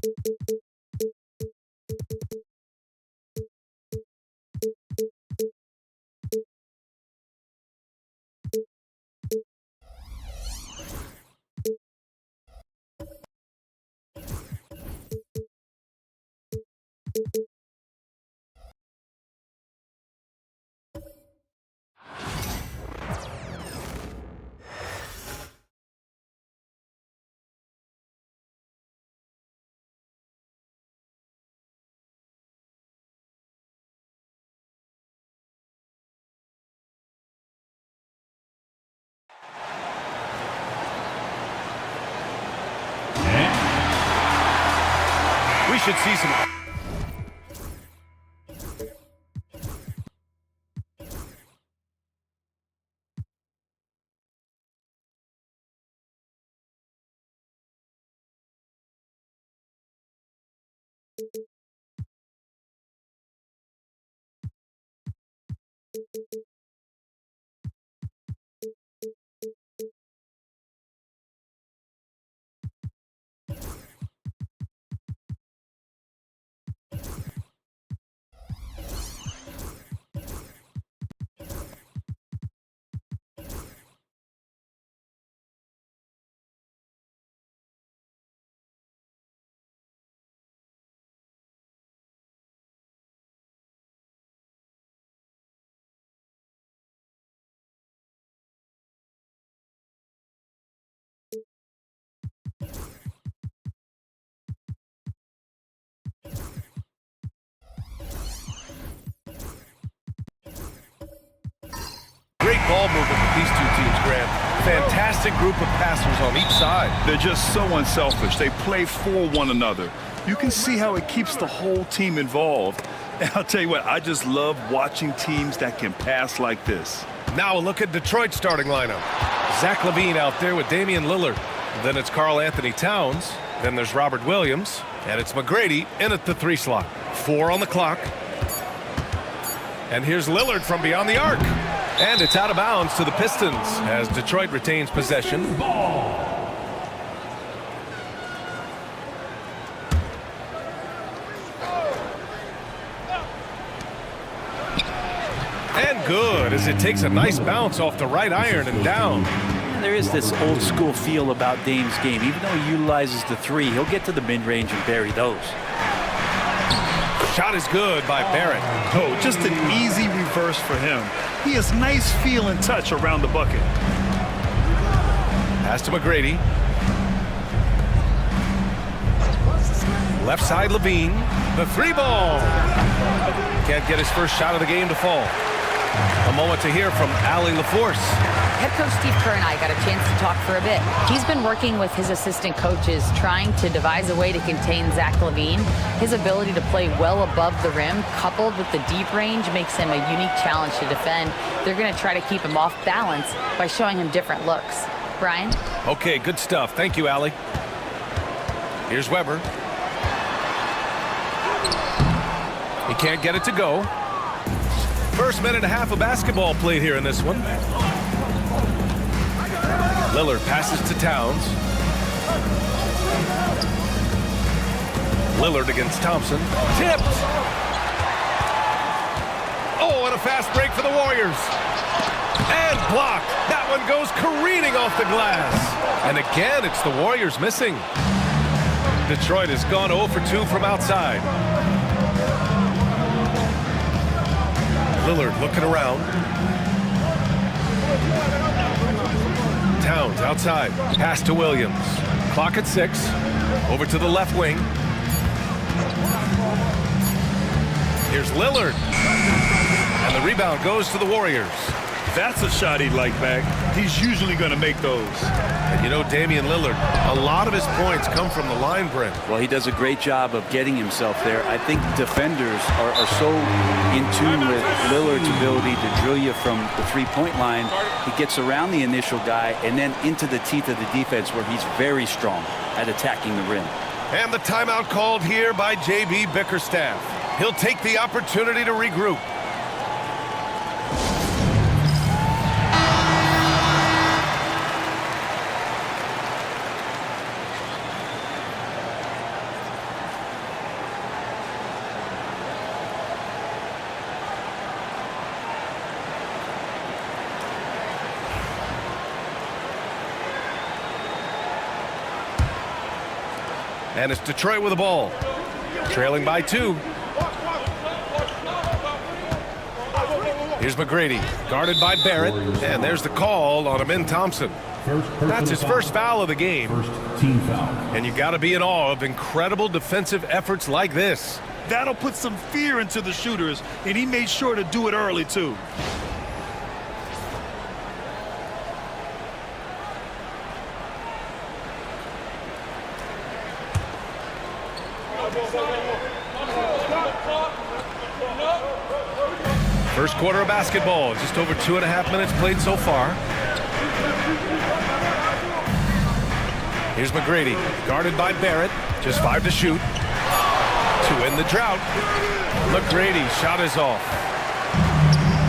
We should see some. Great ball movement with these two teams, Graham. Fantastic group of passers on each side. They're just so unselfish. They play for one another. You can see how it keeps the whole team involved. And I'll tell you what, I just love watching teams that can pass like this. Now a look at Detroit's starting lineup. Zach LaVine out there with Damian Lillard. Then it's Karl Anthony Towns. Then there's Robert Williams. And it's McGrady in at the 3 slot. 4 on the clock. And here's Lillard from beyond the arc. And it's out of bounds to the Pistons as Detroit retains possession. And good as it takes a nice bounce off the right iron and down. There is this old school feel about Dame's game. Even though he utilizes the 3, he'll get to the mid-range and bury those. Shot is good by Barrett. Oh, just an easy reverse for him. He has nice feel and touch around the bucket. Pass to McGrady. Left side LaVine. The 3 ball. Can't get his first shot of the game to fall. A moment to hear from Allie LaForce. Head coach Steve Kerr and I got a chance to talk for a bit. He's been working with his assistant coaches trying to devise a way to contain Zach LaVine. His ability to play well above the rim coupled with the deep range makes him a unique challenge to defend. They're going to try to keep him off balance by showing him different looks. Brian? Okay, good stuff. Thank you, Allie. Here's Weber. He can't get it to go. First minute and a half of basketball played here in this one. Lillard passes to Towns. Lillard against Thompson. Tipped! Oh, and a fast break for the Warriors. And blocked. That one goes careening off the glass. And again, it's the Warriors missing. Detroit has gone 0 for 2 from outside. Lillard looking around. Towns outside. Pass to Williams. Clock at 6. Over to the left wing. Here's Lillard. And the rebound goes to the Warriors. That's a shot he'd like back. He's usually going to make those. And you know, Damian Lillard, a lot of his points come from the line, Brent. Well, he does a great job of getting himself there. I think defenders are so in tune with Lillard's ability to drill you from the 3-point line. He gets around the initial guy and then into the teeth of the defense where he's very strong at attacking the rim. And the timeout called here by J.B. Bickerstaff. He'll take the opportunity to regroup. And it's Detroit with the ball. Trailing by 2. Here's McGrady, guarded by Barrett. And there's the call on Amin Thompson. That's his first foul of the game. First team foul. And you got to be in awe of incredible defensive efforts like this. That'll put some fear into the shooters, and he made sure to do it early, too. First quarter of basketball, just over 2.5 minutes played so far. Here's McGrady, guarded by Barrett, just 5 to shoot. To end the drought. McGrady shot is off.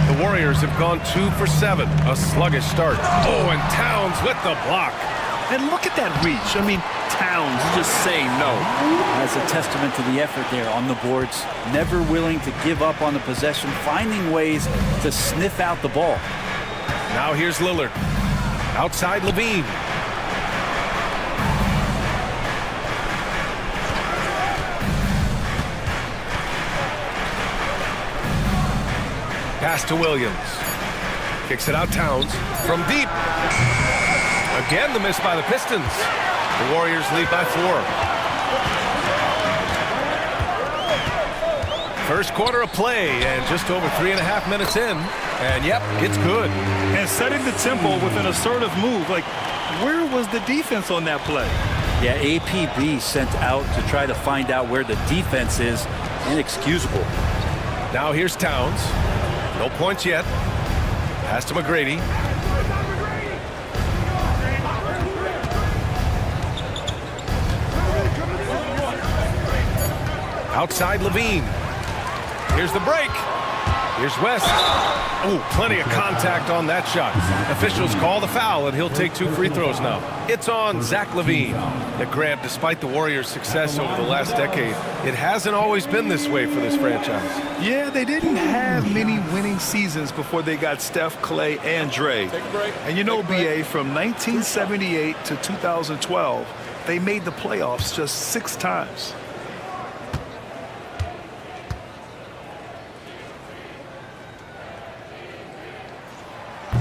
The Warriors have gone 2 for 7, a sluggish start. Oh, and Towns with the block. And look at that reach. I mean, Towns just saying no. That's a testament to the effort there on the boards. Never willing to give up on the possession, finding ways to sniff out the ball. Now here's Lillard. Outside Levine. Pass to Williams. Kicks it out Towns from deep. Again the miss by the Pistons. The Warriors lead by 4. First quarter of play and just over 3.5 minutes in. And yep, it's good. And setting the tempo with an assertive move. Like, where was the defense on that play? Yeah, APB sent out to try to find out where the defense is. Inexcusable. Now here's Towns. No points yet. Pass to McGrady. Outside Levine. Here's the break. Here's West. Oh, plenty of contact on that shot. Officials call the foul, and he'll take 2 free throws now. It's on Zach Levine. That Grant, despite the Warriors' success over the last decade, it hasn't always been this way for this franchise. Yeah, they didn't have many winning seasons before they got Steph, Clay, and Dre. And you know, BA, from 1978 to 2012, they made the playoffs just 6 times.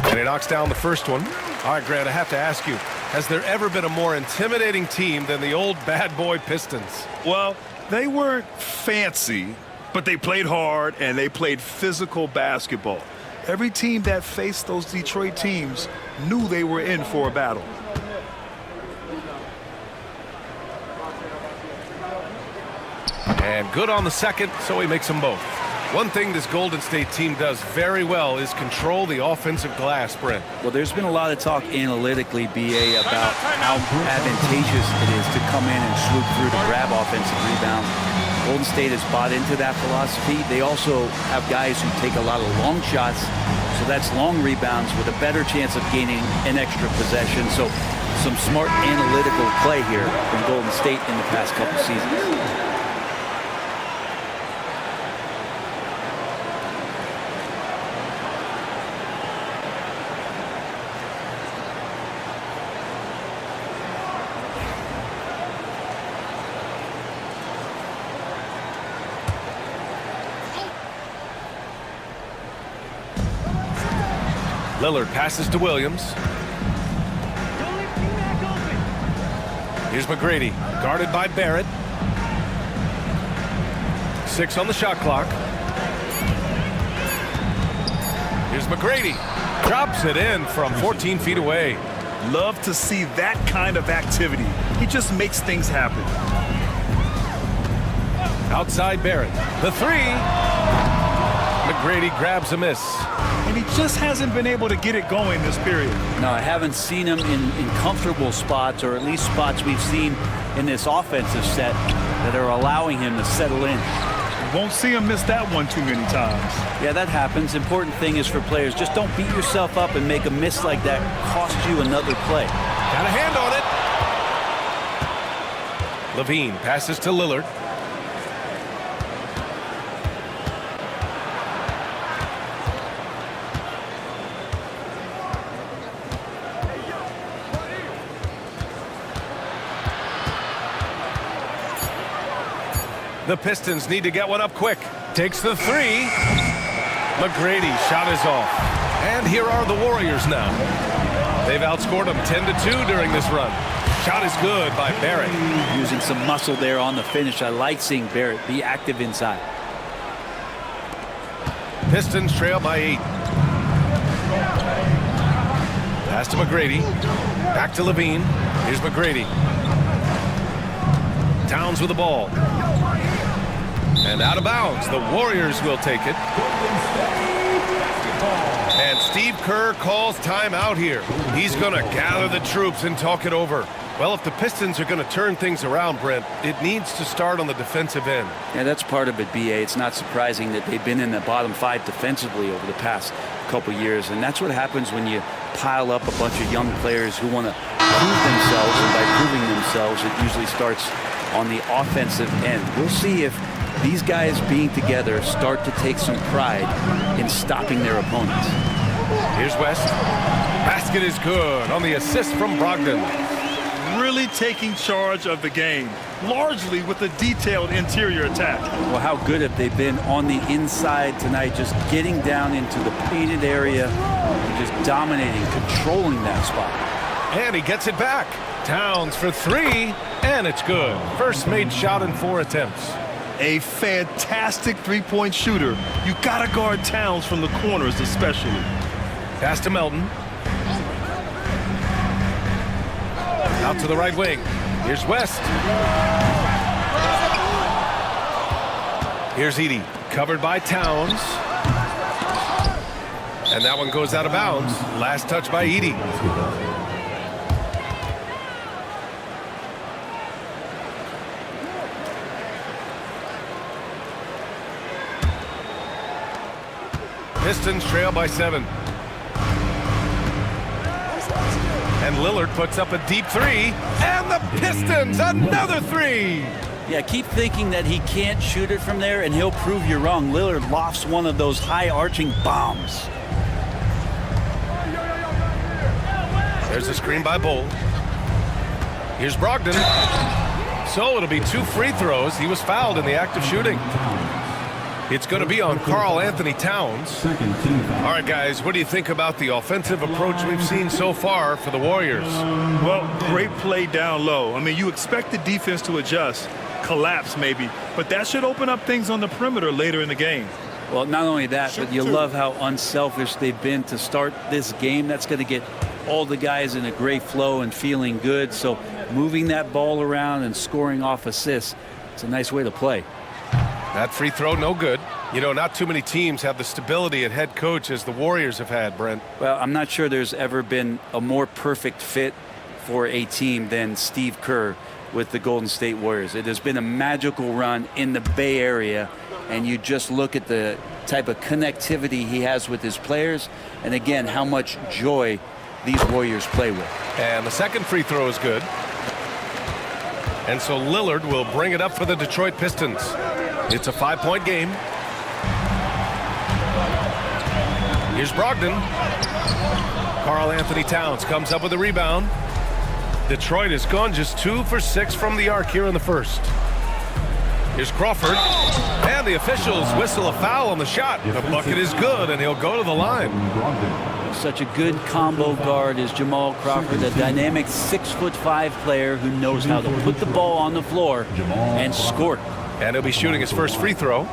And he knocks down the first one. All right, Grant, I have to ask you, has there ever been a more intimidating team than the old bad boy Pistons? Well, they weren't fancy, but they played hard and they played physical basketball. Every team that faced those Detroit teams knew they were in for a battle. And good on the second, so he makes them both. One thing this Golden State team does very well is control the offensive glass, Brent. Well, there's been a lot of talk analytically, BA, about how advantageous it is to come in and swoop through to grab offensive rebounds. Golden State has bought into that philosophy. They also have guys who take a lot of long shots, so that's long rebounds with a better chance of gaining an extra possession. So some smart analytical play here from Golden State in the past couple seasons. Lillard passes to Williams. Here's McGrady, guarded by Barrett. 6 on the shot clock. Here's McGrady. Drops it in from 14 feet away. Love to see that kind of activity. He just makes things happen. Outside Barrett. The 3. McGrady grabs a miss. And he just hasn't been able to get it going this period. No, I haven't seen him in comfortable spots, or at least spots we've seen in this offensive set that are allowing him to settle in. Won't see him miss that one too many times. Yeah, that happens. Important thing is for players, just don't beat yourself up and make a miss like that cost you another play. Got a hand on it. Levine passes to Lillard. The Pistons need to get one up quick. Takes the three. McGrady shot is off. And here are the Warriors now. They've outscored them 10-2 during this run. Shot is good by Barrett. Using some muscle there on the finish. I like seeing Barrett be active inside. Pistons trail by 8. Pass to McGrady. Back to Levine. Here's McGrady. Towns with the ball. And out of bounds. The Warriors will take it. And Steve Kerr calls timeout here. He's going to gather the troops and talk it over. Well, if the Pistons are going to turn things around, Brent, it needs to start on the defensive end. Yeah, that's part of it, B.A. It's not surprising that they've been in the bottom 5 defensively over the past couple years. And that's what happens when you pile up a bunch of young players who want to prove themselves. And by proving themselves, it usually starts on the offensive end. We'll see if these guys being together start to take some pride in stopping their opponents. Here's West. Basket is good on the assist from Brogdon. Really taking charge of the game, largely with a detailed interior attack. Well, how good have they been on the inside tonight, just getting down into the painted area and just dominating, controlling that spot. And he gets it back. Towns for 3, and it's good. First made shot in 4 attempts. A fantastic three-point shooter. You gotta guard Towns from the corners especially. Pass to Melton. Out to the right wing. Here's West. Here's Edey. Covered by Towns. And that one goes out of bounds. Last touch by Edey. Pistons trail by 7. And Lillard puts up a deep 3. And the Pistons, another 3. Yeah, keep thinking that he can't shoot it from there, and he'll prove you wrong. Lillard lofts one of those high-arching bombs. There's a screen by Bull. Here's Brogdon. So it'll be 2 free throws. He was fouled in the act of shooting. It's going to be on Karl Anthony Towns. All right, guys, what do you think about the offensive approach we've seen so far for the Warriors? Well, great play down low. I mean, you expect the defense to adjust, collapse maybe, but that should open up things on the perimeter later in the game. Well, not only that, but you love how unselfish they've been to start this game. That's going to get all the guys in a great flow and feeling good. So moving that ball around and scoring off assists, it's a nice way to play. That free throw, no good. You know, not too many teams have the stability at head coach as the Warriors have had, Brent. Well, I'm not sure there's ever been a more perfect fit for a team than Steve Kerr with the Golden State Warriors. It has been a magical run in the Bay Area, and you just look at the type of connectivity he has with his players, and again, how much joy these Warriors play with. And the second free throw is good. And so Lillard will bring it up for the Detroit Pistons. It's a 5-point game. Here's Brogdon. Karl Anthony Towns comes up with a rebound. Detroit has gone just 2 for 6 from the arc here in the first. Here's Crawford. And the officials whistle a foul on the shot. The bucket is good, and he'll go to the line. Such a good combo guard is Jamal Crawford, a dynamic 6'5" player who knows how to put the ball on the floor and score. And he'll be shooting his first free throw.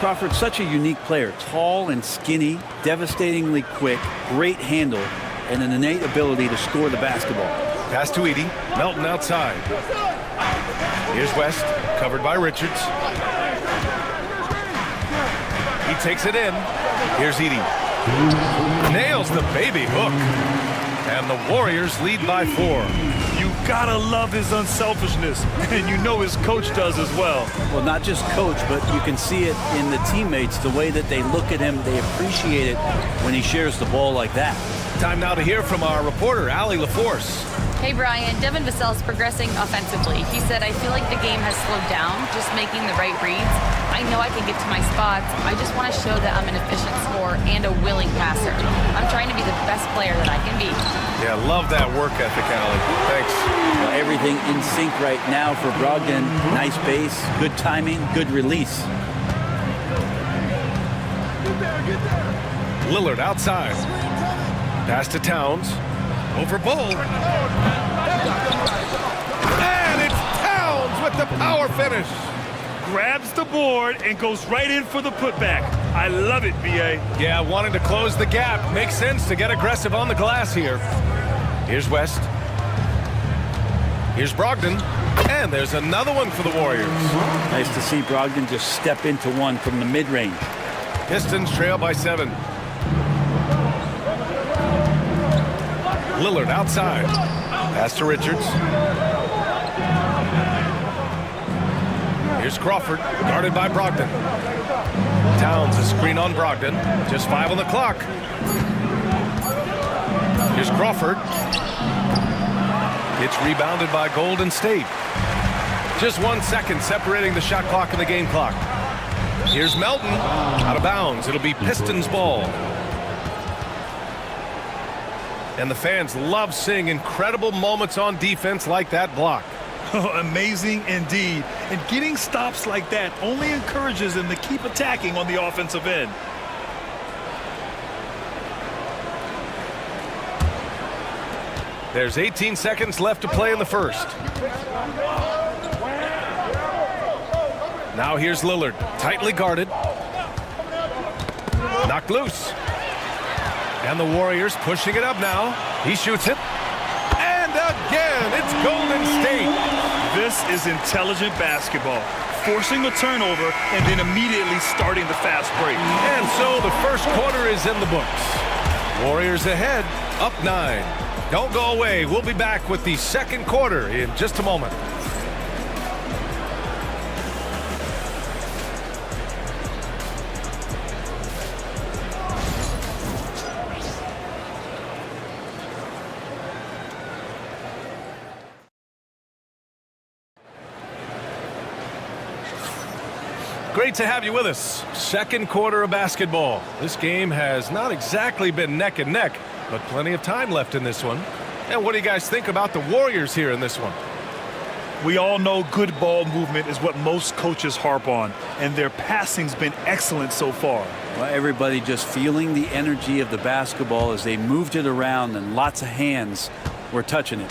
Crawford's such a unique player, tall and skinny, devastatingly quick, great handle, and an innate ability to score the basketball. Pass to Edey. Melton outside. Here's West, covered by Richards. He takes it in. Here's Edey. Nails the baby hook. And the Warriors lead by 4. You Gotta love his unselfishness, and you know his coach does as well. Well, not just coach, but you can see it in the teammates, the way that they look at him. They appreciate it when he shares the ball like that. Time now to hear from our reporter, Allie LaForce. Hey, Brian. Devin Vassell's progressing offensively. He said, I feel like the game has slowed down, just making the right reads. I know I can get to my spots. I just want to show that I'm an efficient scorer and a willing passer. I'm trying to be the best player that I can be. Yeah, love that work ethic, Allie. Thanks. Well, everything in sync right now for Brogdon. Nice pace, good timing, good release. Lillard outside. Pass to Towns. Over Bull. And it's Towns with the power finish. Grabs the board and goes right in for the putback. I love it, B.A. Yeah, wanting to close the gap. Makes sense to get aggressive on the glass here. Here's West. Here's Brogdon. And there's another one for the Warriors. Nice to see Brogdon just step into one from the mid-range. Pistons trail by 7. Lillard outside. Pass to Richards. Here's Crawford, guarded by Brogdon. Towns a screen on Brogdon. Just 5 on the clock. Here's Crawford. It's rebounded by Golden State. Just 1 second separating the shot clock and the game clock. Here's Melton, out of bounds. It'll be Pistons ball. And the fans love seeing incredible moments on defense like that block. Amazing indeed. And getting stops like that only encourages them to keep attacking on the offensive end. There's 18 seconds left to play in the first. Now here's Lillard, tightly guarded. Knocked loose. And the Warriors pushing it up now. He shoots it. And again, it's Golden State. This is intelligent basketball. Forcing a turnover and then immediately starting the fast break. And so the first quarter is in the books. Warriors ahead, up 9. Don't go away. We'll be back with the second quarter in just a moment. Great to have you with us. Second quarter of basketball. This game has not exactly been neck and neck, but plenty of time left in this one. And what do you guys think about the Warriors here in this one? We all know good ball movement is what most coaches harp on, and their passing's been excellent so far. Well, everybody just feeling the energy of the basketball as they moved it around, and lots of hands were touching it.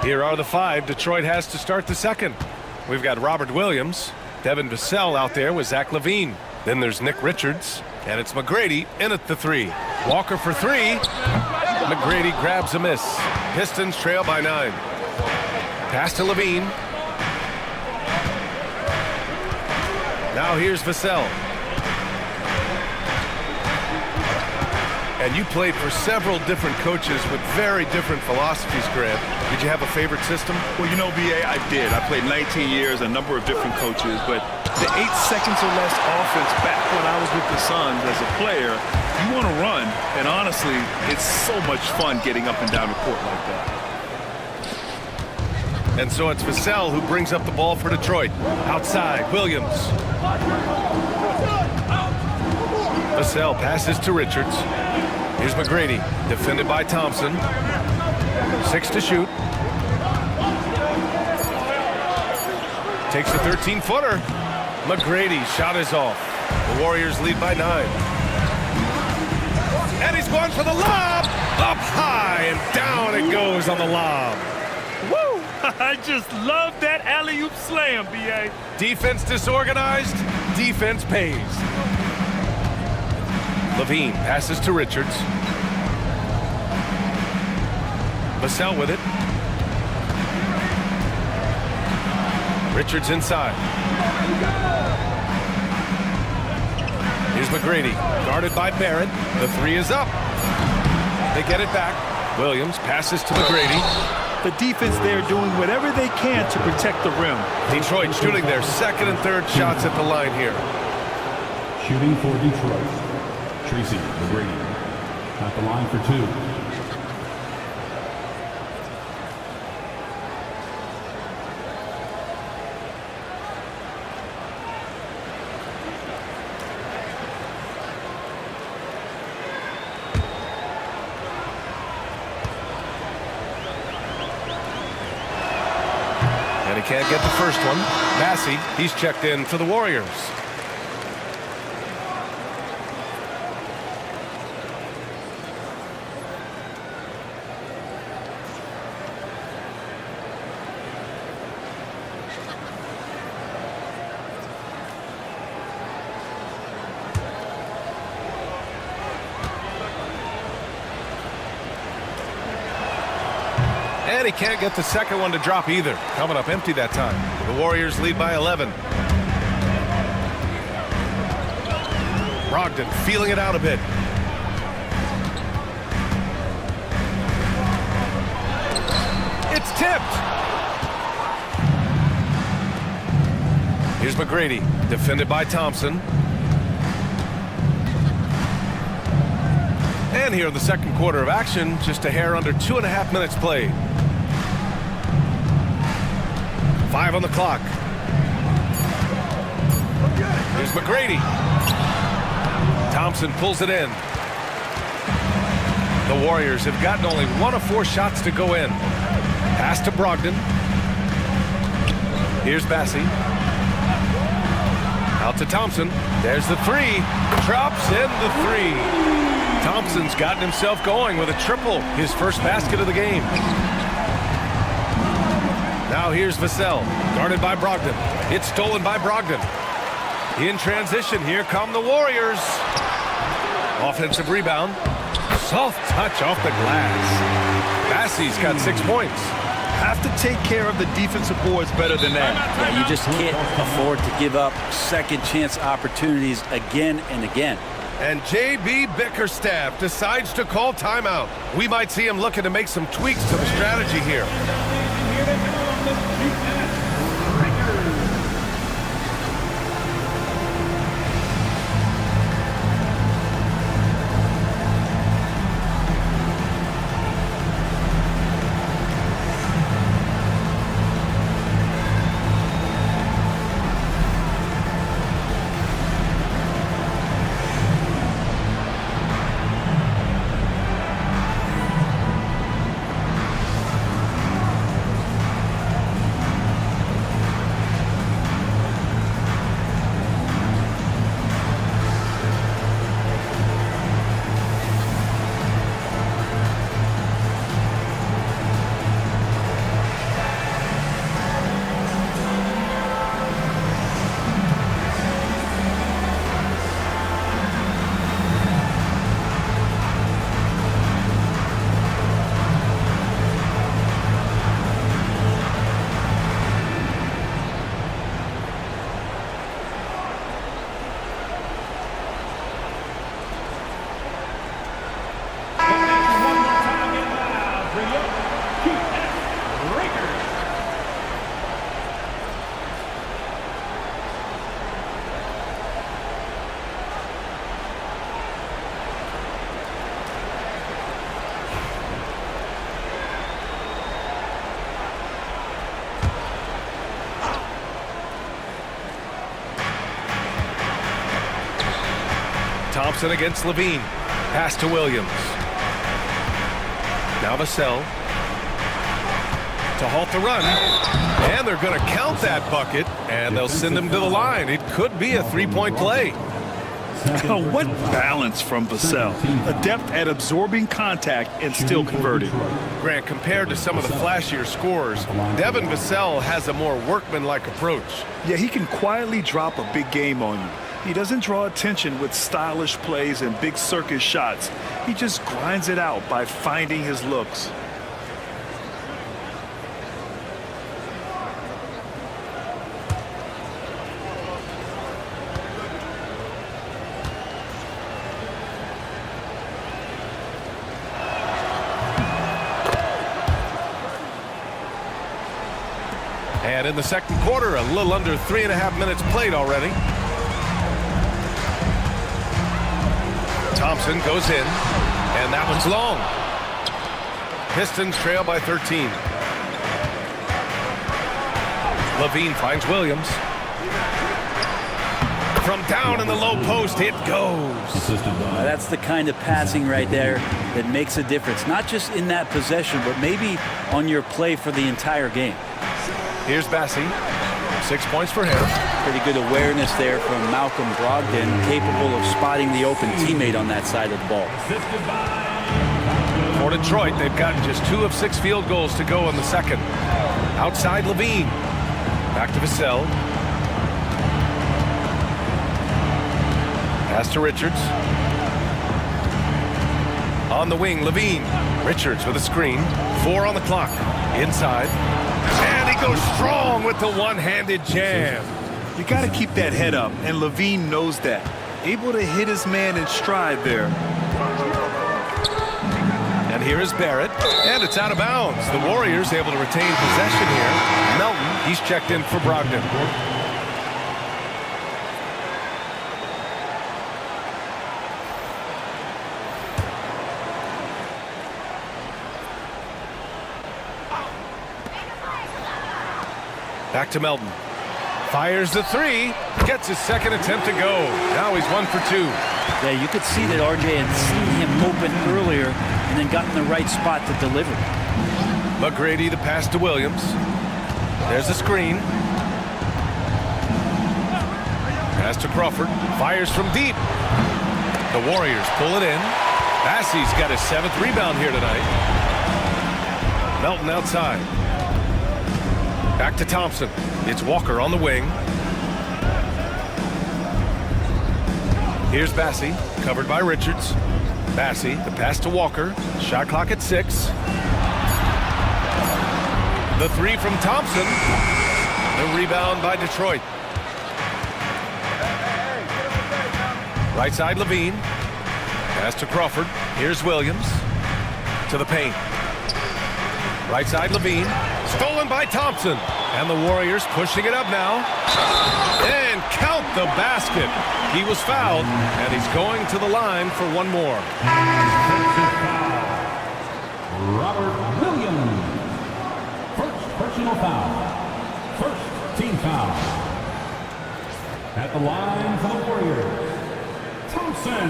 Here are the 5 Detroit has to start the second. We've got Robert Williams, Devin Vassell out there with Zach LaVine. Then there's Nick Richards, and it's McGrady in at the 3. Walker for 3. McGrady grabs a miss. Pistons trail by 9. Pass to LaVine. Now here's Vassell. And you played for several different coaches with very different philosophies, Grant. Did you have a favorite system? Well, you know, B.A., I did. I played 19 years, a number of different coaches, but the 8 seconds or less offense back when I was with the Suns as a player, you want to run, and honestly, it's so much fun getting up and down the court like that. And so it's Vassell who brings up the ball for Detroit. Outside, Williams. Vassell passes to Richards. Here's McGrady, defended by Thompson. 6 to shoot. Takes a 13-footer. McGrady, shot is off. The Warriors lead by 9. And he's going for the lob. Up high and down it goes on the lob. Woo! I just love that alley-oop slam, B.A. Defense disorganized, defense pays. LaVine passes to Richards. Vassell with it. Richards inside. Here's McGrady, guarded by Barrett. The 3 is up. They get it back. Williams passes to McGrady. The defense there doing whatever they can to protect the rim. Detroit shooting their second and third shots at the line here. Shooting for Detroit, Tracy McGrady at the line for 2. And he can't get the first one. Massey, he's checked in for the Warriors. And he can't get the second one to drop either. Coming up empty that time. The Warriors lead by 11. Brogdon feeling it out a bit. It's tipped. Here's McGrady, defended by Thompson. And here in the second quarter of action, just a hair under 2.5 minutes played. 5 on the clock. Here's McGrady. Thompson pulls it in. The Warriors have gotten only 1 of 4 shots to go in. Pass to Brogdon. Here's Bassey. Out to Thompson. There's the 3. Drops in the 3. Thompson's gotten himself going with a triple. His first basket of the game. Now here's Vassell, guarded by Brogdon. It's stolen by Brogdon. In transition, here come the Warriors. Offensive rebound. Soft touch off the glass. Bassey's got 6 points. Have to take care of the defensive boards better than that. Yeah, you just can't afford to give up second chance opportunities again and again. And J.B. Bickerstaff decides to call timeout. We might see him looking to make some tweaks to the strategy here. Thompson against Levine. Pass to Williams. Now Vassell to halt the run. And they're going to count that bucket, and they'll send him to the line. It could be a 3-point play. What balance from Vassell. Adept at absorbing contact and still converting. Grant, compared to some of the flashier scorers, Devin Vassell has a more workmanlike approach. Yeah, he can quietly drop a big game on you. He doesn't draw attention with stylish plays and big circus shots. He just grinds it out by finding his looks. And in the second quarter, a little under 3.5 minutes played already. Thompson goes in, and that one's long. Pistons trail by 13. Levine finds Williams. From down in the low post, it goes. That's the kind of passing right there that makes a difference, not just in that possession, but maybe on your play for the entire game. Here's Bassi. 6 points for him. Pretty good awareness there from Malcolm Brogdon, capable of spotting the open teammate on that side of the ball. For Detroit, they've gotten just 2 of 6 field goals to go in the second. Outside Levine. Back to Vassell. Pass to Richards. On the wing, Levine. Richards with a screen. 4 on the clock. Inside. And he goes strong with the one-handed jam. You got to keep that head up, and Levine knows that. Able to hit his man in stride there. And here is Barrett, and it's out of bounds. The Warriors able to retain possession here. Melton, he's checked in for Brogdon. Back to Melton. Fires the 3. Gets his second attempt to go. Now he's 1 for 2. Yeah, you could see that RJ had seen him open earlier and then got in the right spot to deliver. McGrady, the pass to Williams. There's a screen. Pass to Crawford. Fires from deep. The Warriors pull it in. Bassi's got his 7th rebound here tonight. Melton outside. Back to Thompson. It's Walker on the wing. Here's Bassi, covered by Richards. Bassi, the pass to Walker. Shot clock at 6. The 3 from Thompson. The rebound by Detroit. Right side, Levine. Pass to Crawford. Here's Williams. To the paint. Right side, Levine. Stolen by Thompson. And the Warriors pushing it up now. And count the basket. He was fouled, and he's going to the line for one more. Robert Williams. First personal foul. First team foul. At the line for the Warriors, Thompson.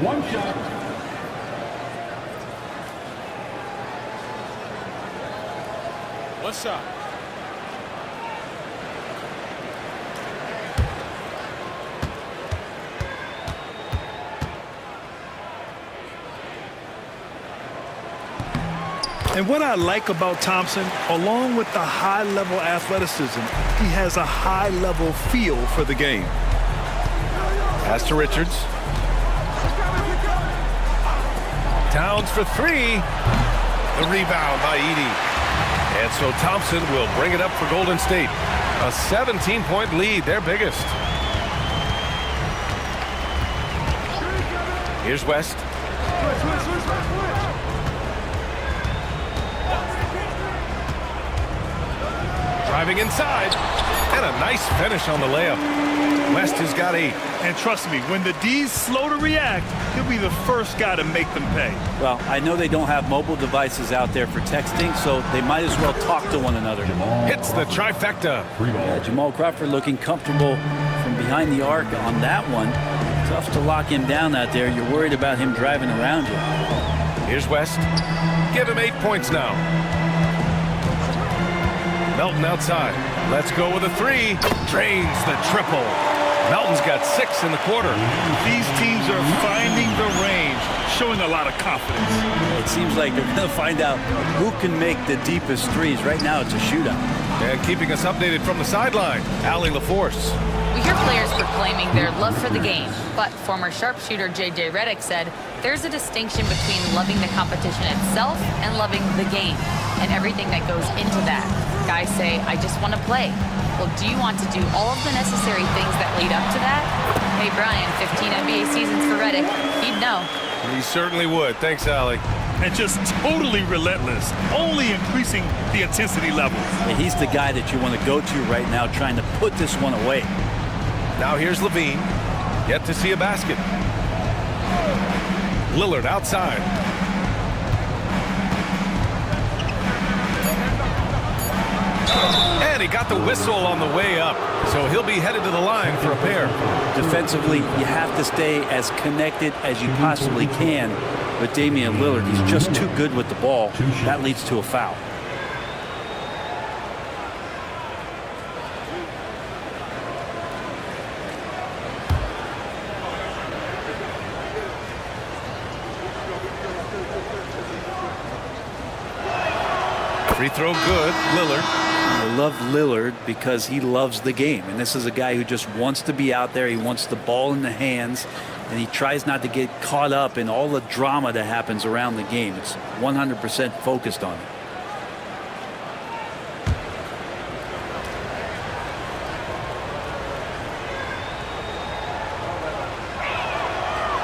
1 shot. What's up? And what I like about Thompson, along with the high-level athleticism, he has a high-level feel for the game. Pass to Richards. Towns for 3. The rebound by Edey. And so Thompson will bring it up for Golden State. A 17-point lead, their biggest. Here's West. Driving inside. And a nice finish on the layup. West has got 8. And trust me, when the D's slow to react, he'll be the first guy to make them pay. Well, I know they don't have mobile devices out there for texting, so they might as well talk to one another. Hits the trifecta. Yeah, Jamal Crawford looking comfortable from behind the arc on that one. Tough to lock him down out there. You're worried about him driving around you. Here's West. Give him 8 points now. Melton outside. Let's go with a 3. Drains the triple. Melton's got 6 in the quarter. These teams are finding the range, showing a lot of confidence. It seems like they're going to find out who can make the deepest threes. Right now, it's a shootout. And keeping us updated from the sideline, Allie LaForce. We hear players proclaiming their love for the game, but former sharpshooter J.J. Redick said there's a distinction between loving the competition itself and loving the game and everything that goes into that. Guys say, I just want to play. Well, do you want to do all of the necessary things that lead up to that? Hey, Brian, 15 NBA seasons for Redick. He'd know. He certainly would. Thanks, Allie. and just totally relentless, only increasing the intensity levels. And he's the guy that you want to go to right now, trying to put this one away. Now here's Levine. Yet to see a basket. Lillard outside. And he got the whistle on the way up. So he'll be headed to the line for a pair. Defensively, you have to stay as connected as you possibly can with Damian Lillard. He's just too good with the ball. That leads to a foul. Free throw good, Lillard. I love Lillard because he loves the game. And this is a guy who just wants to be out there. He wants the ball in the hands. And he tries not to get caught up in all the drama that happens around the game. It's 100% focused on it.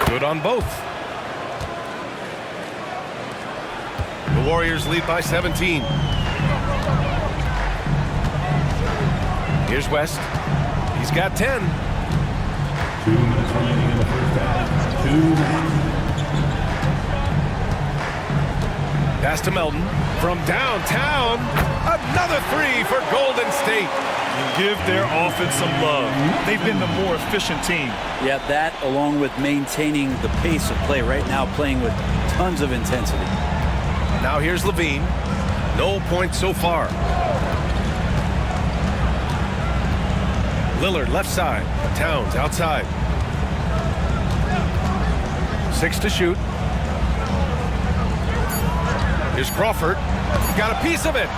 Good on both. The Warriors lead by 17. Here's West. He's got 10. 2 minutes remaining in the first half. 2 minutes. Pass to Melton. From downtown, another three for Golden State. Give their offense some love. They've been the more efficient team. Yeah, that along with maintaining the pace of play right now, playing with tons of intensity. Now here's Levine. No points so far. Lillard left side. Towns outside. 6 to shoot. Here's Crawford. Got a piece of it.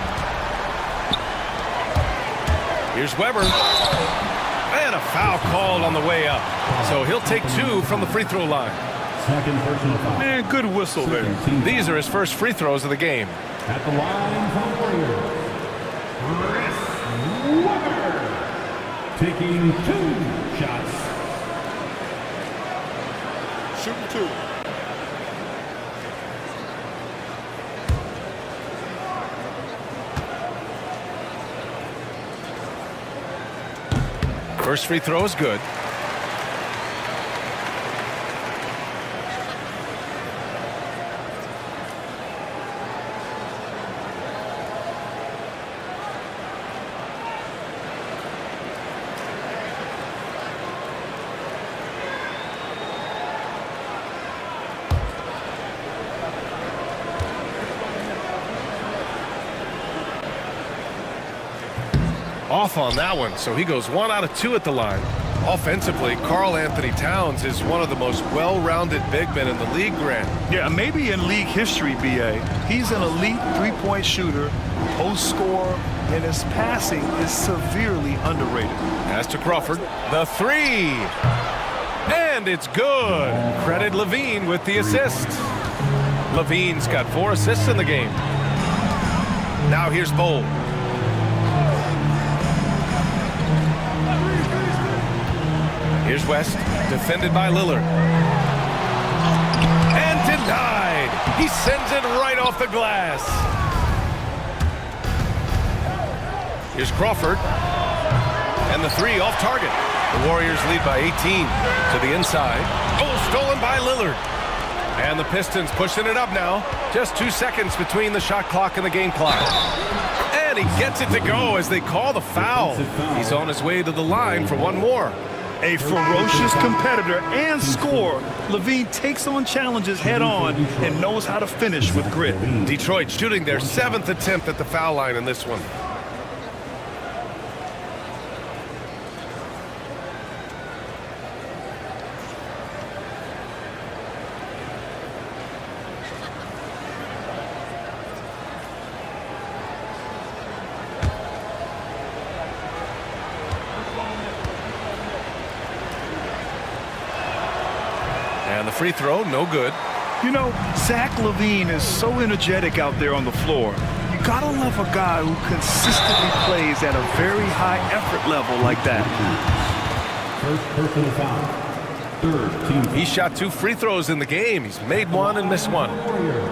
Here's Weber. And a foul called on the way up. So he'll take 2 from the free throw line. Second personal foul. Man, good whistle there. These are his first free throws of the game. At the line for the Warriors, Chris Webber. Taking 2 shots. Shooting 2. First free throw is good. Off on that one, so he goes 1 out of 2 at the line. Offensively, Karl Anthony Towns is one of the most well-rounded big men in the league, Grant. Yeah, maybe in league history, B.A. He's an elite three-point shooter, post scorer, and his passing is severely underrated. Pass to Crawford. The 3. And it's good. Credit Levine with the assist. Levine's got 4 assists in the game. Now here's Bowl. Here's West, defended by Lillard. And denied. He sends it right off the glass. Here's Crawford. And the 3 off target. The Warriors lead by 18 to the inside. Oh, stolen by Lillard. And the Pistons pushing it up now. Just 2 seconds between the shot clock and the game clock. And he gets it to go as they call the foul. He's on his way to the line for 1 more. A ferocious competitor and scorer, Levine takes on challenges head on and knows how to finish with grit. Detroit shooting their 7th attempt at the foul line in this one. And the free throw, no good. You know, Zach LaVine is so energetic out there on the floor. You gotta love a guy who consistently plays at a very high effort level like that. First personal foul. Third team. He shot 2 free throws in the game. He's made 1 and missed 1. Warriors,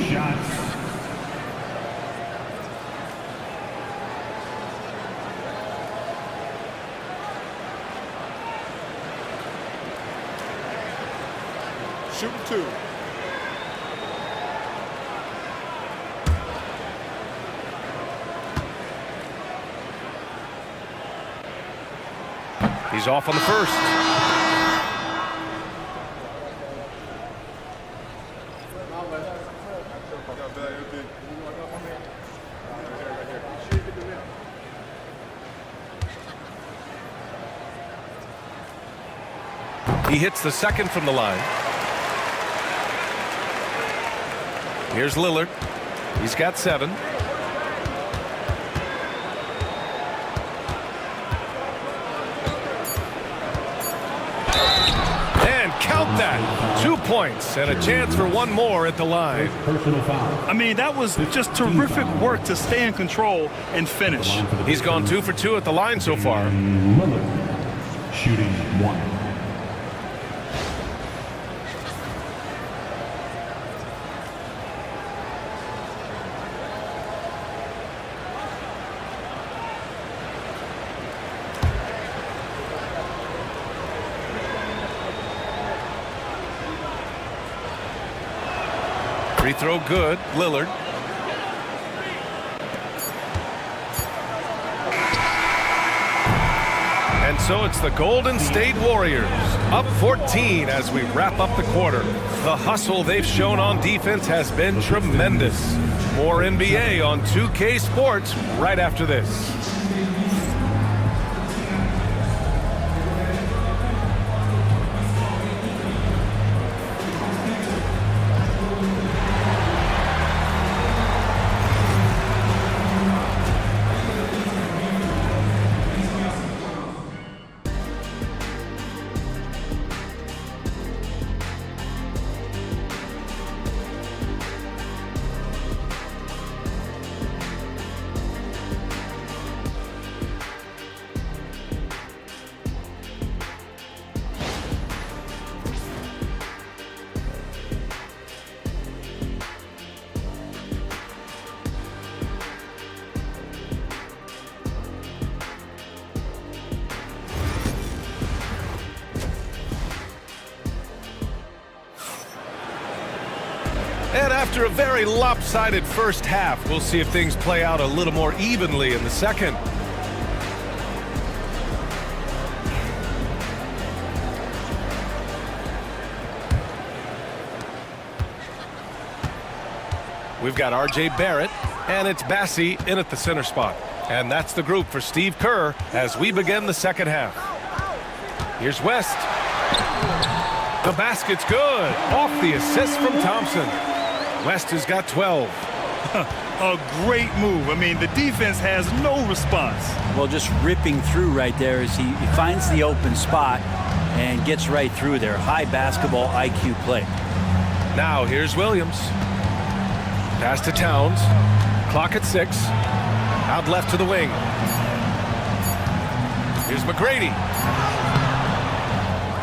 shots. Shooting 2. He's off on the first. He hits the second from the line. Here's Lillard. He's got 7. And count that. 2 points and a chance for one more at the line. Personal foul. I mean, that was just terrific work to stay in control and finish. He's gone 2 for 2 at the line so far. Lillard shooting 1. Free throw good. Lillard. And so it's the Golden State Warriors up 14 as we wrap up the quarter. The hustle they've shown on defense has been tremendous. More NBA on 2K Sports right after this. And after a very lopsided first half, we'll see if things play out a little more evenly in the second. We've got R.J. Barrett, and it's Bassey in at the center spot. And that's the group for Steve Kerr as we begin the second half. Here's West. The basket's good. Off the assist from Thompson. West has got 12. A great move. I mean, the defense has no response. Well, just ripping through right there as he finds the open spot and gets right through there. High basketball IQ play. Now here's Williams. Pass to Towns. Clock at 6. Out left to the wing. Here's McGrady.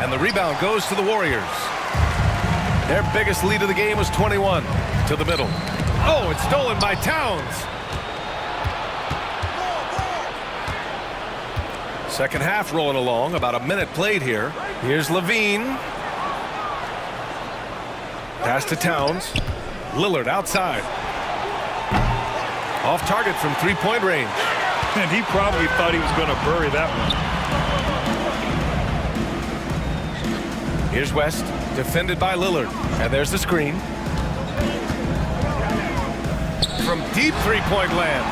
And the rebound goes to the Warriors. Their biggest lead of the game was 21. To the middle. Oh, it's stolen by Towns. Second half rolling along. About a minute played here. Here's Levine. Pass to Towns. Lillard outside. Off target from three-point range. And he probably thought he was going to bury that one. Here's West, defended by Lillard. And there's the screen. From deep three-point land.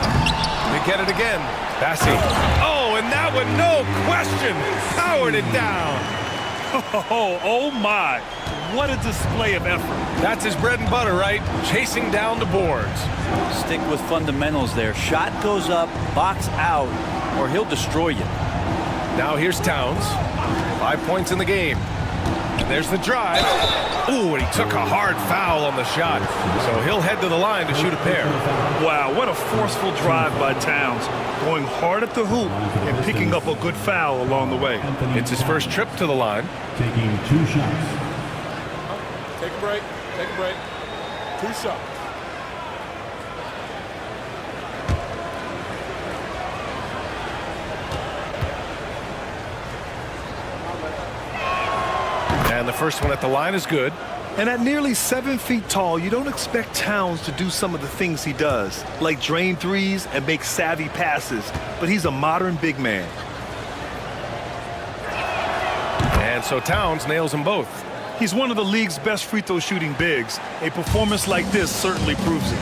They get it again. Bassey. Oh, and that one, no question, powered it down. Oh my. What a display of effort. That's his bread and butter, right? Chasing down the boards. Stick with fundamentals there. Shot goes up, box out, or he'll destroy you. Now here's Towns. 5 points in the game. And there's the drive. Ooh, and he took a hard foul on the shot. So he'll head to the line to shoot a pair. Wow, what a forceful drive by Towns. Going hard at the hoop and picking up a good foul along the way. It's his first trip to the line. Taking 2 shots. Take a break. Take a break. 2 shots. And the first one at the line is good. And at nearly 7 feet tall, you don't expect Towns to do some of the things he does, like drain threes and make savvy passes, but he's a modern big man. And so Towns nails them both. He's one of the league's best free throw shooting bigs. A performance like this certainly proves it.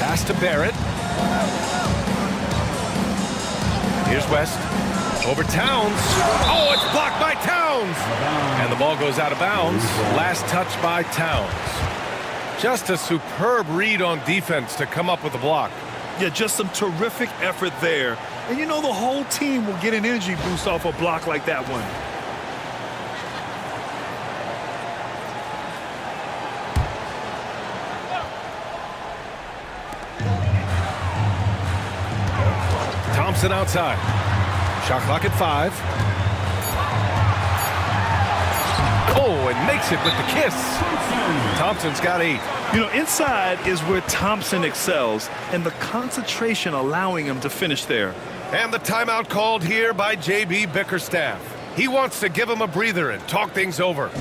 Pass to Barrett. Here's West. Over Towns. Oh, it's blocked by Towns. And the ball goes out of bounds. Last touch by Towns. Just a superb read on defense to come up with the block. Yeah, just some terrific effort there. And you know the whole team will get an energy boost off a block like that one. Thompson outside. Shot clock at 5. Oh, and makes it with the kiss. Thompson's got 8. You know, inside is where Thompson excels, and the concentration allowing him to finish there. And the timeout called here by J.B. Bickerstaff. He wants to give him a breather and talk things over.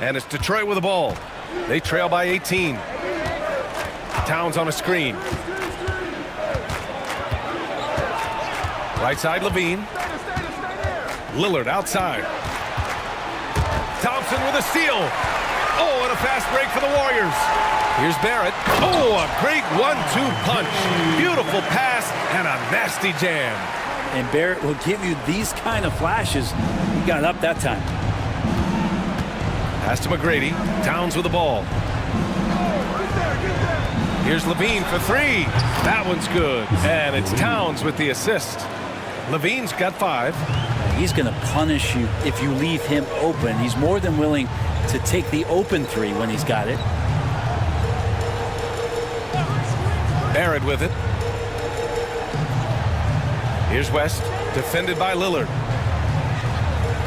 And it's Detroit with the ball. They trail by 18. Towns on a screen. Right side, Levine. Lillard outside. Thompson with a steal. Oh, and a fast break for the Warriors. Here's Barrett. Oh, a great 1-2 punch. Beautiful pass and a nasty jam. And Barrett will give you these kind of flashes. He got up that time. Pass to McGrady. Towns with the ball. Here's Levine for 3. That one's good. And it's Towns with the assist. Levine's got 5. He's going to punish you if you leave him open. He's more than willing to take the open 3 when he's got it. Barrett with it. Here's West. Defended by Lillard.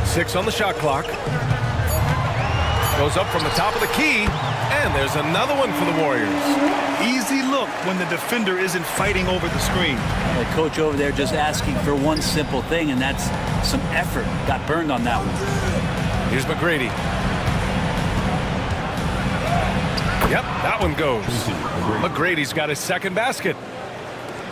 6 on the shot clock. Goes up from the top of the key, and there's another one for the Warriors. Easy look when the defender isn't fighting over the screen. The coach over there just asking for one simple thing, and that's some effort. Got burned on that one. Here's McGrady. Yep, that one goes. McGrady's got his second basket.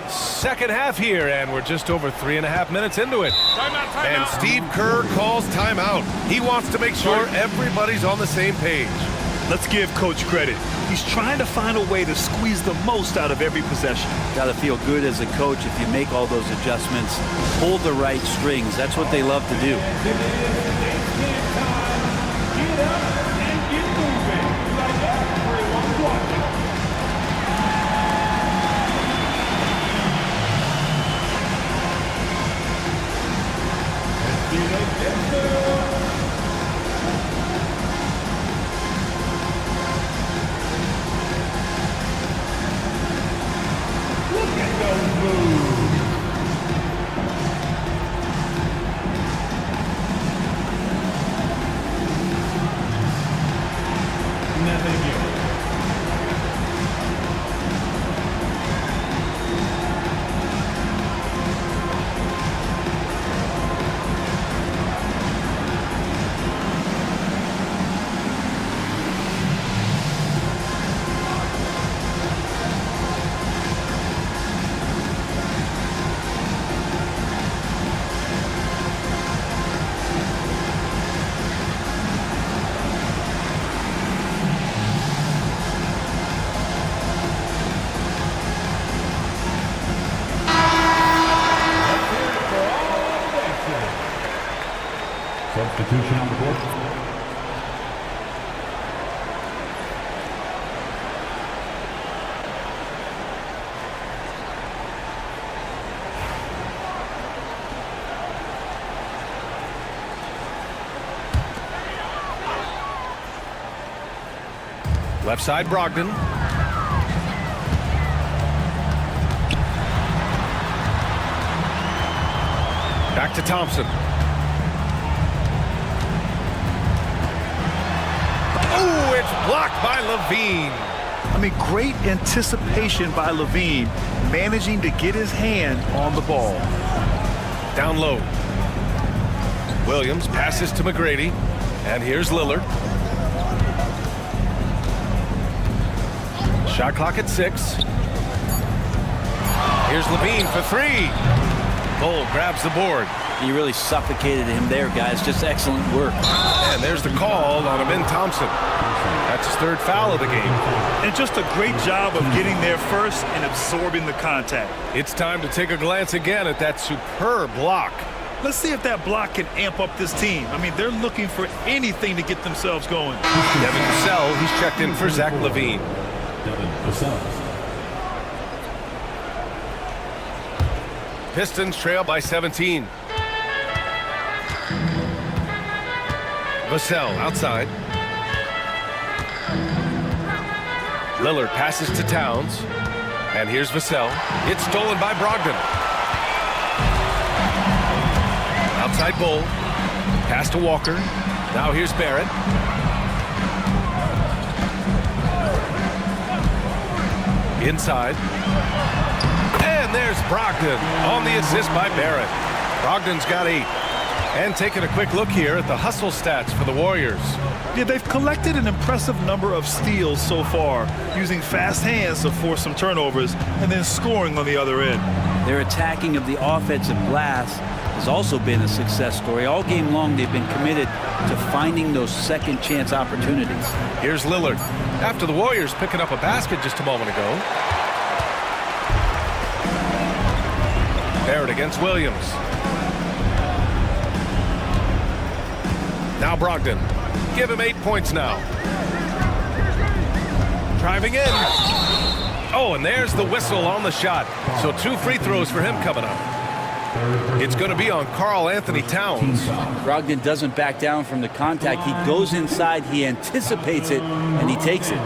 Second half here, and we're just over 3.5 minutes into it. Timeout. And Steve Kerr calls timeout. He wants to make sure everybody's on the same page. Let's give Coach credit. He's trying to find a way to squeeze the most out of every possession. Got to feel good as a coach if you make all those adjustments. Hold the right strings. That's what they love to do. Substitution on the court. Left side, Brogdon. Back to Thompson. Oh, it's blocked by Levine. I mean, great anticipation by Levine, managing to get his hand on the ball. Down low. Williams passes to McGrady. And here's Lillard. Shot clock at 6. Here's Levine for 3. Bull grabs the board. He really suffocated him there, guys. Just excellent work. And there's the call on Amin Thompson. That's his 3rd foul of the game. And just a great job of getting there first and absorbing the contact. It's time to take a glance again at that superb block. Let's see if that block can amp up this team. I mean, they're looking for anything to get themselves going. Devin Vassell, he's checked in for Zach Levine. Devin Vassell. Pistons trail by 17. Vassell outside. Lillard passes to Towns. And here's Vassell. It's stolen by Brogdon. Outside Bull. Pass to Walker. Now here's Barrett. Inside. And there's Brogdon on the assist by Barrett. Brogdon's got 8. And taking a quick look here at the hustle stats for the Warriors. Yeah, they've collected an impressive number of steals so far, using fast hands to force some turnovers and then scoring on the other end. Their attacking of the offensive glass has also been a success story. All game long, they've been committed to finding those second chance opportunities. Here's Lillard. After the Warriors picking up a basket just a moment ago. Barrett against Williams. Now Brogdon. Give him 8 points now. Driving in. Oh, and there's the whistle on the shot. So 2 free throws for him coming up. It's going to be on Karl Anthony Towns. Brogdon doesn't back down from the contact. He goes inside, he anticipates it, and he takes it.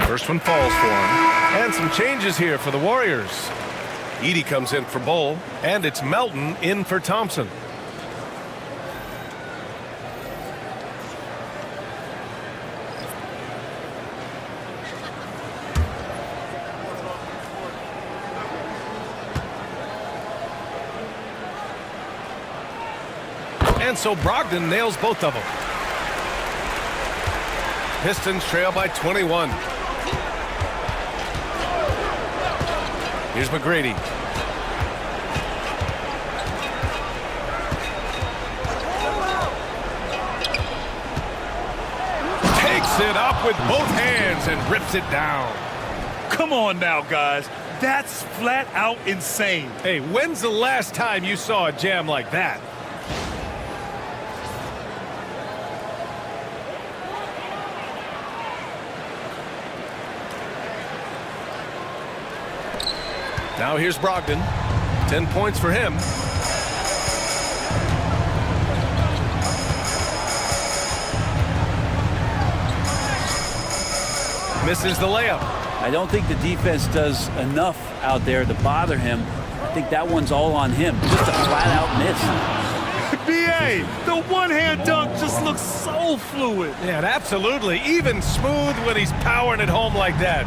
First one falls for him. And some changes here for the Warriors. Edey comes in for Bull, and it's Melton in for Thompson. And so Brogdon nails both of them. Pistons trail by 21. Here's McGrady. Takes it up with both hands and rips it down. Come on now, guys. That's flat out insane. Hey, when's the last time you saw a jam like that? Now here's Brogdon. 10 points for him. Misses the layup. I don't think the defense does enough out there to bother him. I think that one's all on him. Just a flat-out miss. B.A., the one-hand dunk just looks so fluid. Yeah, absolutely. Even smooth when he's powering it home like that.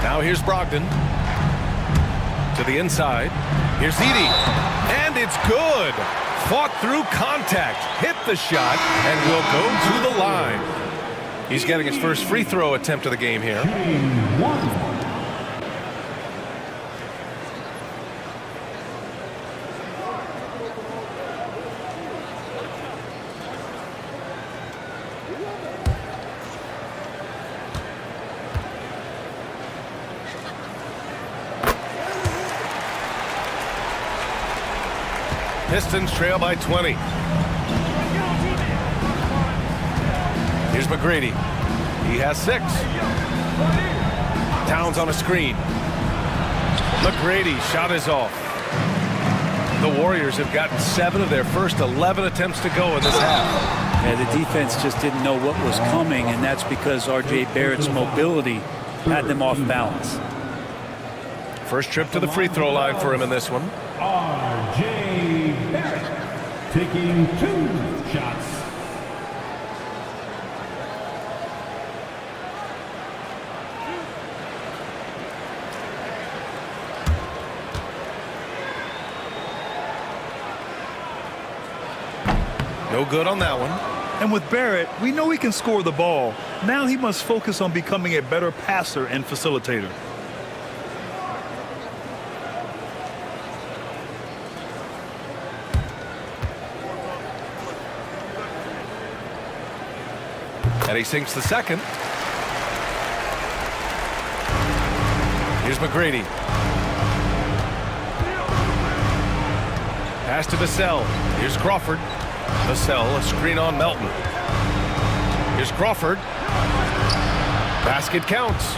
Now here's Brogdon. To the inside. Here's Edey. And it's good. Fought through contact. Hit the shot and will go to the line. He's getting his first free throw attempt of the game here. Pistons trail by 20. Here's McGrady. He has 6. Towns on a screen. McGrady shot is off. The Warriors have gotten 7 of their first 11 attempts to go in this half. Yeah, the defense just didn't know what was coming, and that's because R.J. Barrett's mobility had them off balance. First trip to the free throw line for him in this one. R.J. Barrett taking 2 shots. No good on that one. And with Barrett, we know he can score the ball. Now he must focus on becoming a better passer and facilitator. And he sinks the second. Here's McGrady. Pass to Vassell. Here's Crawford. Vassell, a screen on Melton. Here's Crawford. Basket counts.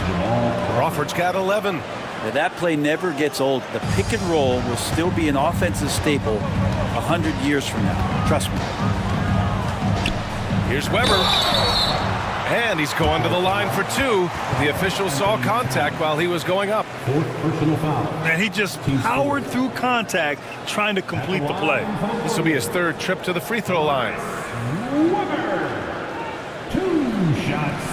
Crawford's got 11. Now, that play never gets old. The pick and roll will still be an offensive staple 100 years from now. Trust me. Here's Weber. And he's going to the line for 2. The official saw contact while he was going up. 4th personal foul. And he just powered through contact trying to complete the play. This will be his 3rd trip to the free throw line. Weber, 2 shots.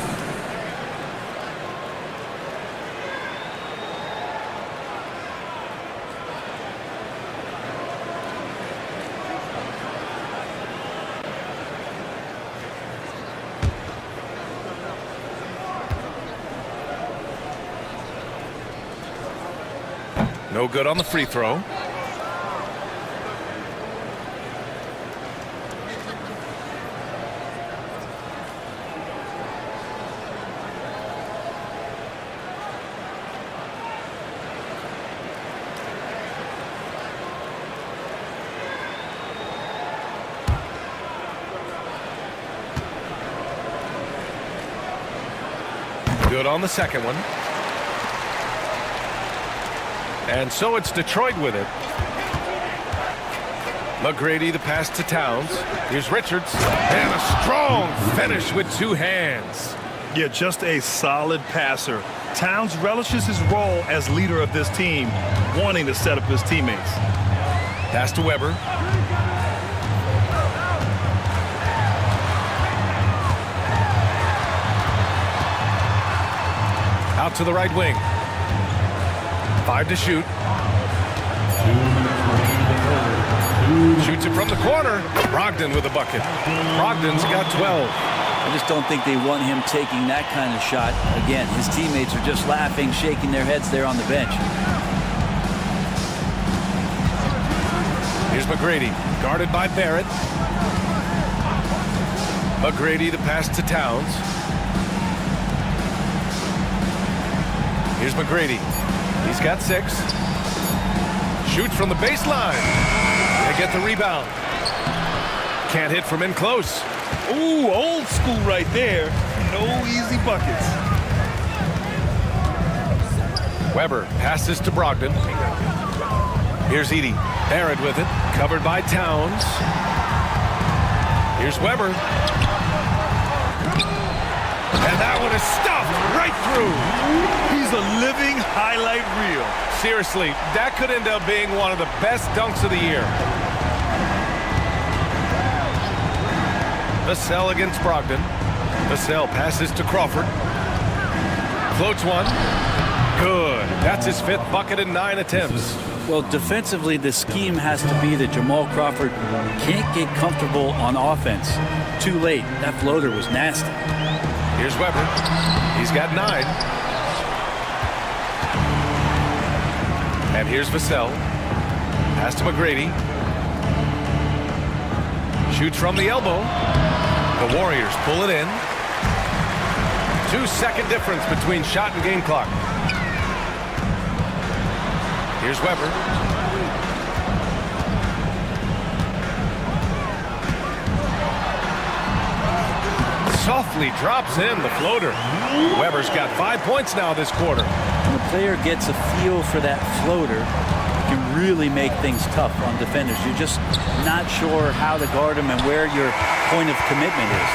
No good on the free throw. Good on the second one. And so it's Detroit with it. McGrady, the pass to Towns. Here's Richards. And a strong finish with 2 hands. Yeah, just a solid passer. Towns relishes his role as leader of this team, wanting to set up his teammates. Pass to Weber. Out to the right wing. 5 to shoot. 2 minutes remaining in the third. Shoots it from the corner. Brogdon with a bucket. Brogdon's got 12. I just don't think they want him taking that kind of shot. Again, his teammates are just laughing, shaking their heads there on the bench. Here's McGrady, guarded by Barrett. McGrady, the pass to Towns. Here's McGrady. He's got 6. Shoots from the baseline. They get the rebound. Can't hit from in close. Ooh, old school right there. No easy buckets. Weber passes to Brogdon. Here's Edey. Barrett with it. Covered by Towns. Here's Weber. And that one is stuffed right through. He's a living highlight reel. Seriously, that could end up being one of the best dunks of the year. Vassell against Brogdon. Vassell passes to Crawford. Floats one. Good. That's his 5th bucket in 9 attempts. Well, defensively, the scheme has to be that Jamal Crawford can't get comfortable on offense. Too late. That floater was nasty. Here's Weber. He's got 9. And here's Vassell. Pass to McGrady. Shoots from the elbow. The Warriors pull it in. 2-second difference between shot and game clock. Here's Weber. nicely drops in the floater. Weber's got 5 points now this quarter. When the player gets a feel for that floater, it can really make things tough on defenders. You're just not sure how to guard them and where your point of commitment is.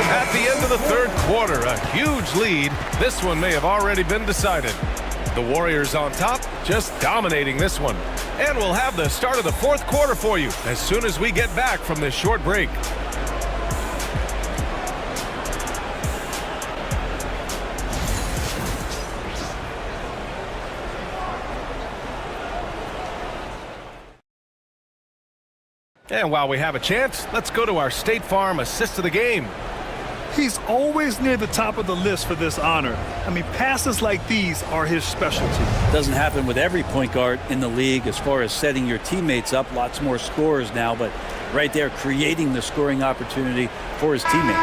At the end of the third quarter, a huge lead. This one may have already been decided. The Warriors on top, just dominating this one. And we'll have the start of the fourth quarter for you as soon as we get back from this short break. And while we have a chance, let's go to our State Farm assist of the game. He's always near the top of the list for this honor. I mean, passes like these are his specialty. Doesn't happen with every point guard in the league as far as setting your teammates up. Lots more scorers now, but right there creating the scoring opportunity for his teammate.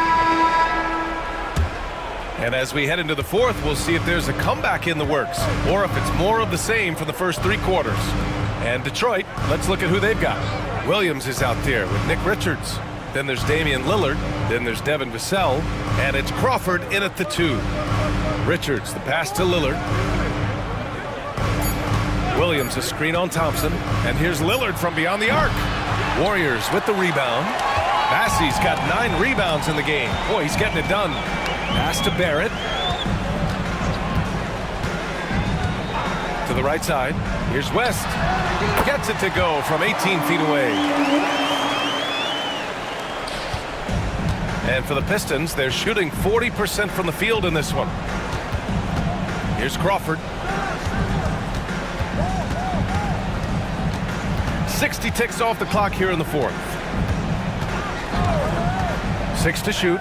And as we head into the fourth, we'll see if there's a comeback in the works or if it's more of the same for the first three quarters. And Detroit, let's look at who they've got. Williams is out there with Nick Richards. Then there's Damian Lillard. Then there's Devin Vassell. And it's Crawford in at the 2. Richards, the pass to Lillard. Williams, a screen on Thompson. And here's Lillard from beyond the arc. Warriors with the rebound. Bassey's got 9 rebounds in the game. Boy, he's getting it done. Pass to Barrett. To the right side. Here's West. Gets it to go from 18 feet away. And for the Pistons, they're shooting 40% from the field in this one. Here's Crawford. 60 ticks off the clock here in the fourth. 6 to shoot.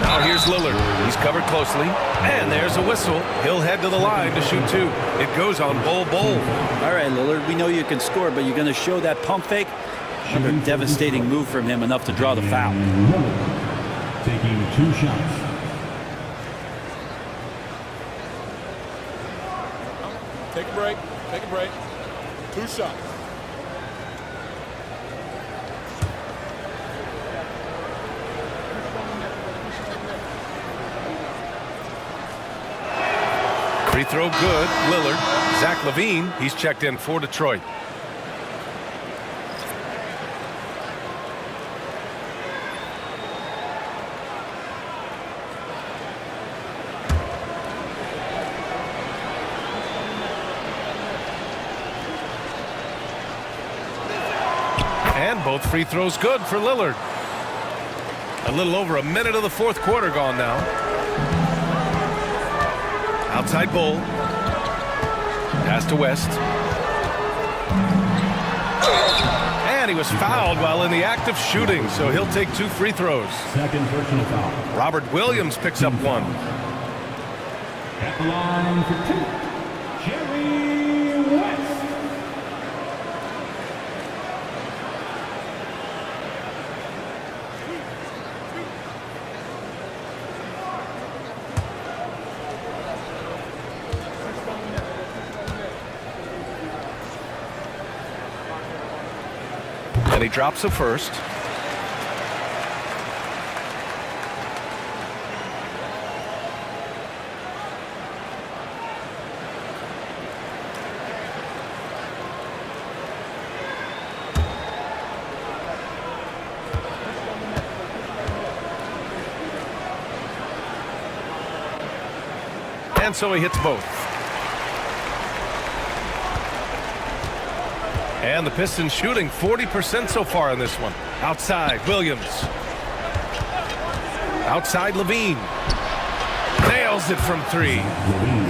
Now here's Lillard. He's covered closely. And there's a whistle. He'll head to the line to shoot 2. It goes on Bol Bol. All right, Lillard, we know you can score, but you're going to show that pump fake? Another devastating move from him, enough to draw the foul. Lillard taking 2 shots. Take a break. Take a break. 2 shots. Free throw good. Lillard. Zach LaVine, he's checked in for Detroit. And both free throws good for Lillard. A little over a minute of the fourth quarter gone now. Outside Bol. Pass to West. And he was fouled while in the act of shooting, so he'll take 2 free throws. Second personal foul. Robert Williams picks up 1. At the line for 2, Jerry West. And he drops a first. And so he hits both. And the Pistons shooting 40% so far in this one. Outside, Williams. Outside, LaVine. Nails it from 3. He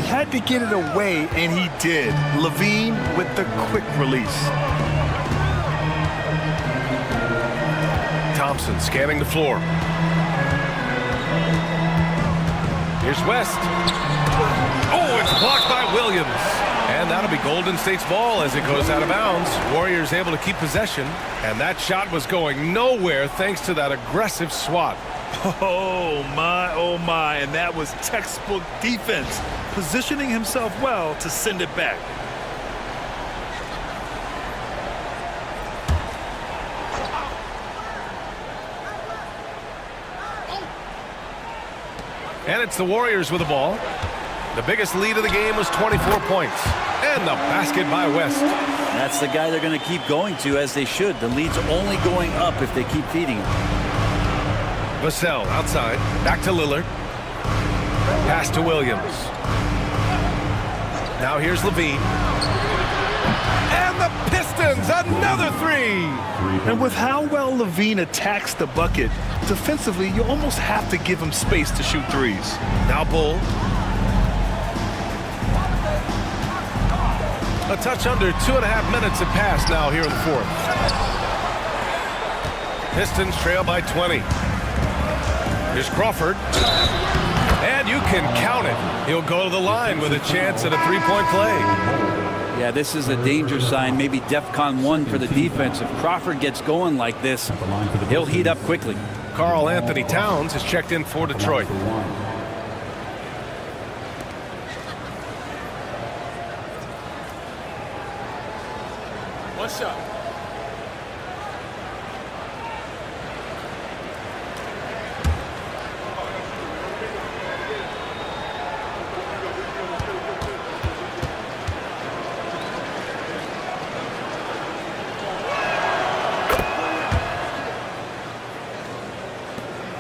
had to get it away, and he did. LaVine with the quick release. Thompson scanning the floor. Here's West. Oh, it's blocked by Williams. And that'll be Golden State's ball as it goes out of bounds. Warriors able to keep possession. And that shot was going nowhere thanks to that aggressive swat. Oh, my. And that was textbook defense, positioning himself well to send it back. And it's the Warriors with the ball. The biggest lead of the game was 24 points. And the basket by West. That's the guy they're going to keep going to, as they should. The lead's only going up if they keep feeding him. Vassell outside. Back to Lillard. Pass to Williams. Now here's Levine. And the Pistons, another three. And with how well Levine attacks the bucket, defensively, you almost have to give him space to shoot threes. Now Bull. A touch under 2.5 minutes have passed now here in the fourth. Pistons trail by 20. Here's Crawford. And you can count it. He'll go to the line with a chance at a three-point play. Yeah, this is a danger sign, maybe DEFCON 1 for the defense. If Crawford gets going like this, he'll heat up quickly. Karl Anthony Towns is checked in for Detroit. One shot.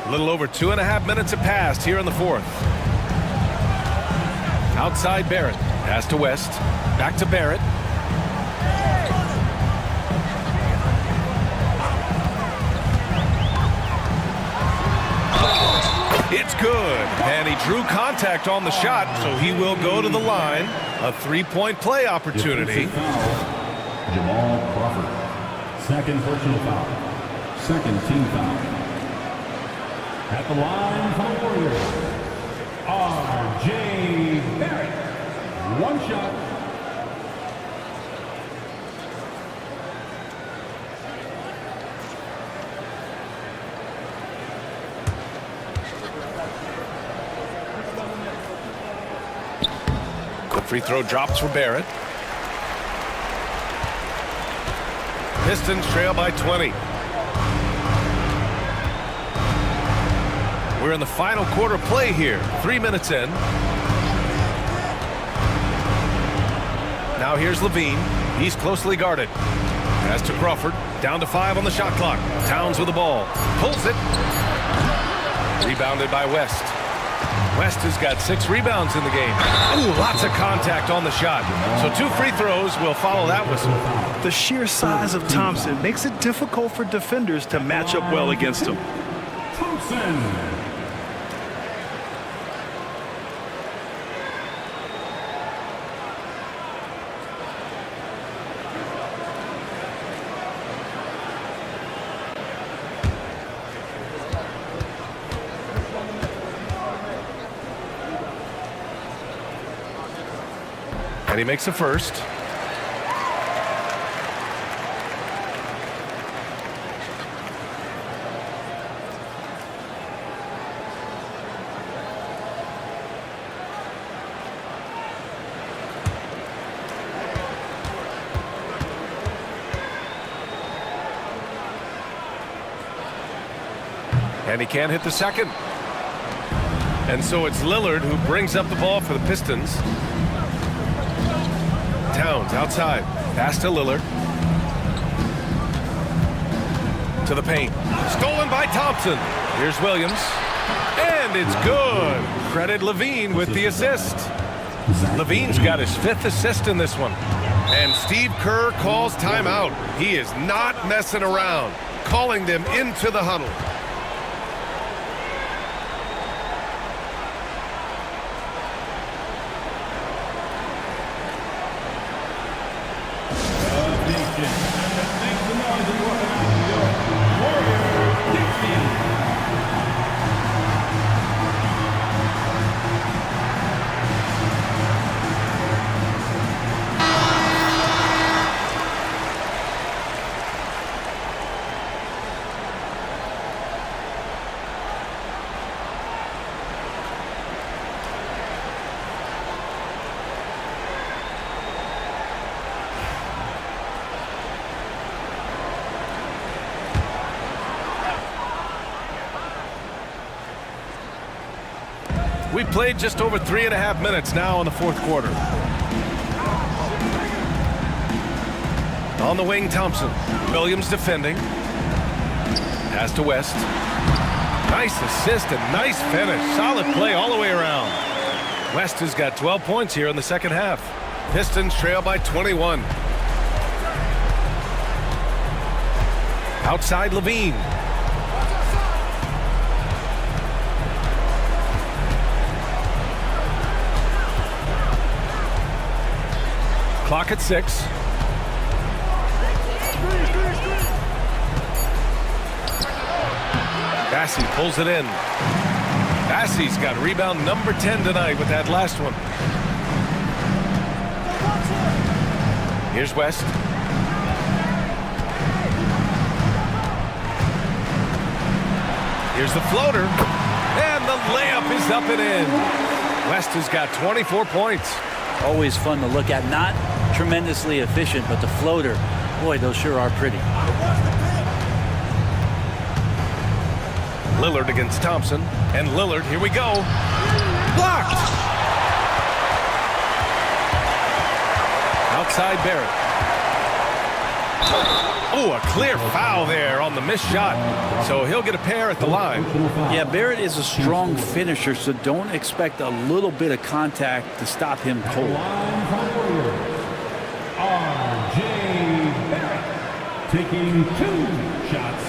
A little over 2.5 minutes have passed here in the fourth. Outside Barrett. Pass to West. Back to Barrett. It's good. And he drew contact on the shot, so he will go to the line. A three-point play opportunity. Jamal Crawford. Second personal foul. Second team foul. At the line for the Warriors, R.J. Barrett. One shot. The free throw drops for Barrett. Pistons trail by 20. We're in the final quarter play here. 3 minutes in. Now here's Levine. He's closely guarded. Pass to Crawford. Down to 5 on the shot clock. Towns with the ball. Pulls it. Rebounded by West. West has got 6 rebounds in the game. Ooh, lots of contact on the shot. So 2 free throws will follow that whistle. The sheer size of Thompson makes it difficult for defenders to match up well against him. Thompson. And he makes a first. And he can't hit the second. And so it's Lillard who brings up the ball for the Pistons. Towns outside. Pass to Lillard. To the paint. Stolen by Thompson. Here's Williams. And it's good. Credit Levine with the assist. Levine's got his 5th assist in this one. And Steve Kerr calls timeout. He is not messing around. Calling them into the huddle. We've played just over 3.5 minutes now in the fourth quarter. On the wing, Thompson. Williams defending. Pass to West. Nice assist and nice finish. Solid play all the way around. West has got 12 points here in the second half. Pistons trail by 21. Outside Levine. Clock at 6. Bassey pulls it in. Bassey's got rebound number 10 tonight with that last one. Here's West. Here's the floater. And the layup is up and in. West has got 24 points. Always fun to look at. Not tremendously efficient, but the floater, boy, those sure are pretty. Lillard against Thompson. And Lillard, here we go. Blocked! Outside Barrett. Oh, a clear foul there on the missed shot. So he'll get a pair at the line. Yeah, Barrett is a strong finisher, so don't expect a little bit of contact to stop him cold. R.J. Barrett taking 2 shots.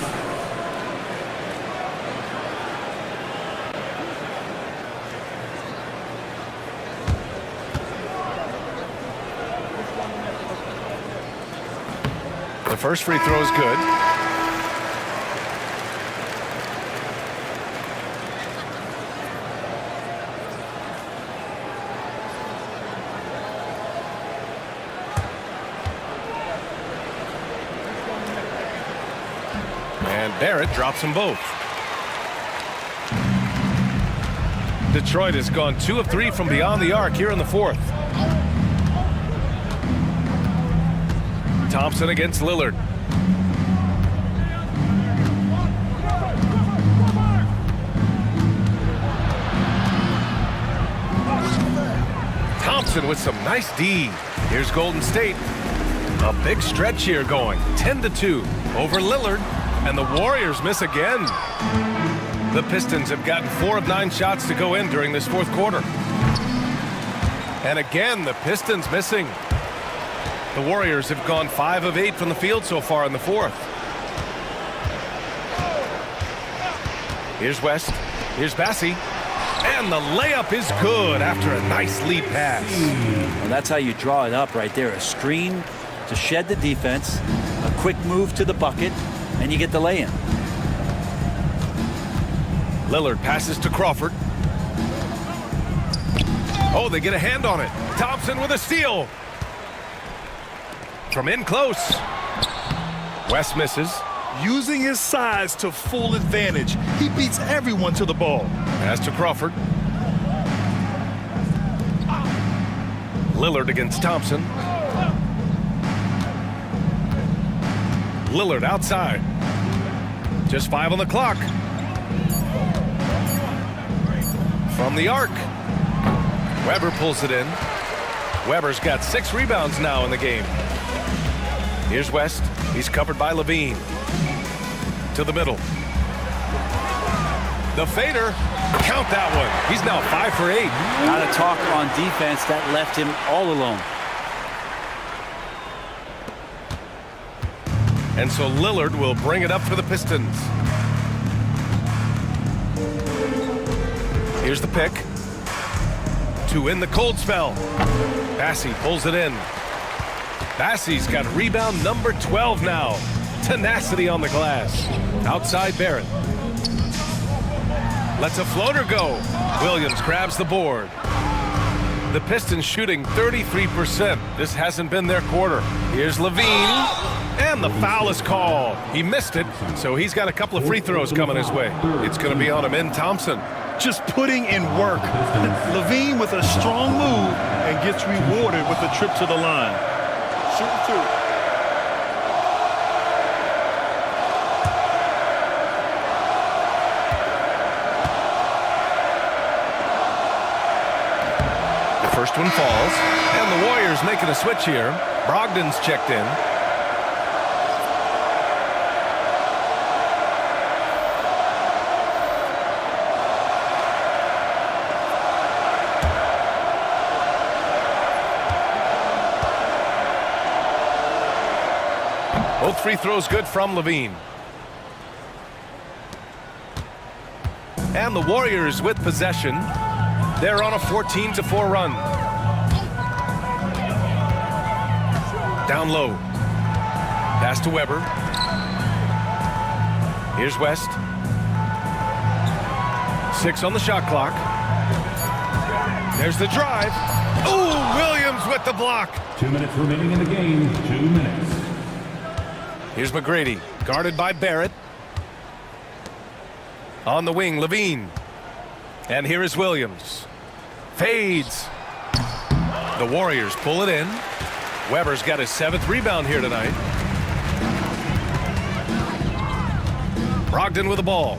The first free throw is good. And Barrett drops them both. Detroit has gone 2 of 3 from beyond the arc here in the fourth. Thompson against Lillard. Thompson with some nice D. Here's Golden State. A big stretch here going. 10-2 over Lillard. And the Warriors miss again. The Pistons have gotten 4 of 9 shots to go in during this fourth quarter. And again, the Pistons missing. The Warriors have gone 5 of 8 from the field so far in the fourth. Here's West. Here's Bassey. And the layup is good after a nice lead pass. Well, that's how you draw it up right there. A screen to shed the defense, a quick move to the bucket, and you get the lay-in. Lillard passes to Crawford. Oh, they get a hand on it. Thompson with a steal. From in close. West misses. Using his size to full advantage. He beats everyone to the ball. Pass to Crawford. Lillard against Thompson. Lillard outside. Just 5 on the clock. From the arc. Weber pulls it in. Weber's got 6 rebounds now in the game. Here's West. He's covered by Levine. To the middle. The fader. Count that one. He's now 5 for 8. Not a talk on defense. That left him all alone. And so Lillard will bring it up for the Pistons. Here's the pick. To end the cold spell. Bassey pulls it in. Bassey's got rebound number 12 now. Tenacity on the glass. Outside Barrett. Lets a floater go. Williams grabs the board. The Pistons shooting 33%. This hasn't been their quarter. Here's Levine. And the foul is called. He missed it, so he's got a couple of free throws coming his way. It's going to be on him in Thompson. Just putting in work. Levine with a strong move and gets rewarded with a trip to the line. Shoot 2. First one falls, and the Warriors making a switch here. Brogdon's checked in. Both free throws good from Levine. And the Warriors with possession. They're on a 14-4 run. Down low. Pass to Weber. Here's West. 6 on the shot clock. There's the drive. Ooh, Williams with the block. 2 minutes remaining in the game. 2 minutes. Here's McGrady, guarded by Barrett. On the wing, Levine. And here is Williams. Fades. The Warriors pull it in. Weber's got his 7th rebound here tonight. Brogdon with the ball.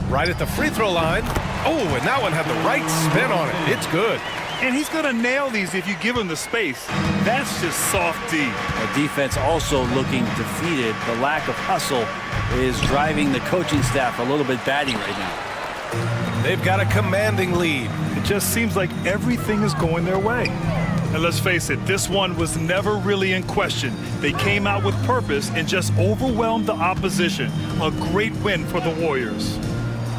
Right at the free throw line. Oh, and that one had the right spin on it. It's good. And he's going to nail these if you give him the space. That's just soft D. The defense also looking defeated. The lack of hustle is driving the coaching staff a little bit batty right now. They've got a commanding lead. It just seems like everything is going their way. And let's face it, this one was never really in question. They came out with purpose and just overwhelmed the opposition. A great win for the Warriors.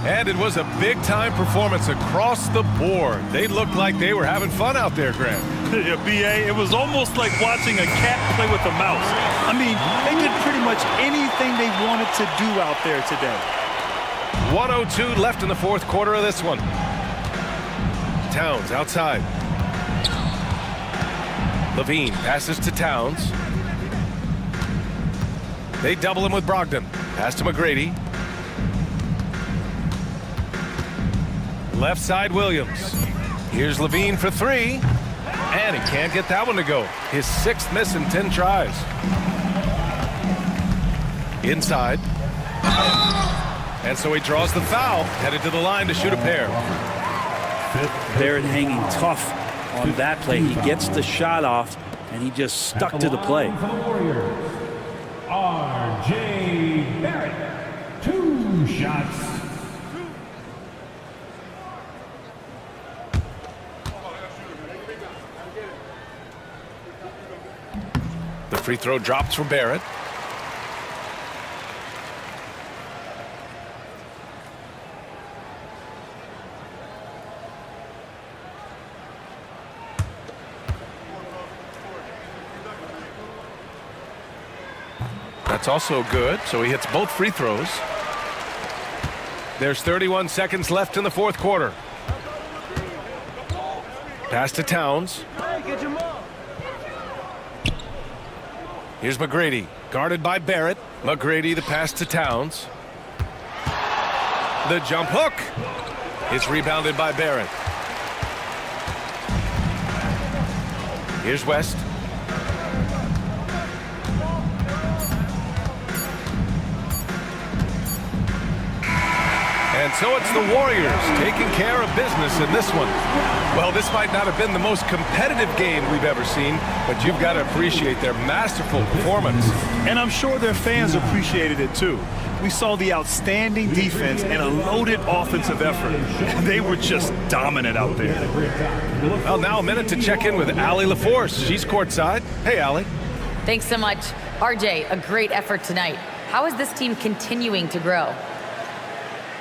And it was a big-time performance across the board. They looked like they were having fun out there, Grant. Yeah, B.A., it was almost like watching a cat play with a mouse. I mean, they did pretty much anything they wanted to do out there today. 1:02 left in the fourth quarter of this one. Towns outside. Levine passes to Towns. They double him with Brogdon. Pass to McGrady. Left side, Williams. Here's Levine for 3. And he can't get that one to go. His 6th miss in 10 tries. Inside. And so he draws the foul. Headed to the line to shoot a pair. Barrett hanging tough on that play. He gets the shot off, and he just stuck to the play. For the Warriors, R.J. Barrett. 2 shots. The free throw drops for Barrett. That's also good, so he hits both free throws. There's 31 seconds left in the fourth quarter. Pass to Towns. Here's McGrady, guarded by Barrett. McGrady, the pass to Towns. The jump hook. It's rebounded by Barrett. Here's West. And so it's the Warriors taking care of business in this one. Well, this might not have been the most competitive game we've ever seen, but you've got to appreciate their masterful performance. And I'm sure their fans appreciated it too. We saw the outstanding defense and a loaded offensive effort. They were just dominant out there. Well, now a minute to check in with Allie LaForce. She's courtside. Hey, Allie. Thanks so much. RJ, a great effort tonight. How is this team continuing to grow?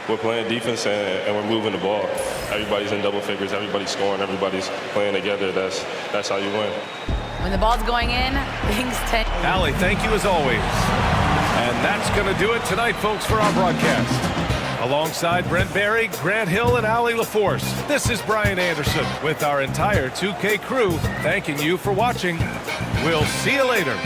We're playing defense and we're moving the ball. Everybody's in double figures. Everybody's scoring. Everybody's playing together. That's how you win. When the ball's going in, things tend... Allie, thank you as always. And that's going to do it tonight, folks, for our broadcast. Alongside Brent Barry, Grant Hill, and Allie LaForce, this is Brian Anderson with our entire 2K crew thanking you for watching. We'll see you later.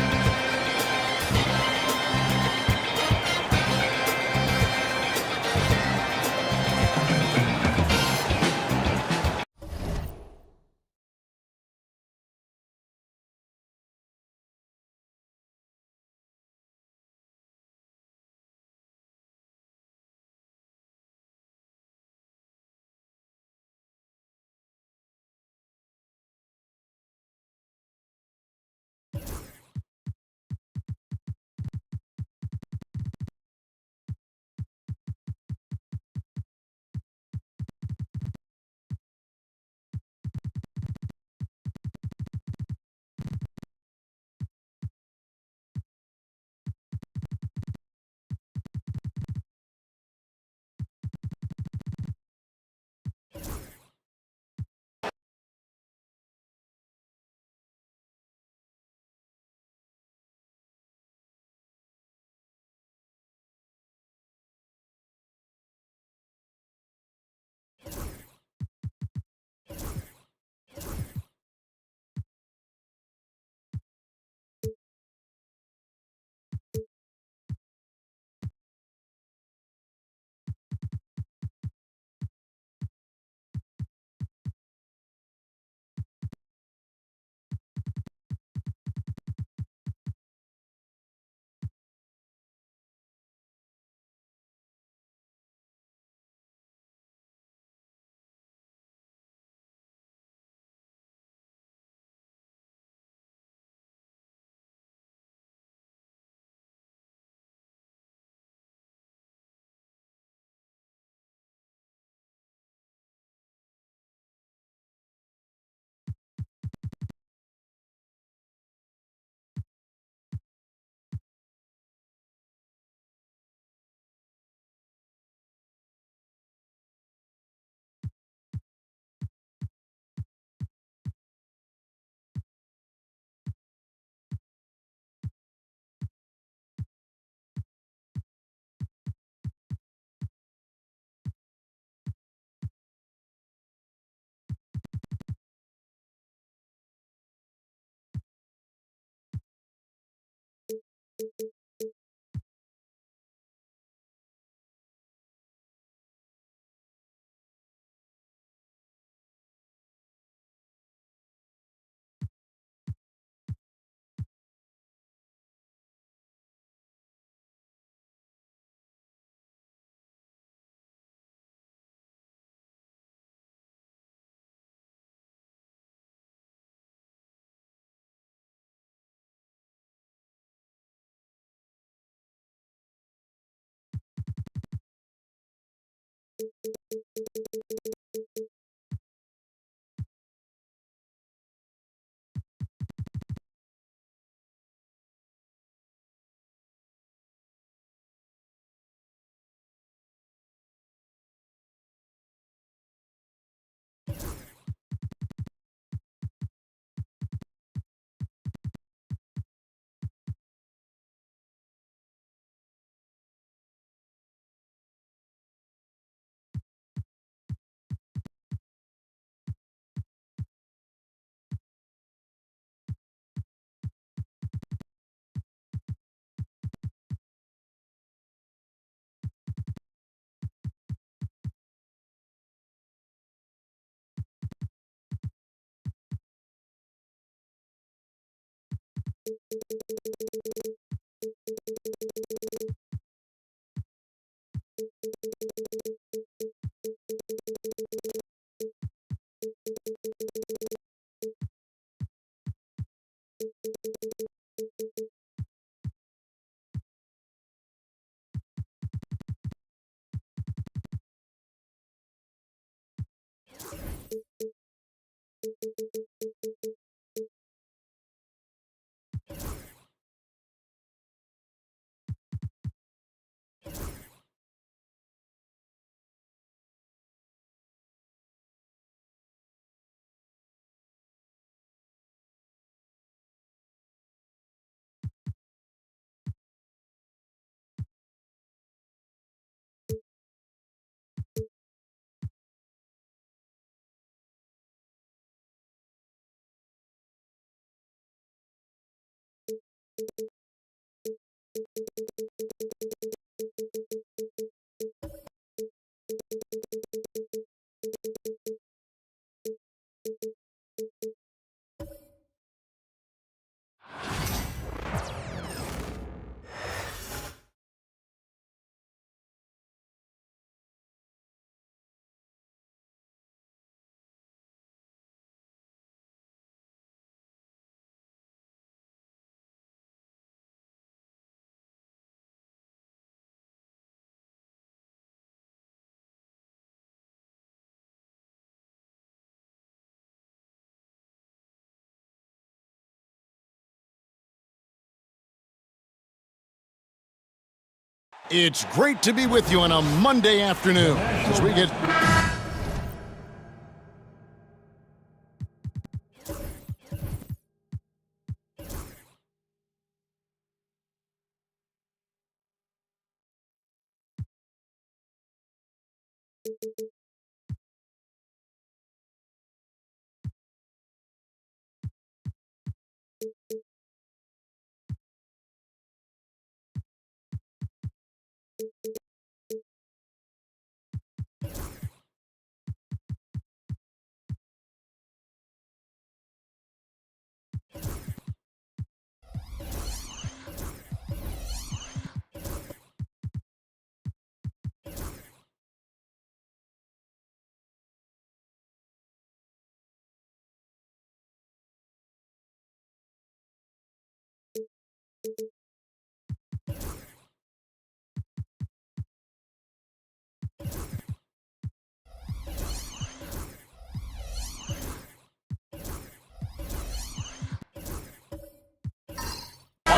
It's great to be with you on a Monday afternoon as we get...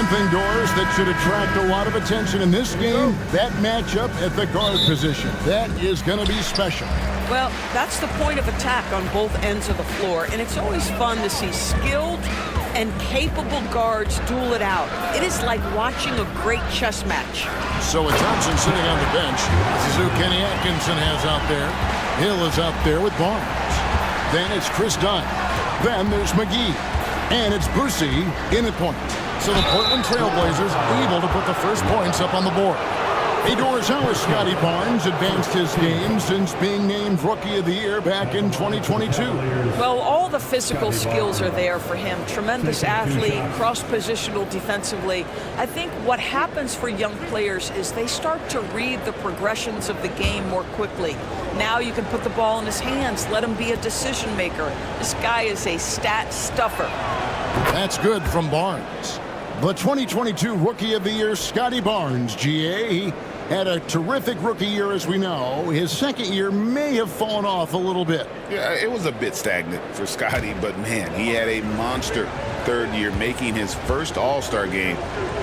One thing, Doris, that should attract a lot of attention in this game, that matchup at the guard position. That is going to be special. Well, that's the point of attack on both ends of the floor, and it's always fun to see skilled and capable guards duel it out. It is like watching a great chess match. So with Thompson sitting on the bench, this is who Kenny Atkinson has out there. Hill is out there with Barnes. Then it's Chris Dunn. Then there's McGee. And it's Boosie in at point. So the Portland Trailblazers able to put the first points up on the board. Hey, Doris, how has Scotty Barnes advanced his game since being named Rookie of the Year back in 2022? Well, all the physical skills are there for him. Tremendous athlete, cross-positional defensively. I think what happens for young players is they start to read the progressions of the game more quickly. Now you can put the ball in his hands, let him be a decision maker. This guy is a stat stuffer. That's good from Barnes. The 2022 Rookie of the Year, Scotty Barnes, GA. had a terrific rookie year, as we know. His second year may have fallen off a little bit. Yeah, it was a bit stagnant for Scotty, but man, he had a monster third year, making his first All-Star game.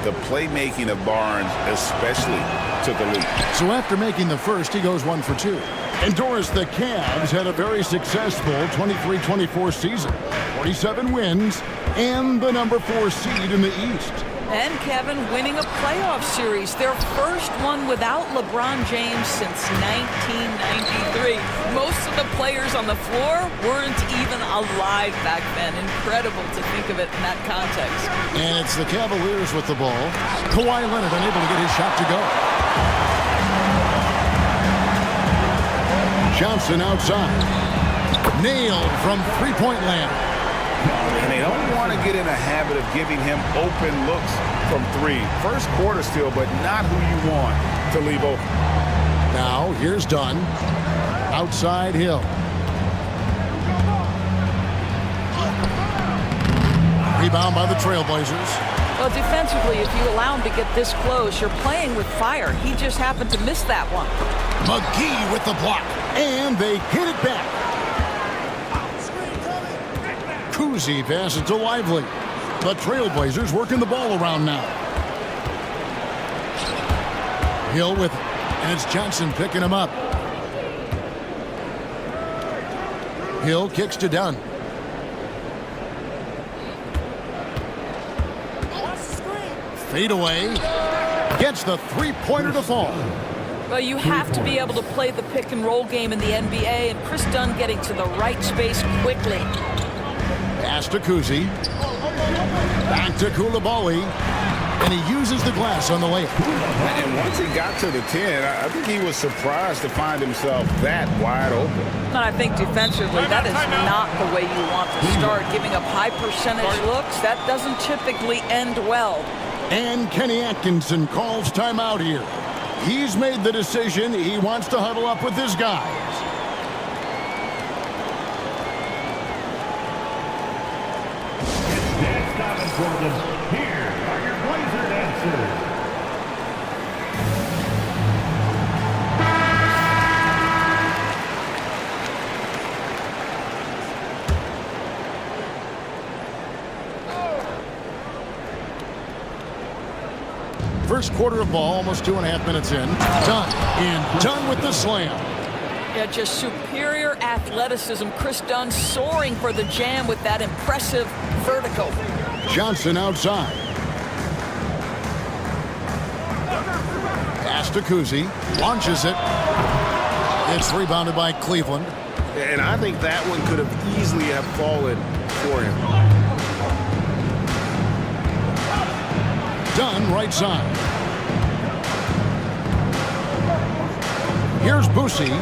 The playmaking of Barnes especially took a leap. So after making the first, he goes 1 for 2. And Doris, the Cavs had a very successful 23-24 season. 47 wins and the number 4 seed in the East. And Kevin winning a playoff series, their first one without LeBron James since 1993. Most of the players on the floor weren't even alive back then. Incredible to think of it in that context. And it's the Cavaliers with the ball. Kawhi Leonard unable to get his shot to go. Johnson outside. Nailed from three-point land. And they don't want to get in a habit of giving him open looks from 3. First quarter still, but not who you want to leave open. Now, here's Dunn. Outside Hill. Rebound by the Trailblazers. Well, defensively, if you allow him to get this close, you're playing with fire. He just happened to miss that one. McGee with the block. And they hit it back. Kuzi passes to Lively. The Trailblazers working the ball around now. Hill with it. And it's Johnson picking him up. Hill kicks to Dunn. Fade away. Gets the three-pointer to fall. Well, you have to be able to play the pick-and-roll game in the NBA, and Chris Dunn getting to the right space quickly. Pass to Kuzi. Back to Koulibaly. And he uses the glass on the layup. And once he got to the 10, I think he was surprised to find himself that wide open. And I think defensively, that is not the way you want to start. Giving up high percentage looks, that doesn't typically end well. And Kenny Atkinson calls timeout here. He's made the decision. He wants to huddle up with his guys. Dance Dobbins Gordon. Here are your Blazer dancers. First quarter of ball, almost 2.5 minutes in. Dunn with the slam. Yeah, just superior athleticism. Chris Dunn soaring for the jam with that impressive vertical. Johnson outside. Pass to Kuzi. Launches it. It's rebounded by Cleveland. And I think that one could have easily have fallen for him. Dunn right side. Here's Boosie.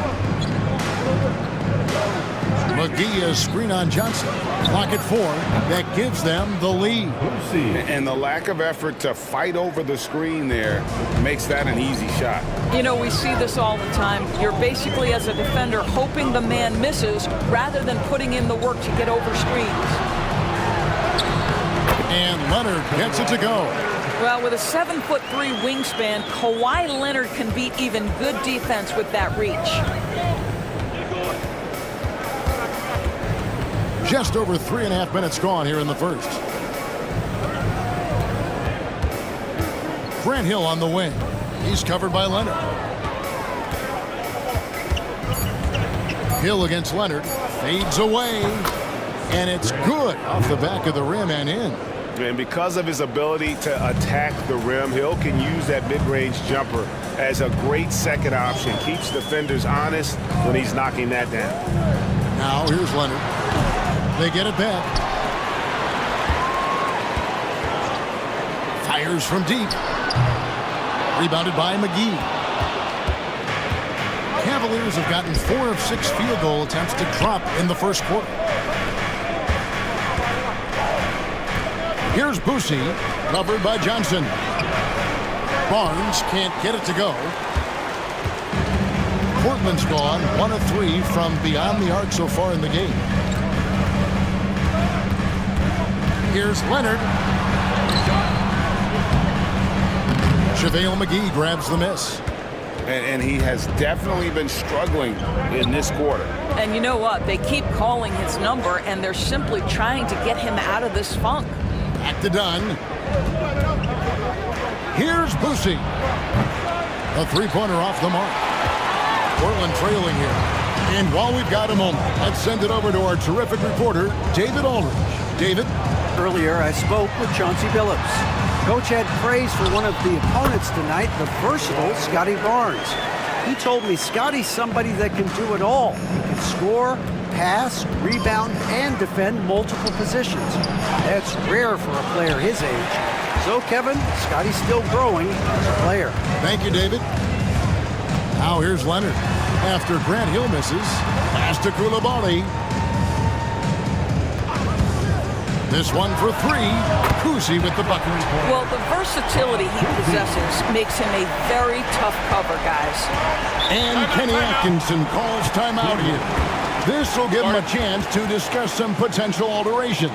McGee is screen on Johnson. Clock at 4. That gives them the lead. And the lack of effort to fight over the screen there makes that an easy shot. You know, we see this all the time. You're basically, as a defender, hoping the man misses rather than putting in the work to get over screens. And Leonard gets it to go. Well, with a 7'3" wingspan, Kawhi Leonard can beat even good defense with that reach. Just over 3.5 minutes gone here in the first. Grant Hill on the wing. He's covered by Leonard. Hill against Leonard. Fades away. And it's good off the back of the rim and in. And because of his ability to attack the rim, Hill can use that mid-range jumper as a great second option. Keeps defenders honest when he's knocking that down. Now here's Leonard. They get it back. Fires from deep. Rebounded by McGee. Cavaliers have gotten 4 of 6 field goal attempts to drop in the first quarter. Here's Boosie, covered by Johnson. Barnes can't get it to go. Portland's gone 1 of 3 from beyond the arc so far in the game. Here's Leonard. JaVale McGee grabs the miss. And he has definitely been struggling in this quarter. And you know what? They keep calling his number, and they're simply trying to get him out of this funk. Back to Dunn. Here's Boosie. A three-pointer off the mark. Portland trailing here. And while we've got a moment, let's send it over to our terrific reporter, David Aldridge. David? Earlier, I spoke with Chauncey Billups. Coach had praise for one of the opponents tonight, the versatile Scotty Barnes. He told me Scotty's somebody that can do it all. He can score, pass, rebound, and defend multiple positions. That's rare for a player his age. So, Kevin, Scotty's still growing as a player. Thank you, David. Now here's Leonard. After Grant Hill misses, pass to Coulibaly. This one for three. Kuzi with the bucket. Well, the versatility he possesses makes him a very tough cover, guys. And Kenny Atkinson calls timeout here. This will give him a chance to discuss some potential alterations.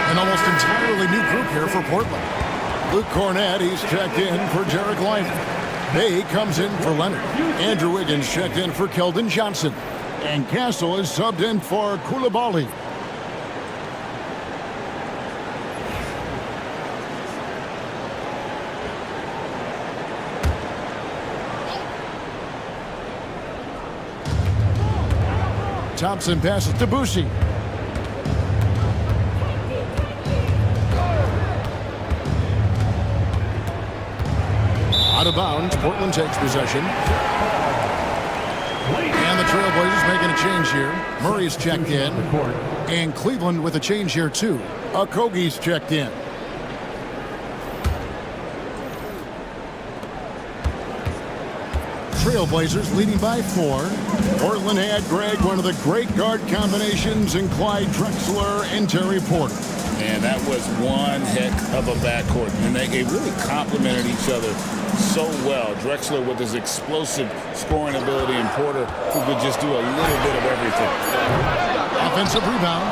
An almost entirely new group here for Portland. Luke Cornett, he's checked in for Jarek Lyman. Bay comes in for Leonard. Andrew Wiggins checked in for Keldon Johnson. And Castle is subbed in for Coulibaly. Thompson passes to Boosie. Out of bounds, Portland takes possession. And the Trailblazers making a change here. Murray's checked in. And Cleveland with a change here too. Okogie's checked in. Trailblazers leading by 4. Portland had, Greg, one of the great guard combinations in Clyde Drexler and Terry Porter. And that was one heck of a backcourt. And they really complemented each other so well. Drexler with his explosive scoring ability and Porter who could just do a little bit of everything. Offensive rebound.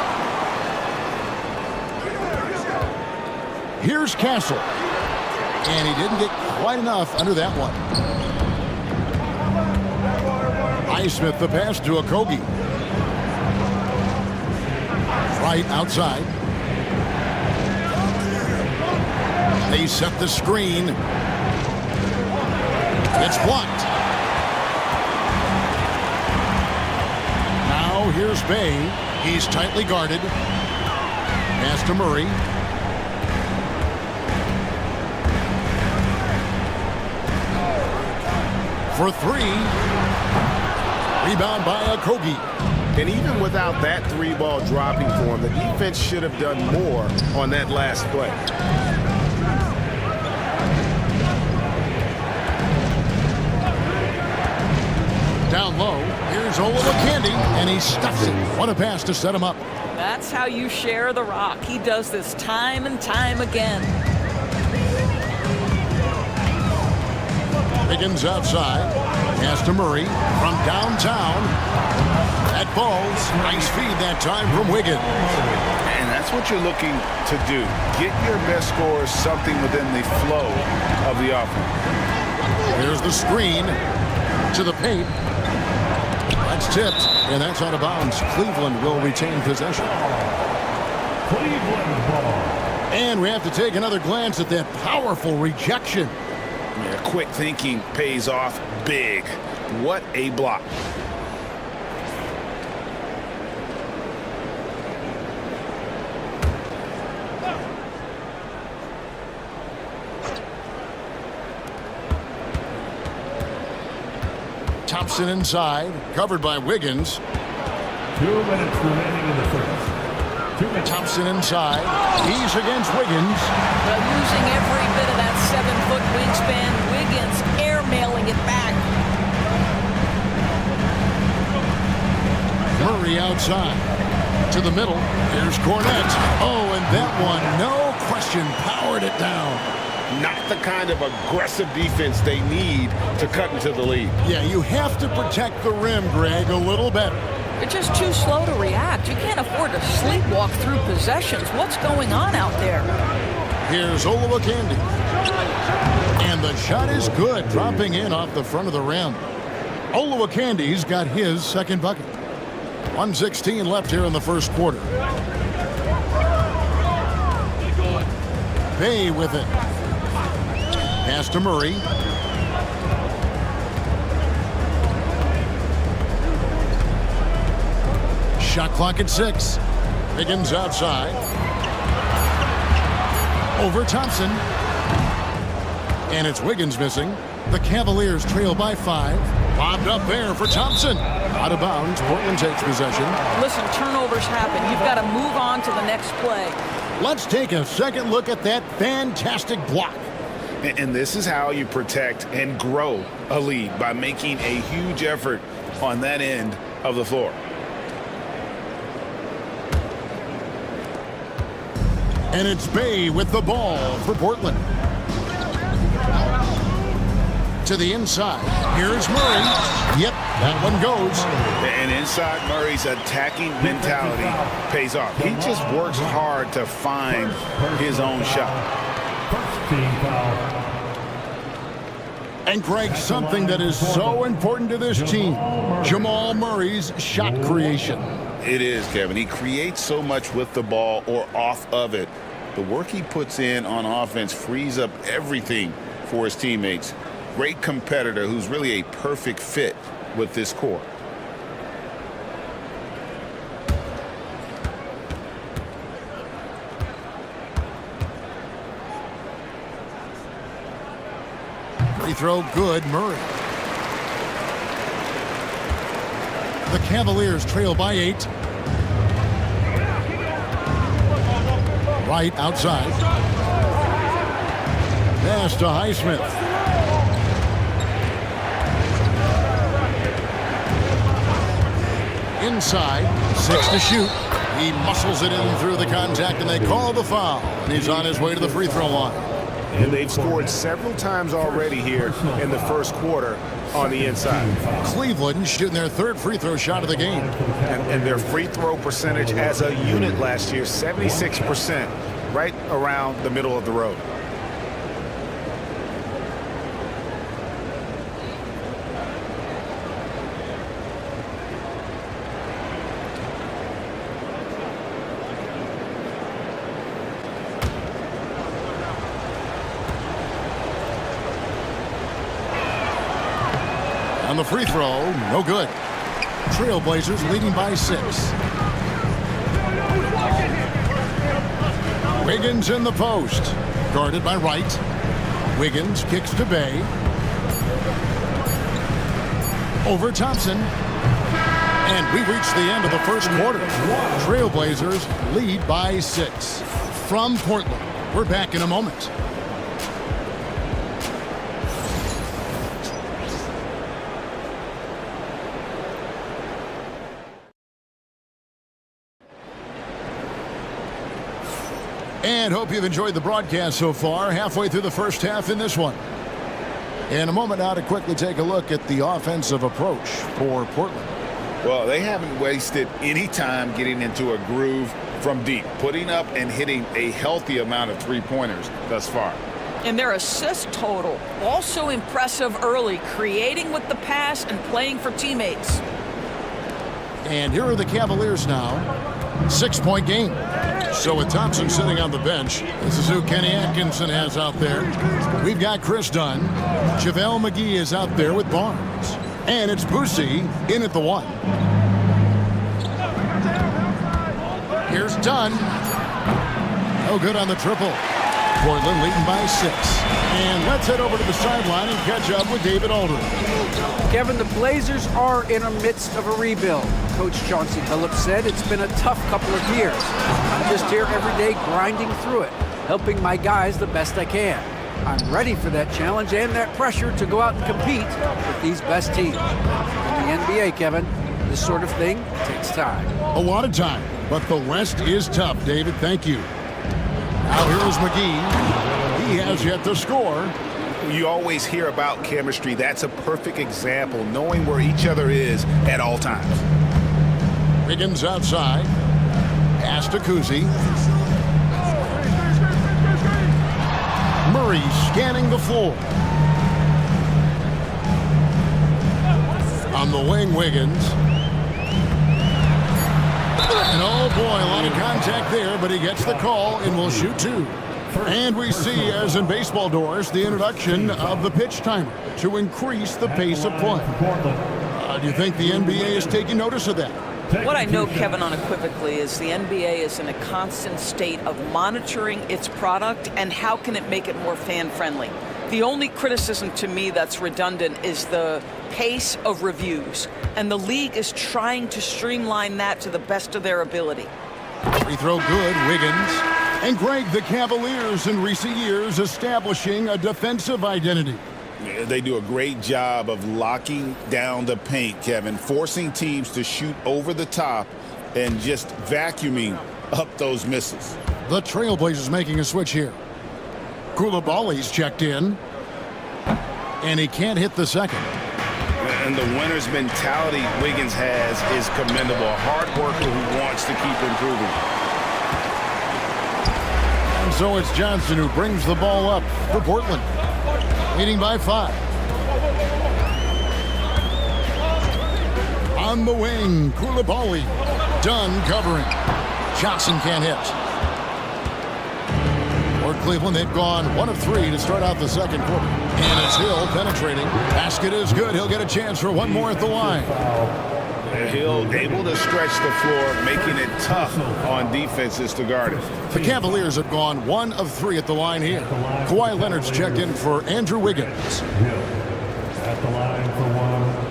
Here's Castle. And he didn't get quite enough under that one. Highsmith the pass to Okogie. Right outside. They set the screen. It's blocked. Now here's Bay. He's tightly guarded. Pass to Murray. For 3. Rebound by Okogie. And even without that 3-ball dropping for him, the defense should have done more on that last play. Down low, here's Olowokandi, and he stuffs it. What a pass to set him up. That's how you share the rock. He does this time and time again. Wiggins outside. Pass to Murray from downtown. That falls. Nice feed that time from Wiggins. And that's what you're looking to do. Get your best scorers something within the flow of the offense. There's the screen to the paint. That's tipped, and that's out of bounds. Cleveland will retain possession. Cleveland ball. And we have to take another glance at that powerful rejection. Yeah, quick thinking pays off big. What a block. Thompson inside, covered by Wiggins. 2 minutes remaining in the first. Thompson inside. He's against Wiggins. Well, using every bit of that 7-foot wingspan, Wiggins airmailing it back. Murray outside. To the middle. Here's Cornette. Oh, and that one, no question, powered it down. Not the kind of aggressive defense they need to cut into the lead. Yeah, you have to protect the rim, Greg, a little better. You're just too slow to react. You can't afford to sleepwalk through possessions. What's going on out there? Here's Olowokandi. And the shot is good, dropping in off the front of the rim. Olowokandi's got his second bucket. 1:16 left here in the first quarter. Bay with it. Pass to Murray. Shot clock at 6. Wiggins outside. Over Thompson. And it's Wiggins missing. The Cavaliers trail by 5. Bobbed up there for Thompson. Out of bounds. Portland takes possession. Listen, turnovers happen. You've got to move on to the next play. Let's take a second look at that fantastic block. And this is how you protect and grow a lead, by making a huge effort on that end of the floor. And it's Bay with the ball for Portland. To the inside. Here's Murray. Yep, that one goes. And inside, Murray's attacking mentality pays off. He just works hard to find his own shot. And Greg, something that is so important to this team, Jamal Murray's shot creation. It is, Kevin. He creates so much with the ball or off of it. The work he puts in on offense frees up everything for his teammates. Great competitor who's really a perfect fit with this core. Free throw good, Murray. The Cavaliers trail by 8. Right outside. Pass to Highsmith. Inside, 6 to shoot. He muscles it in through the contact, and they call the foul. And he's on his way to the free throw line. And they've scored several times already here in the first quarter on the inside. Cleveland shooting their third free throw shot of the game. And their free throw percentage as a unit last year, 76%, right around the middle of the road. On the free throw, no good. Trailblazers leading by 6. Wiggins in the post. Guarded by Wright. Wiggins kicks to Bay. Over Thompson. And we've reached the end of the first quarter. Trailblazers lead by 6. From Portland, we're back in a moment. And hope you've enjoyed the broadcast so far. Halfway through the first half in this one. In a moment now to quickly take a look at the offensive approach for Portland. Well, they haven't wasted any time getting into a groove from deep, putting up and hitting a healthy amount of three-pointers thus far. And their assist total, also impressive early, creating with the pass and playing for teammates. And here are the Cavaliers now. 6-point game. So with Thompson sitting on the bench, this is who Kenny Atkinson has out there. We've got Chris Dunn. JaVale McGee is out there with Barnes. And it's Boosie in at the 1. Here's Dunn. No good on the triple. Portland leading by 6. And let's head over to the sideline and catch up with David Aldridge. Kevin, the Blazers are in the midst of a rebuild. Coach Chauncey Billups said it's been a tough couple of years. I'm just here every day grinding through it, helping my guys the best I can. I'm ready for that challenge and that pressure to go out and compete with these best teams. In the NBA, Kevin, this sort of thing takes time. A lot of time, but the West is tough, David. Thank you. Now here is McGee. He has yet to score. You always hear about chemistry. That's a perfect example, knowing where each other is at all times. Wiggins outside. Pass to Kuzi. Murray scanning the floor. On the wing, Wiggins. And oh boy, a lot of contact there, but he gets the call and will shoot 2. And we see, as in baseball doors, the introduction of the pitch timer to increase the pace of play. Do you think the NBA is taking notice of that? What I know, Kevin, unequivocally is the NBA is in a constant state of monitoring its product and how can it make it more fan-friendly. The only criticism to me that's redundant is the pace of reviews, and the league is trying to streamline that to the best of their ability. Free throw good, Wiggins. And Greg, the Cavaliers in recent years establishing a defensive identity. They do a great job of locking down the paint, Kevin, forcing teams to shoot over the top and just vacuuming up those misses. The Trailblazers making a switch here. Koulibaly's checked in. And he can't hit the second. And the winner's mentality Wiggins has is commendable. A hard worker who wants to keep improving. And so it's Johnson who brings the ball up for Portland. Leading by 5. On the wing, Koulibaly. Dunn covering. Johnson can't hit. For Cleveland, they've gone 1 of 3 to start out the second quarter. And it's Hill penetrating. Basket is good. He'll get a chance for one more at the line. Hill able to stretch the floor, making it tough on defenses to guard it. The Cavaliers have gone 1 of 3 at the line here. Kawhi Leonard's checked in for Andrew Wiggins. At the line for 1.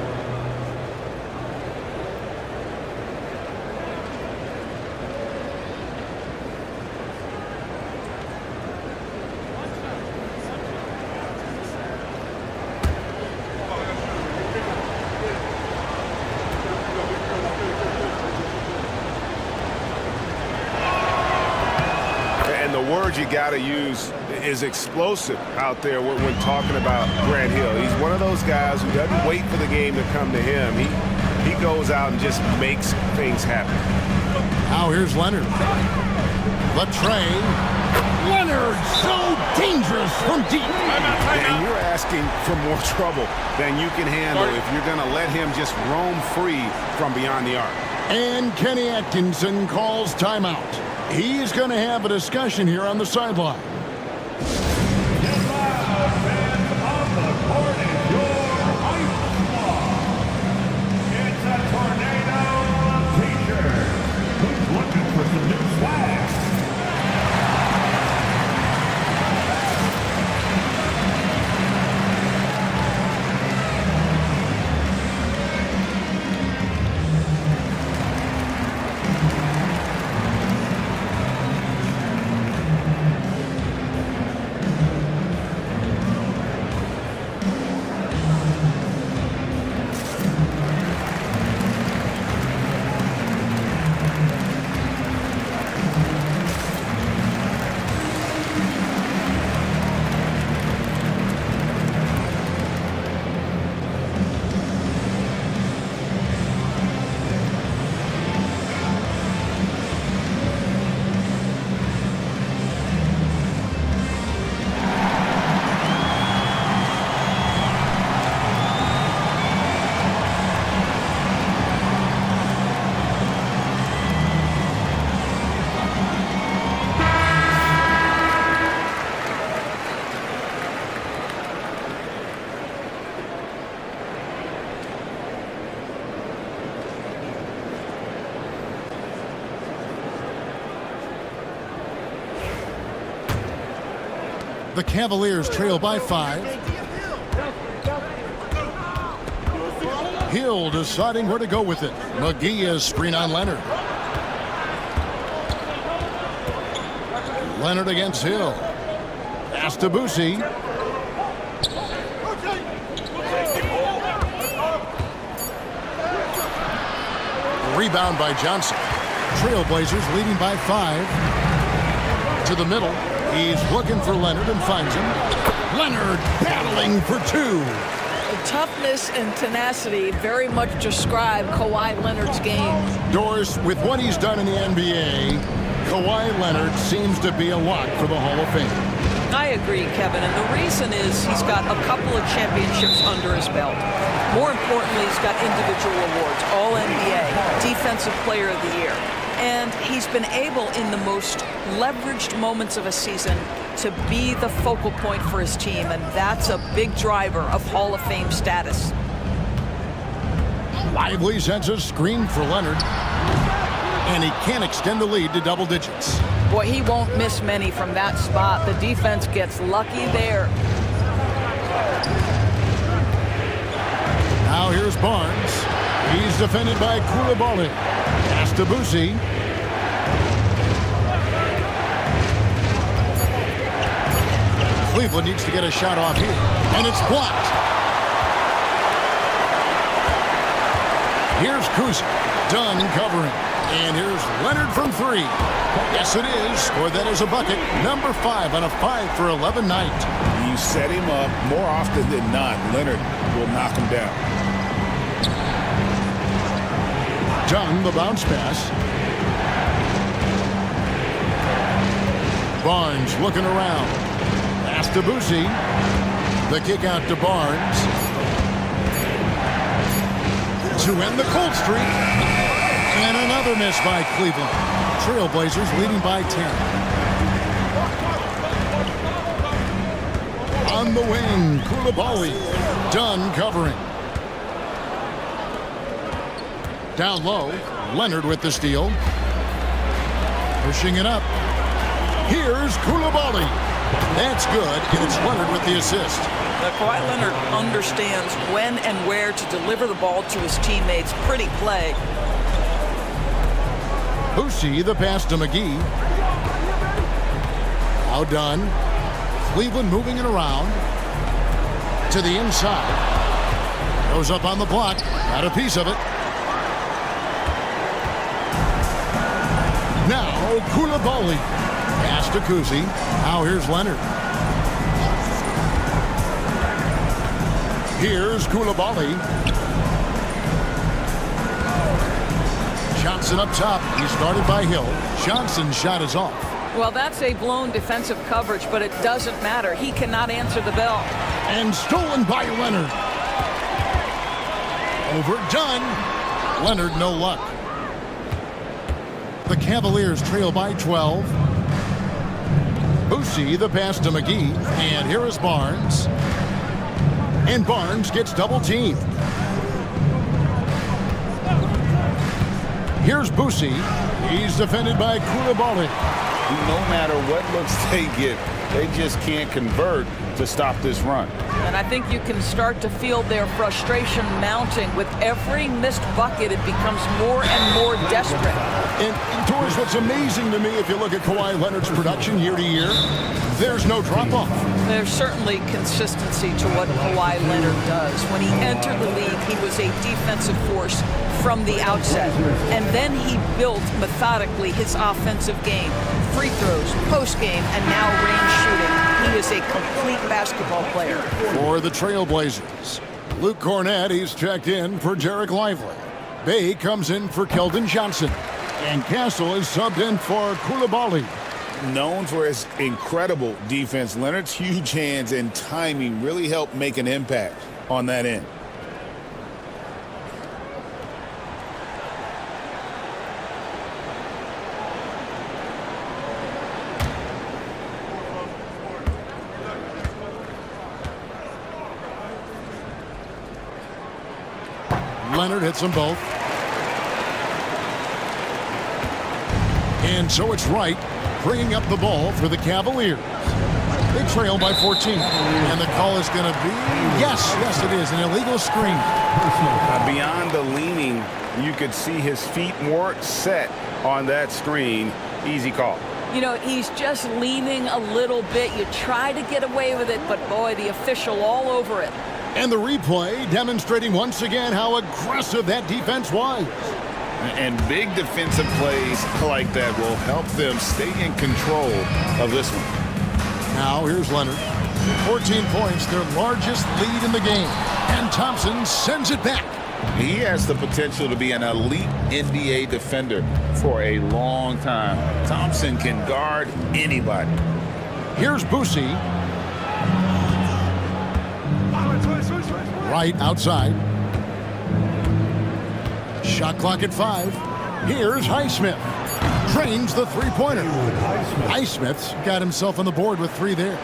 You got to use is explosive out there when talking about Grant Hill. He's one of those guys who doesn't wait for the game to come to him. He goes out and just makes things happen. Now here's Leonard. The train. Leonard so dangerous from deep. And you're asking for more trouble than you can handle if you're going to let him just roam free from beyond the arc. And Kenny Atkinson calls timeout. He's going to have a discussion here on the sideline. It's a tornado t-shirt. Who's looking for some new swag? The Cavaliers trail by 5. Hill deciding where to go with it. McGee is screen on Leonard. Leonard against Hill. Pass to Boosie. Rebound by Johnson. Trailblazers leading by 5. To the middle. He's looking for Leonard and finds him. Leonard battling for 2. Toughness and tenacity very much describe Kawhi Leonard's game. Doris, with what he's done in the NBA, Kawhi Leonard seems to be a lock for the Hall of Fame. I agree, Kevin, and the reason is he's got a couple of championships under his belt. More importantly, he's got individual awards, All-NBA, Defensive Player of the Year. And he's been able, in the most leveraged moments of a season, to be the focal point for his team, and that's a big driver of Hall of Fame status. Lively sends a screen for Leonard, and he can't extend the lead to double digits. Boy, he won't miss many from that spot. The defense gets lucky there. Now here's Barnes. He's defended by Coulibaly. Pass to Boosie. Cleveland needs to get a shot off here, and it's blocked. Here's Kuzma, Dunn covering, and here's Leonard from 3. Yes, it is, or that is a bucket. Number 5 on a 5 for 11 night. You set him up more often than not. Leonard will knock him down. Dunn, the bounce pass. Barnes looking around. Pass to Boosie. The kick out to Barnes. To end the cold streak. And another miss by Cleveland. Trailblazers leading by 10. On the wing, Coulibaly. Dunn covering. Down low, Leonard with the steal. Pushing it up. Here's Coulibaly. That's good, and it's Leonard with the assist. Kawhi Leonard understands when and where to deliver the ball to his teammates. Pretty play. Boosie, the pass to McGee. Now done. Cleveland moving it around. To the inside. Goes up on the block. Got a piece of it. Now Coulibaly. Pass to Kuzi. Now here's Leonard. Here's Coulibaly. Johnson up top. He's guarded by Hill. Johnson's shot is off. Well, that's a blown defensive coverage, but it doesn't matter. He cannot answer the bell. And stolen by Leonard. Overdone. Leonard, no luck. The Cavaliers trail by 12. Boosie, the pass to McGee. And here is Barnes. And Barnes gets double teamed. Here's Boosie. He's defended by Coulibaly. No matter what looks they get, they just can't convert to stop this run. And I think you can start to feel their frustration mounting. With every missed bucket, it becomes more and more desperate. And Doris, what's amazing to me, if you look at Kawhi Leonard's production year to year, there's no drop-off. There's certainly consistency to what Kawhi Leonard does. When he entered the league, he was a defensive force from the outset. And then he built methodically his offensive game. Free throws, post-game, and now range shooting. He is a complete basketball player. For the Trailblazers, Luke Cornett, he's checked in for Jarek Lively. Bay comes in for Keldon Johnson. And Castle is subbed in for Coulibaly. Known for his incredible defense, Leonard's huge hands and timing really helped make an impact on that end. Leonard hits them both. And so it's Wright bringing up the ball for the Cavaliers. They trail by 14. And the call is going to be, yes, it is, an illegal screen. Beyond the leaning, you could see his feet more set on that screen. Easy call. You know, he's just leaning a little bit. You try to get away with it, but boy, the official all over it. And the replay demonstrating once again how aggressive that defense was. And big defensive plays like that will help them stay in control of this one. Now here's Leonard. 14 points, their largest lead in the game. And Thompson sends it back. He has the potential to be an elite NBA defender for a long time. Thompson can guard anybody. Here's Boosie. Right outside. Shot clock at 5. Here's Highsmith. Drains the three-pointer. Highsmith's got himself on the board with 3 there.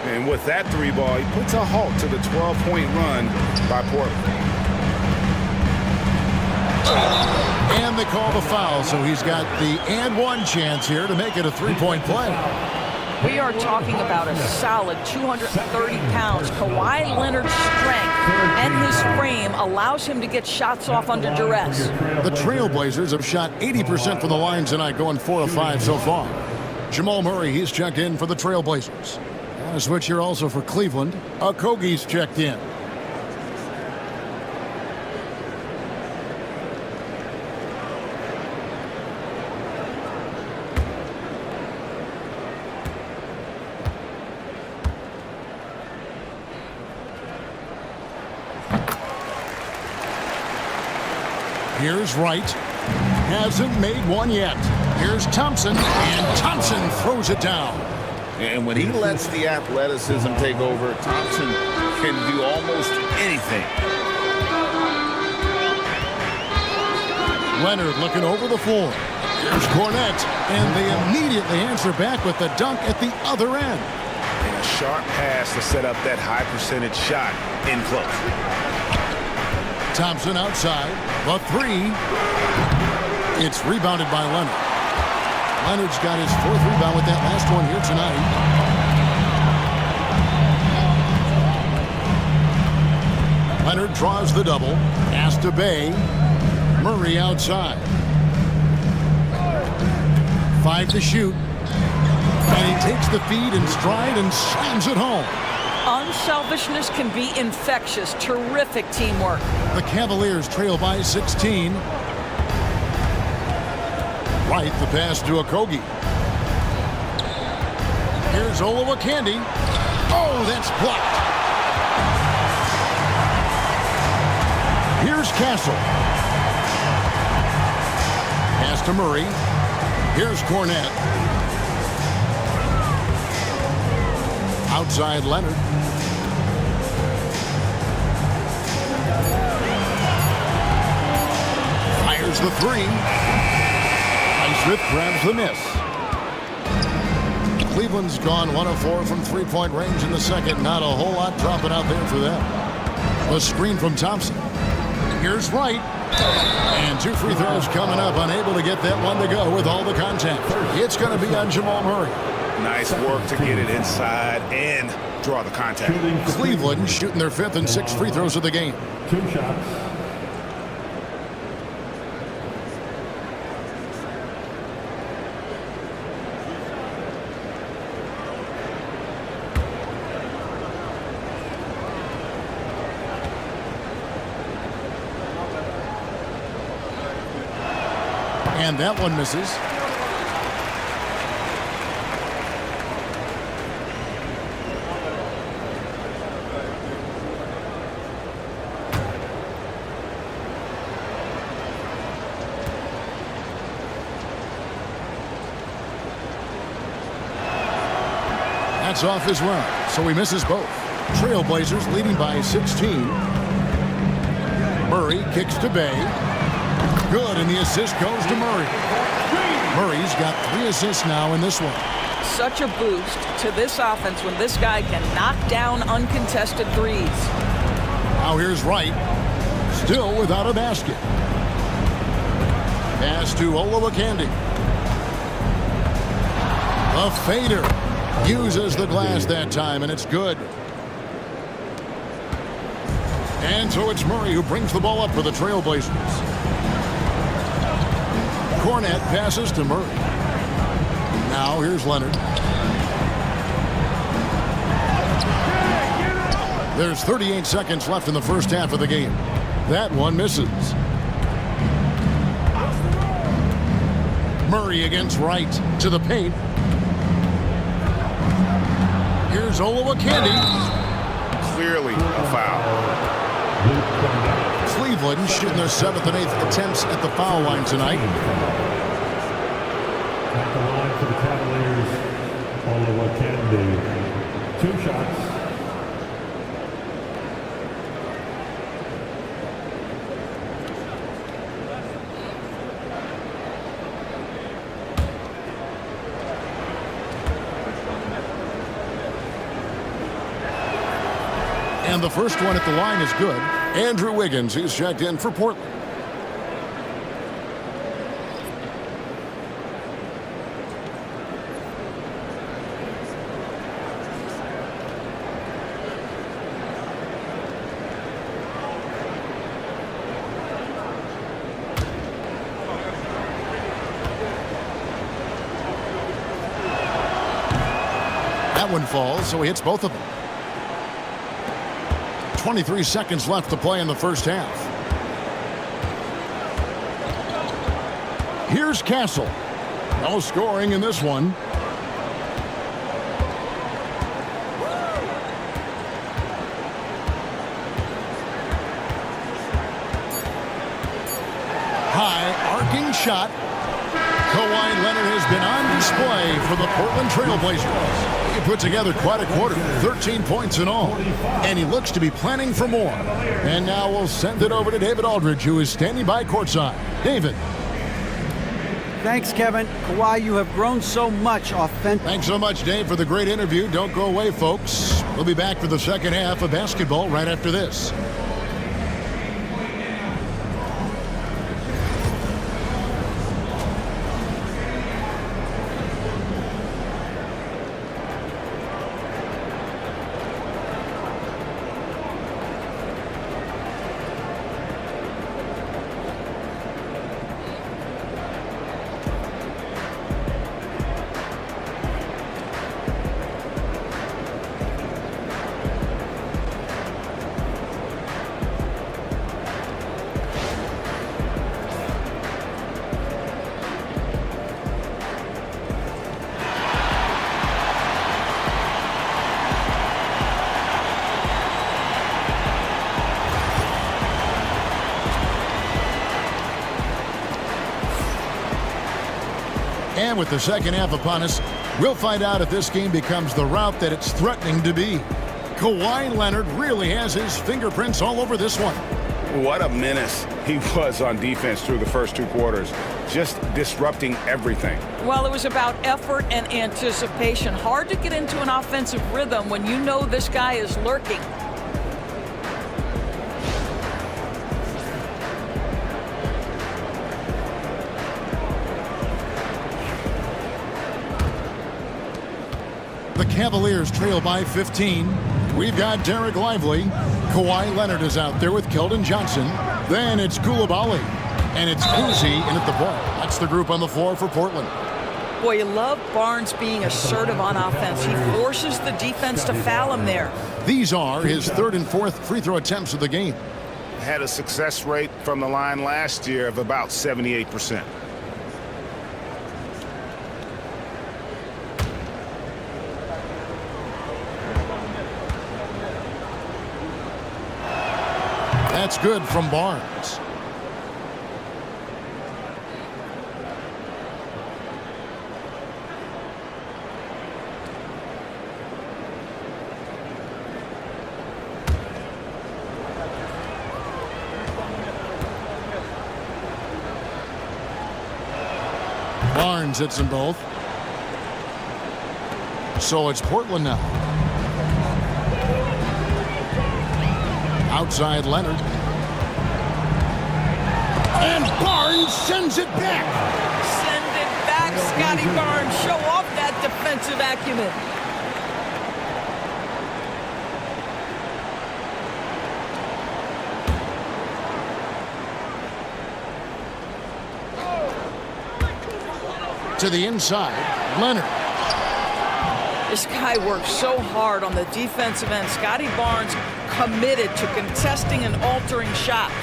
And with that 3 ball, he puts a halt to the 12-point run by Portland. And they call the foul, so he's got the and one chance here to make it a 3-point play. We are talking about a solid 230 pounds. Kawhi Leonard's strength and his frame allows him to get shots off under duress. The Trailblazers have shot 80% from the line tonight, going 4 of 5 so far. Jamal Murray, he's checked in for the Trailblazers. And a switch here also for Cleveland. Okogie's checked in. Here's Wright. Hasn't made one yet. Here's Thompson, and Thompson throws it down. And when he lets the athleticism take over, Thompson can do almost anything. Leonard looking over the floor. Here's Cornette, and they immediately answer back with the dunk at the other end. And a sharp pass to set up that high percentage shot in close. Thompson outside, the 3. It's rebounded by Leonard. Leonard's got his 4th rebound with that last one here tonight. Leonard draws the double. Pass to Bay. Murray outside. 5 to shoot. And he takes the feed in stride and slams it home. Unselfishness can be infectious. Terrific teamwork. The Cavaliers trail by 16. Right, the pass to Okogie. Here's Olowokandi. Oh, that's blocked. Here's Castle. Pass to Murray. Here's Cornette. Outside Leonard. Fires the 3. Highsmith grabs the miss. Cleveland's gone 1 of 4 from 3-point range in the second. Not a whole lot dropping out there for them. A screen from Thompson. Here's Wright. And 2 free throws coming up. Unable to get that one to go with all the contact. It's going to be on Jamal Murray. Nice work to get it inside and draw the contact. Cleveland shooting their 5th and 6th free throws of the game. 2 shots. And that one misses. That's off as well, so he misses both. Trailblazers leading by 16. Murray kicks to Bay. Good, and the assist goes to Murray. Murray's got 3 assists now in this one. Such a boost to this offense when this guy can knock down uncontested threes. Now here's Wright. Still without a basket. Pass to Olowokandi. A fader. Uses the glass that time, and it's good. And so it's Murray who brings the ball up for the Trailblazers. Cornette passes to Murray. Now here's Leonard. There's 38 seconds left in the first half of the game. That one misses. Murray against Wright to the paint. Here's Olowokandi. Clearly a foul. Cleveland shooting their 7th and 8th attempts at the foul line tonight. At the line for the Cavaliers, Olowokandi. 2 shots. And the first one at the line is good. Andrew Wiggins is checked in for Portland. That one falls, so he hits both of them. 23 seconds left to play in the first half. Here's Castle. No scoring in this one. High arcing shot. Kawhi Leonard has been on display for the Portland Trailblazers. He put together quite a quarter, 13 points in all. And he looks to be planning for more. And now we'll send it over to David Aldridge, who is standing by courtside. David. Thanks, Kevin. Kawhi, you have grown so much offensively. Thanks so much, Dave, for the great interview. Don't go away, folks. We'll be back for the second half of basketball right after this. And with the second half upon us, we'll find out if this game becomes the route that it's threatening to be. Kawhi Leonard really has his fingerprints all over this one. What a menace he was on defense through the first 2 quarters, just disrupting everything. Well, it was about effort and anticipation. Hard to get into an offensive rhythm when you know this guy is lurking. The Cavaliers trail by 15. We've got Derek Lively. Kawhi Leonard is out there with Keldon Johnson. Then it's Coulibaly. And it's Cousy in at the ball. That's the group on the floor for Portland. Boy, you love Barnes being assertive on offense. He forces the defense to foul him there. These are his 3rd and 4th free throw attempts of the game. Had a success rate from the line last year of about 78%. That's good from Barnes. Barnes hits them both. So it's Portland now. Outside Leonard. And Barnes sends it back. Send it back, Scotty Barnes. Show off that defensive acumen. To the inside, Leonard. This guy works so hard on the defensive end. Scotty Barnes committed to contesting and altering shots.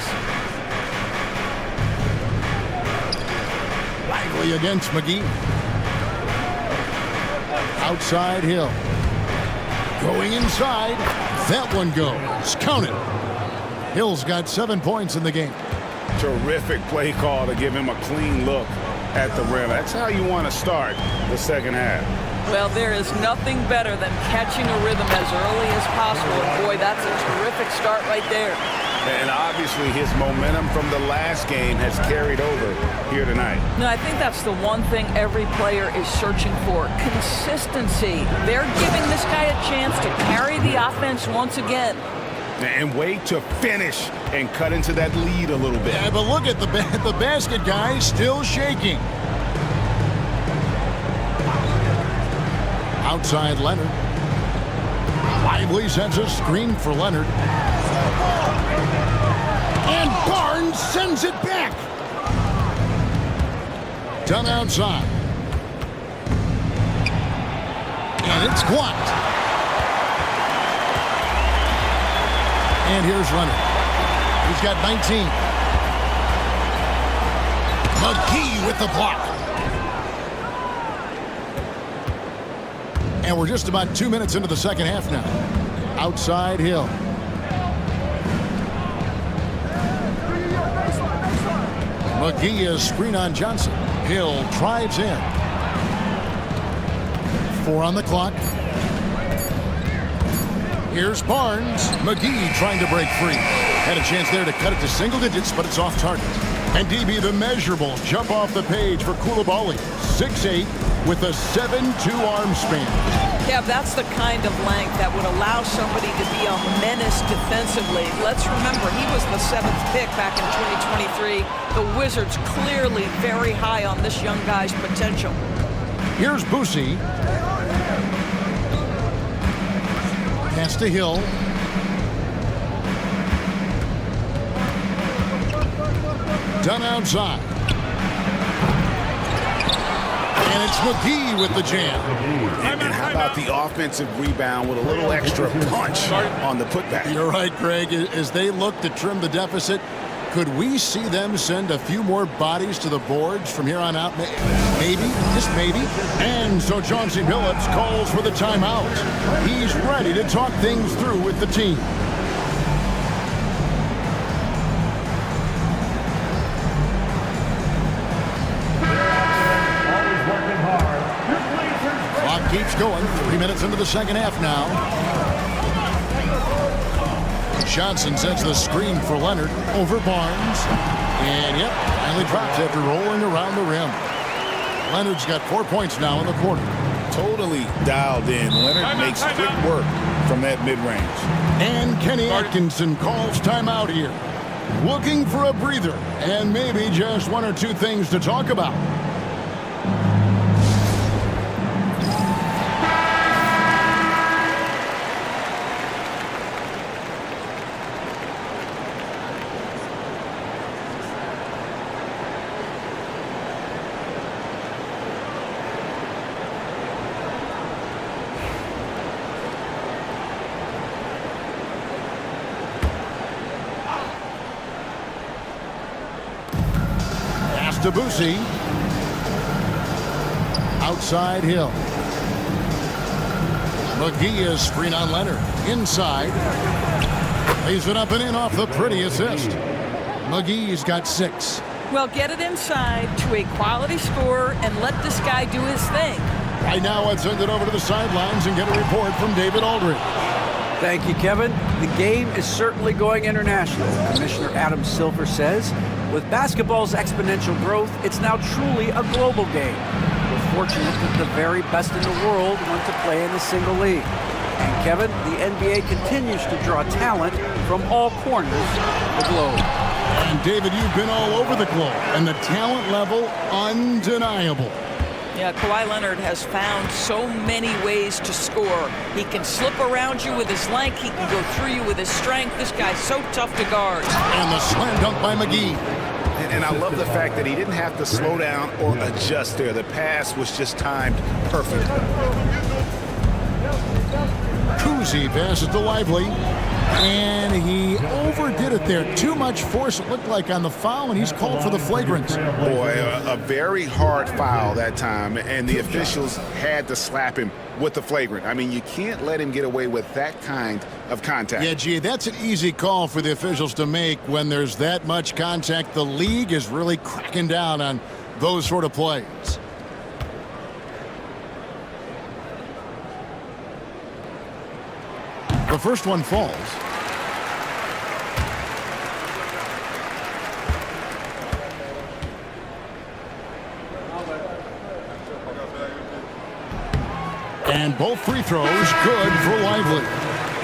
Lively against McGee. Outside Hill. Going inside. That one goes. Count it. Hill's got 7 points in the game. Terrific play call to give him a clean look at the rim. That's how you want to start the second half. Well, there is nothing better than catching a rhythm as early as possible. And boy, that's a terrific start right there. And obviously his momentum from the last game has carried over here tonight. No, I think that's the one thing every player is searching for. Consistency. They're giving this guy a chance to carry the offense once again. And wait to finish and cut into that lead a little bit. Yeah, but look at the basket guy still shaking. Outside Leonard. Lively sends a screen for Leonard. And Barnes sends it back. Done outside. And it's blocked. And here's Leonard. He's got 19. McGee with the block. And we're just about 2 minutes into the second half now. Outside Hill. McGee is screen on Johnson. Hill drives in. 4 on the clock. Here's Barnes. McGee trying to break free. Had a chance there to cut it to single digits, but it's off target. And DB, the measurable jump off the page for Coulibaly. 6'8", with a 7'2" arm span. Yeah, that's the kind of length that would allow somebody to be a menace defensively. Let's remember, he was the 7th pick back in 2023. The Wizards clearly very high on this young guy's potential. Here's Boosie. Pass to Hill. Done outside. And it's McGee with the jam. And how about the offensive rebound with a little extra punch on the putback? You're right, Greg. As they look to trim the deficit, could we see them send a few more bodies to the boards from here on out? Maybe, just maybe. And so Chauncey Billups calls for the timeout. He's ready to talk things through with the team. Clock keeps going. 3 minutes into the second half now. Johnson sets the screen for Leonard over Barnes. And yep, finally drops after rolling around the rim. Leonard's got 4 points now in the quarter. Totally dialed in. Leonard makes quick work from that mid-range. And Kenny Atkinson calls timeout here. Looking for a breather and maybe just 1 or 2 things to talk about. To Boosie. Outside Hill. McGee is screen on Leonard. Inside. Lays it up and in off the pretty assist. McGee's got 6. Well, get it inside to a quality scorer and let this guy do his thing. Right now, let's send it over to the sidelines and get a report from David Aldridge. Thank you, Kevin. The game is certainly going international. Commissioner Adam Silver says, with basketball's exponential growth, it's now truly a global game. We're fortunate that the very best in the world want to play in a single league. And Kevin, the NBA continues to draw talent from all corners of the globe. And David, you've been all over the globe, and the talent level undeniable. Yeah, Kawhi Leonard has found so many ways to score. He can slip around you with his length. He can go through you with his strength. This guy's so tough to guard. And the slam dunk by McGee. And I love the fact that he didn't have to slow down or adjust there. The pass was just timed perfect. Cousy passes to Lively, and he overdid it there. Too much force, it looked like, on the foul, and he's called for the flagrant. Boy, a very hard foul that time, and the officials had to slap him with the flagrant. I mean, you can't let him get away with that kind of contact. Yeah, gee, that's an easy call for the officials to make when there's that much contact. The league is really cracking down on those sort of plays. The first one falls. And both free throws good for Lively.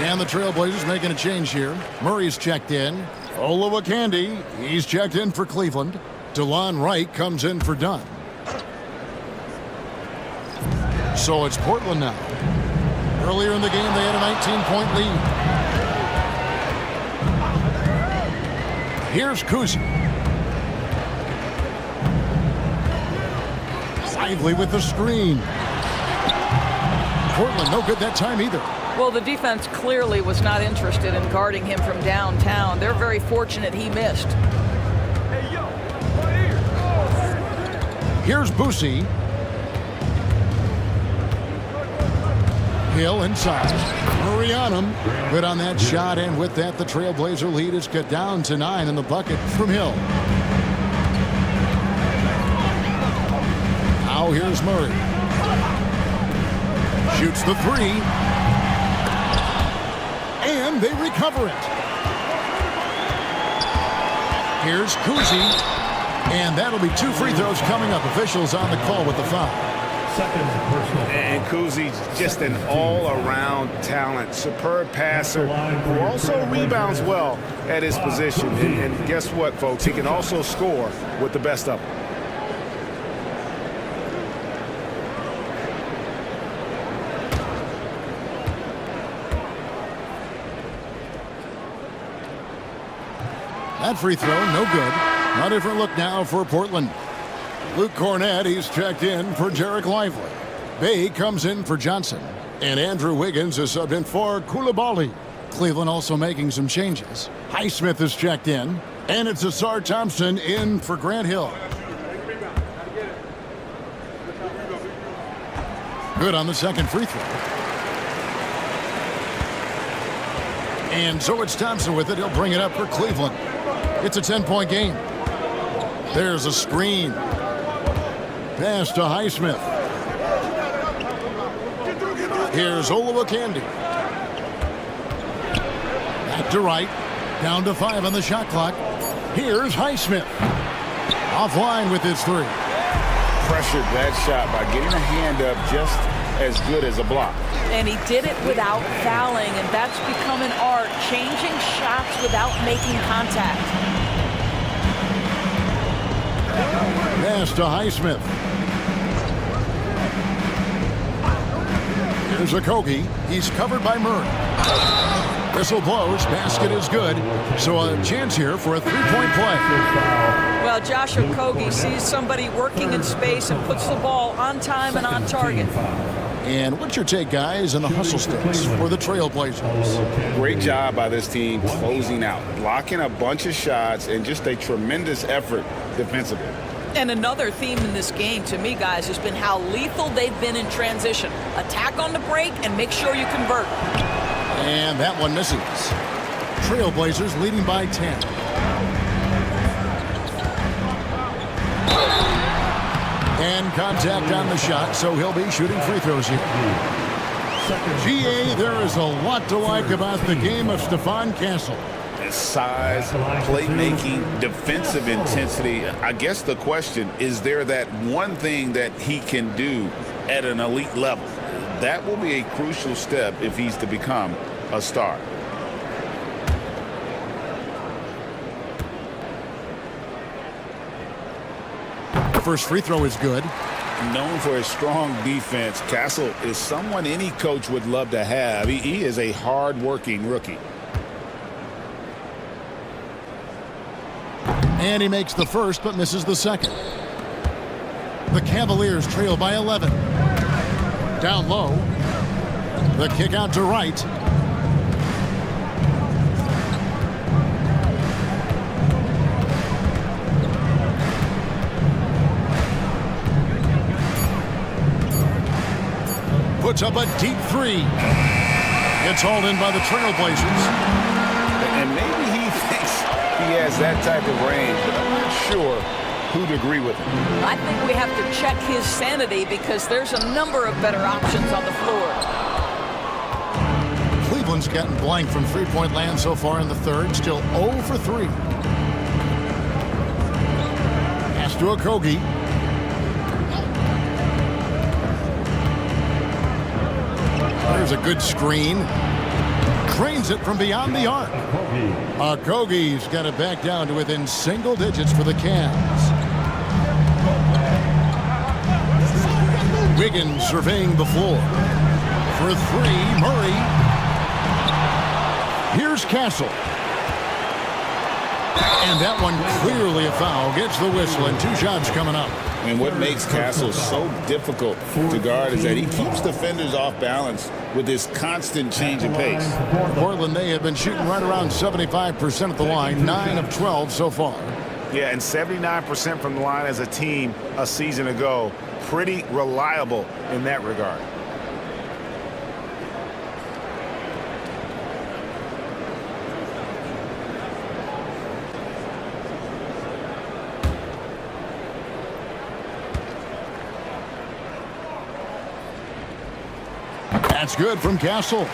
And the Trailblazers making a change here. Murray's checked in. Olowokandi, he's checked in for Cleveland. DeLon Wright comes in for Dunn. So it's Portland now. Earlier in the game, they had a 19-point lead. Here's Cousy. Lively with the screen. Portland, no good that time either. Well, the defense clearly was not interested in guarding him from downtown. They're very fortunate he missed. Here's Boosie. Hill inside. Murray on him. Good on that shot, and with that, the Trailblazer lead is cut down to 9 in the bucket from Hill. Now here's Murray. Shoots the three. And they recover it. Here's Cousy. And that'll be 2 free throws coming up. Officials on the call with the foul. And Cousy's just an all-around talent, superb passer who also rebounds well at his position. And guess what, folks? He can also score with the best of them. That free throw, no good. A different look now for Portland. Luke Cornett, he's checked in for Jarek Lively. Bay comes in for Johnson. And Andrew Wiggins is subbed in for Coulibaly. Cleveland also making some changes. Highsmith is checked in. And it's Asar Thompson in for Grant Hill. Good on the second free throw. And so it's Thompson with it. He'll bring it up for Cleveland. It's a 10-point game. There's a screen. Pass to Highsmith. Here's Olowokandi. Back to Wright. Down to 5 on the shot clock. Here's Highsmith. Offline with his three. Pressured that shot by getting a hand up just as good as a block. And he did it without fouling, and that's become an art, changing shots without making contact. Pass to Highsmith. Here's Okogie. He's covered by Murray. Whistle blows. Basket is good. So a chance here for a three-point play. Well, Josh Okogie sees somebody working in space and puts the ball on time and on target. And what's your take, guys, on the hustle sticks for the Trailblazers? Great job by this team closing out, blocking a bunch of shots, and just a tremendous effort defensively. And another theme in this game, to me, guys, has been how lethal they've been in transition. Attack on the break and make sure you convert. And that one misses. Trailblazers leading by 10. And contact on the shot, so he'll be shooting free throws here. GA, there is a lot to like about the game of Stephon Castle. Size, playmaking, defensive intensity. I guess the question, is there that one thing that he can do at an elite level? That will be a crucial step if he's to become a star. First free throw is good. Known for his strong defense, Castle is someone any coach would love to have. He is a hard-working rookie. And he makes the first but misses the second. The Cavaliers trail by 11. Down low. The kick out to Wright. Puts up a deep three. It's hauled in by the Trailblazers. And maybe he thinks he has that type of range, but I'm not sure who'd agree with him. I think we have to check his sanity because there's a number of better options on the floor. Cleveland's gotten blank from three-point land so far in the third. Still 0 for 3. Pass to Okogie. There's a good screen. Cranes it from beyond the arc. Okogie's got it back down to within single digits for the Cavs. Wiggins surveying the floor. For 3, Murray. Here's Castle. And that one clearly a foul. Gets the whistle and 2 shots coming up. And what makes Castle so difficult to guard is that he keeps defenders off balance with his constant change of pace. Portland, they have been shooting right around 75% at the line, 9 of 12 so far. Yeah, and 79% from the line as a team a season ago. Pretty reliable in that regard. That's good from Castle.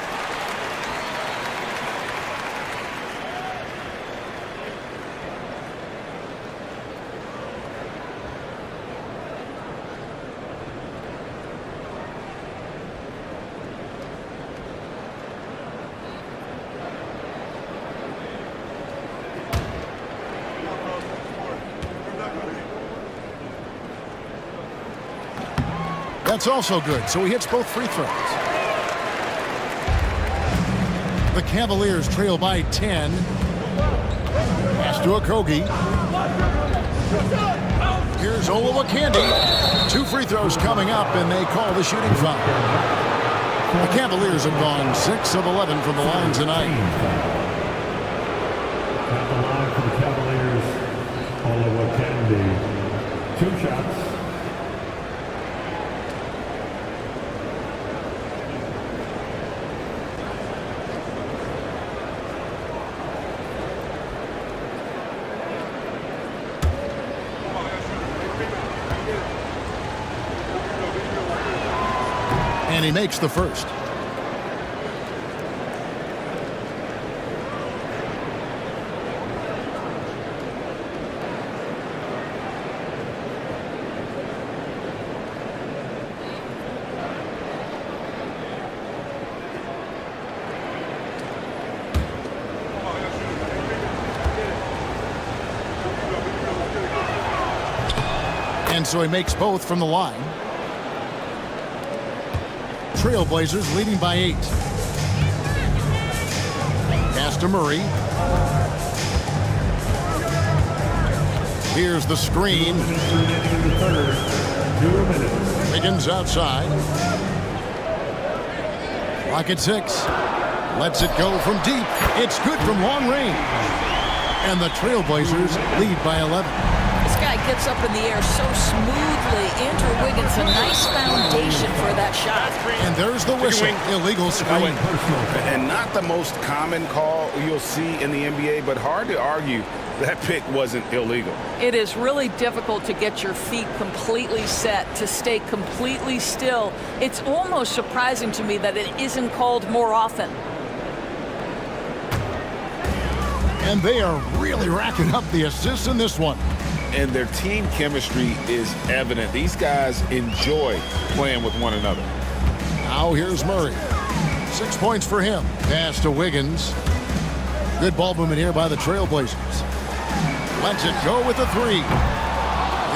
That's also good, so he hits both free throws. The Cavaliers trail by 10. Pass to Okogie. Here's Olowokandi. 2 free throws coming up, and they call the shooting foul. The Cavaliers have gone 6 of 11 from the line tonight. At the line for the Cavaliers, Olowokandi. 2 shots. And he makes the first. And so he makes both from the line. Trailblazers leading by 8. Pass to Murray. Here's the screen. Wiggins outside. Clock at 6. Lets it go from deep. It's good from long range. And the Trailblazers lead by 11. This guy gets up in the air so smoothly. Andrew Wiggins, a nice foundation for that shot. And there's the whistle. Illegal screen. And not the most common call you'll see in the NBA, but hard to argue that pick wasn't illegal. It is really difficult to get your feet completely set, to stay completely still. It's almost surprising to me that it isn't called more often. And they are really racking up the assists in this one. And their team chemistry is evident. These guys enjoy playing with one another. Now here's Murray. 6 points for him. Pass to Wiggins. Good ball movement here by the Trailblazers. Lets it go with a 3.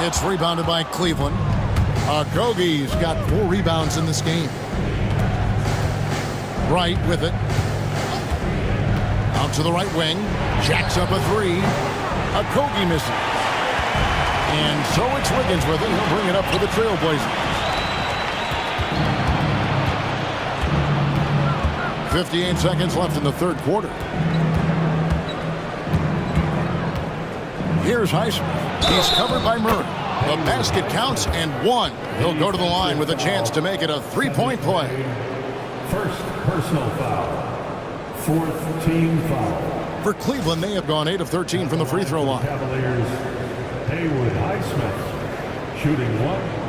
It's rebounded by Cleveland. Okogie's got 4 rebounds in this game. Wright with it. Out to the right wing. Jacks up a 3. Okogie misses. And so it's Wiggins with it. He'll bring it up for the Trailblazers. 58 seconds left in the third quarter. Here's Highsmith. He's covered by Murray. The basket counts and one. He'll go to the line with a chance to make it a three-point play. First personal foul. Fourth team foul. For Cleveland, they have gone 8 of 13 from the free throw line. Cavaliers, Haywood Highsmith shooting one.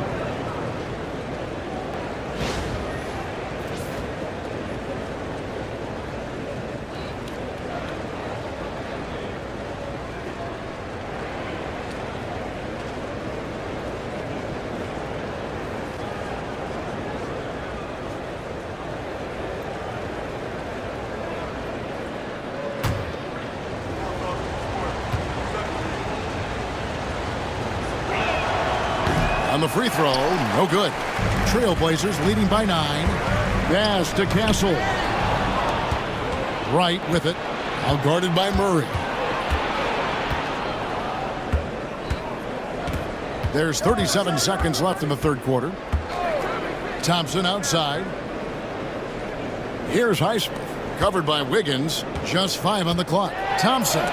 On the free throw, no good. Trailblazers leading by 9. Pass to Castle. Right with it. Out guarded by Murray. There's 37 seconds left in the third quarter. Thompson outside. Here's Highsmith. Covered by Wiggins. Just 5 on the clock. Thompson.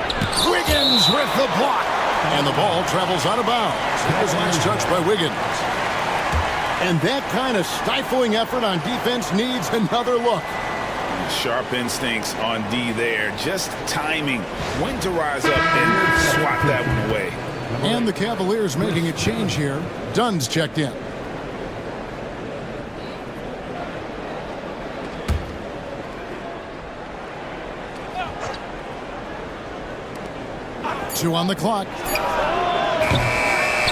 Wiggins with the block. And the ball travels out of bounds. It was last touched by Wiggins. And that kind of stifling effort on defense needs another look. Sharp instincts on D there. Just timing when to rise up and swat that one away. And the Cavaliers making a change here. Dunn's checked in. Two on the clock.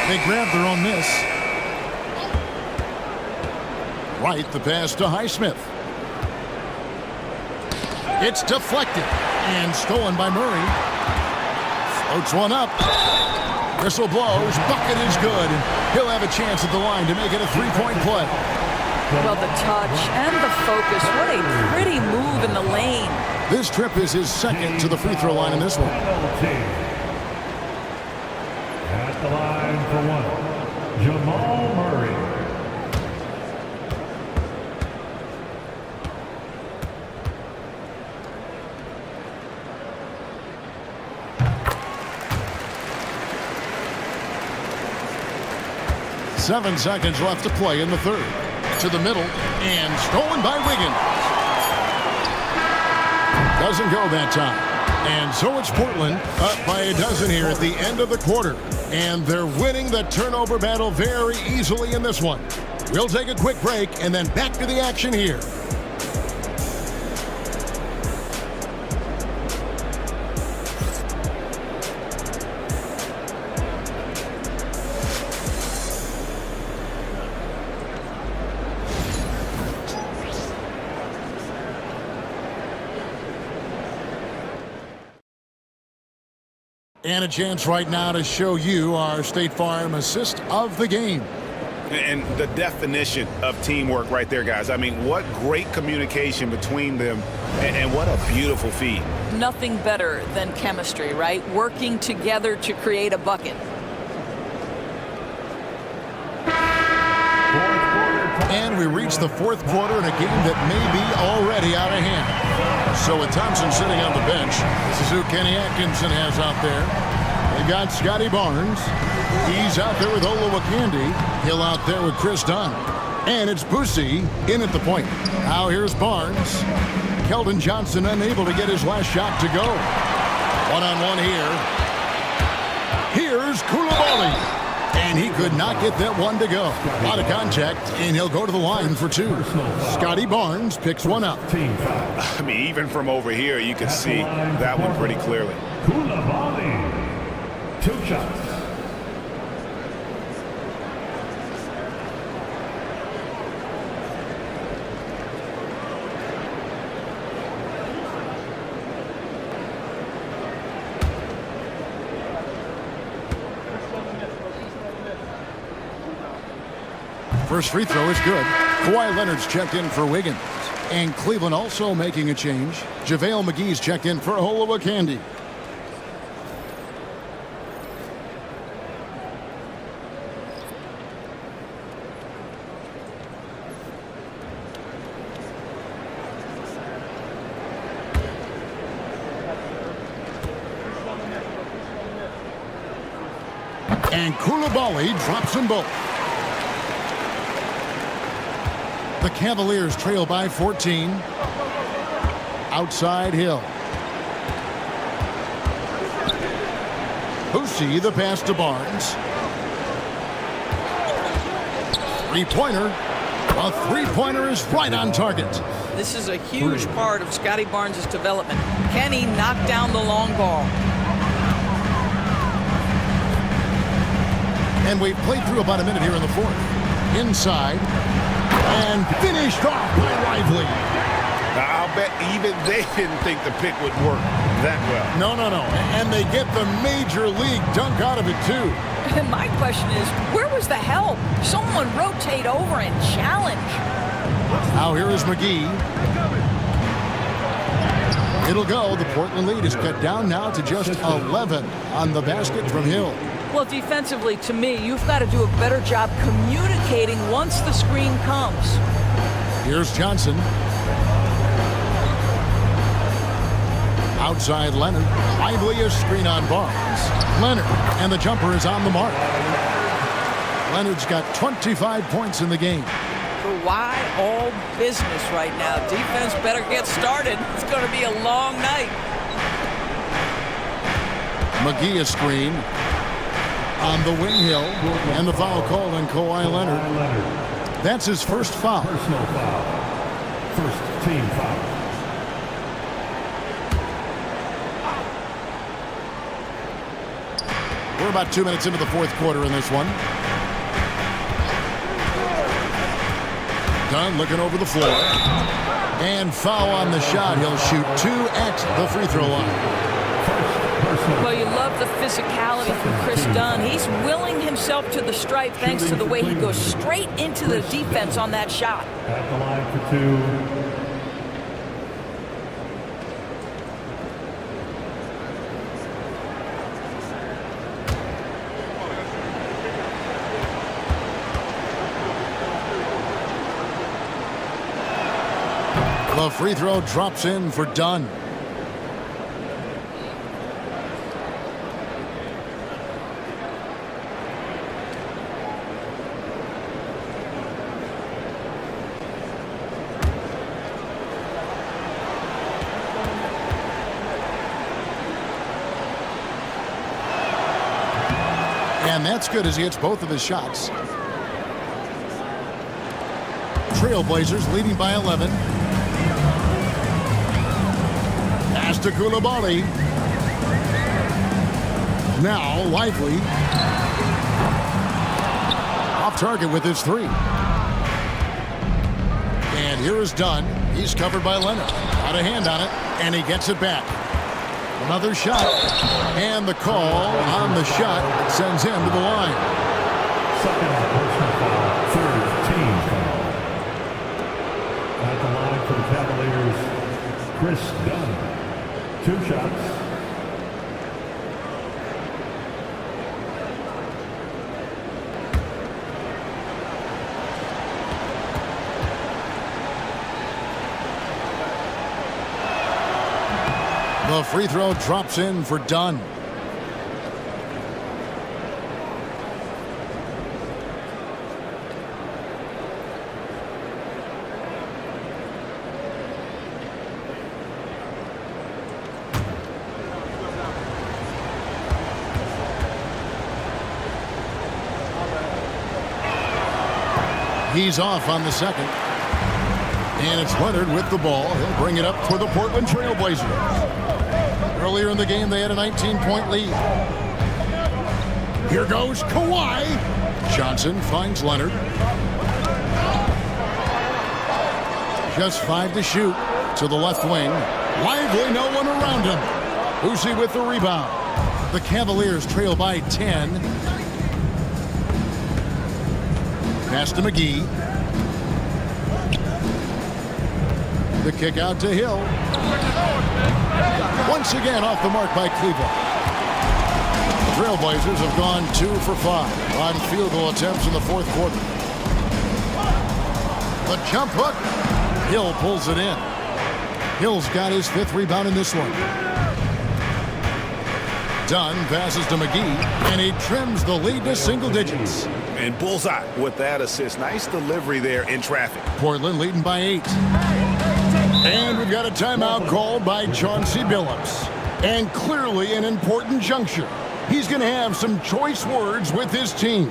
They grab their own miss. Right, the pass to Highsmith. It's deflected and stolen by Murray. Floats one up. Whistle blows. Bucket is good. He'll have a chance at the line to make it a three-point play. Well, the touch and the focus. What a pretty move in the lane. This trip is his second to the free throw line in this one. At the line for one, Jamal Murray. Seven seconds left to play in the third. To the middle and stolen by Wiggins. Doesn't go that time. And so it's Portland up by a dozen here at the end of the quarter. And they're winning the turnover battle very easily in this one. We'll take a quick break and then back to the action here. And a chance right now to show you our State Farm assist of the game. And the definition of teamwork right there, guys. I mean, what great communication between them, and what a beautiful feed. Nothing better than chemistry, right? Working together to create a bucket. And we reach the fourth quarter in a game that may be already out of hand. So with Thompson sitting on the bench, this is who Kenny Atkinson has out there. They've got Scotty Barnes. He's out there with Olowokandi. Hill out there with Chris Dunn. And it's Boosie in at the point. Now here's Barnes. Keldon Johnson unable to get his last shot to go. One-on-one here. Here's Coulibaly. And he could not get that one to go. Out of contact, and he'll go to the line for two. Scotty Barnes picks one up. I mean, even from over here, you can see that one pretty clearly. Coulibaly. 2 shots. First free throw is good. Kawhi Leonard's checked in for Wiggins. And Cleveland also making a change. JaVale McGee's checked in for Olowokandi. And Coulibaly drops them both. The Cavaliers trail by 14. Outside Hill. Boussy, the pass to Barnes. Three-pointer. A three-pointer is right on target. This is a huge part of Scotty Barnes' development. Can he knock down the long ball? And we've played through about a minute here in the fourth. Inside. And finished off by Lively. I'll bet even they didn't think the pick would work that well. No. And they get the major league dunk out of it, too. And my question is, where was the help? Someone rotate over and challenge. Now here is McGee. It'll go. The Portland lead is cut down now to just 11 on the basket from Hill. Well, defensively, to me, you've got to do a better job communicating once the screen comes. Here's Johnson. Outside Leonard. Lively a screen on Barnes. Leonard, and the jumper is on the mark. Leonard's got 25 points in the game. Kawhi all business right now. Defense better get started. It's going to be a long night. McGee a screen on the wing Hill, and the foul call on Kawhi Leonard. That's his first foul. Personal foul. First team foul. We're about 2 minutes into the fourth quarter in this one. Dunn looking over the floor. And foul on the shot. He'll shoot 2 at the free throw line. Well, you love the physicality from Chris Dunn. He's willing himself to the stripe thanks to the way he goes straight into the defense on that shot. At the line for 2. The free throw drops in for Dunn. And that's good as he hits both of his shots. Trailblazers leading by 11. Pass to Coulibaly. Now Lively. Off target with his 3. And here is Dunn. He's covered by Leonard. Got a hand on it, and he gets it back. Another shot, and the call on the shot sends him to the line. Second personal foul, third team foul. At the line for the Cavaliers, Chris Dunn. 2 shots. The free throw drops in for Dunn. He's off on the second. And it's Leonard with the ball. He'll bring it up for the Portland Trailblazers. Earlier in the game, they had a 19-point lead. Here goes Kawhi. Johnson finds Leonard. Just 5 to shoot to the left wing. Lively, no one around him. Boussy with the rebound. The Cavaliers trail by 10. Pass to McGee. The kick out to Hill. Once again off the mark by Cleveland. The Trailblazers have gone 2 for 5 on field goal attempts in the fourth quarter. The jump hook. Hill pulls it in. Hill's got his 5th rebound in this one. Dunn passes to McGee, and he trims the lead to single digits. And bullseye with that assist. Nice delivery there in traffic. Portland leading by 8. And we've got a timeout called by Chauncey Billups. And clearly an important juncture. He's going to have some choice words with his team.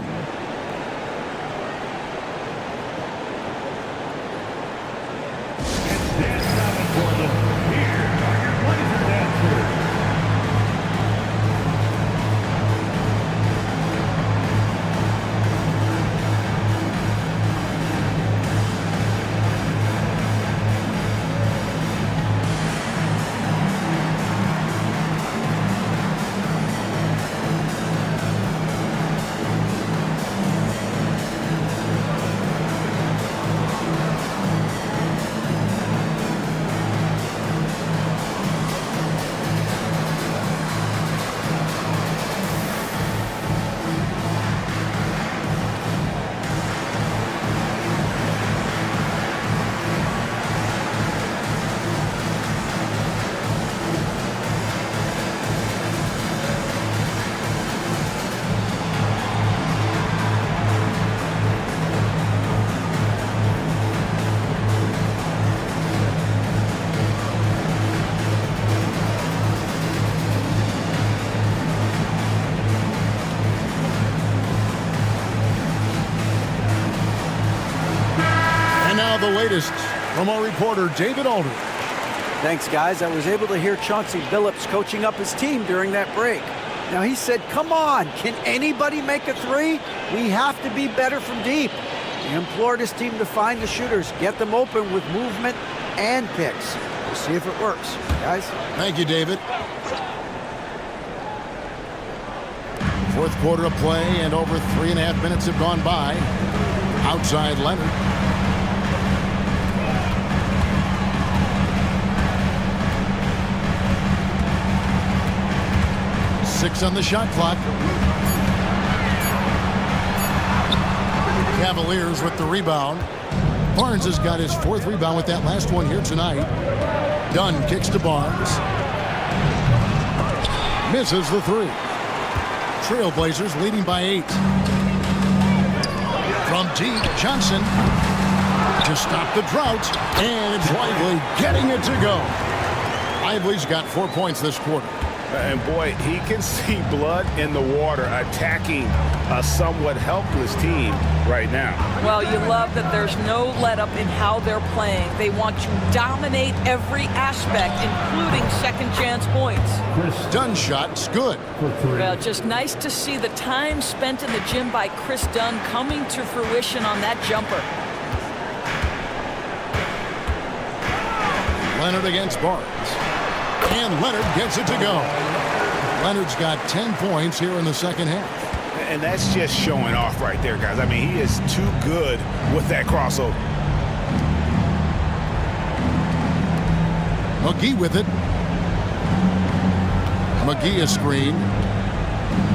The latest from our reporter, David Aldridge. Thanks, guys. I was able to hear Chauncey Billups coaching up his team during that break. Now, he said, come on, can anybody make a three? We have to be better from deep. He implored his team to find the shooters, get them open with movement and picks. We'll see if it works, guys. Thank you, David. Fourth quarter of play, and over 3.5 minutes have gone by. Outside Leonard. Six on the shot clock. Cavaliers with the rebound. Barnes has got his 4th rebound with that last one here tonight. Dunn kicks to Barnes. Misses the 3. Trailblazers leading by 8. From deep, Johnson to stop the drought. And it's Lively getting it to go. Lively's got 4 points this quarter. And boy, he can see blood in the water attacking a somewhat helpless team right now. Well, you love that there's no let-up in how they're playing. They want to dominate every aspect, including second-chance points. Dunn shot's good. Well, just nice to see the time spent in the gym by Chris Dunn coming to fruition on that jumper. Leonard against Barnes. And Leonard gets it to go. Leonard's got 10 points here in the second half. And that's just showing off right there, guys. I mean, he is too good with that crossover. McGee with it. McGee a screen.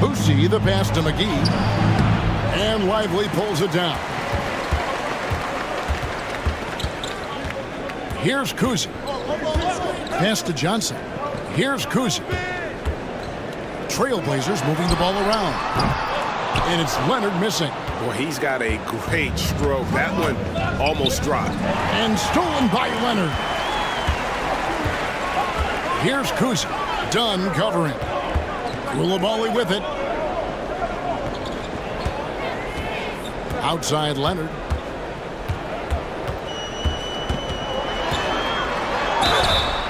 Boosie the pass to McGee. And Lively pulls it down. Here's Cousy. Pass to Johnson. Here's Cousy. Trailblazers moving the ball around. And it's Leonard missing. Boy, he's got a great stroke. That one almost dropped. And stolen by Leonard. Here's Cousy. Dunn covering. Coulibaly with it. Outside Leonard.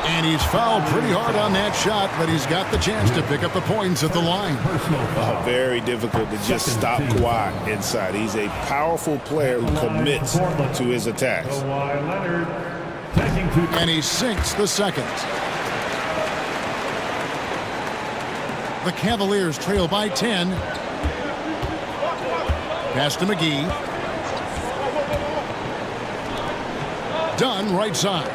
And he's fouled pretty hard on that shot, but he's got the chance to pick up the points at the line. Very difficult to just stop Kawhi inside. He's a powerful player who commits to his attacks. And he sinks the second. The Cavaliers trail by 10. Pass to McGee. Dunn right side.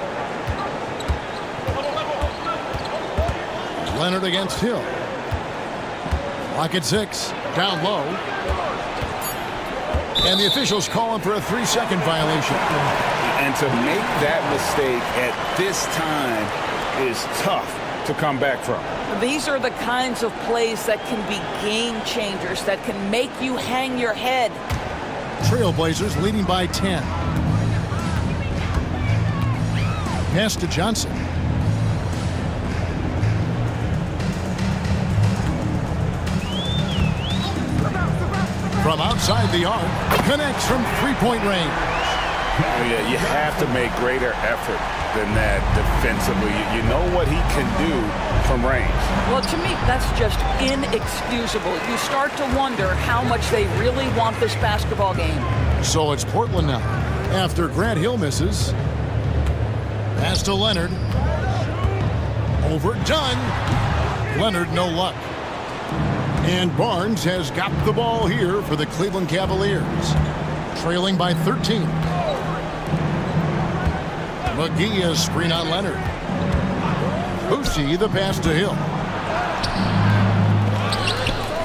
Leonard against Hill. Clock at 6. Down low. And the officials calling for a 3-second violation. And to make that mistake at this time is tough to come back from. These are the kinds of plays that can be game changers, that can make you hang your head. Trailblazers leading by 10. Pass to Johnson. From outside the arc, connects from three-point range. Oh, yeah, you have to make greater effort than that defensively. You know what he can do from range. Well, to me, that's just inexcusable. You start to wonder how much they really want this basketball game. So it's Portland now. After Grant Hill misses. Pass to Leonard. Overdone. Leonard, no luck. And Barnes has got the ball here for the Cleveland Cavaliers. Trailing by 13. McGee has screen on Leonard. Boucy the pass to Hill.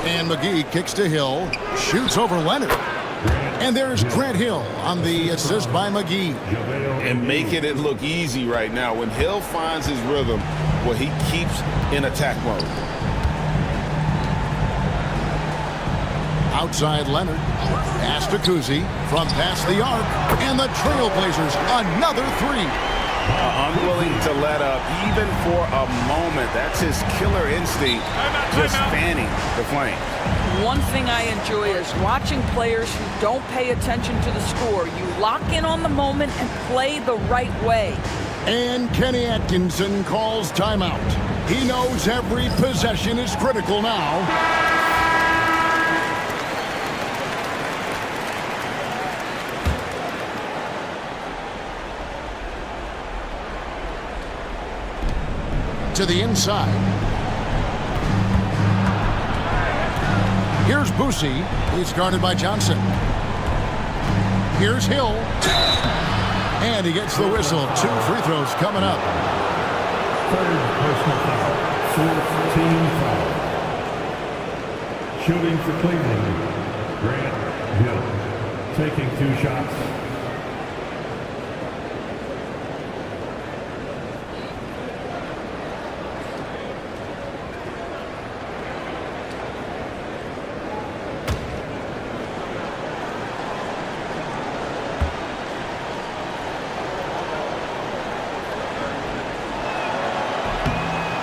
And McGee kicks to Hill. Shoots over Leonard. And there's Grant Hill on the assist by McGee. And making it look easy right now. When Hill finds his rhythm, well, he keeps in attack mode. Outside Leonard. Pass to Cousy from past the arc. And the Trailblazers, another three. Unwilling to let up even for a moment. That's his killer instinct, just fanning the flame. One thing I enjoy is watching players who don't pay attention to the score. You lock in on the moment and play the right way. And Kenny Atkinson calls timeout. He knows every possession is critical now. To the inside. Here's Boucy. He's guarded by Johnson. Here's Hill. And he gets the whistle. 2 free throws coming up. Third personal foul. 14 foul. Shooting for Cleveland. Grant Hill. Taking 2 shots.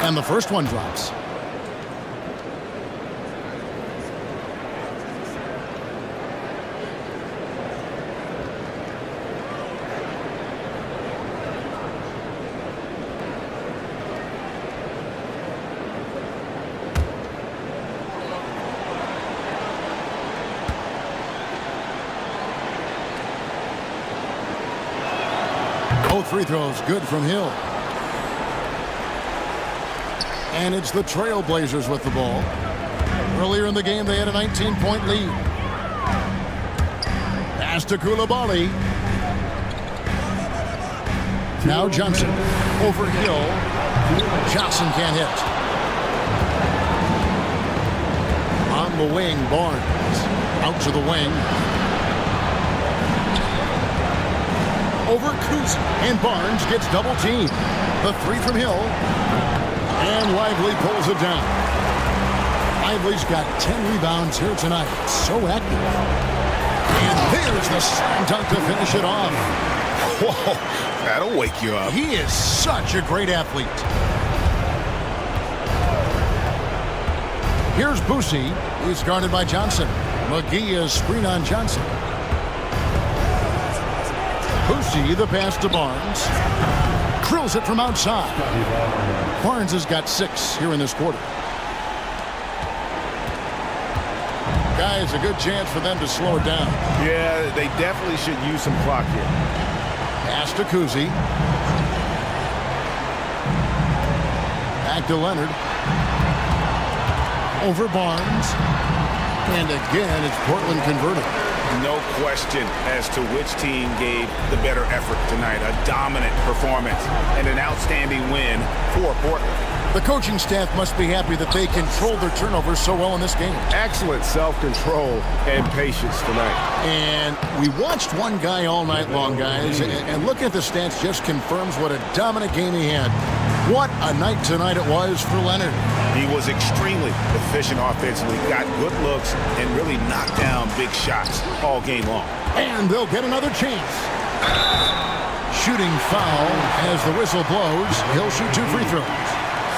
And the first one drops. Both free throws good from Hill. And it's the Trailblazers with the ball. Earlier in the game, they had a 19-point lead. Pass to Coulibaly. Now Johnson over Hill. Johnson can't hit. On the wing, Barnes. Out to the wing. Over Cousy. And Barnes gets double teamed. The three from Hill. And Lively pulls it down. Lively's got 10 rebounds here tonight. So active. And there's the slam dunk to finish it off. Whoa, that'll wake you up. He is such a great athlete. Here's Boucy. He's guarded by Johnson. McGee is screen on Johnson. Boucy, the pass to Barnes. Drills it from outside. Barnes has got 6 here in this quarter. Guys, a good chance for them to slow it down. Yeah, they definitely should use some clock here. Pass to Cousy. Back to Leonard. Over Barnes. And again, it's Portland converted. No question as to which team gave the better effort tonight. A dominant performance and an outstanding win for Portland. The coaching staff must be happy that they controlled their turnovers so well in this game. Excellent self-control and patience tonight. And we watched one guy all night long, guys, and looking at the stats just confirms what a dominant game he had. What a night tonight it was for Leonard. He was extremely efficient offensively, got good looks, and really knocked down big shots all game long. And they'll get another chance. Shooting foul as the whistle blows. He'll shoot 2 free throws.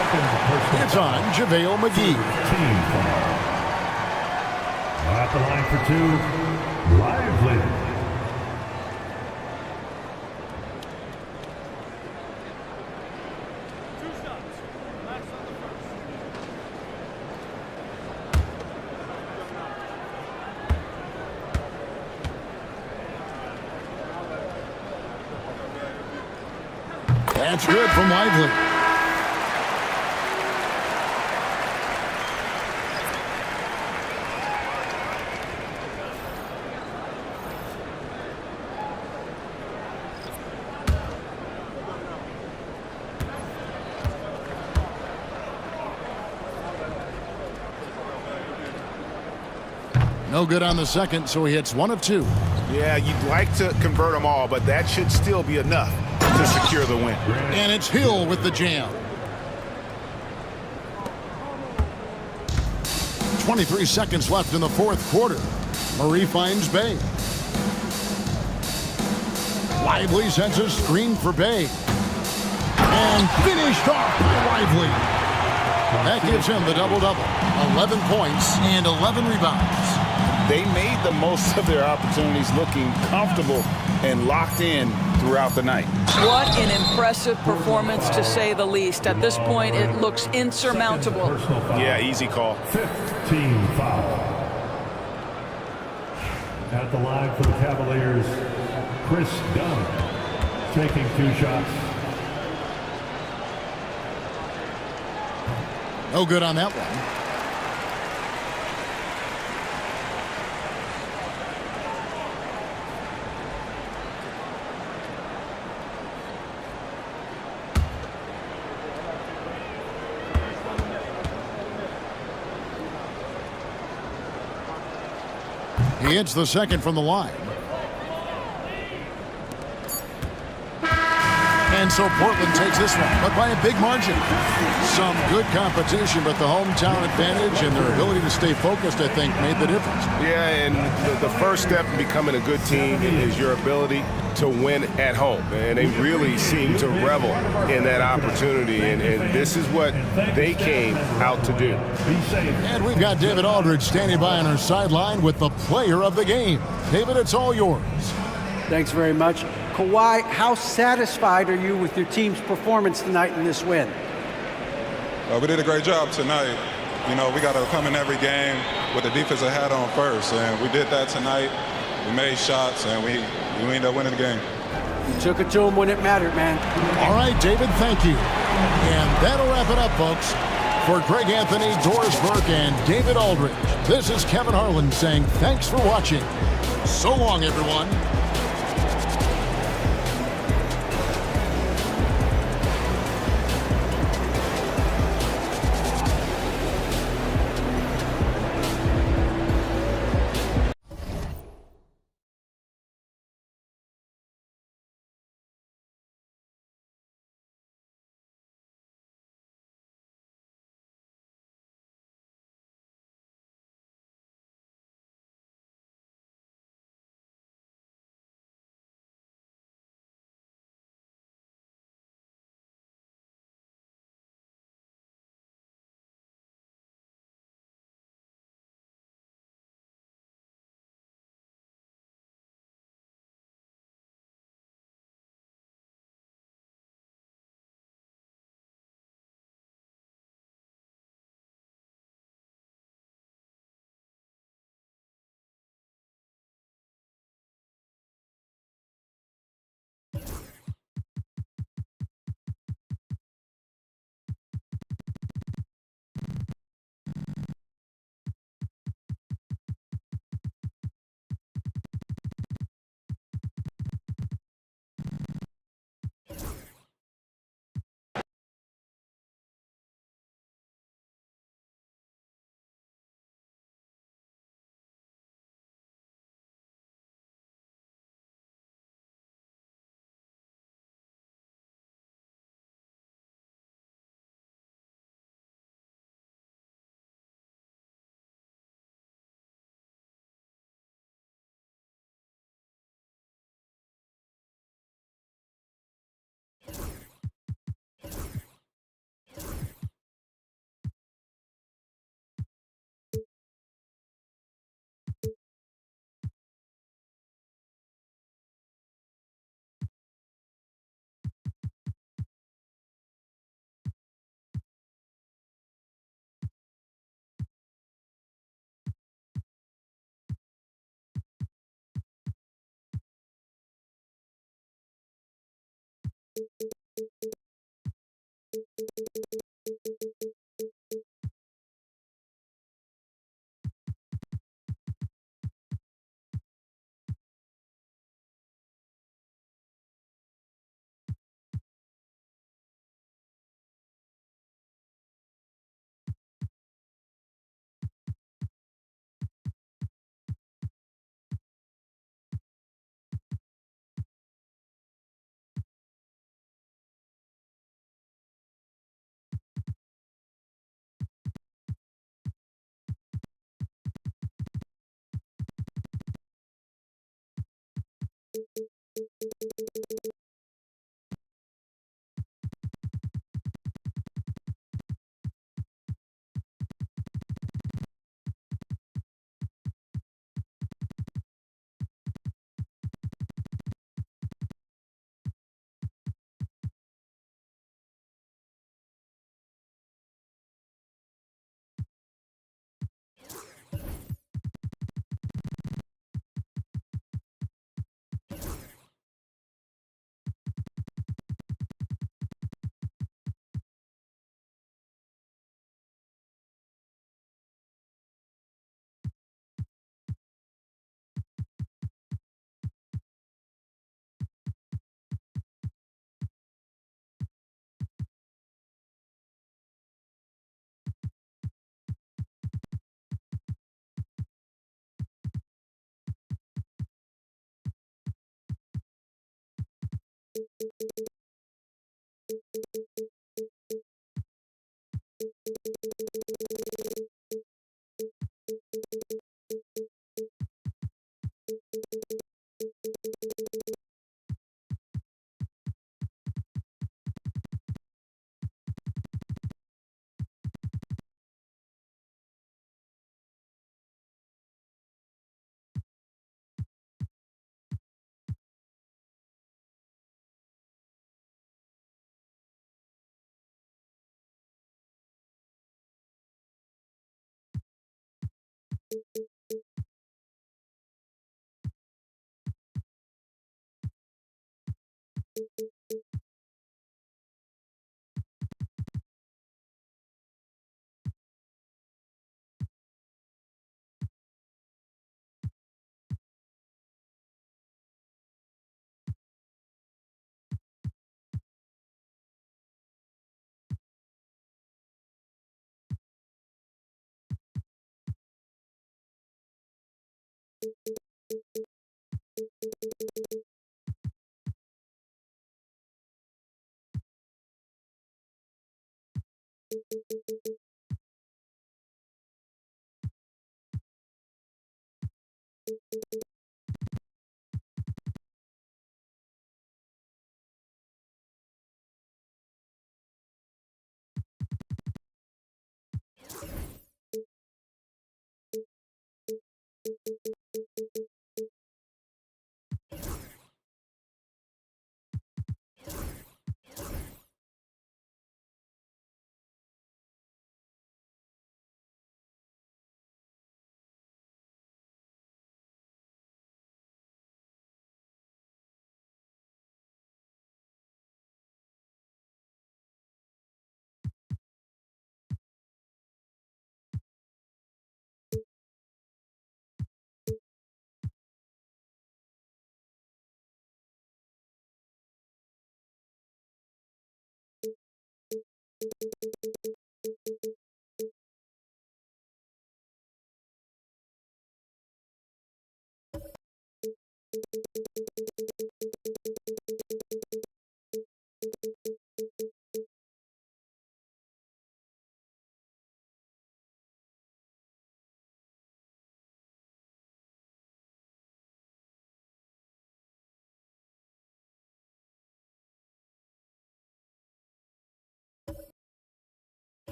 It's on JaVale McGee. At the line for 2, Lively. That's good from Lively. No good on the second, so he hits 1 of 2. Yeah, you'd like to convert them all, but that should still be enough to secure the win. And it's Hill with the jam. 23 seconds left in the fourth quarter. Murray finds Bay. Lively sends a screen for Bay. And finished off by Lively. That gives him the double-double. 11 points and 11 rebounds. They made the most of their opportunities, looking comfortable and locked in throughout the night. What an impressive performance, to say the least. At this point, it looks insurmountable. Yeah, easy call. 15 foul. At the line for the Cavaliers, Chris Dunn taking 2 shots. No good on that one. He hits the second from the line. And so Portland takes this one, but by a big margin. Some good competition, but the hometown advantage and their ability to stay focused, I think, made the difference. Yeah, and the first step in becoming a good team is your ability to win at home. And they really seem to revel in that opportunity, and this is what they came out to do. And we've got David Aldridge standing by on our sideline with the player of the game. David, it's all yours. Thanks very much. Kawhi, how satisfied are you with your team's performance tonight in this win? We did a great job tonight. You know, we got to come in every game with the defensive hat on first, and we did that tonight. We made shots, and we ended up winning the game. You took it to him when it mattered, man. All right, David, thank you. And that'll wrap it up, folks. For Greg Anthony, Doris Burke, and David Aldridge, this is Kevin Harlan saying thanks for watching. So long, everyone.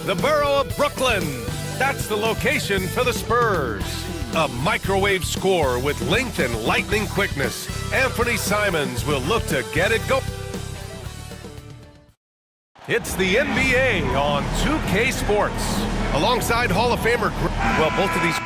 The borough of Brooklyn. That's the location for the Spurs. A microwave score with length and lightning quickness. Anthony Simons will look to get it going. It's the NBA on 2K Sports. Alongside Hall of Famer, well, both of these.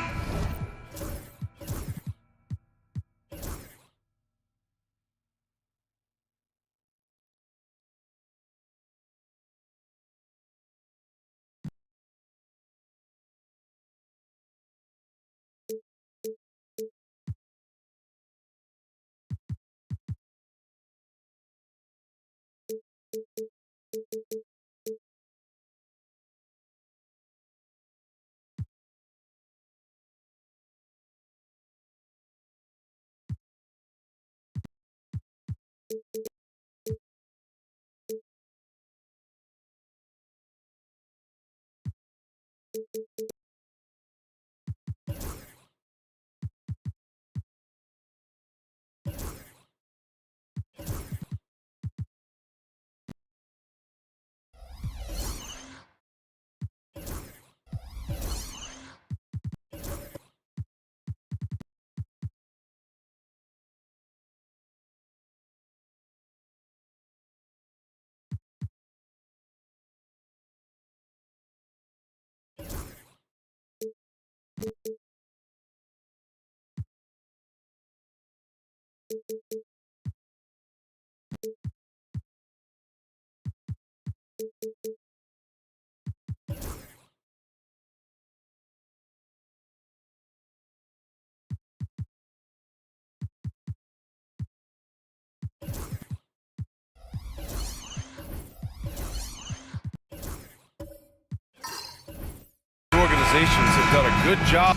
Organizations have done a good job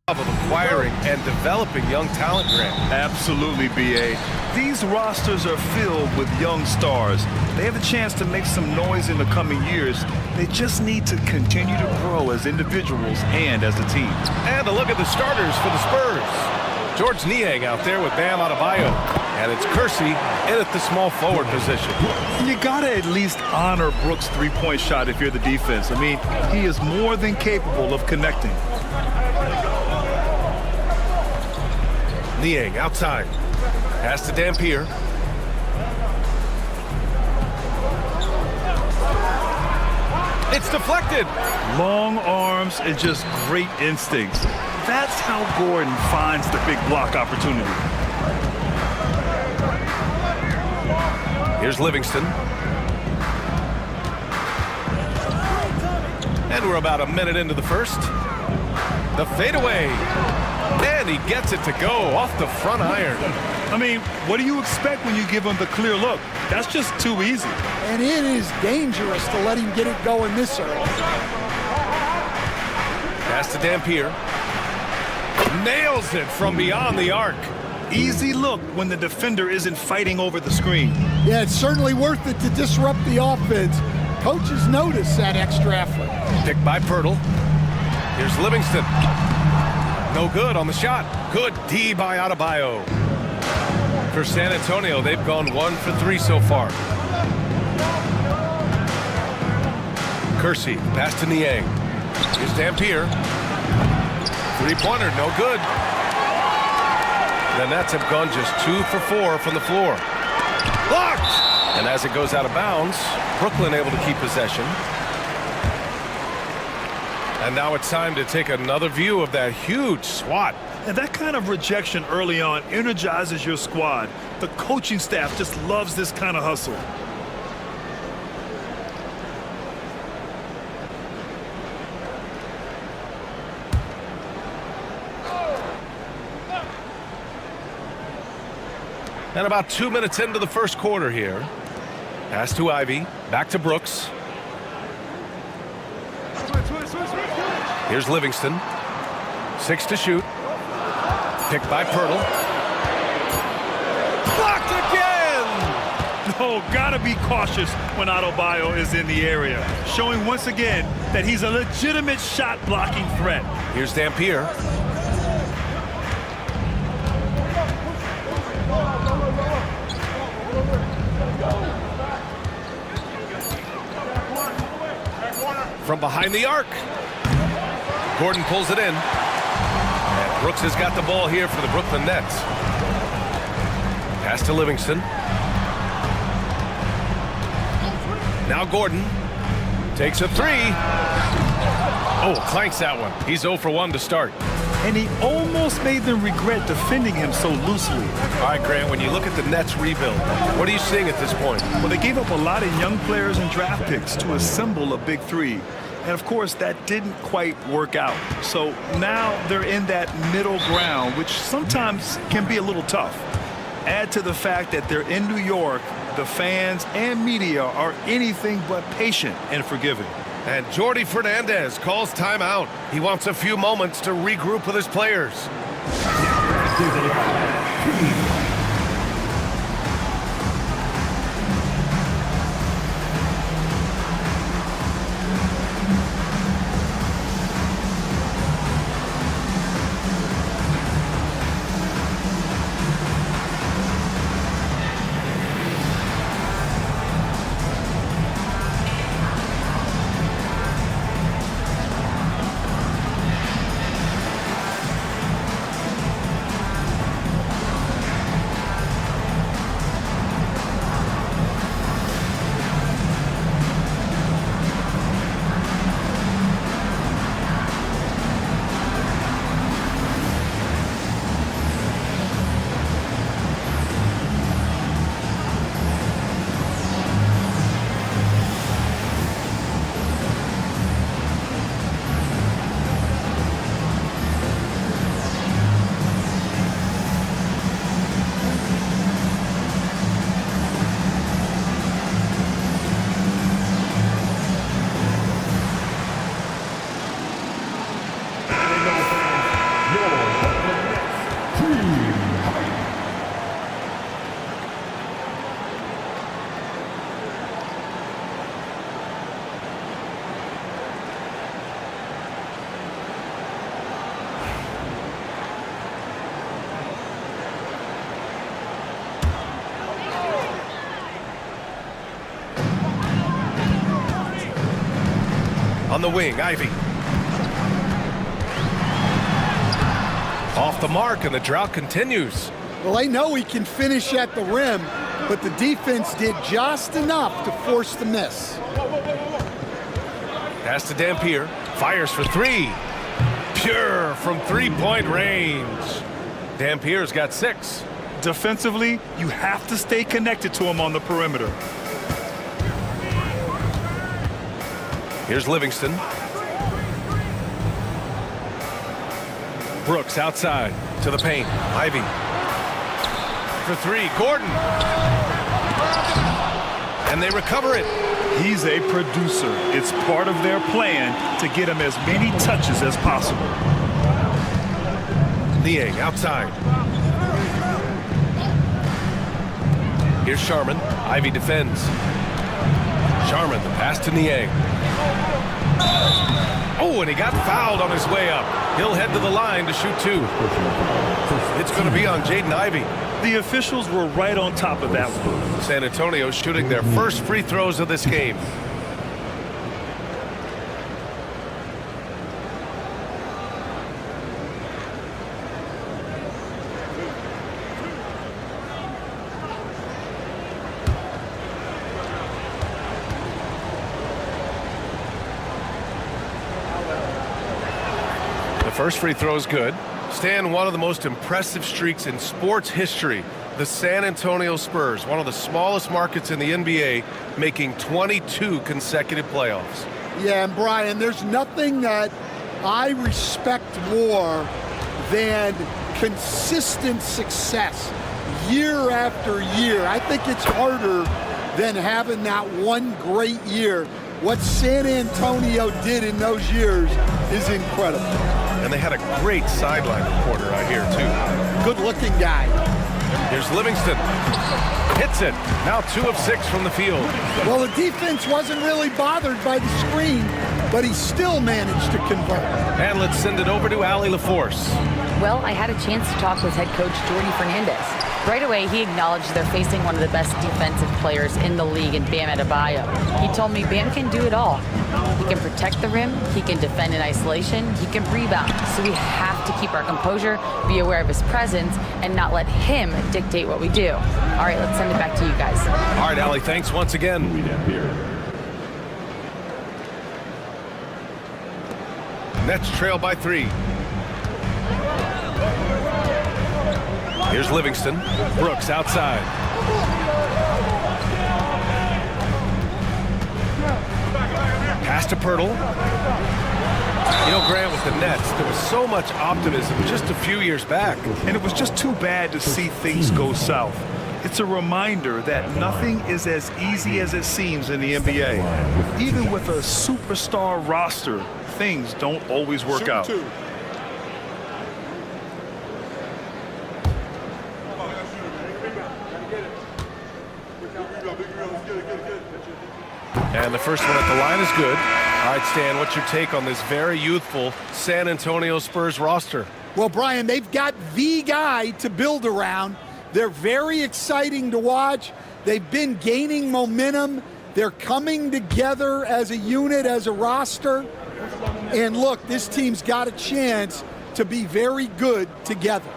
of acquiring and developing young talent, Grant. Absolutely, B.A. These rosters are filled with young stars. They have a chance to make some noise in the coming years. They just need to continue to grow as individuals and as a team. And a look at the starters for the Spurs. George Niang out there with Bam Adebayo. And it's Kersey in at the small forward position. You gotta at least honor Brooks' three-point shot if you're the defense. I mean, he is more than capable of connecting. Niang outside. Pass to Dampier. It's deflected. Long arms and just great instincts. That's how Gordon finds the big block opportunity. Here's Livingston. And we're about a minute into the first. The fadeaway. And he gets it to go off the front iron. I mean, what do you expect when you give him the clear look? That's just too easy. And it is dangerous to let him get it going this early. Pass to Dampier. Nails it from beyond the arc. Easy look when the defender isn't fighting over the screen. Yeah, it's certainly worth it to disrupt the offense. Coaches notice that extra effort. Picked by Pirtle. Here's Livingston. No good on the shot. Good D by Adebayo. For San Antonio, they've gone 1 for 3 so far. Kersey, pass to Niang. Here's Dampier. Three-pointer, no good. The Nets have gone just 2 for 4 from the floor. Blocked! And as it goes out of bounds, Brooklyn able to keep possession. And now it's time to take another view of that huge swat. And that kind of rejection early on energizes your squad. The coaching staff just loves this kind of hustle. And about 2 minutes into the first quarter here. Pass to Ivy. Back to Brooks. Here's Livingston. 6 to shoot. Picked by Pirtle. Blocked again! No, gotta be cautious when Adebayo is in the area. Showing once again that he's a legitimate shot-blocking threat. Here's Dampier. from behind the arc. Gordon pulls it in. And Brooks has got the ball here for the Brooklyn Nets. Pass to Livingston. Now Gordon takes a three. Oh, clanks that one. He's 0 for 1 to start. And he almost made them regret defending him so loosely. All right, Grant, when you look at the Nets rebuild, what are you seeing at this point? Well, they gave up a lot of young players and draft picks to assemble a big three. And, of course, that didn't quite work out. So now they're in that middle ground, which sometimes can be a little tough. Add to the fact that they're in New York, the fans and media are anything but patient and forgiving. And Jordi Fernandez calls timeout. He wants a few moments to regroup with his players. On the wing, Ivey. Off the mark, and the drought continues. Well, they know he can finish at the rim, but the defense did just enough to force the miss. Pass to Dampier. Fires for three. Pure from three-point range. Dampier's got 6. Defensively, you have to stay connected to him on the perimeter. Here's Livingston. Brooks outside to the paint. Ivey for 3. Gordon. And they recover it. He's a producer. It's part of their plan to get him as many touches as possible. Niang outside. Here's Sharman. Ivey defends. Sharman, the pass to Niang. Oh, and he got fouled on his way up. He'll head to the line to shoot 2. It's going to be on Jaden Ivey. The officials were right on top of that one. San Antonio shooting their first free throws of this game. First free throw is good. Stan, one of the most impressive streaks in sports history. The San Antonio Spurs, one of the smallest markets in the NBA, making 22 consecutive playoffs. Yeah, and Brian, there's nothing that I respect more than consistent success year after year. I think it's harder than having that one great year. What San Antonio did in those years is incredible. And they had a great sideline reporter out here, too. Good-looking guy. Here's Livingston. Hits it. Now 2 of 6 from the field. Well, the defense wasn't really bothered by the screen, but he still managed to convert. And let's send it over to Allie LaForce. Well, I had a chance to talk with head coach Jordy Fernandez. Right away, he acknowledged they're facing one of the best defensive players in the league in Bam Adebayo. He told me Bam can do it all. He can protect the rim, he can defend in isolation, he can rebound. So we have to keep our composure, be aware of his presence, and not let him dictate what we do. All right, let's send it back to you guys. All right, Allie, thanks once again. Nets trail by 3. Here's Livingston. Brooks outside. Pass to Pirtle. You know, Grant, with the Nets, there was so much optimism just a few years back. And it was just too bad to see things go south. It's a reminder that nothing is as easy as it seems in the NBA. Even with a superstar roster, things don't always work out. And the first one at the line is good. All right, Stan, what's your take on this very youthful San Antonio Spurs roster? Well, Brian, they've got the guy to build around. They're very exciting to watch. They've been gaining momentum. They're coming together as a unit, as a roster. And look, this team's got a chance to be very good together.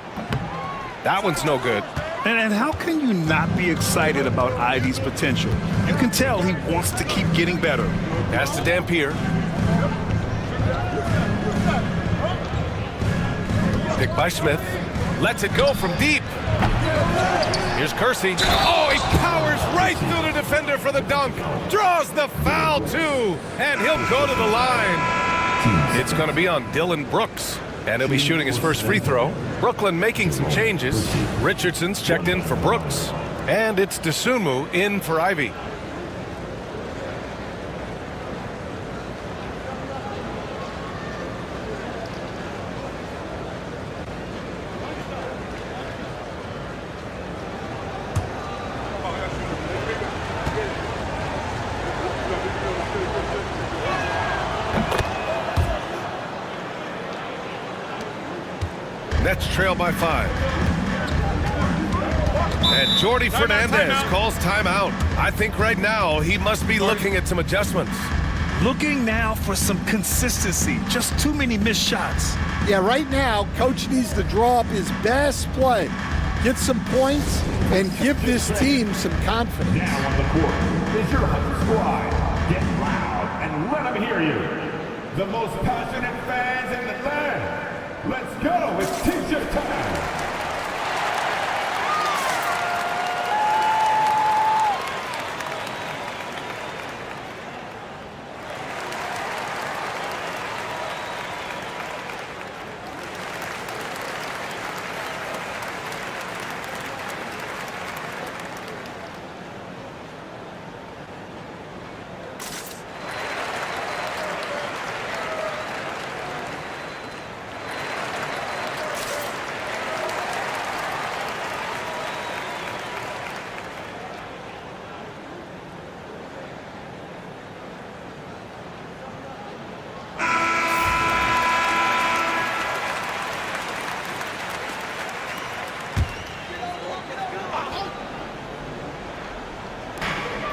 That one's no good. And how can you not be excited about Ivy's potential? You can tell he wants to keep getting better. Pass to Dampier. Picked by Smith. Lets it go from deep. Here's Kersey. Oh, he powers right through the defender for the dunk. Draws the foul, too. And he'll go to the line. It's going to be on Dillon Brooks. And he'll be shooting his first free throw. Brooklyn making some changes. Richardson's checked in for Brooks. And it's Dosunmu in for Ivy. Nets trail by 5. And Jordy Fernandez calls timeout. I think right now he must be looking at some adjustments. Looking now for some consistency. Just too many missed shots. Yeah, right now, Coach needs to draw up his best play, get some points, and give this team some confidence. Now on the court is your Hunt squad. Get loud and let them hear you. The most passionate fans in the land. Let's go. It's T-shirt time.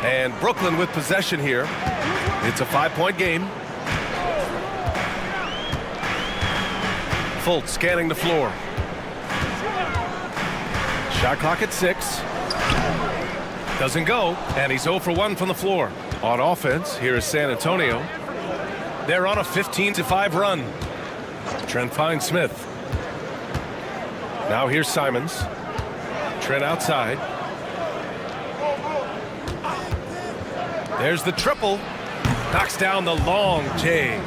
And Brooklyn with possession here. It's a 5-point game. Fultz scanning the floor. Shot clock at 6. Doesn't go, and he's 0 for 1 from the floor. On offense, here is San Antonio. They're on a 15-5 run. Trent finds Smith. Now here's Simons. Trent outside. There's the triple. Knocks down the long J.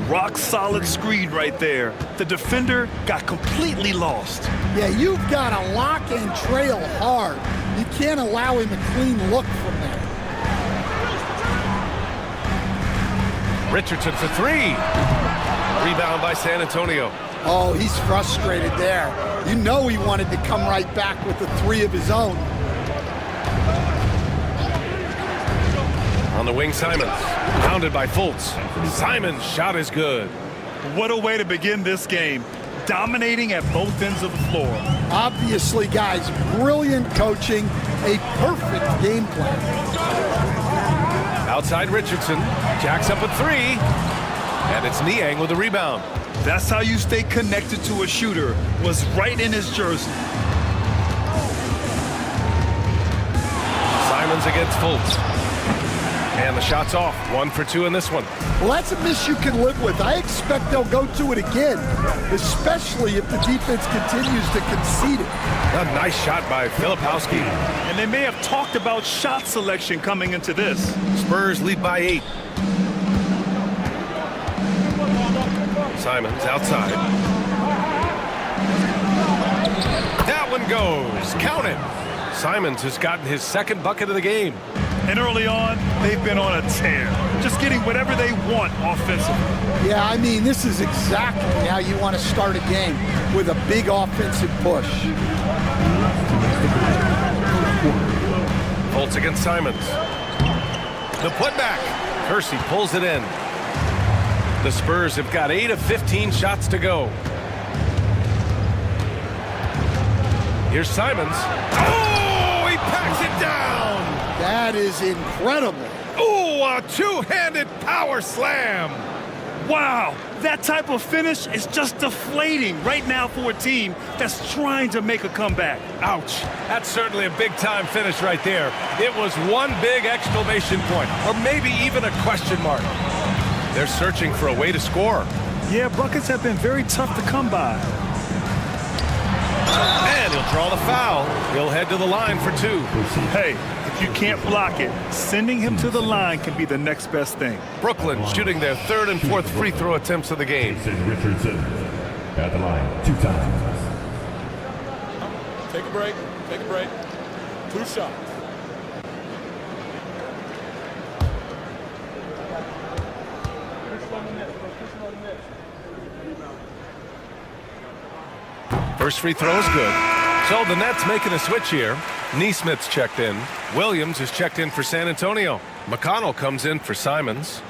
Rock solid screen right there. The defender got completely lost. Yeah, you've got to lock and trail hard. You can't allow him a clean look from there. Richardson for 3. Rebound by San Antonio. Oh, he's frustrated there. You know he wanted to come right back with the 3 of his own. On the wing, Simons. Pounded by Fultz. Simons' shot is good. What a way to begin this game. Dominating at both ends of the floor. Obviously, guys, brilliant coaching, a perfect game plan. Outside Richardson. Jacks up at 3. And it's Niang with the rebound. That's how you stay connected to a shooter. Was right in his jersey. Simons against Fultz. And the shot's off. 1 for 2 in this one. Well, that's a miss you can live with. I expect they'll go to it again, especially if the defense continues to concede it. A nice shot by Filipowski. And they may have talked about shot selection coming into this. Spurs lead by 8. Simons outside. That one goes. Count it. Simons has gotten his second bucket of the game. And early on, they've been on a tear. Just getting whatever they want offensively. Yeah, I mean, this is exactly how you want to start a game, with a big offensive push. Fultz against Simons. The putback. Kersey pulls it in. The Spurs have got 8 of 15 shots to go. Here's Simons. Oh, he packs it down. That is incredible. Oh, a two-handed power slam. Wow, that type of finish is just deflating right now for a team that's trying to make a comeback. Ouch. That's certainly a big-time finish right there. It was one big exclamation point, or maybe even a question mark. They're searching for a way to score. Yeah, buckets have been very tough to come by. And he'll draw the foul. He'll head to the line for 2. Hey, if you can't block it, sending him to the line can be the next best thing. Brooklyn shooting their 3rd and 4th free throw attempts of the game. Richardson at the line 2 times. Take a break. Take a break. 2 shots. First free throw is good. So the Nets making a switch here. Neesmith's checked in. Williams is checked in for San Antonio. McConnell comes in for Simons.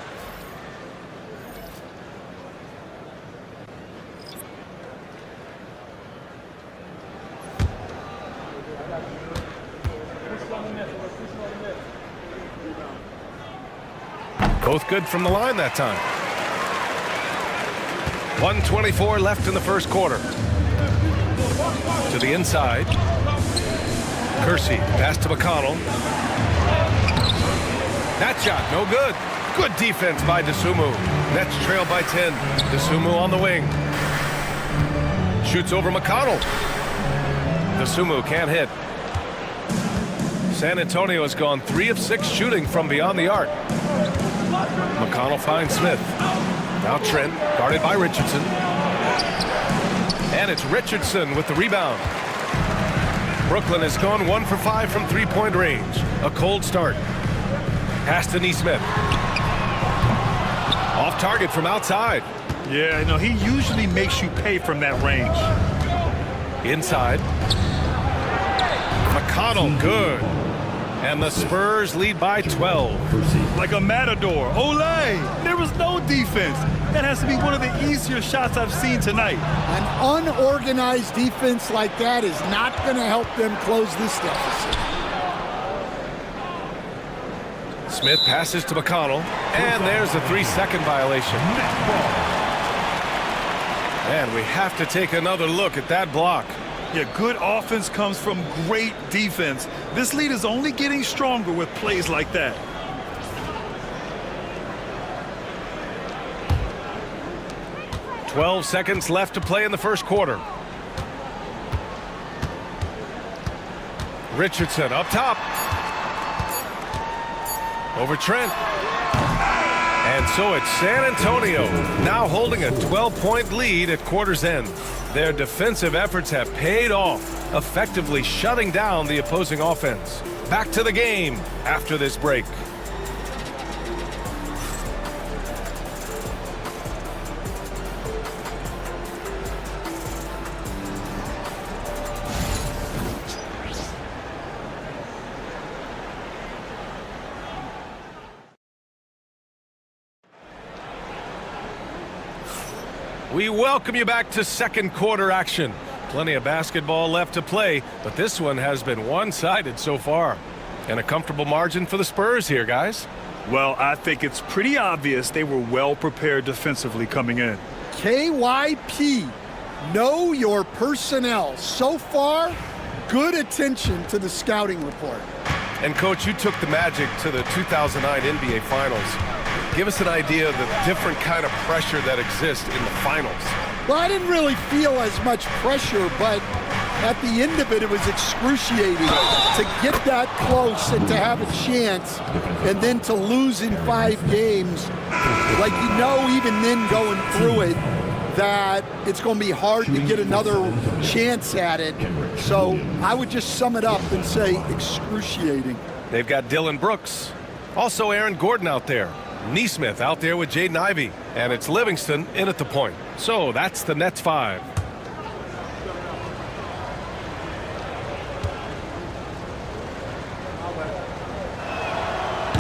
Both good from the line that time. 1:24 left in the first quarter. To the inside. Kersey, pass to McConnell. That shot, no good. Good defense by DeSumo. Nets trail by 10. DeSumo on the wing. Shoots over McConnell. DeSumo can't hit. San Antonio has gone 3 of 6 shooting from beyond the arc. McConnell finds Smith. Now Trent, guarded by Richardson. And it's Richardson with the rebound. Brooklyn has gone 1 for 5 from 3-point range. A cold start. Pass to Neesmith. Off target from outside. Yeah, you know, he usually makes you pay from that range. Inside. McConnell, good. And the Spurs lead by 12. Like a matador. Olay! There was no defense. That has to be one of the easier shots I've seen tonight. An unorganized defense like that is not going to help them close this deficit. Smith passes to McConnell. And there's a 3-second violation. And we have to take another look at that block. Yeah, good offense comes from great defense. This lead is only getting stronger with plays like that. "12 seconds left to play in the first quarter. Richardson up top. Over Trent. And so it's San Antonio now holding a 12-point lead at quarter's end. Their defensive efforts have paid off, effectively shutting down the opposing offense. Back to the game after this break. We welcome you back to second quarter action. Plenty of basketball left to play, but this one has been one-sided so far. And a comfortable margin for the Spurs here, guys. Well, I think it's pretty obvious they were well prepared defensively coming in. KYP, know your personnel. So far, good attention to the scouting report. And, Coach, you took the Magic to the 2009 NBA Finals. Give us an idea of the different kind of pressure that exists in the finals. Well, I didn't really feel as much pressure, but at the end of it, it was excruciating to get that close and to have a chance, and then to lose in 5 games. Like, you know, even then going through it, that it's going to be hard to get another chance at it. So I would just sum it up and say excruciating. They've got Dylan Brooks. Also Aaron Gordon out there. Neesmith out there with Jaden Ivey. And it's Livingston in at the point. So that's the Nets 5.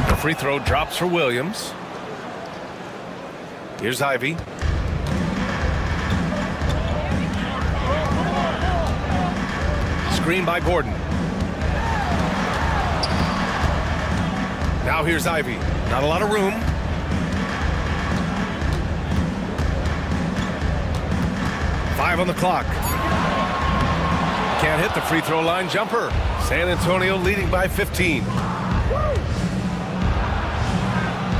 The free throw drops for Williams. Here's Ivey. Screen by Gordon. Now here's Ivey. Not a lot of room. Five on the clock. Can't hit the free throw line jumper. San Antonio leading by 15.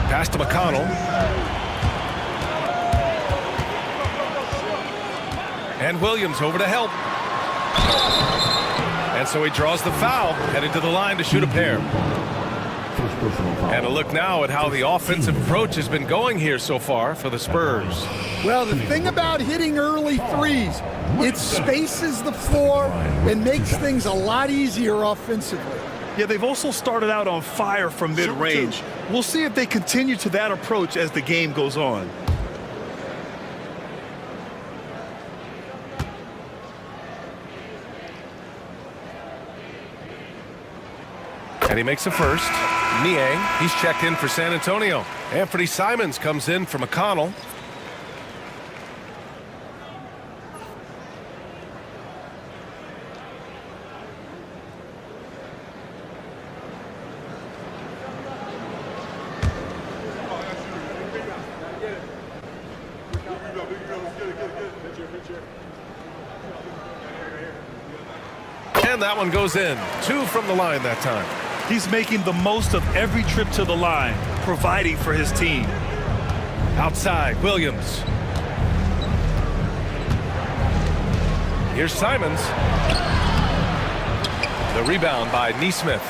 Pass to McConnell. And Williams over to help. And so he draws the foul, headed to the line to shoot a pair. And a look now at how the offensive approach has been going here so far for the Spurs. Well, the thing about hitting early threes, it spaces the floor and makes things a lot easier offensively. Yeah, they've also started out on fire from mid-range. We'll see if they continue to that approach as the game goes on. And he makes a first. Niang, he's checked in for San Antonio. Anthony Simons comes in for McConnell. And that one goes in. 2 from the line that time. He's making the most of every trip to the line, providing for his team. Outside, Williams. Here's Simons. The rebound by Neesmith.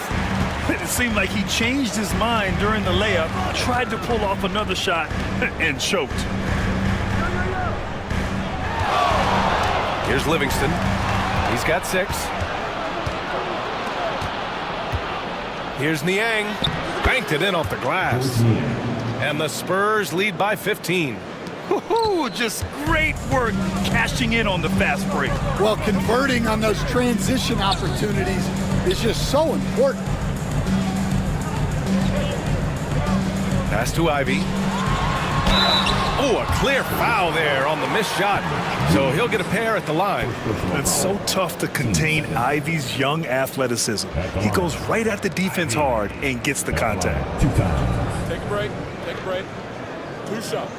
It seemed like he changed his mind during the layup, tried to pull off another shot, and choked. Here's Livingston. He's got 6. Here's Niang. Banked it in off the glass. And the Spurs lead by 15. Just great work cashing in on the fast break. Well, converting on those transition opportunities is just so important. Pass to Ivey. Oh, a clear foul there on the missed shot. So he'll get a pair at the line. It's so tough to contain Ivey's young athleticism. He goes right at the defense hard and gets the contact. Take a break. Take a break. 2 shots.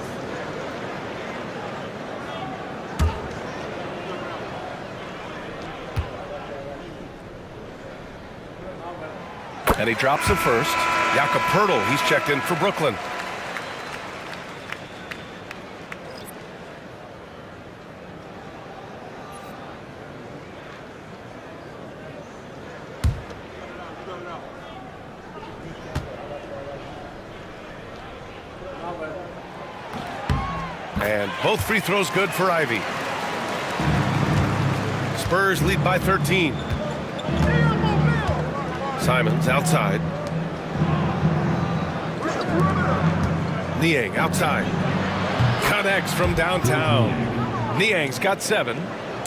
And he drops it first. Jakob Poeltl, he's checked in for Brooklyn. And both free throws good for Ivey. Spurs lead by 13. Simons outside. Niang outside. Connects from downtown. Niang's got 7.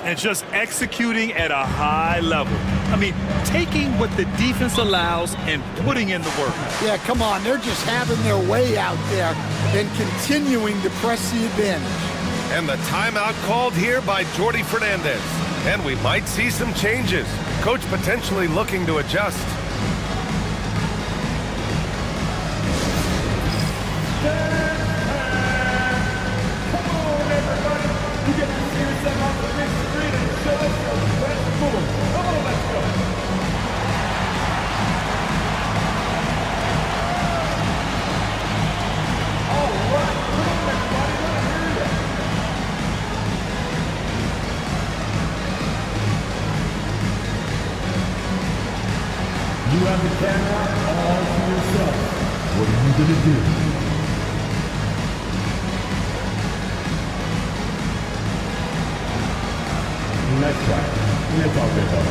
And just executing at a high level. I mean, taking what the defense allows and putting in the work. Yeah, come on. They're just having their way out there and continuing to press the advantage. And the timeout called here by Jordi Fernandez. And we might see some changes. Coach potentially looking to adjust. You have the camera all to yourself. What are you going to do? Nice try. It's all good, though.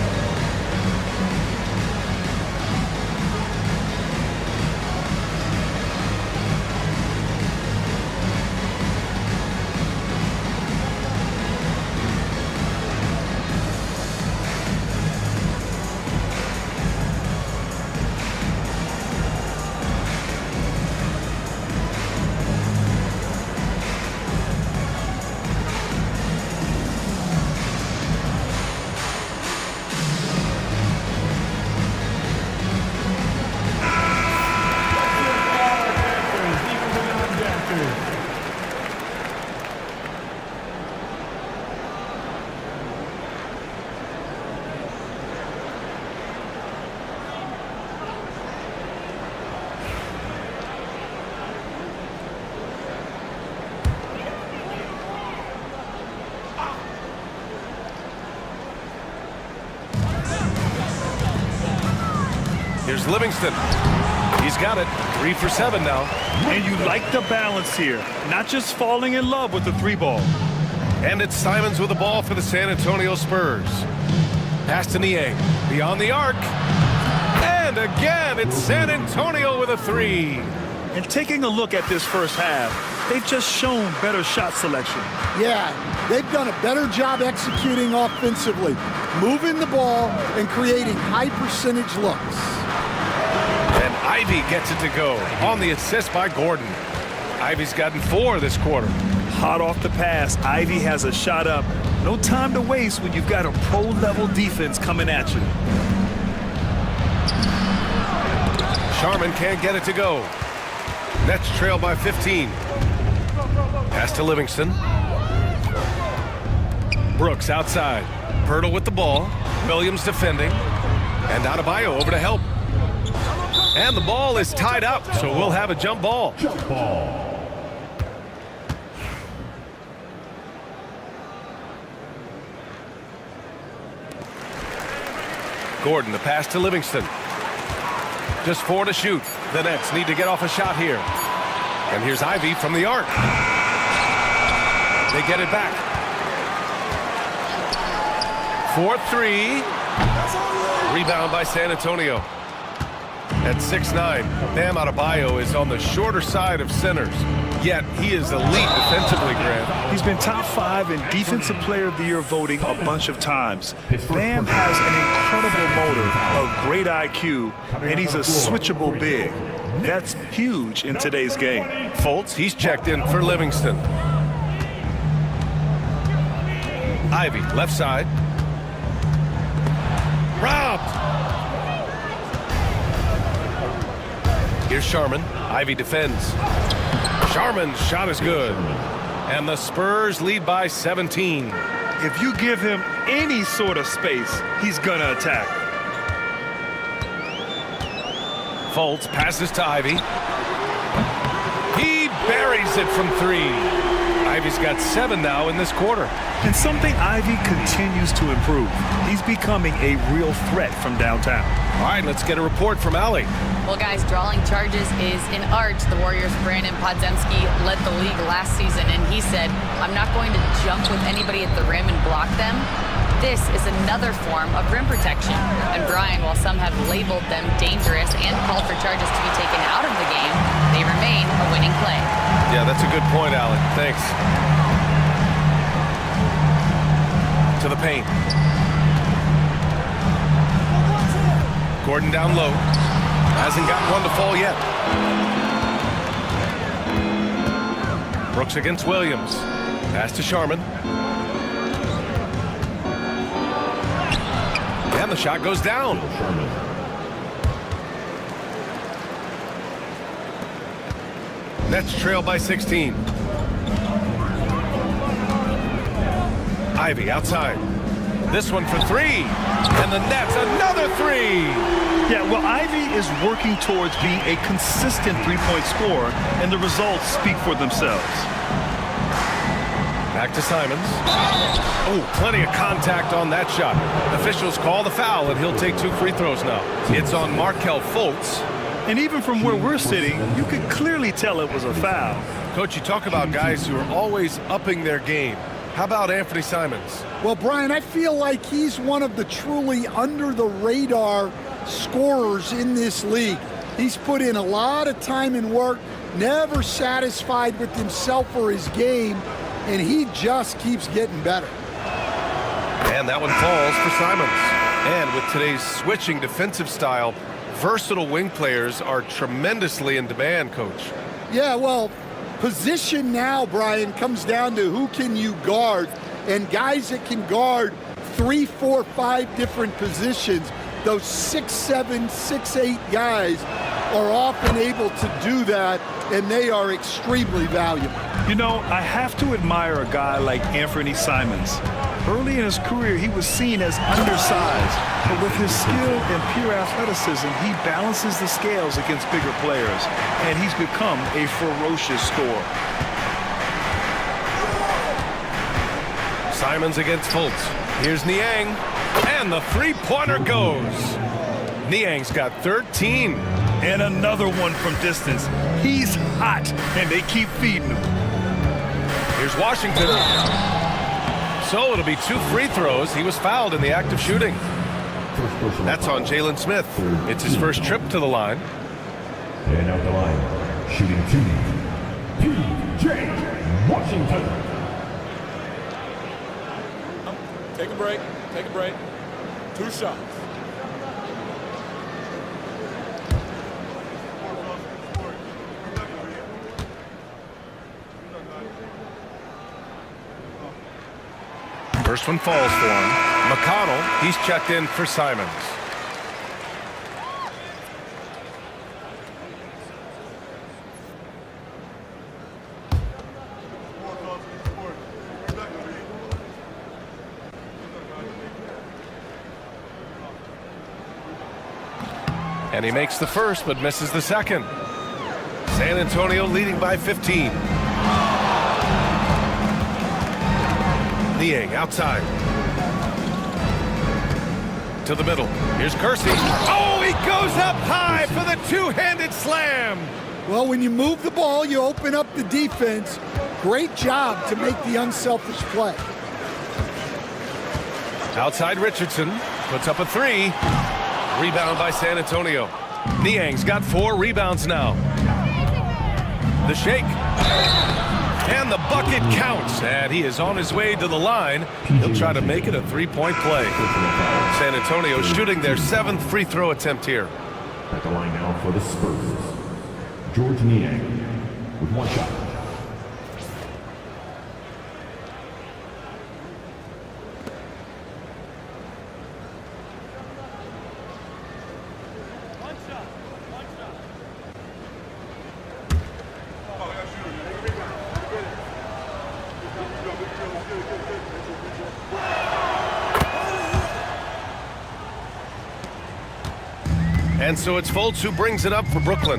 Here's Livingston. He's got it. 3 for 7 now. And you like the balance here. Not just falling in love with the 3 ball. And it's Simons with the ball for the San Antonio Spurs. Pass to Niang. Beyond the arc. And again, it's San Antonio with a 3. And taking a look at this first half, they've just shown better shot selection. Yeah, they've done a better job executing offensively, moving the ball and creating high percentage looks. And Ivey gets it to go on the assist by Gordon. Ivey's gotten 4 this quarter. Hot off the pass, Ivey has a shot up. No time to waste when you've got a pro-level defense coming at you. Sharman can't get it to go. Nets trail by 15. Pass to Livingston. Brooks outside. Pirtle with the ball. Williams defending. And Adebayo over to help. And the ball is tied up, so we'll have a jump ball. Jump ball. Gordon, the pass to Livingston. Just 4 to shoot. The Nets need to get off a shot here. And here's Ivey from the arc. They get it back. 4-3. Rebound by San Antonio. At 6'9", Bam Adebayo is on the shorter side of centers. Yet he is elite defensively, Grant. He's been top 5 in Defensive Player of the Year voting a bunch of times. Bam has an incredible motor, a great IQ, and he's a switchable big. That's huge in today's game. Fultz, he's checked in for Livingston. Ivey, left side. Robbed. Here's Sharman. Ivey defends. Sharman's shot is good. And the Spurs lead by 17. If you give him any sort of space, he's going to attack. Fultz passes to Ivey. He buries it from 3. Ivey's got 7 now in this quarter. And something Ivey continues to improve. He's becoming a real threat from downtown. All right, let's get a report from Allie. Well, guys, drawing charges is an art. The Warriors' Brandon Podziemski led the league last season, and he said, I'm not going to jump with anybody at the rim and block them. This is another form of rim protection. And Brian, while some have labeled them dangerous and called for charges to be taken out of the game, they remain a winning play. Yeah, that's a good point, Allen. Thanks. To the paint. Gordon down low. Hasn't gotten one to fall yet. Brooks against Williams. Pass to Sharman. And the shot goes down. Nets trail by 16. Ivy outside. This one for three. And the Nets, another three. Yeah, well, Ivy is working towards being a consistent three-point scorer, and the results speak for themselves. Back to Simons. Oh, plenty of contact on that shot. Officials call the foul, and he'll take 2 free throws now. It's on Markelle Fultz. And even from where we're sitting, you could clearly tell it was a foul. Coach, you talk about guys who are always upping their game. How about Anthony Simons? Well, Brian, I feel like he's one of the truly under-the-radar scorers in this league. He's put in a lot of time and work, never satisfied with himself or his game, and he just keeps getting better. And that one falls for Simons. And with today's switching defensive style, versatile wing players are tremendously in demand, Coach. Yeah, well, position now, Brian, comes down to who can you guard, and guys that can guard 3, 4, 5 different positions. Those 6'7", 6'8" guys are often able to do that, and they are extremely valuable. You know, I have to admire a guy like Anthony Simons. Early in his career, he was seen as undersized, but with his skill and pure athleticism, he balances the scales against bigger players, and he's become a ferocious scorer. Simons against Fultz. Here's Niang, and the three-pointer goes. Niang's got 13. And another one from distance. He's hot, and they keep feeding him. Here's Washington. So it'll be 2 free throws. He was fouled in the act of shooting. That's on Jalen Smith. It's his first trip to the line. And out the line, shooting 2, P.J. Washington. Take a break. Take a break. 2 shots. First one falls for him. McConnell, he's checked in for Simons. And he makes the first, but misses the second. San Antonio leading by 15. Niang outside. To the middle. Here's Kersey. Oh, he goes up high for the two-handed slam. Well, when you move the ball, you open up the defense. Great job to make the unselfish play. Outside Richardson. Puts up a 3. Rebound by San Antonio. Niang's got 4 rebounds now. The shake. And the bucket counts. And he is on his way to the line. He'll try to make it a 3-point play. San Antonio shooting their 7th free throw attempt here. At the line now for the Spurs, George Niang with 1 shot. And so it's Fultz who brings it up for Brooklyn.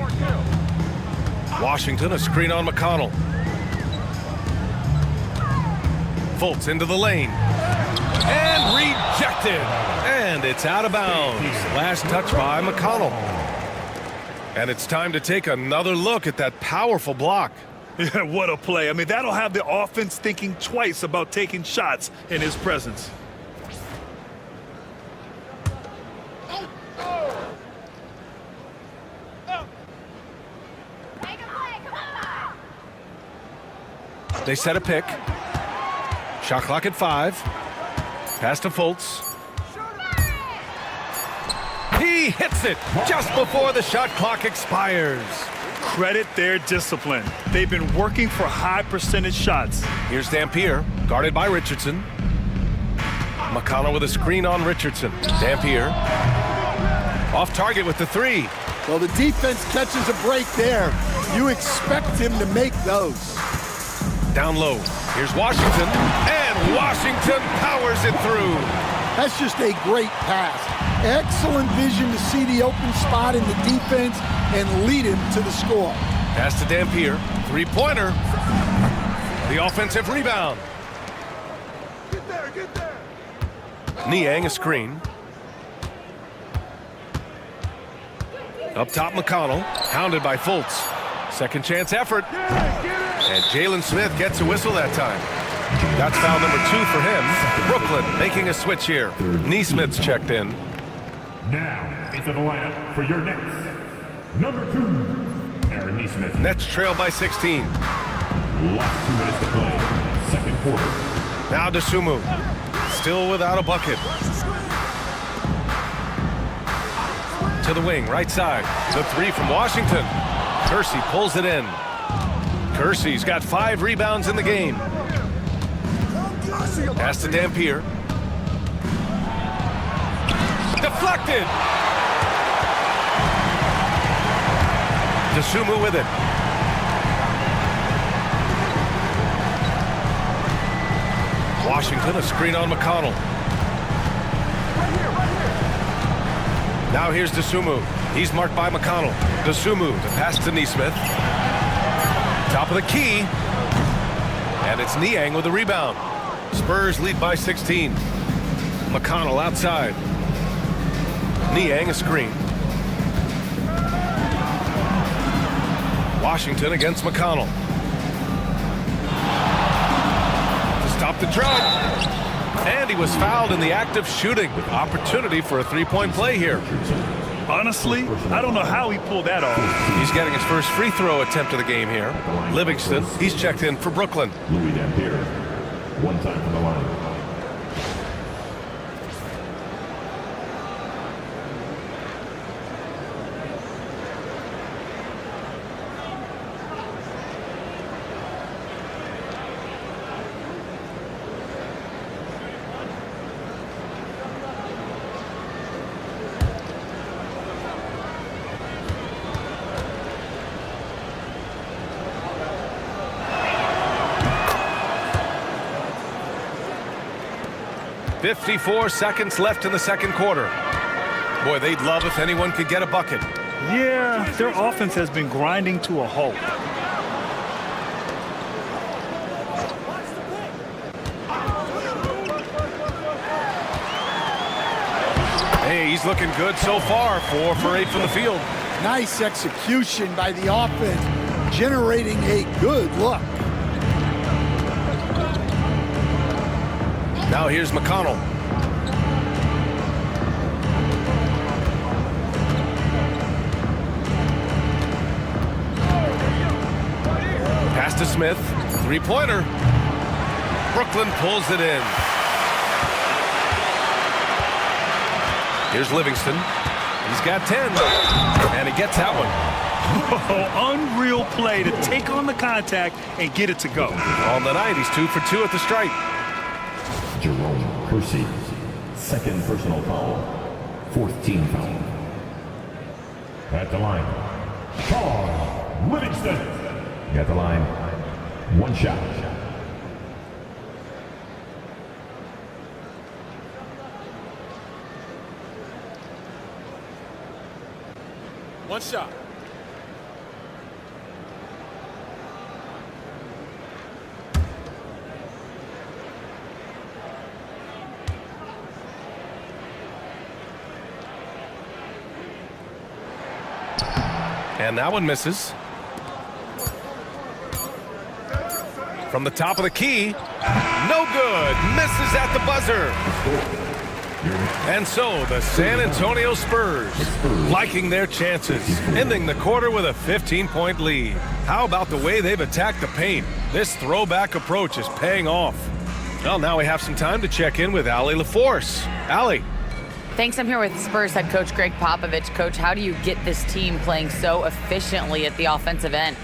Washington, a screen on McConnell. Fultz into the lane. And rejected. And it's out of bounds. Last touch by McConnell. And it's time to take another look at that powerful block. Yeah, what a play. I mean, that'll have the offense thinking twice about taking shots in his presence. They set a pick. Shot clock at 5. Pass to Fultz. He hits it just before the shot clock expires. Credit their discipline. They've been working for high percentage shots. Here's Dampier, guarded by Richardson. McConnell with a screen on Richardson. Dampier off target with the three. Well, the defense catches a break there. You expect him to make those. Down low. Here's Washington, and Washington powers it through. That's just a great pass. Excellent vision to see the open spot in the defense and lead him to the score. Pass to Dampier. Three-pointer. The offensive rebound. Get there, get there. Niang a screen. Up top, McConnell. Hounded by Fultz. Second chance effort. And Jalen Smith gets a whistle that time. That's foul number 2 for him. Brooklyn making a switch here. Neesmith's checked in. Now into the lineup for your Nets. Number 2, Aaron Neesmith. Nets trail by 16. Last 2 minutes to play. Second quarter. Now Dosunmu. Still without a bucket. To the wing, right side. The three from Washington. Kersey pulls it in. Kersey's got 5 rebounds in the game. Pass to Dampier. Deflected. Dosunmu with it. Washington, a screen on McConnell. Now here's Dosunmu. He's marked by McConnell. Dosunmu, the pass to Neesmith. Top of the key. And it's Niang with the rebound. Spurs lead by 16. McConnell outside. Niang a screen. Washington against McConnell. To stop the drive. And he was fouled in the act of shooting. Opportunity for a three-point play here. Honestly, I don't know how he pulled that off. He's getting his first free throw attempt of the game here. Livingston, he's checked in for Brooklyn. Louis Dampier, 1 time from the line. .54 seconds left in the second quarter. Boy, they'd love if anyone could get a bucket. Yeah, their offense has been grinding to a halt. Hey, he's looking good so far. 4 for 8 from the field. Nice execution by the offense, generating a good look. Now here's McConnell. Pass to Smith. Three-pointer. Brooklyn pulls it in. Here's Livingston. He's got 10. And he gets that one. Oh, unreal play to take on the contact and get it to go. On the night, he's 2 for 2 at the stripe. Jerome Kersey, second personal foul, 4th team foul. At the line, Carl Livingston. At the line, 1 shot. One shot. And that one misses. From the top of the key. No good. Misses at the buzzer. And so the San Antonio Spurs liking their chances, ending the quarter with a 15-point lead. How about the way they've attacked the paint? This throwback approach is paying off. Well, now we have some time to check in with Allie LaForce. Allie. Thanks. I'm here with Spurs head coach Greg Popovich. Coach, how do you get this team playing so efficiently at the offensive end?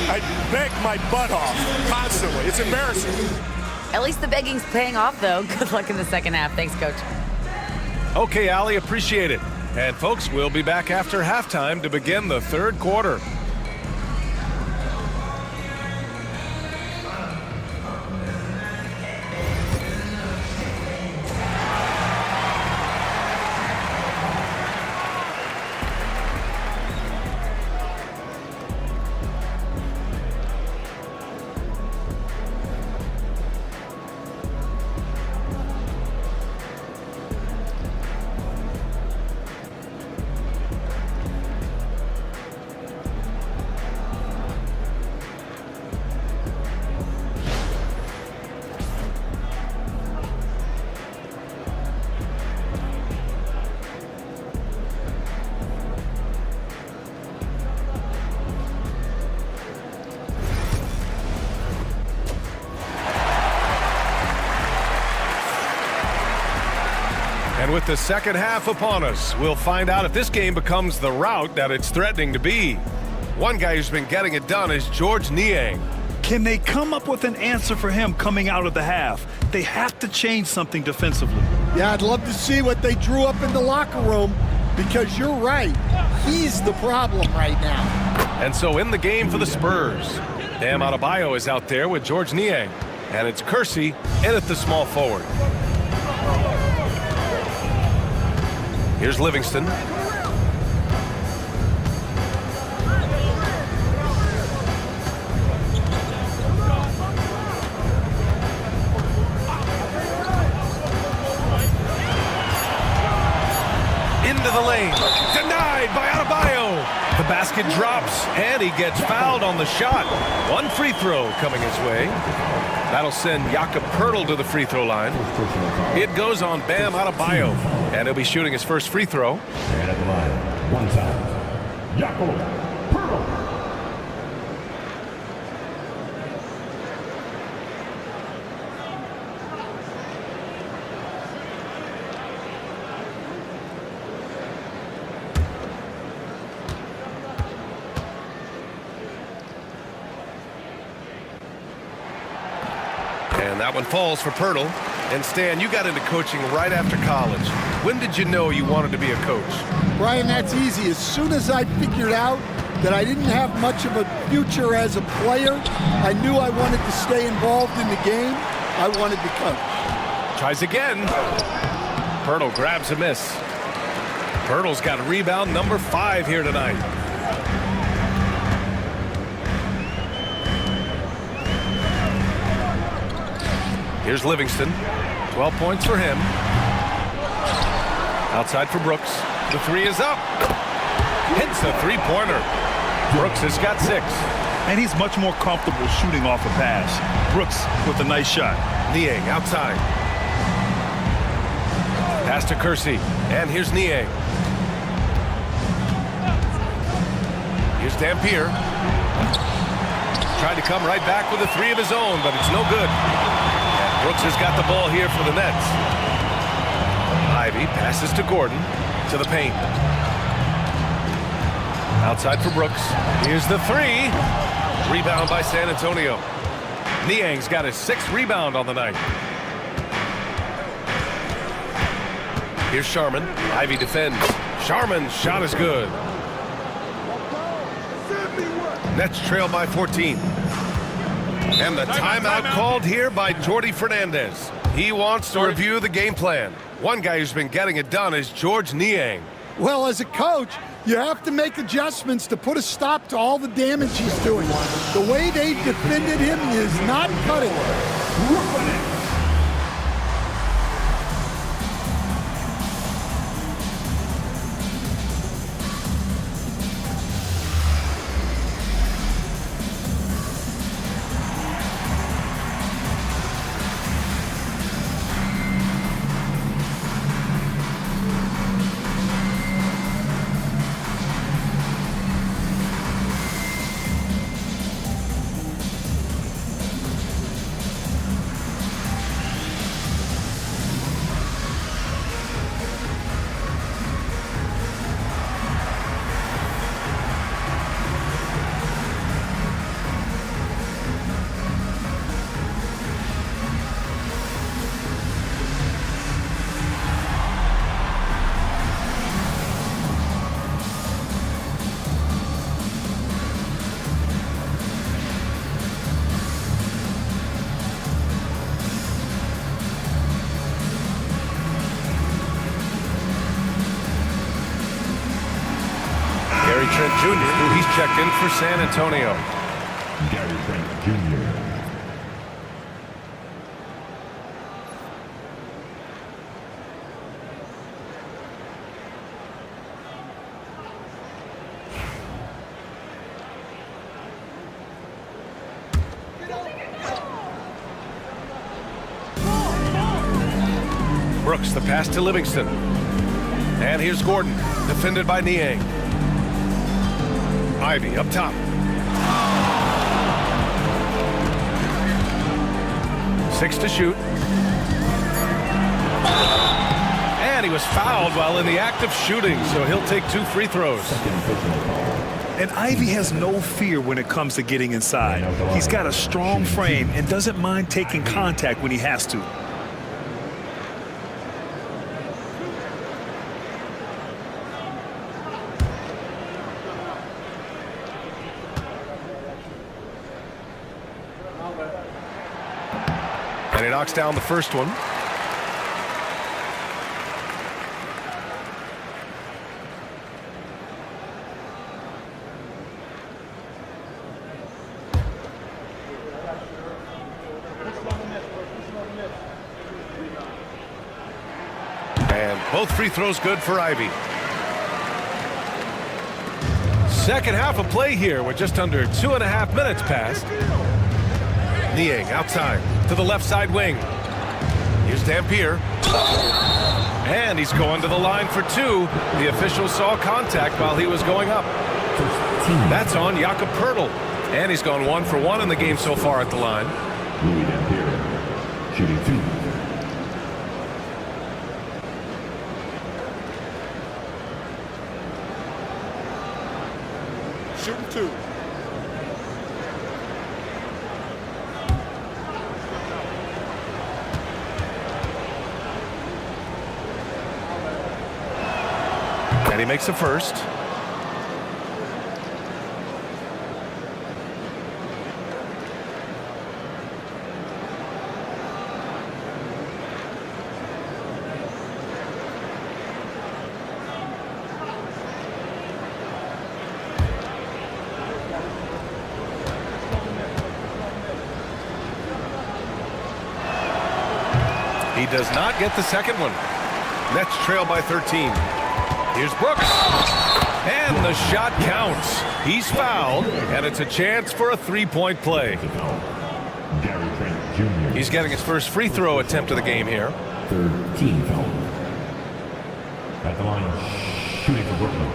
I beg my butt off constantly. It's embarrassing. At least the begging's paying off, though. Good luck in the second half. Thanks, Coach. Okay, Allie, appreciate it. And folks, we'll be back after halftime to begin the third quarter. And with the second half upon us, we'll find out if this game becomes the rout that it's threatening to be. One guy who's been getting it done is Georges Niang. Can they come up with an answer for him coming out of the half? They have to change something defensively. Yeah, I'd love to see what they drew up in the locker room, because you're right. He's the problem right now. And so in the game for the Spurs, Bam Adebayo is out there with Georges Niang. And it's Kersey in at the small forward. Here's Livingston. Into the lane. Denied by Adebayo. The basket drops, and he gets fouled on the shot. One free throw coming his way. That'll send Jakob Poeltl to the free throw line. It goes on Bam Adebayo, and he'll be shooting his first free throw. And at the line, one time, Jakob Poeltl. And that one falls for Poeltl. And Stan, you got into coaching right after college. When did you know you wanted to be a coach? Brian, that's easy. As soon as I figured out that I didn't have much of a future as a player, I knew I wanted to stay involved in the game. I wanted to coach. Tries again. Poeltl grabs a miss. Poeltl's got rebound number 5 here tonight. Here's Livingston. 12 points for him. Outside for Brooks. The three is up. Hits a three-pointer. Brooks has got 6. And he's much more comfortable shooting off a pass. Brooks with a nice shot. Niang outside. Pass to Kersey. And here's Niang. Here's Dampier. Tried to come right back with a 3 of his own, but it's no good. Brooks has got the ball here for the Nets. Ivy passes to Gordon to the paint. Outside for Brooks. Here's the 3. Rebound by San Antonio. Niang's got his 6th rebound on the night. Here's Sharman. Ivy defends. Sharman's shot is good. Nets trail by 14. And the timeout called here by Jordi Fernandez. He wants to review the game plan. One guy who's been getting it done is Georges Niang. Well, as a coach, you have to make adjustments to put a stop to all the damage he's doing. The way they defended him is not cutting it. Trent Jr., who he's checked in for San Antonio. Gary Trent Jr. Brooks, the pass to Livingston. And here's Gordon, defended by Niang. Ivy up top. 6 to shoot. And he was fouled while in the act of shooting, so he'll take 2 free throws. And Ivy has no fear when it comes to getting inside. He's got a strong frame and doesn't mind taking contact when he has to. And he knocks down the first one. And both free throws good for Ivy. Second half of play here with just under 2.5 minutes passed. Niang outside to the left side wing. Here's Dampier. And he's going to the line for 2. The official saw contact while he was going up. That's on Jakob Poeltl. And he's gone 1 for 1 in the game so far at the line. Louis Dampier, shooting 2. Shooting 2. And he makes a first. He does not get the second one. Nets trail by 13. Here's Brooks. And the shot counts. He's fouled, and it's a chance for a 3-point play. Gary Trent Jr. He's getting his first free throw attempt of the game here. 13 foul. At the line, shooting for Brooklyn,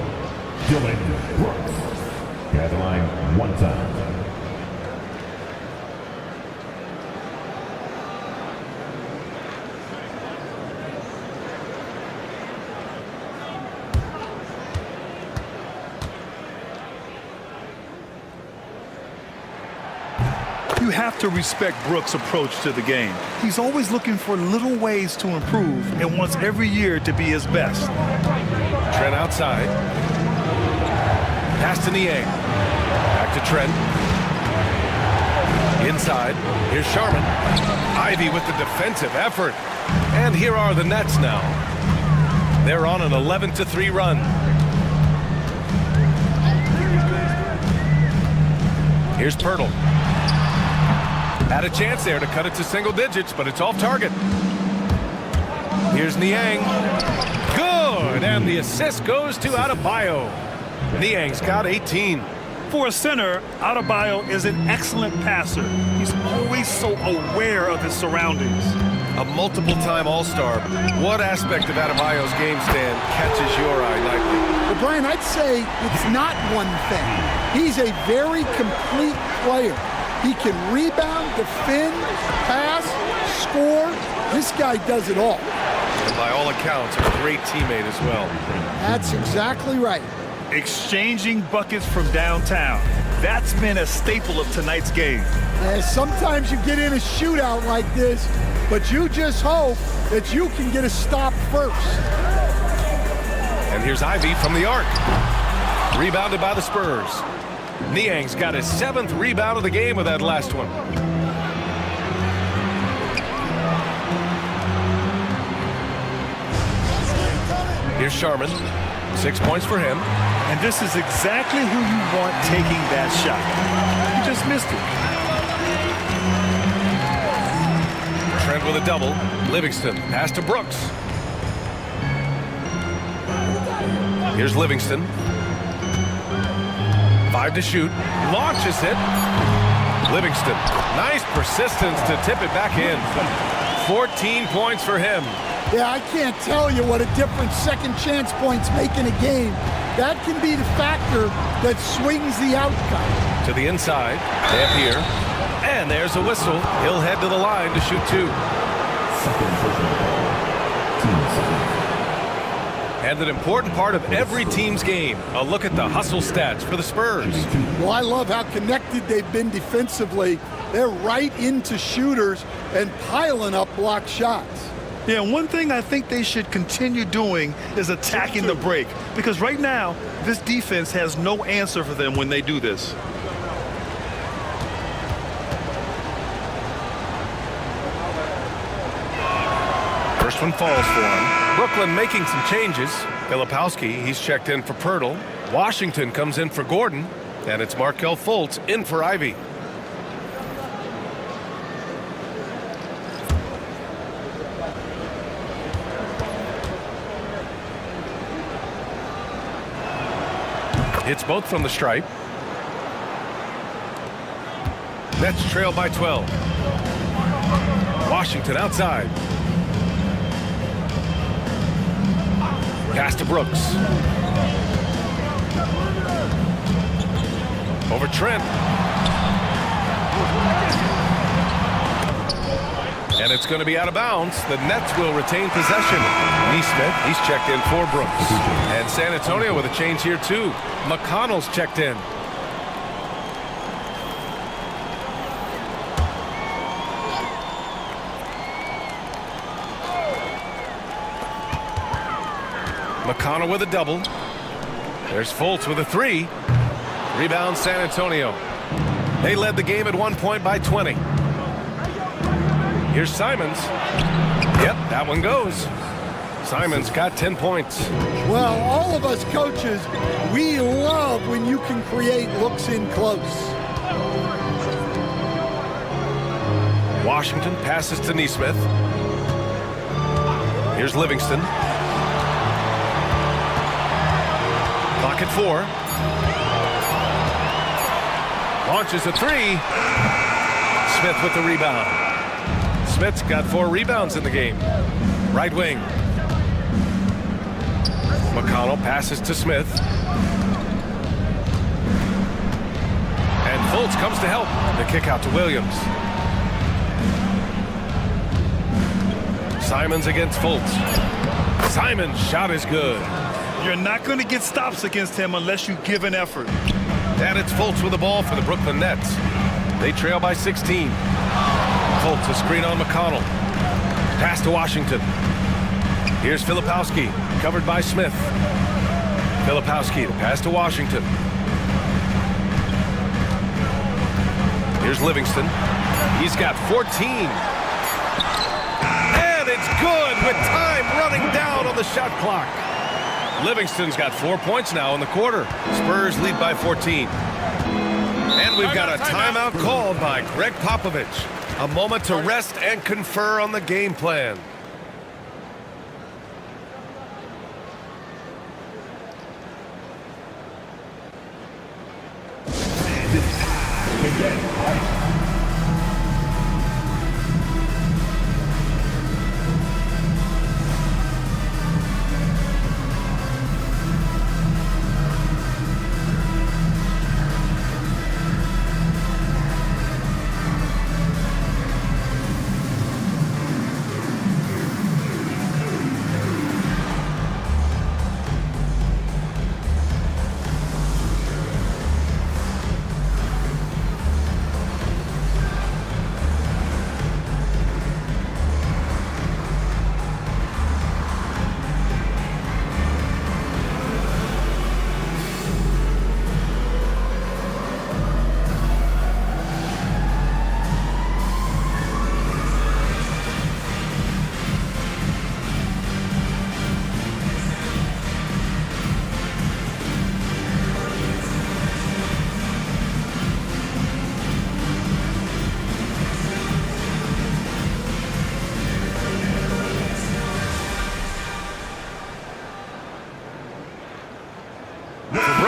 Dillon Brooks. At the line, 1 time. You have to respect Brooks' approach to the game. He's always looking for little ways to improve and wants every year to be his best. Trent outside. Pass to Niang. Back to Trent. Inside. Here's Sharman. Ivy with the defensive effort. And here are the Nets now. They're on an 11-3 run. Here's Poeltl. Had a chance there to cut it to single digits, but it's off target. Here's Niang. Good, and the assist goes to Adebayo. Niang's got 18. For a center, Adebayo is an excellent passer. He's always so aware of his surroundings. A multiple-time All-Star. What aspect of Adebayo's game, Stan, catches your eye nightly? Well, Brian, I'd say it's not one thing. He's a very complete player. He can rebound, defend, pass, score. This guy does it all. And by all accounts, a great teammate as well. That's exactly right. Exchanging buckets from downtown. That's been a staple of tonight's game. Sometimes you get in a shootout like this, but you just hope that you can get a stop first. And here's Ivy from the arc. Rebounded by the Spurs. Niang's got his 7th rebound of the game with that last one. Here's Sharman. 6 points for him. And this is exactly who you want taking that shot. He just missed it. Trent with a double. Livingston, pass to Brooks. Here's Livingston. 5 to shoot. Launches it. Livingston. Nice persistence to tip it back in. 14 points for him. Yeah, I can't tell you what a difference second chance points make in a game. That can be the factor that swings the outcome. To the inside. Damp here. And there's a whistle. He'll head to the line to shoot 2. And an important part of every team's game. A look at the hustle stats for the Spurs. Well, I love how connected they've been defensively. They're right into shooters and piling up block shots. Yeah, one thing I think they should continue doing is attacking the break. Because right now, this defense has no answer for them when they do this. First one falls for him. Brooklyn making some changes. Filipowski, he's checked in for Pirtle. Washington comes in for Gordon. And it's Markelle Fultz in for Ivy. Hits both from the stripe. Nets trail by 12. Washington outside. Pass to Brooks. Over Trent. And it's going to be out of bounds. The Nets will retain possession. Nesmith, he's checked in for Brooks. And San Antonio with a change here too. McConnell's checked in. McConnell with a double. There's Fultz with a 3. Rebound San Antonio. They led the game at one point by 20. Here's Simons. Yep, that one goes. Simons got 10 points. Well, all of us coaches, we love when you can create looks in close. Washington passes to Nesmith. Here's Livingston. Clock at 4. Launches a 3. Smith with the rebound. Smith's got 4 rebounds in the game. Right wing. McConnell passes to Smith. And Fultz comes to help. The kick out to Williams. Simons against Fultz. Simons' shot is good. You're not going to get stops against him unless you give an effort. And it's Fultz with the ball for the Brooklyn Nets. They trail by 16. Fultz a screen on McConnell. Pass to Washington. Here's Filipowski, covered by Smith. Filipowski to pass to Washington. Here's Livingston. He's got 14. And it's good with time running down on the shot clock. Livingston's got 4 points now in the quarter. Spurs lead by 14. And we've got a timeout called by Greg Popovich. A moment to rest and confer on the game plan.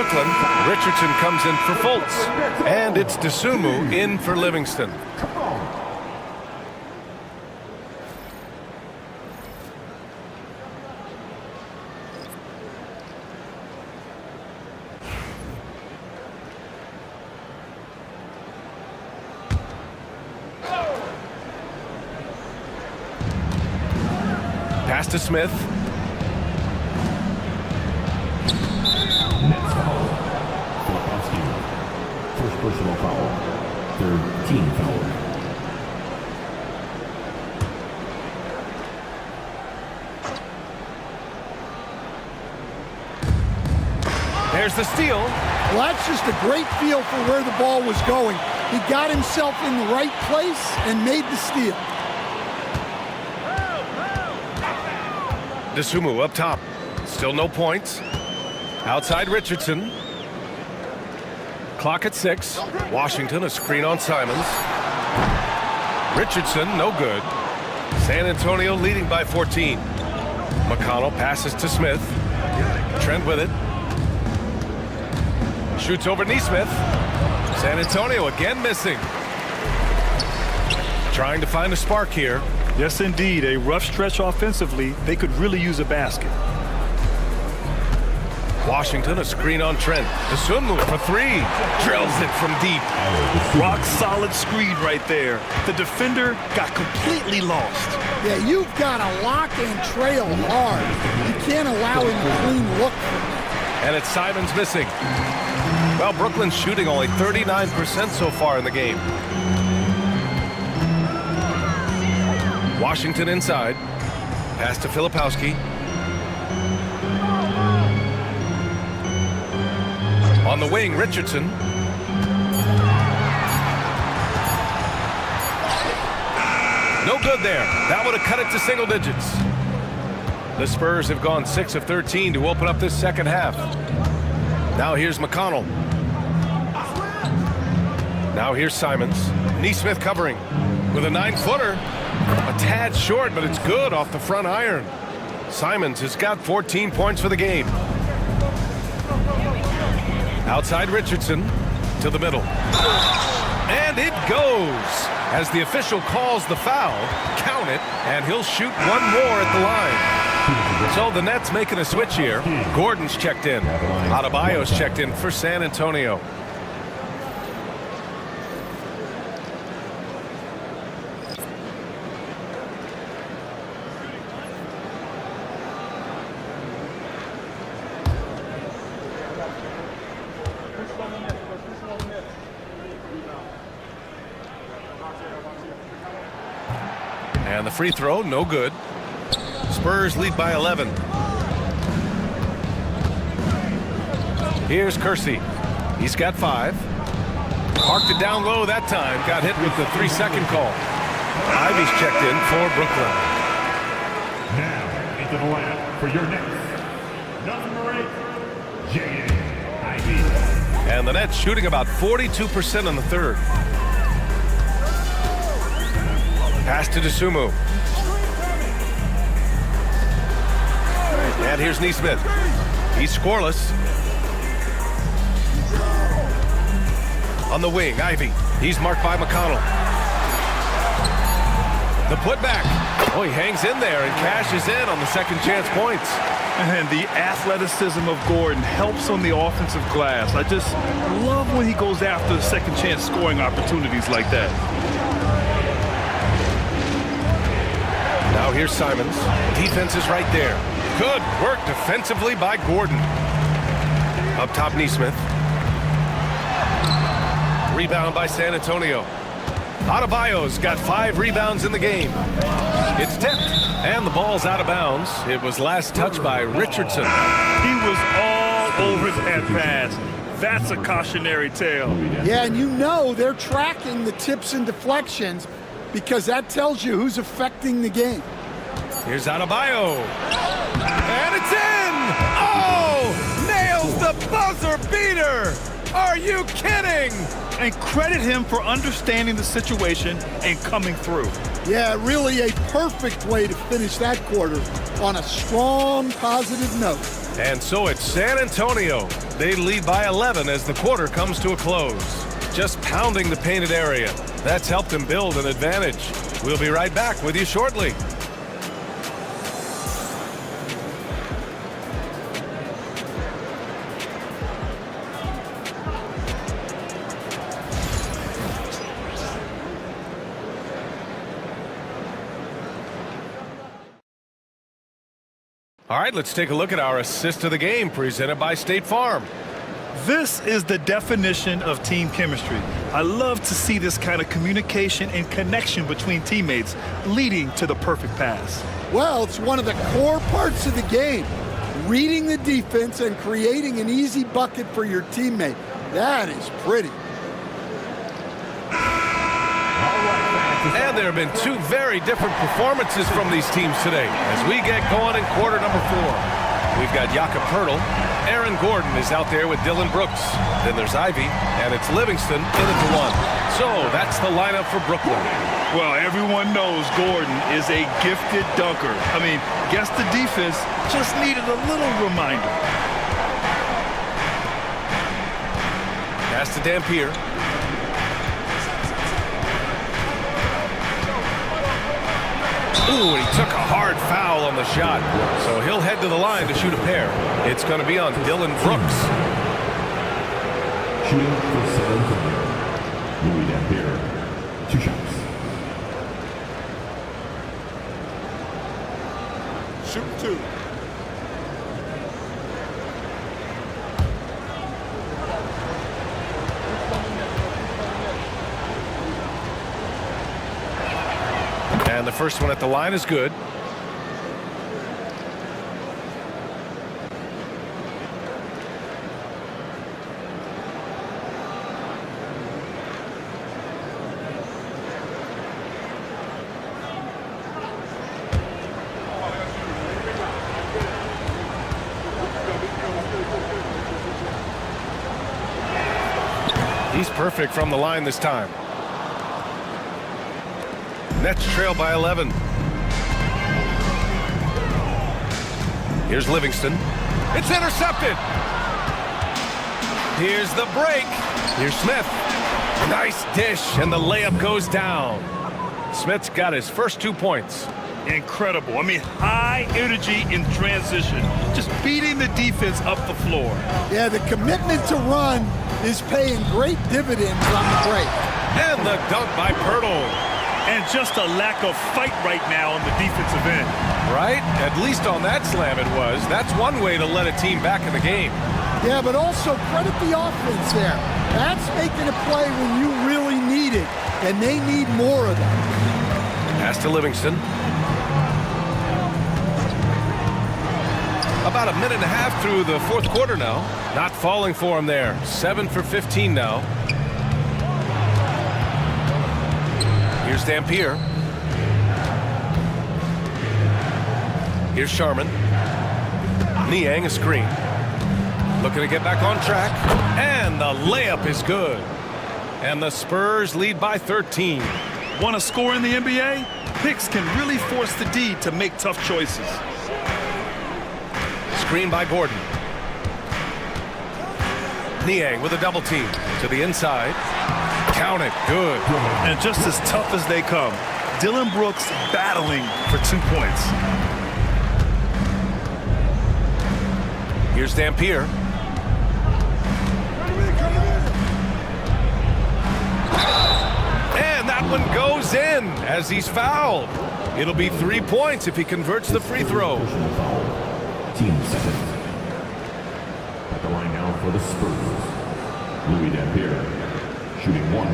Brooklyn. Richardson comes in for Fultz. And it's Dosunmu in for Livingston. Pass to Smith. Next foul. Filipowski. First personal foul. Third team foul. There's the steal. Well, that's just a great feel for where the ball was going. He got himself in the right place and made the steal. Dosunmu up top. Still no points. Outside Richardson. Clock at 6. Washington a screen on Simons. Richardson no good. San Antonio leading by 14. McConnell passes to Smith. Trent with it. Shoots over Neesmith. San Antonio again missing. Trying to find a spark here. Yes, indeed. A rough stretch offensively. They could really use a basket. Washington a screen on Trent. Dosunmu for 3. Drills it from deep. Rock solid screen right there. The defender got completely lost. Yeah, you've got to lock and trail hard. You can't allow him to clean look. And it's Simons missing. Well, Brooklyn's shooting only 39% so far in the game. Washington inside. Pass to Filipowski. On the wing, Richardson. No good there. That would have cut it to single digits. The Spurs have gone 6 of 13 to open up this second half. Now here's McConnell. Now here's Simons. Neesmith covering with a 9-footer. A tad short, but it's good off the front iron. Simons has got 14 points for the game. Outside Richardson to the middle. And it goes. As the official calls the foul, count it, and he'll shoot one more at the line. So the Nets making a switch here. Gordon's checked in. Adebayo's checked in for San Antonio. And the free throw, no good. Spurs lead by 11. Here's Kersey. He's got 5. Parked it down low that time. Got hit with the 3-second call. Ivy's checked in for Brooklyn. Now into the lineup for your next number 8, Jaden Ivey. And the Nets shooting about 42% in the third. Pass to Dosunmu. And here's Neesmith. He's scoreless. On the wing, Ivy. He's marked by McConnell. The putback. Oh, he hangs in there and cashes in on the second chance points. And the athleticism of Gordon helps on the offensive glass. I just love when he goes after the second chance scoring opportunities like that. Now here's Simons. Defense is right there. Good work defensively by Gordon. Up top, Neesmith. Rebound by San Antonio. Adebayo's got 5 rebounds in the game. It's tipped, and the ball's out of bounds. It was last touched by Richardson. He was all over that pass. That's a cautionary tale. Yeah, and you know they're tracking the tips and deflections because that tells you who's affecting the game. Here's Adebayo. And it's in! Oh! Nails the buzzer beater! Are you kidding? And credit him for understanding the situation and coming through. Yeah, really a perfect way to finish that quarter on a strong, positive note. And so it's San Antonio. They lead by 11 as the quarter comes to a close. Just pounding the painted area. That's helped them build an advantage. We'll be right back with you shortly. All right, let's take a look at our assist of the game presented by State Farm. This is the definition of team chemistry. I love to see this kind of communication and connection between teammates leading to the perfect pass. Well, it's one of the core parts of the game. Reading the defense and creating an easy bucket for your teammate. That is pretty. And there have been two very different performances from these teams today as we get going in quarter number 4. We've got Jakob Poeltl. Aaron Gordon is out there with Dylan Brooks. Then there's Ivy, and it's Livingston in at the 1. So that's the lineup for Brooklyn. Well, everyone knows Gordon is a gifted dunker. I mean, guess the defense just needed a little reminder. Pass to Dampier. Ooh, he took a hard foul on the shot. So he'll head to the line to shoot a pair. It's going to be on Dylan Brooks. Shooting for San Antonio, Louis Dampier. 2 shots. Shoot 2. And the first one at the line is good. He's perfect from the line this time. Nets trail by 11. Here's Livingston. It's intercepted. Here's the break. Here's Smith. Nice dish, and the layup goes down. Smith's got his first 2 points. Incredible. I mean, high energy in transition. Just beating the defense up the floor. Yeah, the commitment to run is paying great dividends on the break. And the dunk by Poeltl. And just a lack of fight right now on the defensive end. Right? At least on that slam it was. That's one way to let a team back in the game. Yeah, but also credit the offense there. That's making a play when you really need it, and they need more of that. Pass to Livingston. About a minute and a half through the 4th quarter now. Not falling for him there. 7 for 15 now. Here's Dampier. Here's Sharman. Niang a screen. Looking to get back on track. And the layup is good. And the Spurs lead by 13. Want to score in the NBA? Picks can really force the D to make tough choices. Screen by Gordon. Niang with a double team. To the inside. Count it. Good. And just as tough as they come, Dylan Brooks battling for 2 points. Here's Dampier. And that one goes in as he's fouled. It'll be 3 points if he converts the free throw. Team second. At the line now for the Spurs, Louis Dampier. Shooting 1.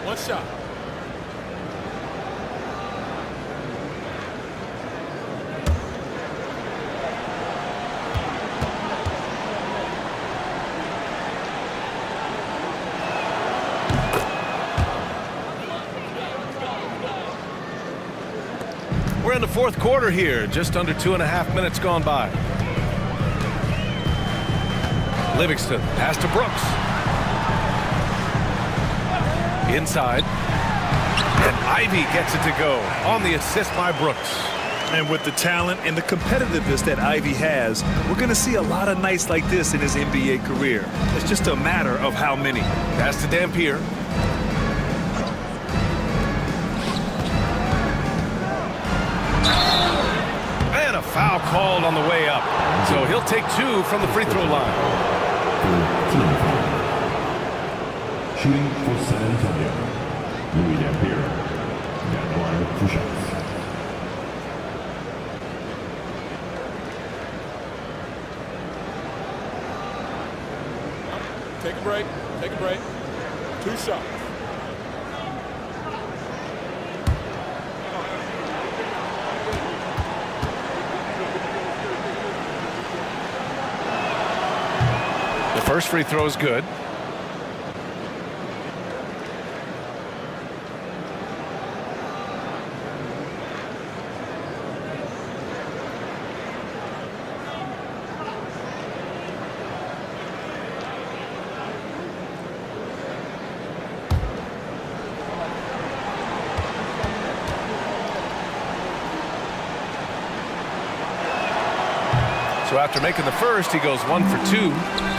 One shot. We're in the fourth quarter here, just under 2.5 minutes gone by. Livingston, pass to Brooks. Inside. And Ivy gets it to go on the assist by Brooks. And with the talent and the competitiveness that Ivy has, we're going to see a lot of nights like this in his NBA career. It's just a matter of how many. Pass to Dampier. And a foul called on the way up. So he'll take 2 from the free throw line. Shooting for San Antonio, Louis Dampier. Down the line with 2 shots. Take a break. Take a break. 2 shots. The first free throw is good. So after making the first, he goes 1 for 2.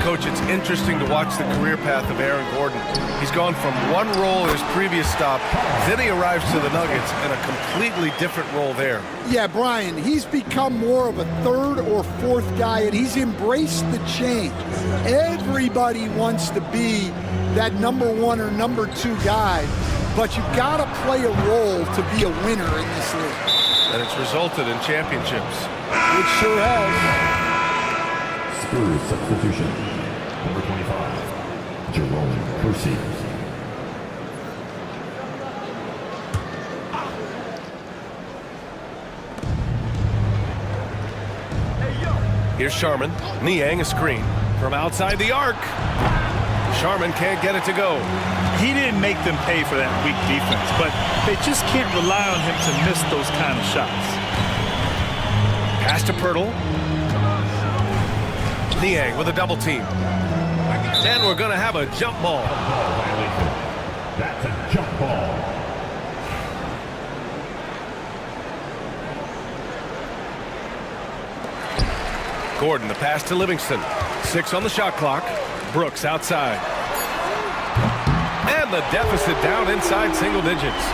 Coach, it's interesting to watch the career path of Aaron Gordon. He's gone from one role in his previous stop, then he arrives to the Nuggets in a completely different role there. Yeah, Brian, he's become more of a third or fourth guy, and he's embraced the change. Everybody wants to be that number 1 or number 2 guy, but you've got to play a role to be a winner in this league. And it's resulted in championships. It sure has. Spurs substitution. Number 25, Jerome Kersey. Here's Sharman. Niang a screen from outside the arc. Sharman can't get it to go. He didn't make them pay for that weak defense, but they just can't rely on him to miss those kind of shots. Pass to Pirtle. Niang with a double team. And we're going to have a jump ball. That's a jump ball. Gordon, the pass to Livingston. 6 on the shot clock. Brooks outside. And the deficit down inside single digits.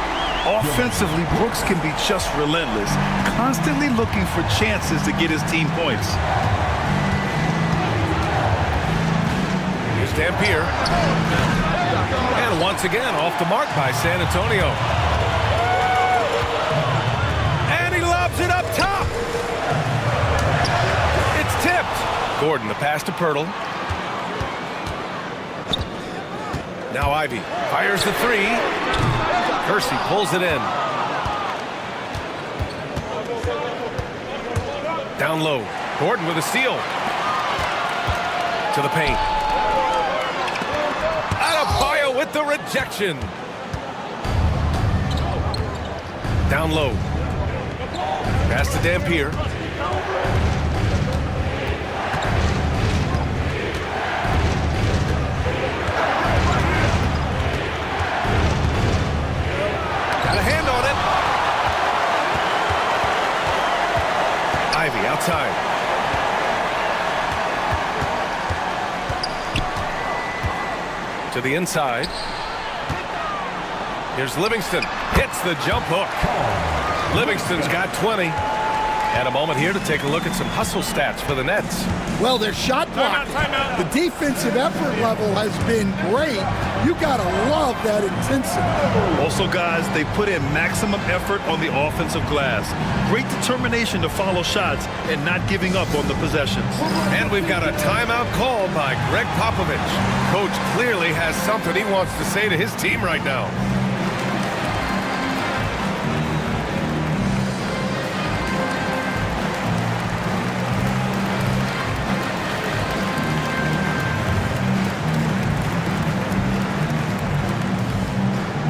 Offensively, Brooks can be just relentless, constantly looking for chances to get his team points. Here's Dampier. And once again, off the mark by San Antonio. And he lobs it up top. It's tipped. Gordon, the pass to Pirtle. Now Ivy fires the 3. Kersey pulls it in. Down low. Gordon with a steal. To the paint. Adebayo with the rejection. Down low. Pass to Dampier. Ivy outside. To the inside. Here's Livingston. Hits the jump hook. Livingston's got 20. And a moment here to take a look at some hustle stats for the Nets. Well, their shot blocking. The defensive effort level has been great. You got to love that intensity. Also, guys, they put in maximum effort on the offensive glass. Great determination to follow shots and not giving up on the possessions. And we've got a timeout called by Greg Popovich. Coach clearly has something he wants to say to his team right now.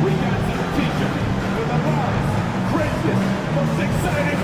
We got some teacher with the bars. Greatness, most exciting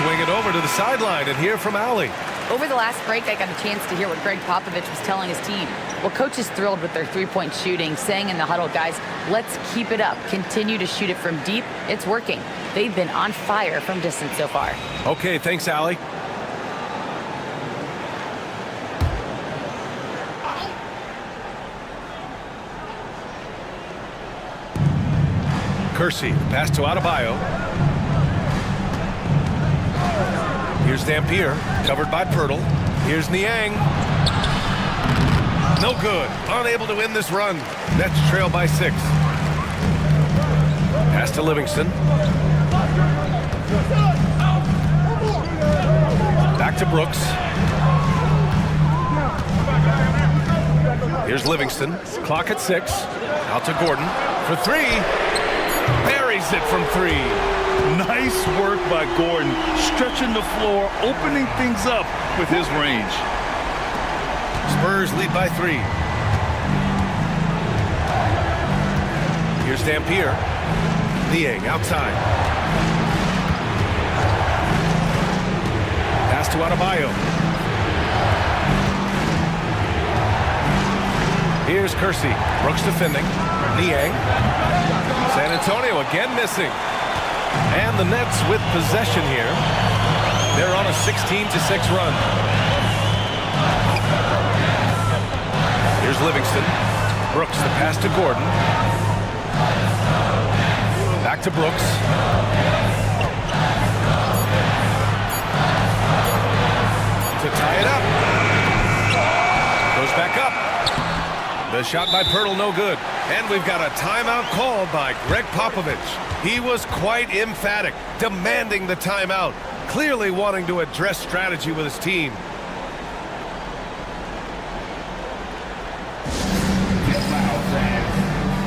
swing it over to the sideline and hear from Allie. Over the last break, I got a chance to hear what Greg Popovich was telling his team. Well, coach is thrilled with their three-point shooting, saying in the huddle, guys, let's keep it up. Continue to shoot it from deep. It's working. They've been on fire from distance so far. Okay, thanks, Allie. Kersey, pass to Adebayo. Here's Dampier, covered by Pirtle. Here's Niang. No good. Unable to win this run. Nets trail by 6. Pass to Livingston. Back to Brooks. Here's Livingston. Clock at 6. Out to Gordon for 3. Buries it from 3. Nice work by Gordon, stretching the floor, opening things up with his range. Spurs lead by 3. Here's Dampier. Niang outside. Pass to Adebayo. Here's Kersey. Brooks defending. Niang. San Antonio again missing. And the Nets with possession here. They're on a 16-6 run. Here's Livingston. Brooks, the pass to Gordon. Back to Brooks. To tie it up. Goes back up. The shot by Pirtle, no good. And we've got a timeout called by Greg Popovich. He was quite emphatic, demanding the timeout, clearly wanting to address strategy with his team.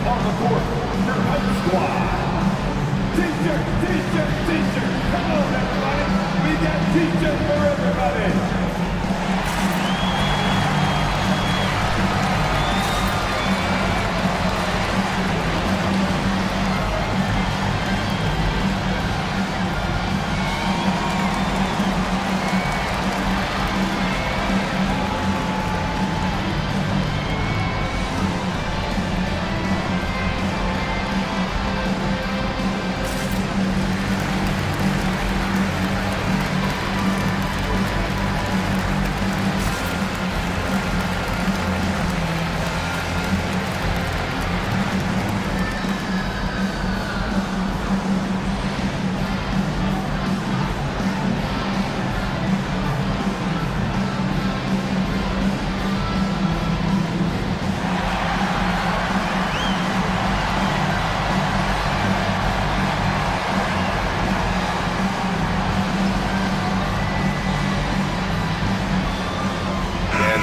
On the court, your home squad. T-shirt. Come on, everybody. We got T-shirts for everybody.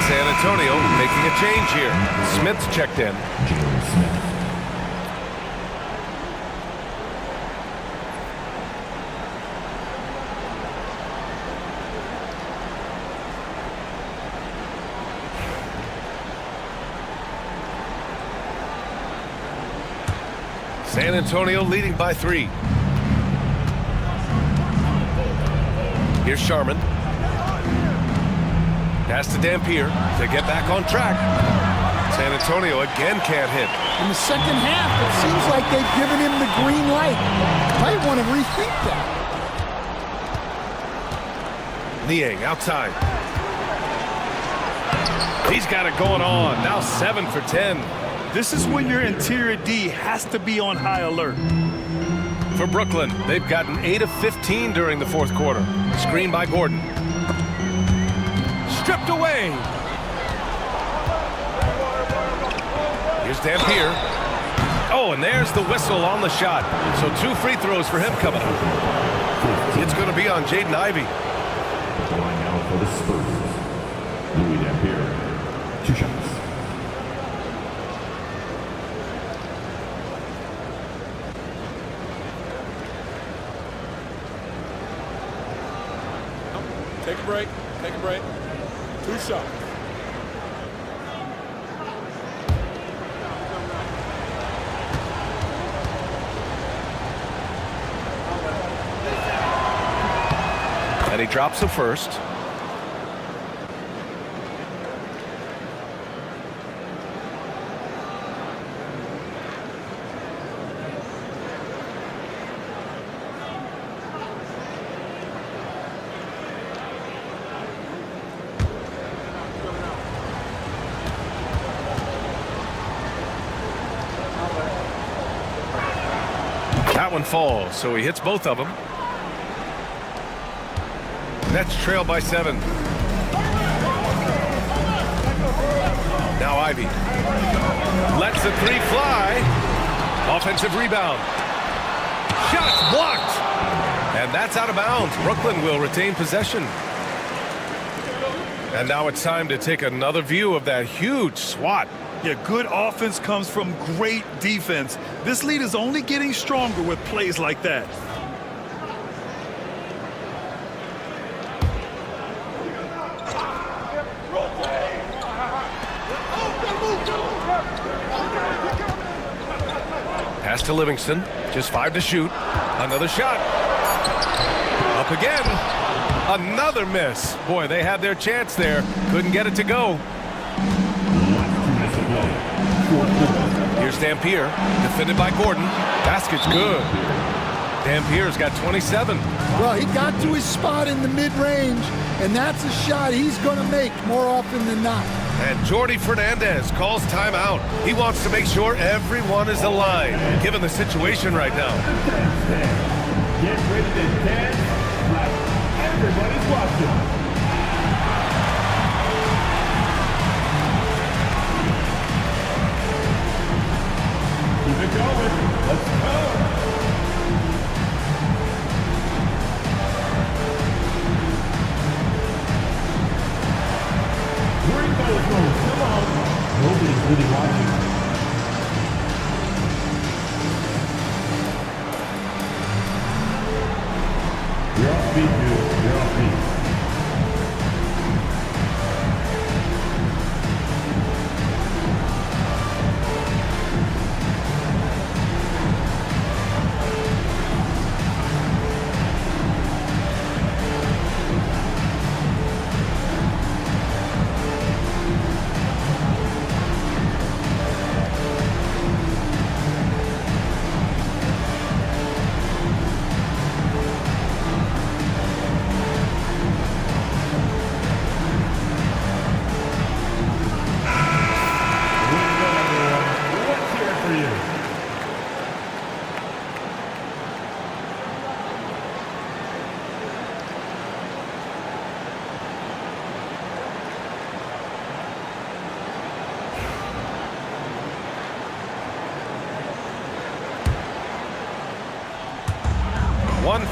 San Antonio making a change here. Smith's checked in. San Antonio leading by 3. Here's Sharman. Pass to Dampier to get back on track. San Antonio again can't hit. In the second half, it seems like they've given him the green light. Might want to rethink that. Niang outside. He's got it going on. Now 7 for 10. This is when your interior D has to be on high alert. For Brooklyn, they've gotten 8 of 15 during the fourth quarter. Screen by Gordon. Stripped away. Here's Dampier. Oh, and there's the whistle on the shot. So 2 free throws for him coming up. It's going to be on Jaden Ivey. Going out for the Spurs, Louis Dampier. 2 shots. Take a break. Take a break. 2 shots. And he drops the first. That one falls, so he hits both of them. Nets trail by 7. Now Ivy lets the 3 fly. Offensive rebound. Shots blocked. And that's out of bounds. Brooklyn will retain possession. And now it's time to take another view of that huge swat. Yeah, good offense comes from great defense. This lead is only getting stronger with plays like that. Pass to Livingston. Just 5 to shoot. Another shot. Up again. Another miss. Boy, they had their chance there. Couldn't get it to go. Here's Dampier, defended by Gordon. Basket's good. Dampier's got 27. Well, he got to his spot in the mid-range, and that's a shot he's going to make more often than not. And Jordi Fernandez calls timeout. He wants to make sure everyone is aligned, given the situation right now. Get ready to dance like everybody's watching. Keep it going. Let's go. Bring those goals. Come on. Nobody's really watching. You're off beat, dude. You're off beat.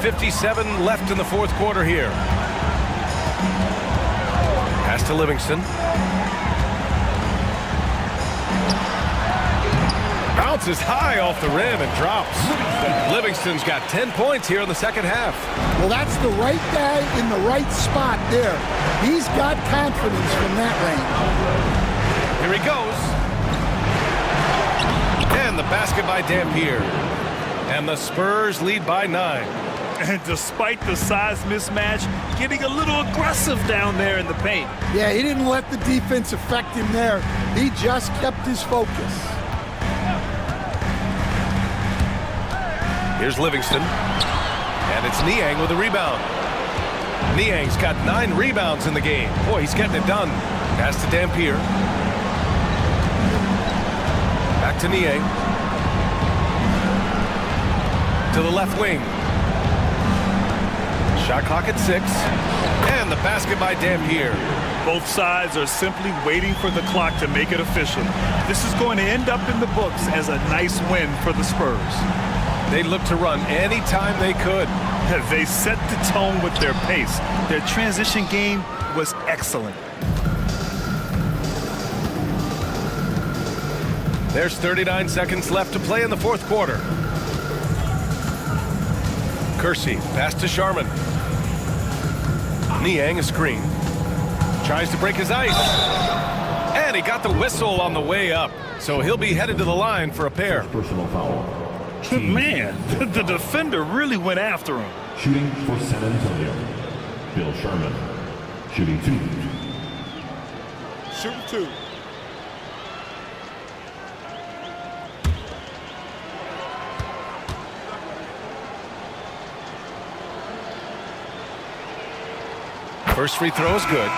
.57 left in the fourth quarter here. Pass to Livingston. Bounces high off the rim and drops. Livingston's got 10 points here in the second half. Well, that's the right guy in the right spot there. He's got confidence from that range. Here he goes. And the basket by Dampier. And the Spurs lead by 9. And despite the size mismatch, getting a little aggressive down there in the paint. Yeah, he didn't let the defense affect him there. He just kept his focus. Here's Livingston. And it's Niang with a rebound. Niang's got 9 rebounds in the game. Boy, he's getting it done. Pass to Dampier. Back to Niang. To the left wing. Shot clock at 6. And the basket by Dampier. Both sides are simply waiting for the clock to make it official. This is going to end up in the books as a nice win for the Spurs. They look to run anytime they could. They set the tone with their pace. Their transition game was excellent. There's 39 seconds left to play in the fourth quarter. Kersey, pass to Sharman. Niang, a screen. Tries to break his ice. And he got the whistle on the way up. So he'll be headed to the line for a pair. Personal foul. Man, the defender really went after him. Shooting for San Antonio. Bill Sherman, shooting 2. Shooting 2. First free throw is good.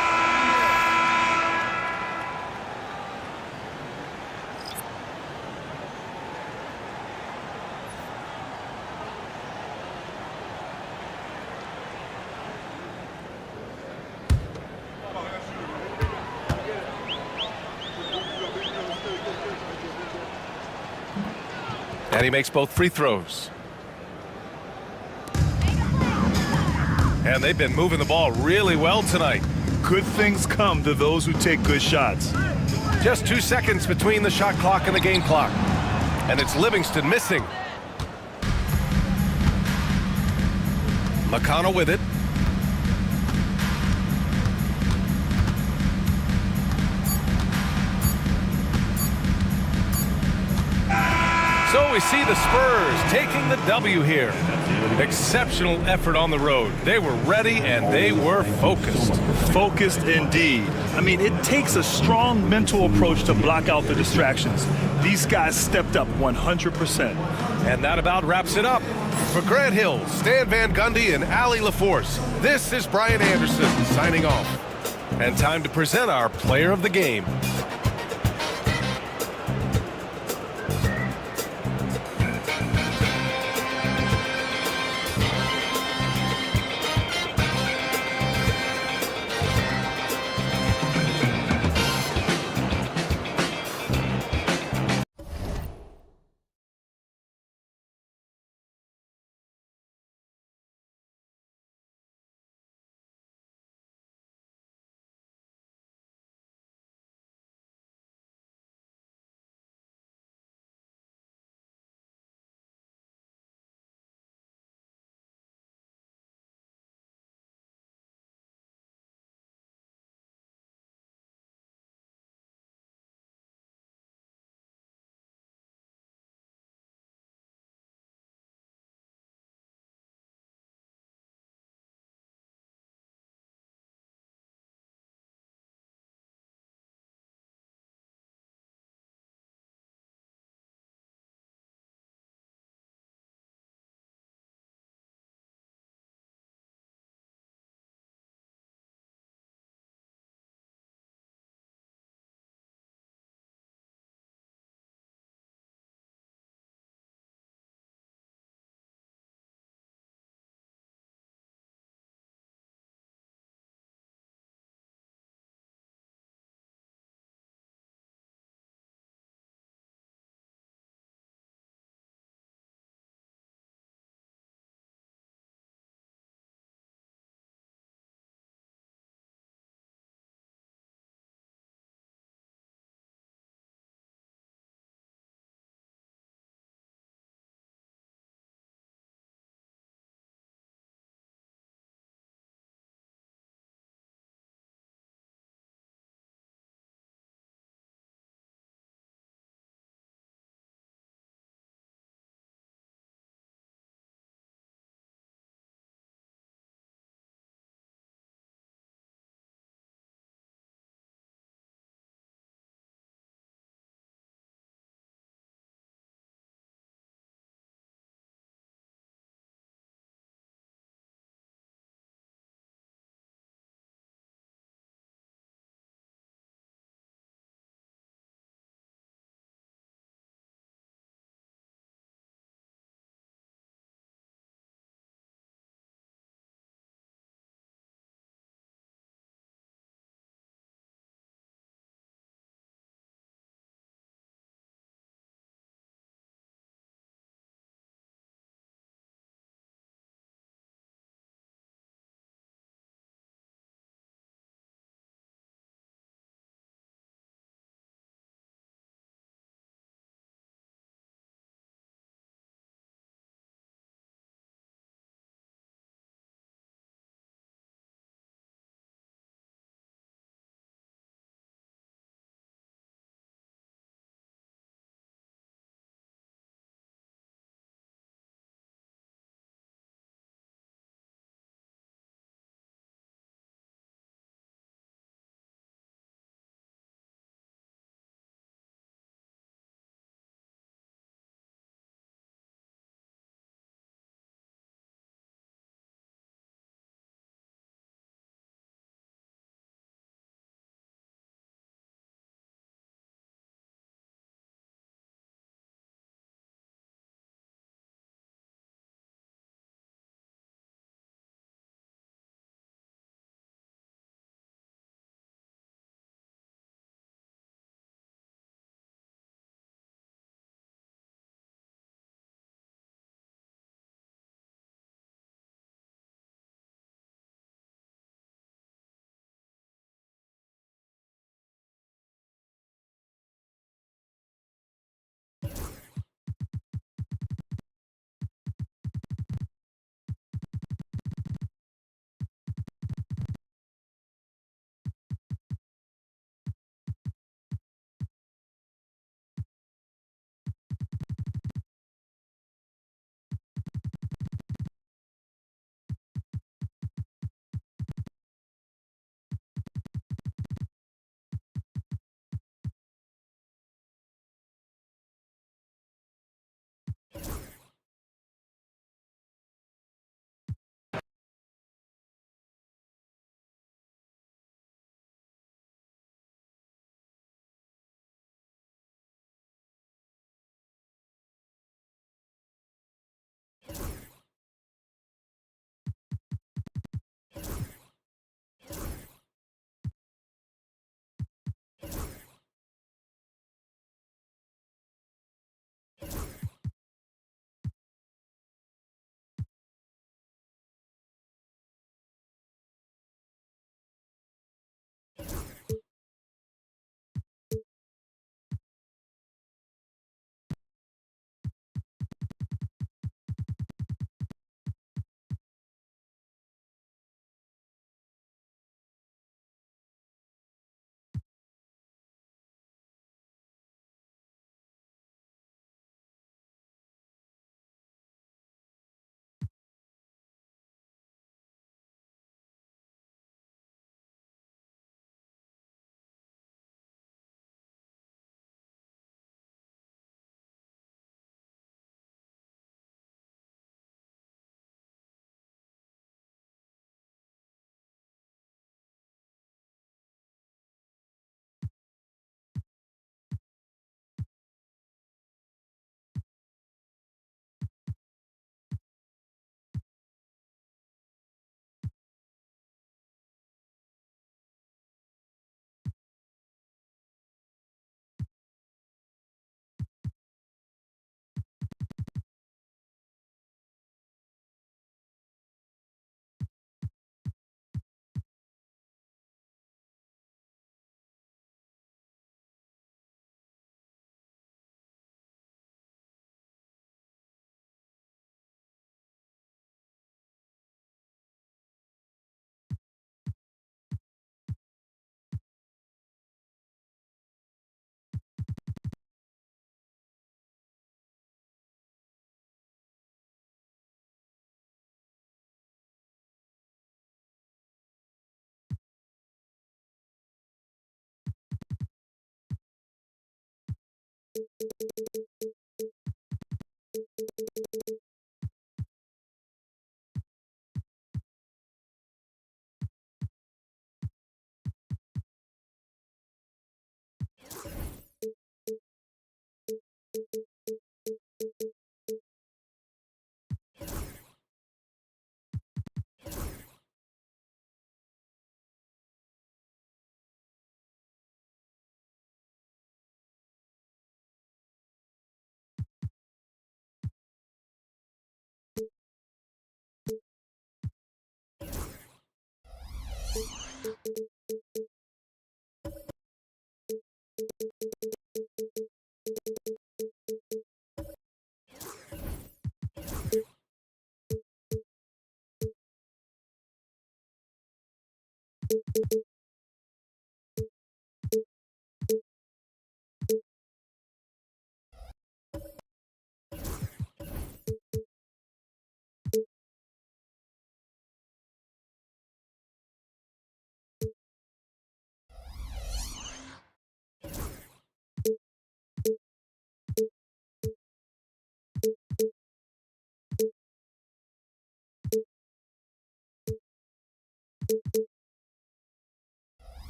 And he makes both free throws. And they've been moving the ball really well tonight. Good things come to those who take good shots. Just 2 seconds between the shot clock and the game clock. And it's Livingston missing. McConnell with it. So we see the Spurs taking the W here. Exceptional effort on the road. They were ready and they were focused. Focused indeed. I mean, it takes a strong mental approach to block out the distractions. These guys stepped up 100%. And that about wraps it up. For Grant Hill, Stan Van Gundy, and Allie LaForce, this is Brian Anderson signing off. And time to present our player of the game.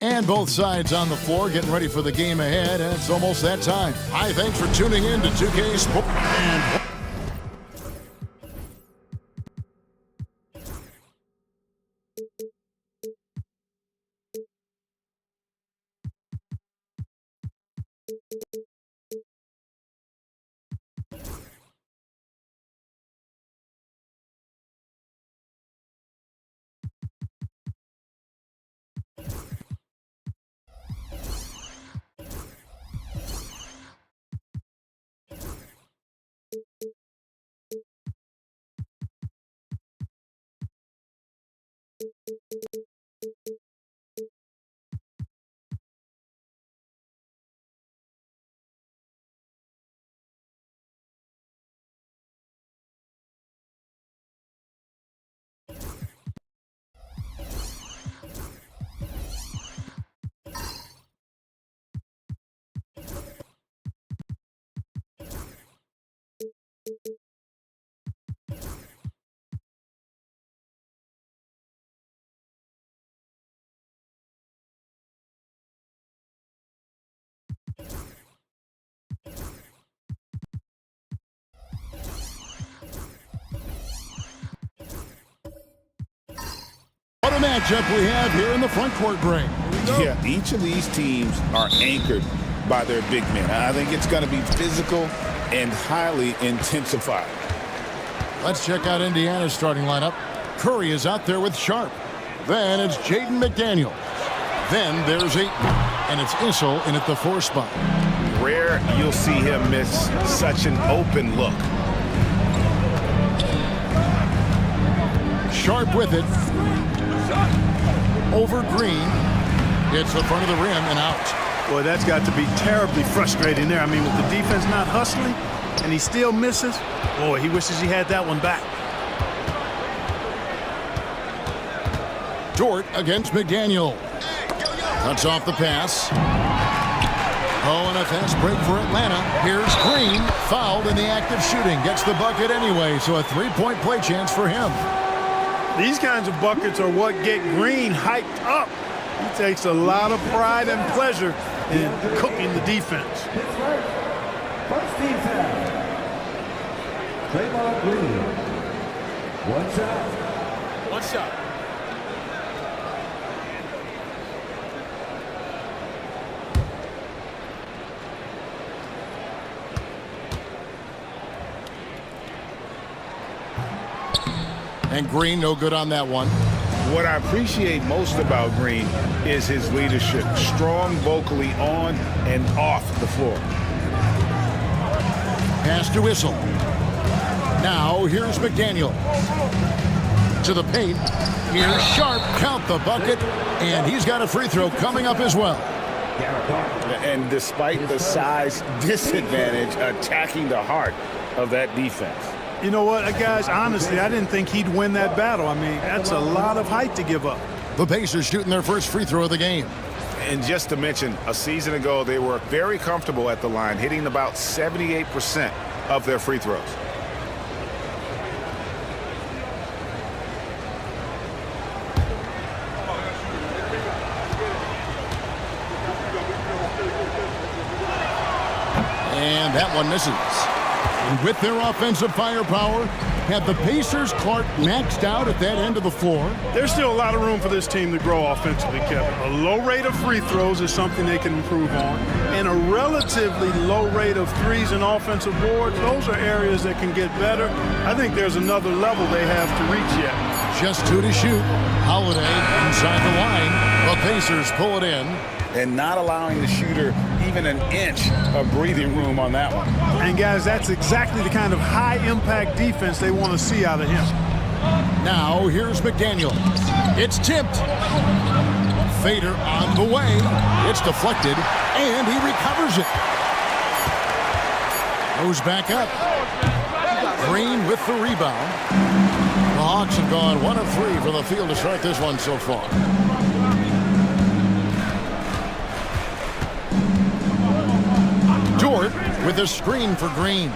And both sides on the floor getting ready for the game ahead, and it's almost that time. Hi, thanks for tuning in to 2K Sports. a matchup we have here in the front court break. Yeah, each of these teams are anchored by their big men. I think it's going to be physical and highly intensified. Let's check out Indiana's starting lineup. Curry is out there with Sharp. Then it's Jaden McDaniel. Then there's Ayton. And it's Issel in at the 4 spot. Rare you'll see him miss such an open look. Sharp with it. Over Green. It's the front of the rim and out. Boy, that's got to be terribly frustrating there. I mean, with the defense not hustling and he still misses, boy, he wishes he had that one back. Dort against McDaniel. Cuts off the pass. Oh, and a fast break for Atlanta. Here's Green, fouled in the act of shooting. Gets the bucket anyway, so a 3-point play chance for him. These kinds of buckets are what get Green hyped up. He takes a lot of pride and pleasure in cooking the defense. First team foul. Draymond Green. 1 shot. 1 shot. And Green no good on that one. What I appreciate most about Green is his leadership. Strong vocally on and off the floor. Pass to Issel. Now here's McDaniel. To the paint. Here's Sharp. Count the bucket. And he's got a free throw coming up as well. And despite the size disadvantage, attacking the heart of that defense. You know what, guys, honestly, I didn't think he'd win that battle. I mean, that's a lot of height to give up. The Pacers shooting their first free throw of the game. And just to mention, a season ago, they were very comfortable at the line, hitting about 78% of their free throws. And that one misses. And with their offensive firepower, have the Pacers Clark maxed out at that end of the floor. There's still a lot of room for this team to grow offensively, Kevin. A low rate of free throws is something they can improve on. And a relatively low rate of threes and offensive boards, those are areas that can get better. I think there's another level they have to reach yet. Just 2 to shoot. Holiday inside the line. The Pacers pull it in. And not allowing the shooter even an inch of breathing room on that one. And guys, that's exactly the kind of high-impact defense they want to see out of him. Now here's McDaniel. It's tipped. Fader on the way. It's deflected, and he recovers it. Goes back up. Green with the rebound. The Hawks have gone 1 of 3 from the field to start this one so far. Dort with a screen for Green.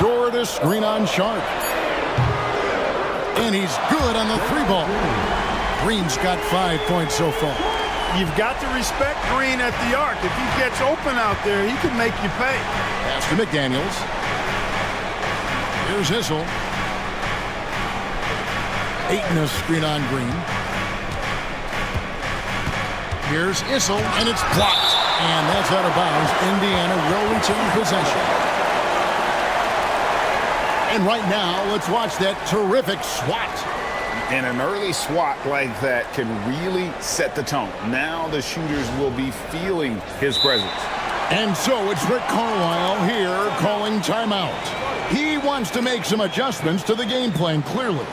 Dort a screen on Sharp. And he's good on the 3-ball. Green's got 5 points so far. You've got to respect Green at the arc. If he gets open out there, he can make you pay. Pass to McDaniels. Here's Issel. Ayton a screen on Green. Here's Issel, and it's blocked. And that's out of bounds. Indiana will retain possession. And right now, let's watch that terrific swat. And an early swat like that can really set the tone. Now the shooters will be feeling his presence. And so it's Rick Carlisle here calling timeout. He wants to make some adjustments to the game plan, clearly.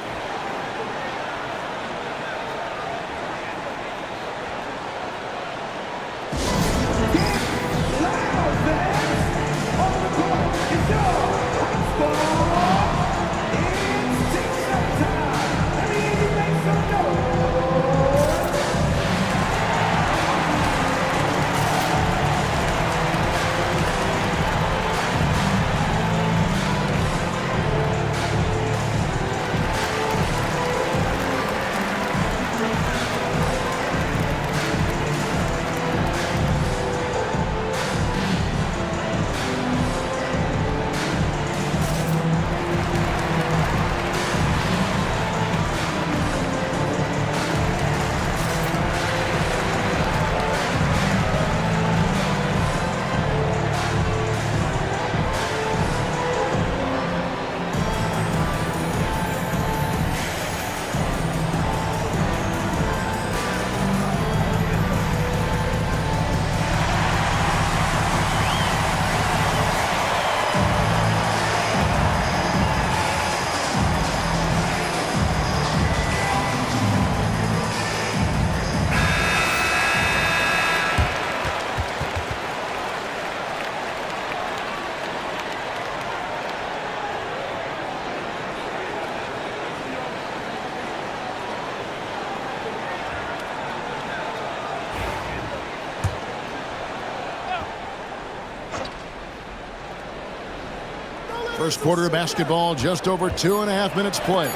First quarter of basketball, just over 2.5 minutes played.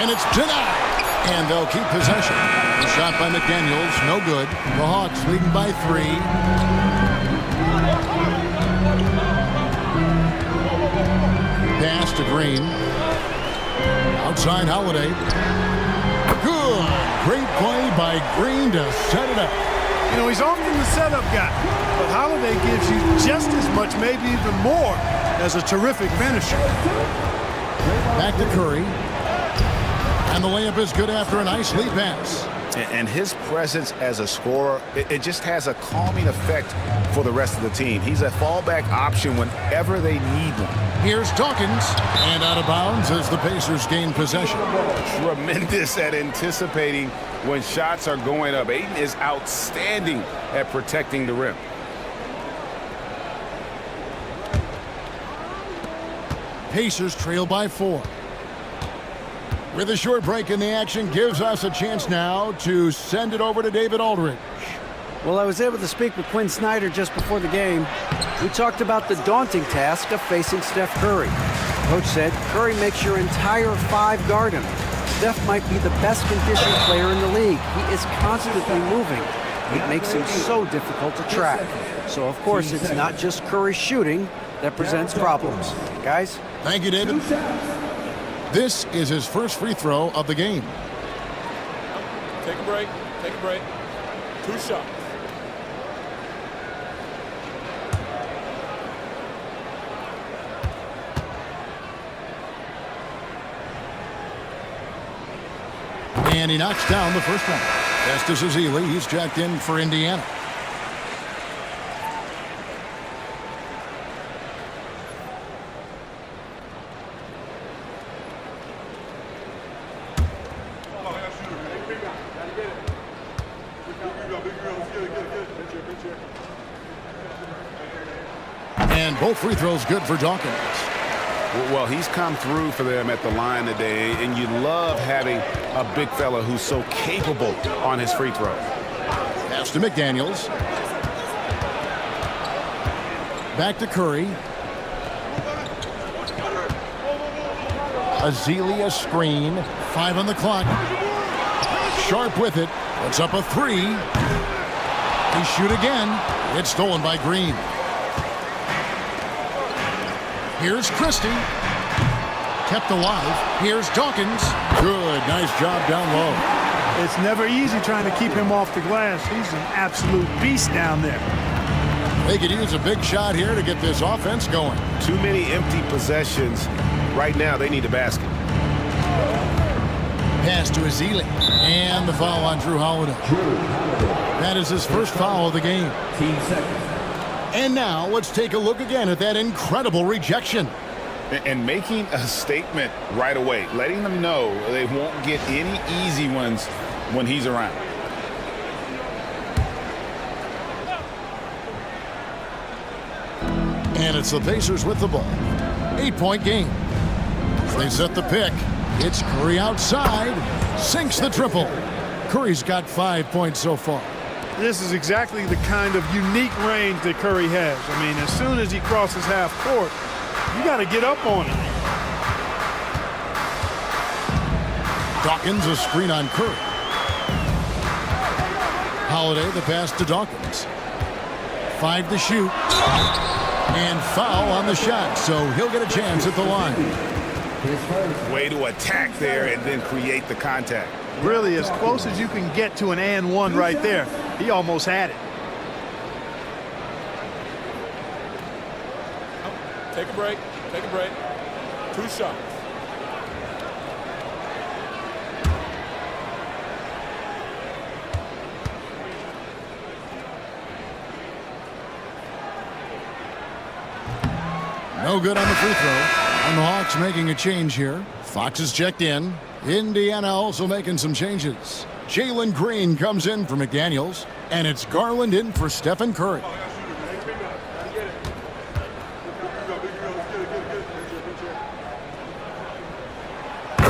And it's denied. And they'll keep possession. The shot by McDaniels, no good. The Hawks leading by 3. Pass to Green. Outside Holiday. Good. Great play by Green to set it up. You know, he's often the setup guy, but Holiday gives you just as much, maybe even more, as a terrific finisher. Back to Curry. And the layup is good after a nice lead pass. And his presence as a scorer, it just has a calming effect for the rest of the team. He's a fallback option whenever they need one. Here's Dawkins. And out of bounds as the Pacers gain possession. Tremendous at anticipating when shots are going up. Ayton is outstanding at protecting the rim. Pacers trail by 4. With a short break in the action, gives us a chance now to send it over to David Aldridge. Well, I was able to speak with Quinn Snyder just before the game. We talked about the daunting task of facing Steph Curry. Coach said Curry makes your entire 5 guard him. Steph might be the best conditioned player in the league. He is constantly moving. It makes him so difficult to track. So, of course, it's not just Curry's shooting that presents problems. Guys? Thank you, David. This is his first free throw of the game. Take a break. Take a break. 2 shots. And he knocks down the first one. Festus Ezeli, he's checked in for Indiana. And both free throws good for Dawkins. Well, he's come through for them at the line today, and you love having a big fella who's so capable on his free throw. Pass to McDaniels. Back to Curry. Ezeli, a screen. 5 on the clock. Sharp with it. Puts up a 3. He shoot again. It's stolen by Green. Here's Christie. Kept alive. Here's Dawkins. Good. Nice job down low. It's never easy trying to keep him off the glass. He's an absolute beast down there. They could use a big shot here to get this offense going. Too many empty possessions. Right now, they need a basket. Pass to Ezeli. And the foul on Drew Holiday. That is his first foul of the game. And now let's take a look again at that incredible rejection. And making a statement right away, letting them know they won't get any easy ones when he's around. And it's the Pacers with the ball. 8-point game. They set the pick. It's Curry outside. Sinks the triple. Curry's got 5 points so far. This is exactly the kind of unique range that Curry has. I mean, as soon as he crosses half court, you got to get up on it. Dawkins, a screen on Curry. Holiday, the pass to Dawkins. 5 to shoot. And foul on the shot, so he'll get a chance at the line. Way to attack there and then create the contact. Really, as close as you can get to an and one right there. He almost had it. Take a break. Take a break. 2 shots. No good on the free throw. And the Hawks making a change here. Fox is checked in. Indiana also making some changes. Jalen Green comes in for McDaniels. And it's Garland in for Stephen Curry.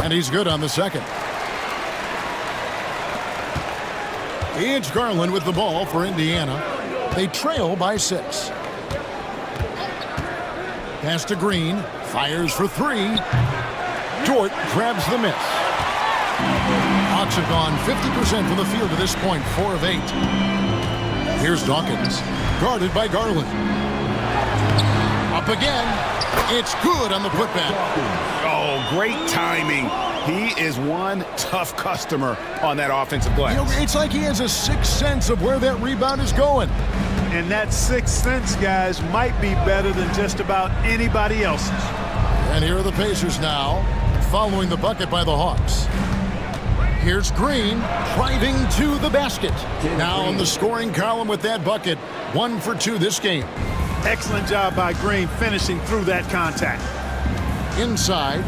And he's good on the second. It's Garland with the ball for Indiana. They trail by 6. Pass to Green. Fires for three. Dort grabs the miss. Hawks have gone 50% from the field to this point, 4 of 8. Here's Dawkins, guarded by Garland. Up again. It's good on the putback. Oh, great timing. He is one tough customer on that offensive glass. You know, it's like he has a sixth sense of where that rebound is going. And that sixth sense, guys, might be better than just about anybody else's. And here are the Pacers now, following the bucket by the Hawks. Here's Green, driving to the basket. Now in the scoring column with that bucket, 1 for 2 this game. Excellent job by Green finishing through that contact. Inside,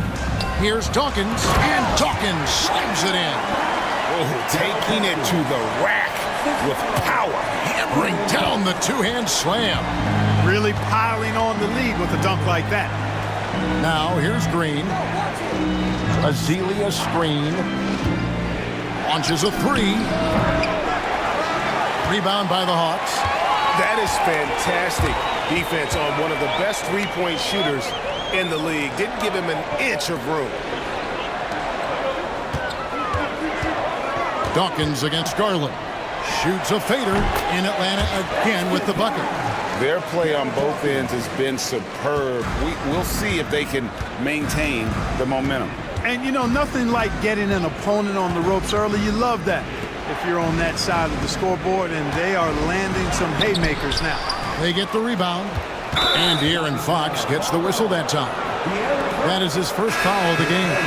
here's Dawkins, and Dawkins slams it in. Oh, taking it to the rack with power. Hammering down the two-hand slam. Really piling on the lead with a dunk like that. Now here's Green. Azealia screen. Launches a three. Rebound by the Hawks. That is fantastic defense on one of the best three-point shooters in the league. Didn't give him an inch of room. Dawkins against Garland. Shoots a fader in Atlanta again with the bucket. Their play on both ends has been superb. We'll see if they can maintain the momentum. And, you know, nothing like getting an opponent on the ropes early. You love that if you're on that side of the scoreboard, and they are landing some haymakers now. They get the rebound, and De'Aaron Fox gets the whistle that time. That is his first foul of the game.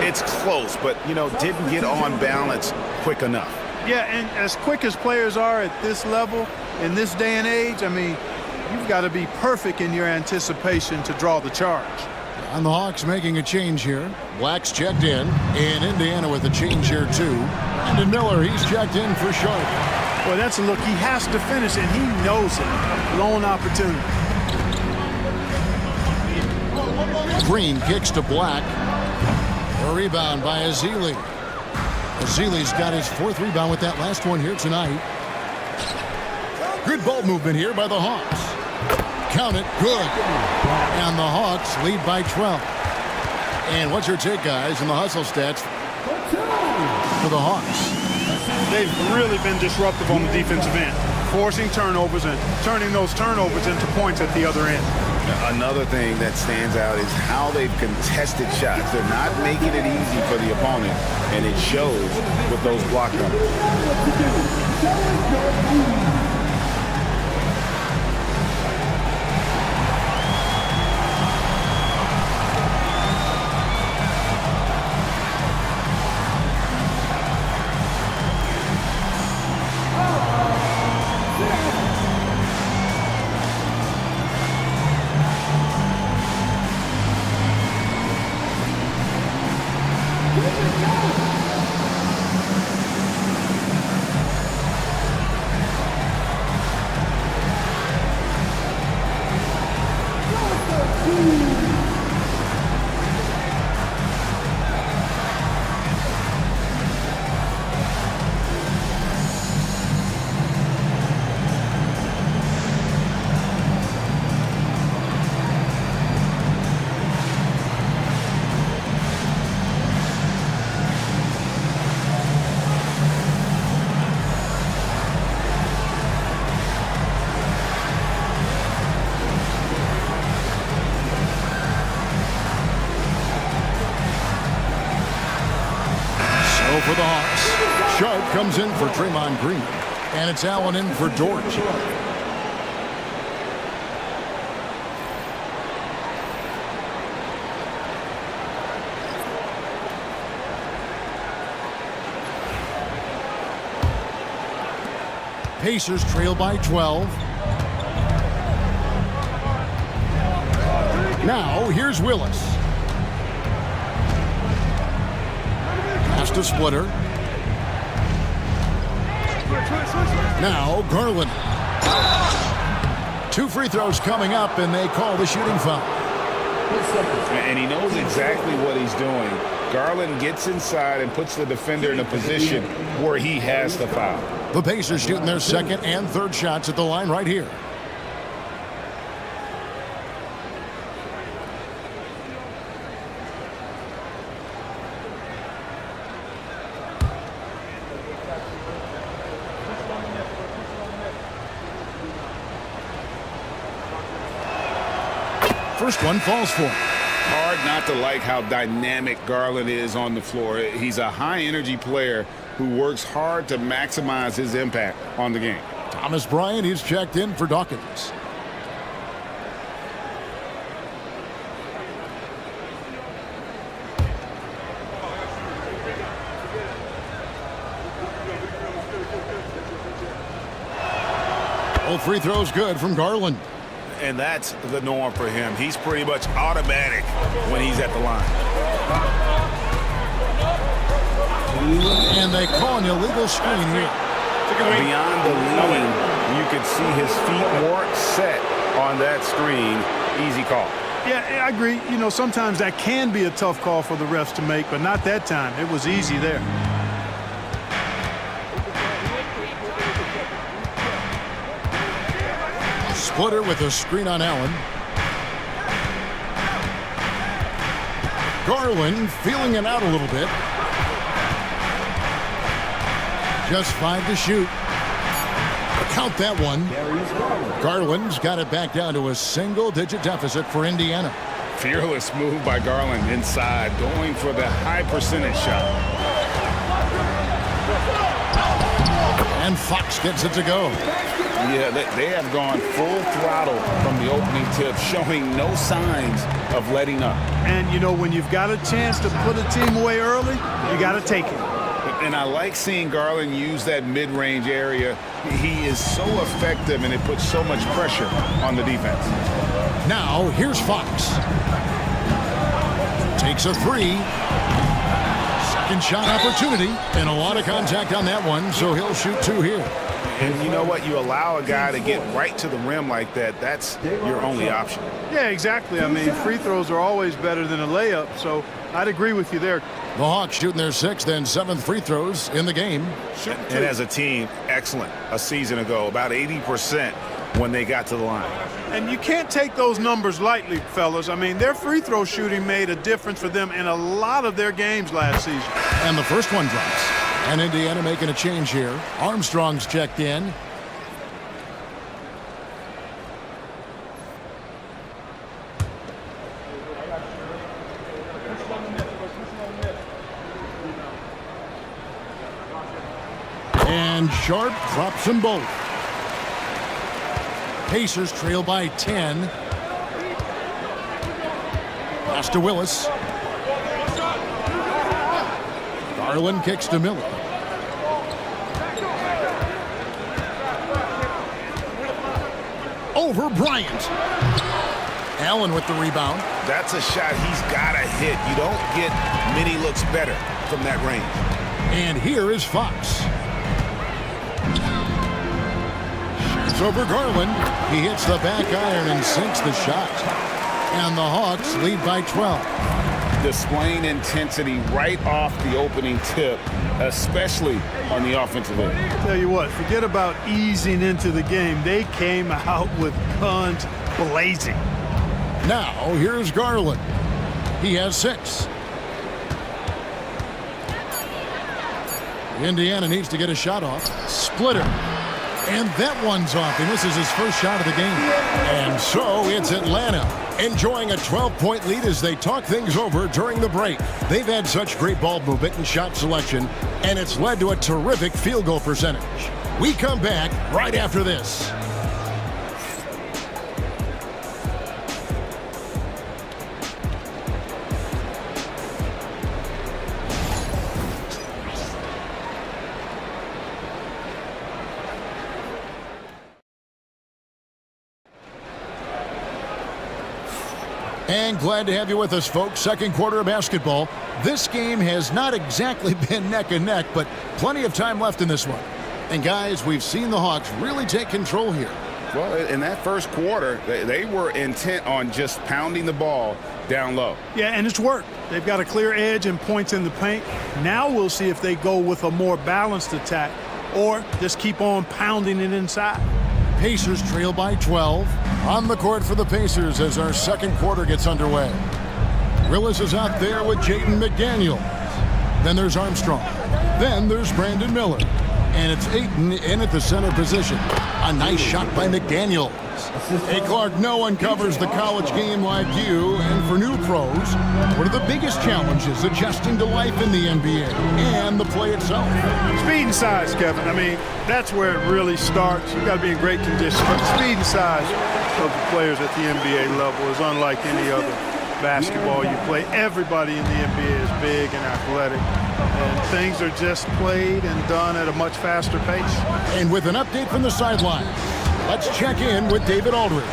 It's close, but, you know, didn't get on balance quick enough. Yeah, and as quick as players are at this level, in this day and age, I mean, you've got to be perfect in your anticipation to draw the charge. And the Hawks making a change here. Black's checked in, and Indiana with a change here too. And in Miller, he's checked in for Sharp. Well, that's a look. He has to finish, and he knows it. Lone opportunity. Green kicks to Black. A rebound by Azili. Azili's got his 4th rebound with that last one here tonight. Good ball movement here by the Hawks. Count it, good. And the Hawks lead by 12. And what's your take, guys, in the hustle stats for the Hawks? They've really been disruptive on the defensive end, forcing turnovers and turning those turnovers into points at the other end. Another thing that stands out is how they've contested shots. They're not making it easy for the opponent, and it shows with those block numbers. For the Hawks, Sharp comes in for Draymond Green, and it's Allen in for Dort. Pacers trail by 12. Now here's Willis. To Splitter. Now Garland. 2 free throws coming up, and they call the shooting foul. And he knows exactly what he's doing. Garland gets inside and puts the defender in a position where he has to foul. The Pacers shooting their 2nd and 3rd shots at the line right here. First one falls for him. Hard not to like how dynamic Garland is on the floor. He's a high-energy player who works hard to maximize his impact on the game. Thomas Bryant, he's checked in for Dawkins. Both free throws good from Garland. And that's the norm for him. He's pretty much automatic when he's at the line. And they call an illegal screen here. Beyond the lane, you could see his feet weren't set on that screen. Easy call. Yeah, I agree. You know, sometimes that can be a tough call for the refs to make, but not that time. It was easy there. Splitter with a screen on Allen. Garland feeling it out a little bit. Just 5 to shoot. Count that one. Garland's got it back down to a single-digit deficit for Indiana. Fearless move by Garland inside, going for the high percentage shot. And Fox gets it to go. Yeah, they have gone full throttle from the opening tip, showing no signs of letting up. And, you know, when you've got a chance to put a team away early, you got to take it. And I like seeing Garland use that mid-range area. He is so effective, and it puts so much pressure on the defense. Now, here's Fox. Takes a three. Second shot opportunity, and a lot of contact on that one, so he'll shoot 2 here. And you know what? You allow a guy to get right to the rim like that, that's your only option. Yeah, exactly. I mean, free throws are always better than a layup, so I'd agree with you there. The Hawks shooting their 6th and 7th free throws in the game. And as a team, excellent. A season ago, about 80% when they got to the line. And you can't take those numbers lightly, fellas. I mean, their free throw shooting made a difference for them in a lot of their games last season. And the first one drops. And Indiana making a change here. Armstrong's checked in. And Sharp drops them both. Pacers trail by 10. Pass to Willis. Garland kicks to Miller. Over Bryant. Allen with the rebound. That's a shot he's got to hit. You don't get many looks better from that range. And here is Fox. Shoots over Garland. He hits the back iron and sinks the shot. And the Hawks lead by 12. Displaying intensity right off the opening tip, especially on the offensive end. Tell you what, forget about easing into the game. They came out with guns blazing. Now, here's Garland. He has 6. Indiana needs to get a shot off. Splitter. And that one's off, and this is his first shot of the game. And so it's Atlanta enjoying a 12-point lead as they talk things over during the break. They've had such great ball movement and shot selection, and it's led to a terrific field goal percentage. We come back right after this. And glad to have you with us, folks. Second quarter of basketball. This game has not exactly been neck and neck, but plenty of time left in this one. And guys, we've seen the Hawks really take control here. Well, in that first quarter, they were intent on just pounding the ball down low. Yeah, and it's worked. They've got a clear edge and points in the paint. Now we'll see if they go with a more balanced attack or just keep on pounding it inside. Pacers trail by 12. On the court for the Pacers as our second quarter gets underway. Willis is out there with Jaden McDaniel. Then there's Armstrong. Then there's Brandon Miller. And it's Ayton in at the center position. A nice shot by McDaniel. Hey, Clark, no one covers the college game like you. And for new pros, what are the biggest challenges adjusting to life in the NBA and the play itself? Speed and size, Kevin. I mean, that's where it really starts. You got to be in great condition. But the speed and size of the players at the NBA level is unlike any other basketball you play. Everybody in the NBA is big and athletic, and things are just played and done at a much faster pace. And with an update from the sideline, let's check in with David Aldridge.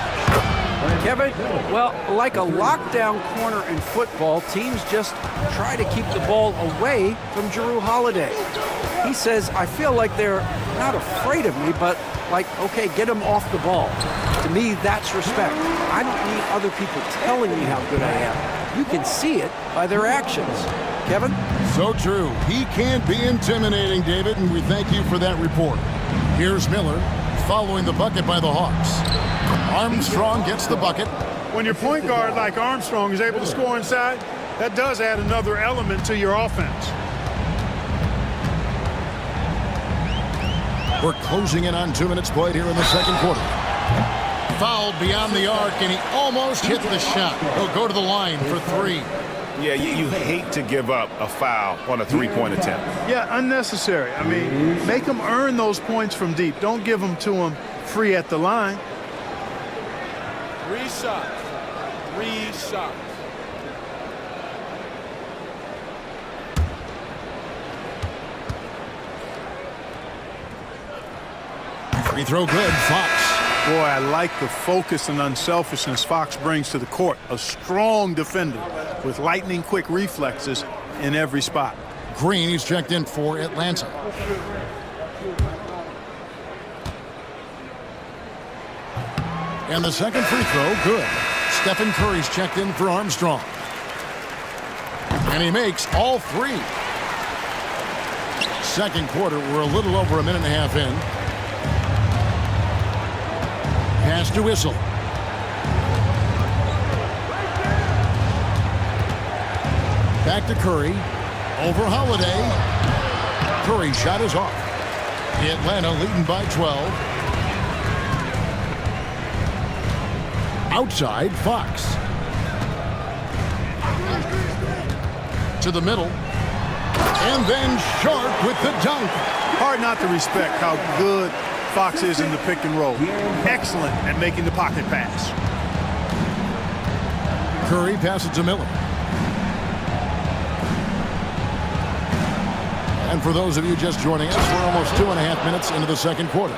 Kevin, well, like a lockdown corner in football, teams just try to keep the ball away from Jrue Holiday. He says, I feel like they're not afraid of me, but like, okay, get him off the ball. To me, that's respect. I don't need other people telling me how good I am. You can see it by their actions. Kevin? So true. He can't be intimidating, David, and we thank you for that report. Here's Miller following the bucket by the Hawks. Armstrong gets the bucket. When your point guard like Armstrong is able to score inside, that does add another element to your offense. We're closing in on 2 minutes played here in the second quarter. Fouled beyond the arc, and he almost hit the shot. He'll go to the line for three. Yeah, you hate to give up a foul on a three-point attempt. Yeah, unnecessary. I mean, make them earn those points from deep. Don't give them to them free at the line. 3 shots. 3 shots. Free throw good, Fox. Boy, I like the focus and unselfishness Fox brings to the court. A strong defender with lightning-quick reflexes in every spot. Green, he's checked in for Atlanta. And the second free throw, good. Stephen Curry's checked in for Armstrong. And he makes all three. Second quarter, we're a little over a minute and a half in. Pass to Whistle. Back to Curry. Over Holiday. Curry's shot is off. Atlanta leading by 12. Outside, Fox. To the middle. And then Sharp with the dunk. Hard not to respect how good Fox is in the pick and roll. Excellent at making the pocket pass. Curry passes to Miller. And for those of you just joining us, we're almost 2.5 minutes into the second quarter.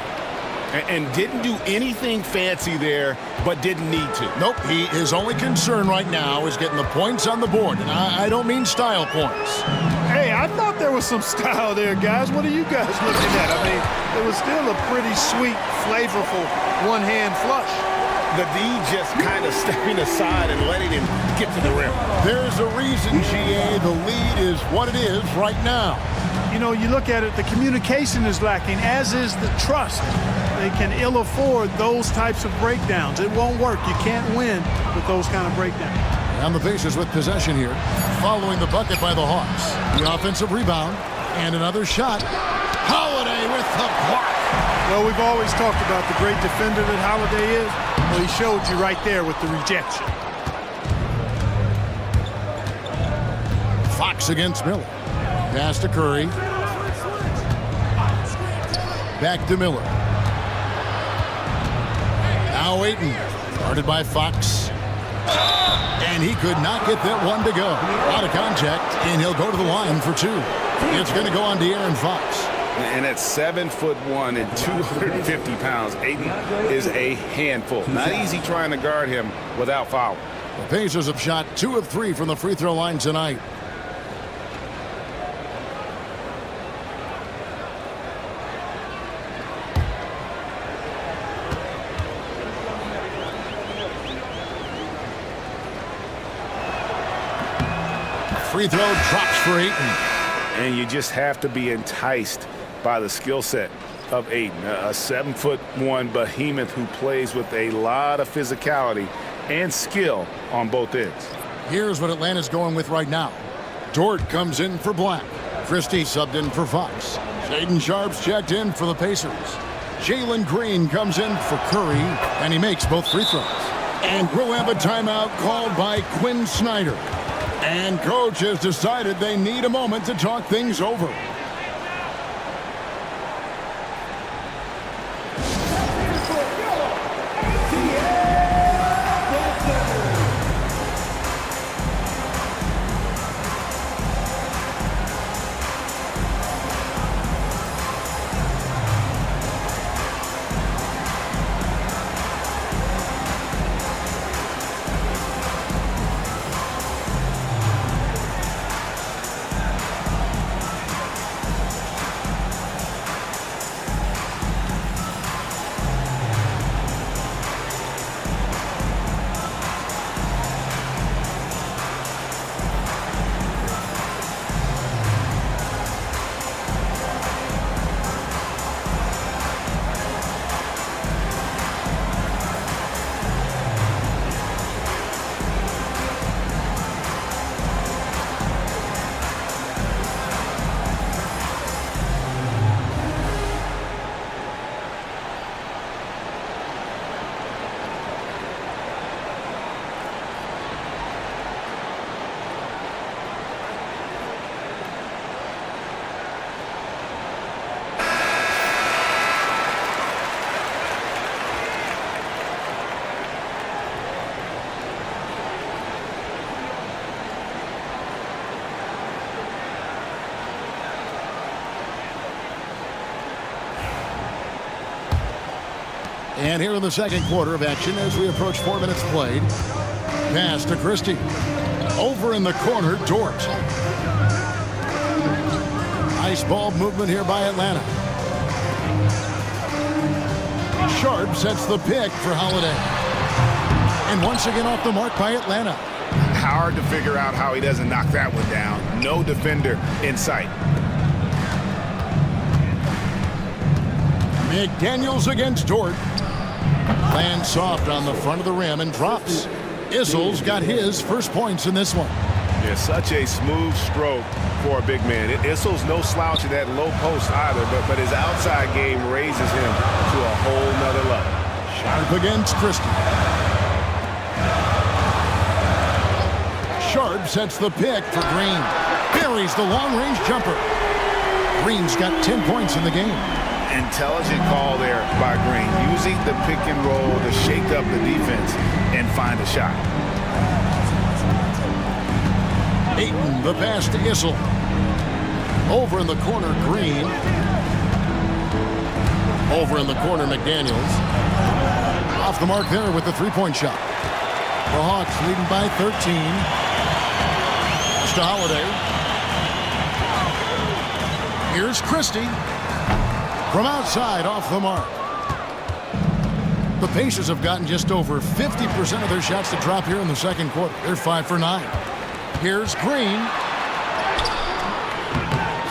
And didn't do anything fancy there, but didn't need to. Nope, his only concern right now is getting the points on the board. And I don't mean style points. Hey, I thought there was some style there, guys. What are you guys looking at? I mean, it was still a pretty sweet, flavorful one-hand flush. The D just kind of stepping aside and letting him get to the rim. There's a reason, GA, the lead is what it is right now. You know, you look at it, the communication is lacking, as is the trust. They can ill afford those types of breakdowns. It won't work. You can't win with those kind of breakdowns. And the Pacers with possession here, following the bucket by the Hawks. The offensive rebound, and another shot. Holiday with the block. Well, we've always talked about the great defender that Holiday is. Well, he showed you right there with the rejection. Fox against Miller. Pass to Curry. Back to Miller. Now Ayton. Guarded by Fox. And he could not get that one to go. Out of contact, and he'll go to the line for two. It's going to go on De'Aaron Fox. And at 7'1" and 250 pounds, Ayton is a handful. Not easy trying to guard him without foul. The Pacers have shot 2 of 3 from the free throw line tonight. Free throw drops for Ayton. And you just have to be enticed by the skill set of Ayton. A 7'1" behemoth who plays with a lot of physicality and skill on both ends. Here's what Atlanta's going with right now. Dort comes in for Black. Christie subbed in for Fox. Shaedon Sharpe's checked in for the Pacers. Jalen Green comes in for Curry, and he makes both free throws. And we'll have a timeout called by Quinn Snyder. And coach has decided they need a moment to talk things over. And here in the second quarter of action as we approach 4 minutes played. Pass to Christie. Over in the corner, Dort. Nice ball movement here by Atlanta. Sharp sets the pick for Holiday. And once again off the mark by Atlanta. Hard to figure out how he doesn't knock that one down. No defender in sight. McDaniels against Dort. Lands soft on the front of the rim and drops. Issel's got his first points in this one. Yeah, such a smooth stroke for a big man. Issel's no slouch at that low post either, but his outside game raises him to a whole nother level. Sharp against Christie. Sharp sets the pick for Green. Buries the long-range jumper. Green's got 10 points in the game. Intelligent call there by Green, using the pick and roll to shake up the defense and find a shot. Ayton, the pass to Issel. Over in the corner, Green. Over in the corner, McDaniels. Off the mark there with the three-point shot. The Hawks leading by 13. It's to Holiday. Here's Christie. From outside, off the mark. The Pacers have gotten just over 50% of their shots to drop here in the second quarter. They're 5 for 9. Here's Green.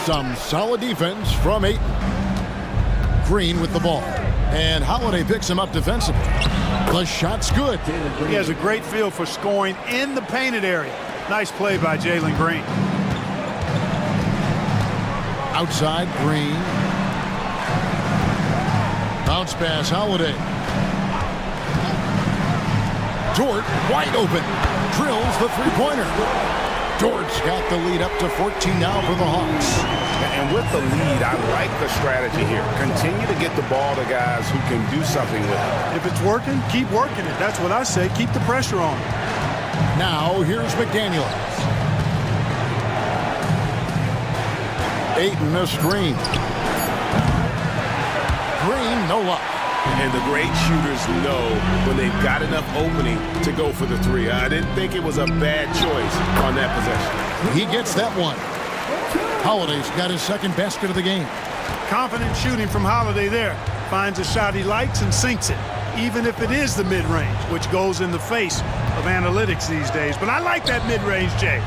Some solid defense from Ayton. Green with the ball. And Holiday picks him up defensively. The shot's good. He has a great feel for scoring in the painted area. Nice play by Jalen Green. Outside, Green. Bounce pass, Holiday. Dort wide open. Drills the three-pointer. Dort's got the lead up to 14 now for the Hawks. And with the lead, I like the strategy here. Continue to get the ball to guys who can do something with it. If it's working, keep working it. That's what I say. Keep the pressure on. Now here's McDaniels. Ayton a screen. Green, no luck. And the great shooters know when they've got enough opening to go for the three. I didn't think it was a bad choice on that possession. He gets that one. Holiday's got his second basket of the game. Confident shooting from Holiday there. Finds a shot he likes and sinks it, even if it is the mid-range, which goes in the face of analytics these days. But I like that mid-range, Jay.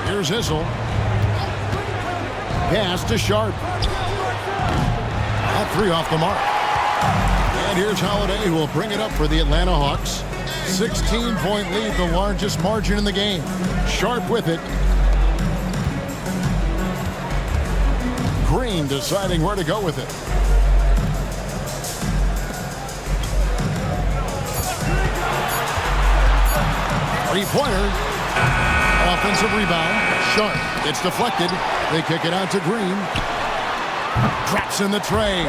Here's Issel. Pass to Sharp. All three off the mark. And here's Holiday, who will bring it up for the Atlanta Hawks. 16-point lead, the largest margin in the game. Sharp with it. Green deciding where to go with it. Three-pointer. Offensive rebound. Sharp. It's deflected. They kick it out to Green. Drops in the tray.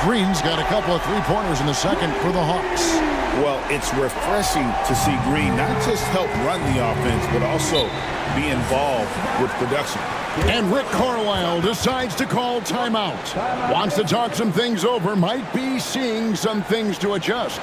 Green's got a couple of three-pointers in the second for the Hawks. Well, it's refreshing to see Green not just help run the offense, but also be involved with production. And Rick Carlisle decides to call timeout. Wants to talk some things over. Might be seeing some things to adjust.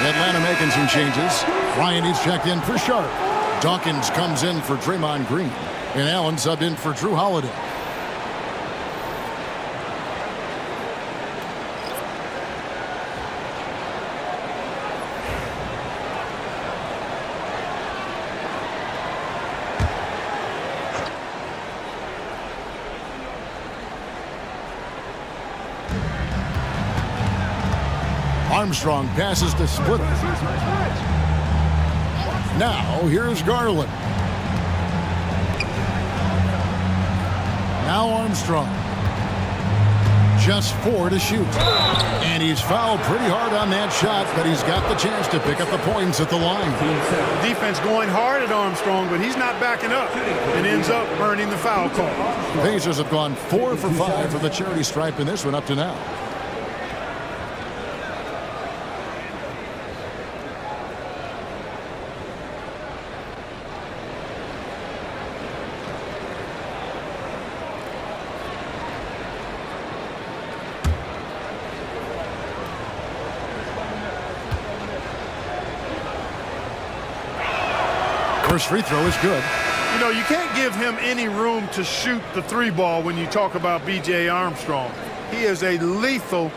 Atlanta making some changes. Ryan is checked in for Sharp. Dawkins comes in for Draymond Green. And Allen subbed in for Drew Holiday. Armstrong passes to Splitter. Now here's Garland. Now Armstrong. Just 4 to shoot. And he's fouled pretty hard on that shot, but he's got the chance to pick up the points at the line. Defense going hard at Armstrong, but he's not backing up and ends up earning the foul call. Pacers have gone 4 for 5 for the charity stripe in this one up to now. First free throw is good. You know, you can't give him any room to shoot the three ball when you talk about B.J. Armstrong. He is a lethal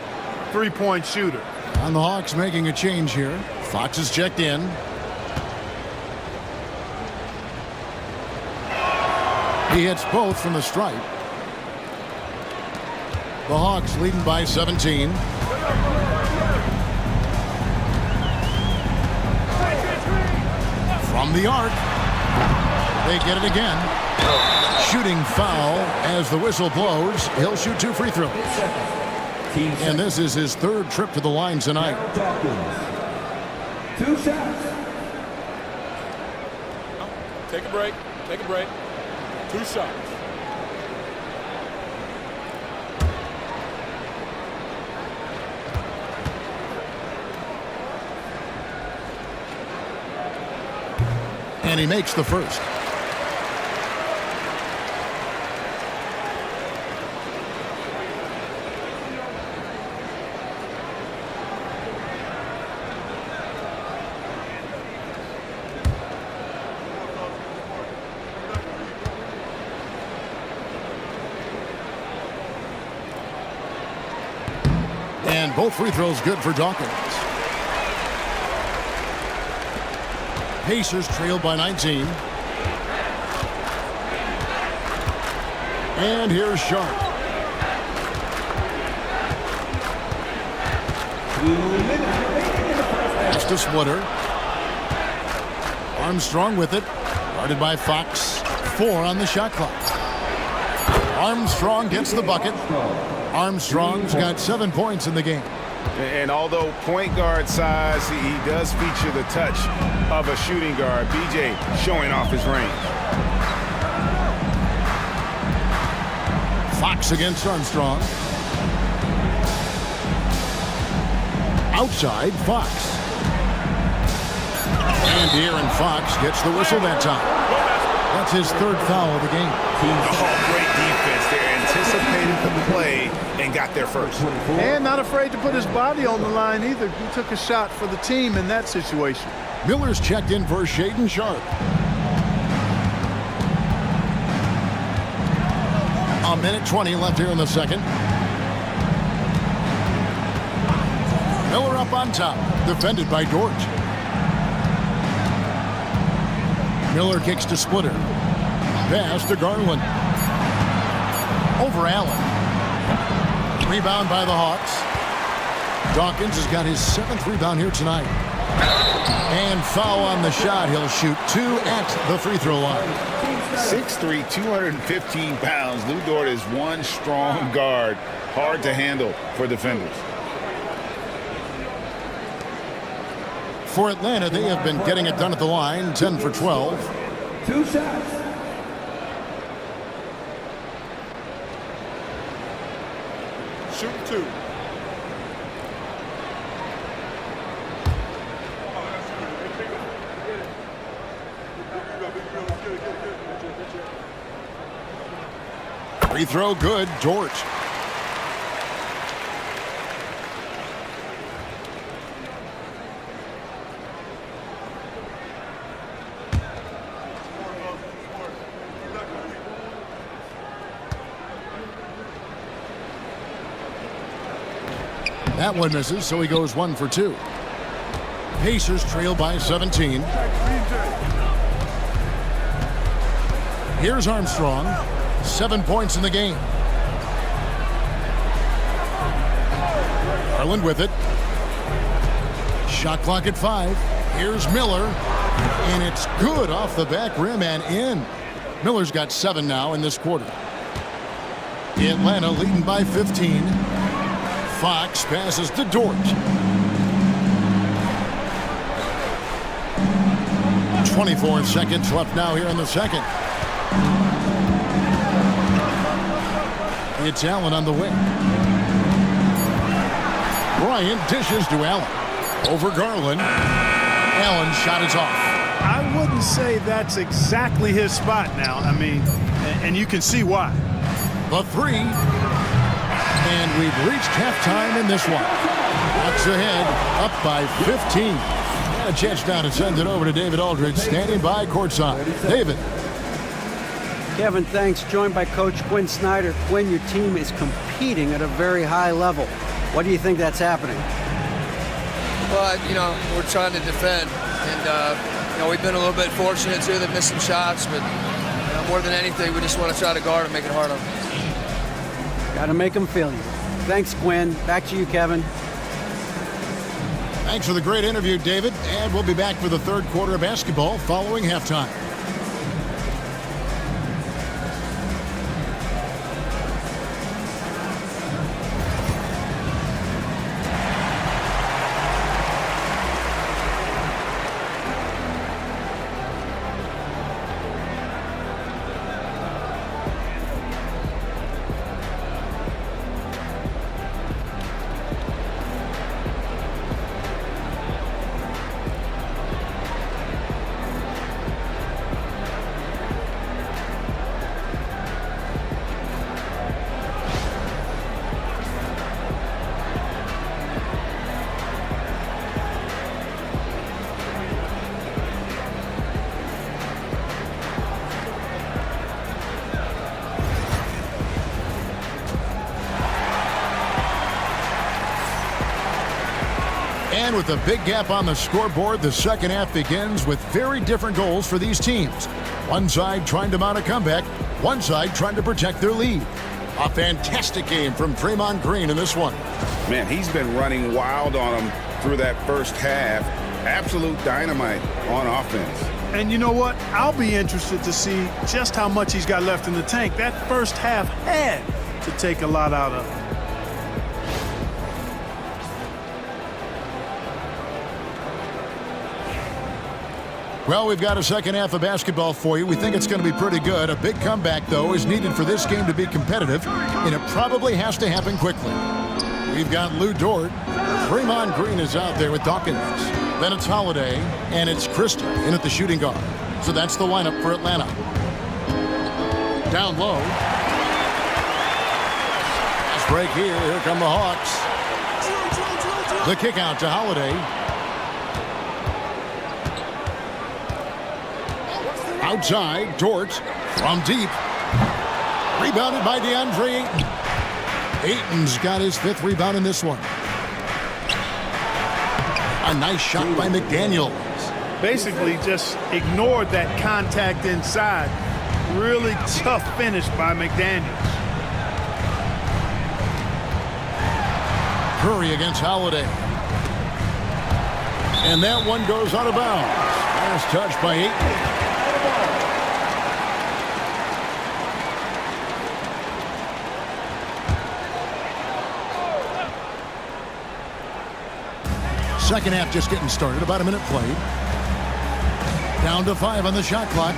three-point shooter. And the Hawks making a change here. Fox is checked in. He hits both from the stripe. The Hawks leading by 17. From the arc. They get it again. Shooting foul as the whistle blows. He'll shoot 2 free throws. And this is his 3rd trip to the line tonight. 2 shots. Take a break. Take a break. 2 shots. And he makes the first. And both free throws good for Dawkins. Pacers trailed by 19. And here's Sharp. Pass to Splitter. Armstrong with it. Guarded by Fox. 4 on the shot clock. Armstrong gets the bucket. Armstrong's got 7 points in the game. And although point guard size, he does feature the touch of a shooting guard. BJ showing off his range. Fox against Armstrong. Outside, Fox. And De'Aaron Fox gets the whistle that time. That's his third foul of the game. Oh, great defense. They anticipated the play and got there first. And not afraid to put his body on the line either. He took a shot for the team in that situation. Miller's checked in for Shaedon Sharpe. A minute 20 left here in the second. Miller up on top, defended by Dort. Miller kicks to Splitter. Pass to Garland. Over Allen. Rebound by the Hawks. Dawkins has got his 7th rebound here tonight. And foul on the shot. He'll shoot 2 at the free throw line. 6'3", 215 pounds. Lou Dort is one strong guard. Hard to handle for defenders. For Atlanta, they have been getting it done at the line, 10 for 12. 2 shots. Shoot 2. Free throw good, Dort. That one misses, so he goes 1 for 2. Pacers trail by 17. Here's Armstrong. 7 points in the game. Garland with it. Shot clock at 5. Here's Miller. And it's good off the back rim and in. Miller's got 7 now in this quarter. Atlanta leading by 15. Fox passes to Dort. 24 seconds left now here in the second. It's Allen on the wing. Bryant dishes to Allen. Over Garland. Allen's shot is off. I wouldn't say that's exactly his spot now. I mean, and you can see why. The 3. And we've reached halftime in this one. Bucks ahead, up by 15. And a chance now to send it over to David Aldridge, standing by courtside. David. Kevin, thanks. Joined by Coach Quinn Snyder. Quinn, your team is competing at a very high level. What do you think that's happening? Well, we're trying to defend. And, we've been a little bit fortunate, too. They've missed some shots. But more than anything, we just want to try to guard and make it hard on them. Got to make them feel you. Thanks, Quinn. Back to you, Kevin. Thanks for the great interview, David. And we'll be back for the third quarter of basketball following halftime. And with a big gap on the scoreboard, the second half begins with very different goals for these teams. One side trying to mount a comeback, one side trying to protect their lead. A fantastic game from Draymond Green in this one. Man, he's been running wild on them through that first half. Absolute dynamite on offense. And you know what? I'll be interested to see just how much he's got left in the tank. That first half had to take a lot out of him. Well, we've got a second half of basketball for you. We think it's going to be pretty good. A big comeback, though, is needed for this game to be competitive, and it probably has to happen quickly. We've got Lou Dort. Draymond Green is out there with Dawkins. Then it's Holiday, and it's Christie in at the shooting guard. So that's the lineup for Atlanta. Down low. Fast break here. Here come the Hawks. The kick out to Holiday. Outside, Dort from deep. Rebounded by DeAndre Ayton. Ayton's got his 5th rebound in this one. A nice shot by McDaniels. Basically just ignored that contact inside. Really tough finish by McDaniels. Curry against Holiday. And that one goes out of bounds. Last touch by Ayton. Second half just getting started. About a minute played. Down to 5 on the shot clock.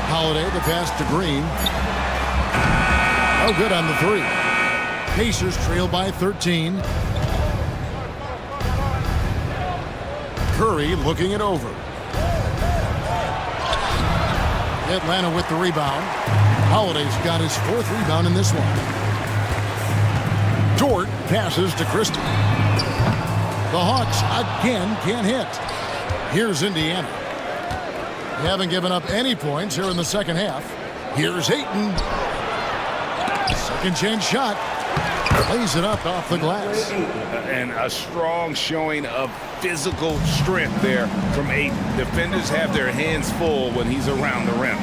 Holiday, the pass to Green. Oh, good on the 3. Pacers trail by 13. Curry looking it over. Atlanta with the rebound. Holiday's got his 4th rebound in this one. Dort passes to Christie. The Hawks again can't hit. Here's Indiana. They haven't given up any points here in the second half. Here's Ayton. Second chance shot. Lays it up off the glass. And a strong showing of physical strength there from Ayton. Defenders have their hands full when he's around the rim.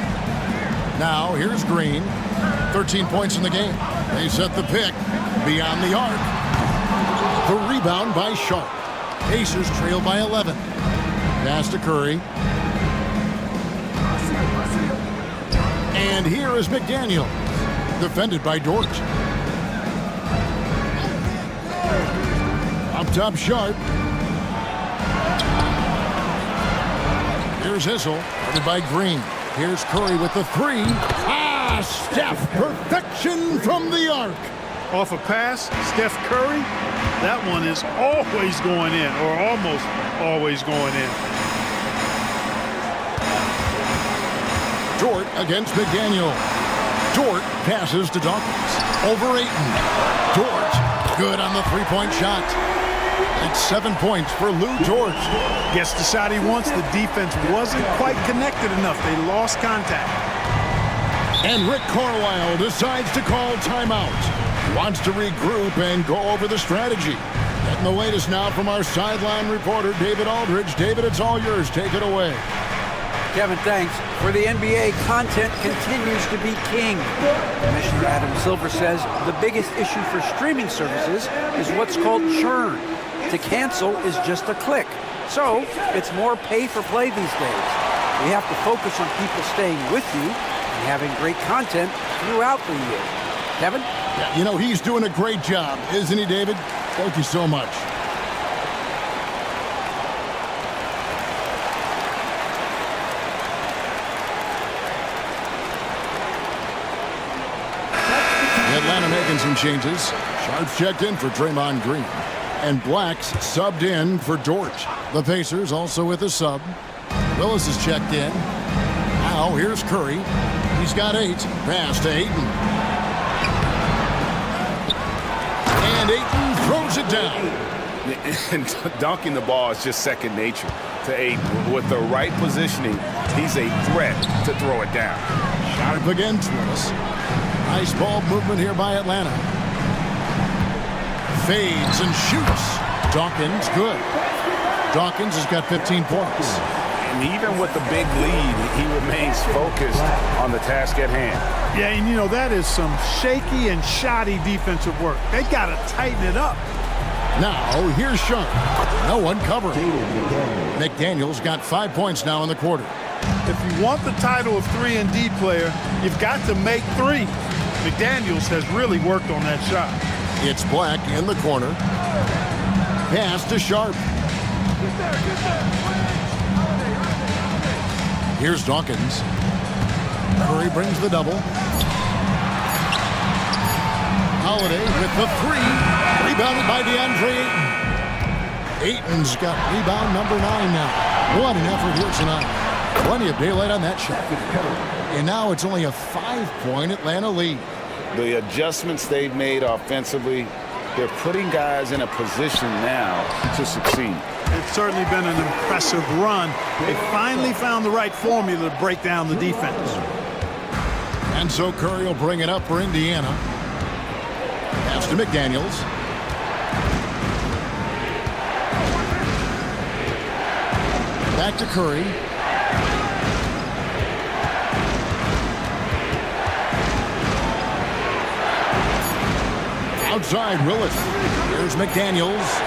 Now here's Green. 13 points in the game. They set the pick beyond the arc. The rebound by Sharp. Pacers trail by 11. Pass to Curry. And here is McDaniel. Defended by Dort. Up top, Sharp. Here's Issel. Guarded by Green. Here's Curry with the 3. Steph. Perfection from the arc. Off a pass, Steph Curry. That one is always going in, or almost always going in. Dort against McDaniel. Dort passes to Dawkins. Over Ayton. Dort, good on the 3-point shot. It's 7 points for Lou Dort. Gets the shot he wants. The defense wasn't quite connected enough. They lost contact. And Rick Carlisle decides to call timeout. Wants to regroup and go over the strategy. Getting the latest now from our sideline reporter, David Aldridge. David, it's all yours. Take it away. Kevin, thanks. For the NBA, content continues to be king. Commissioner Adam Silver says the biggest issue for streaming services is what's called churn. To cancel is just a click. So it's more pay-for-play these days. We have to focus on people staying with you and having great content throughout the year. Kevin? Yeah, you know, he's doing a great job, isn't he, David? Thank you so much. Atlanta making some changes. Sharp's checked in for Draymond Green. And Black's subbed in for Dort. The Pacers also with a sub. Willis is checked in. Now here's Curry. He's got 8. Pass to Ayton. And Ayton throws it down. And dunking the ball is just second nature to Ayton. With the right positioning, he's a threat to throw it down. Sharp against Willis. Nice ball movement here by Atlanta. Fades and shoots. Dawkins, good. Dawkins has got 15 points. And even with the big lead, he remains focused on the task at hand. Yeah, and you know, that is some shaky and shoddy defensive work. They got to tighten it up. Now, here's Sharp. No one covering. McDaniel's got 5 points now in the quarter. If you want the title of 3-and-D player, you've got to make 3. McDaniels has really worked on that shot. It's Black in the corner. Pass to Sharp. Here's Dawkins. Curry brings the double. Holiday with the three. Rebounded by DeAndre Ayton. Ayton's got rebound number 9 now. What an effort here tonight. Plenty of daylight on that shot. And now it's only a 5-point Atlanta lead. The adjustments they've made offensively, they're putting guys in a position now to succeed. It's certainly been an impressive run. They finally found the right formula to break down the defense. And so Curry will bring it up for Indiana. Pass to McDaniels. Back to Curry. Outside Willis. Here's McDaniels.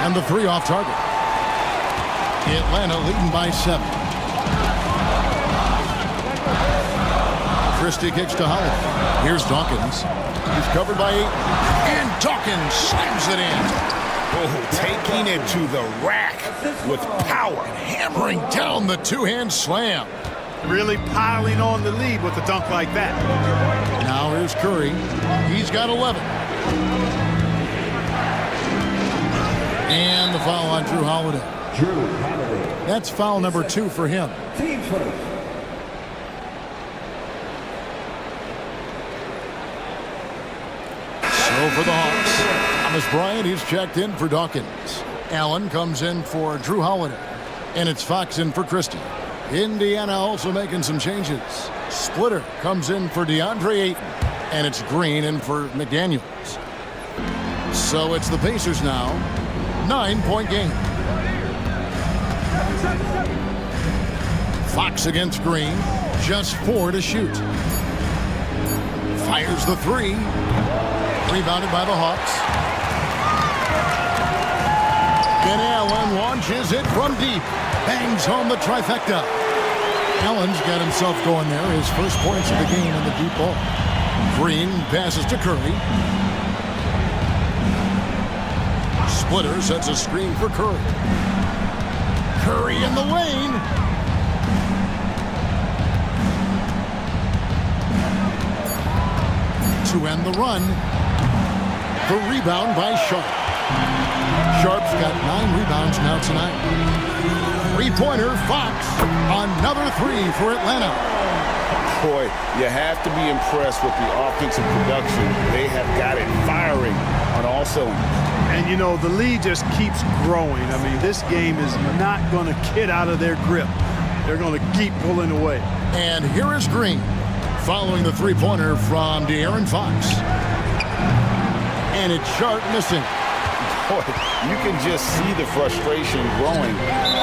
And the three off target. Atlanta leading by 7. Christie kicks to Howard. Here's Dawkins. He's covered by 8. And Dawkins slams it in. Oh, taking it to the rack with power. Hammering down the two-hand slam. Really piling on the lead with a dunk like that. Now here's Curry. He's got 11. And the foul on Drew Holiday. That's foul number 2 for him. So for the Hawks, Thomas Bryant, he's checked in for Dawkins. Allen comes in for Drew Holiday. And it's Fox in for Christie. Indiana also making some changes. Splitter comes in for DeAndre Ayton. And it's Green in for McDaniels. So it's the Pacers now. 9-point game. Fox against Green. Just 4 to shoot. Fires the 3. Rebounded by the Hawks. Ben Allen launches it from deep. Bangs home the trifecta. Allen's got himself going there. His first points of the game in the deep ball. Green passes to Curry. Splitter sets a screen for Curry. Curry in the lane. To end the run. The rebound by Sharp. Sharp's got 9 rebounds now tonight. Three-pointer, Fox. Another 3 for Atlanta. Boy, you have to be impressed with the offensive production. They have got it firing on all cylinders. And, you know, the lead just keeps growing. I mean, this game is not going to get out of their grip. They're going to keep pulling away. And here is Green following the three-pointer from De'Aaron Fox. And it's Sharp missing. Boy, you can just see the frustration growing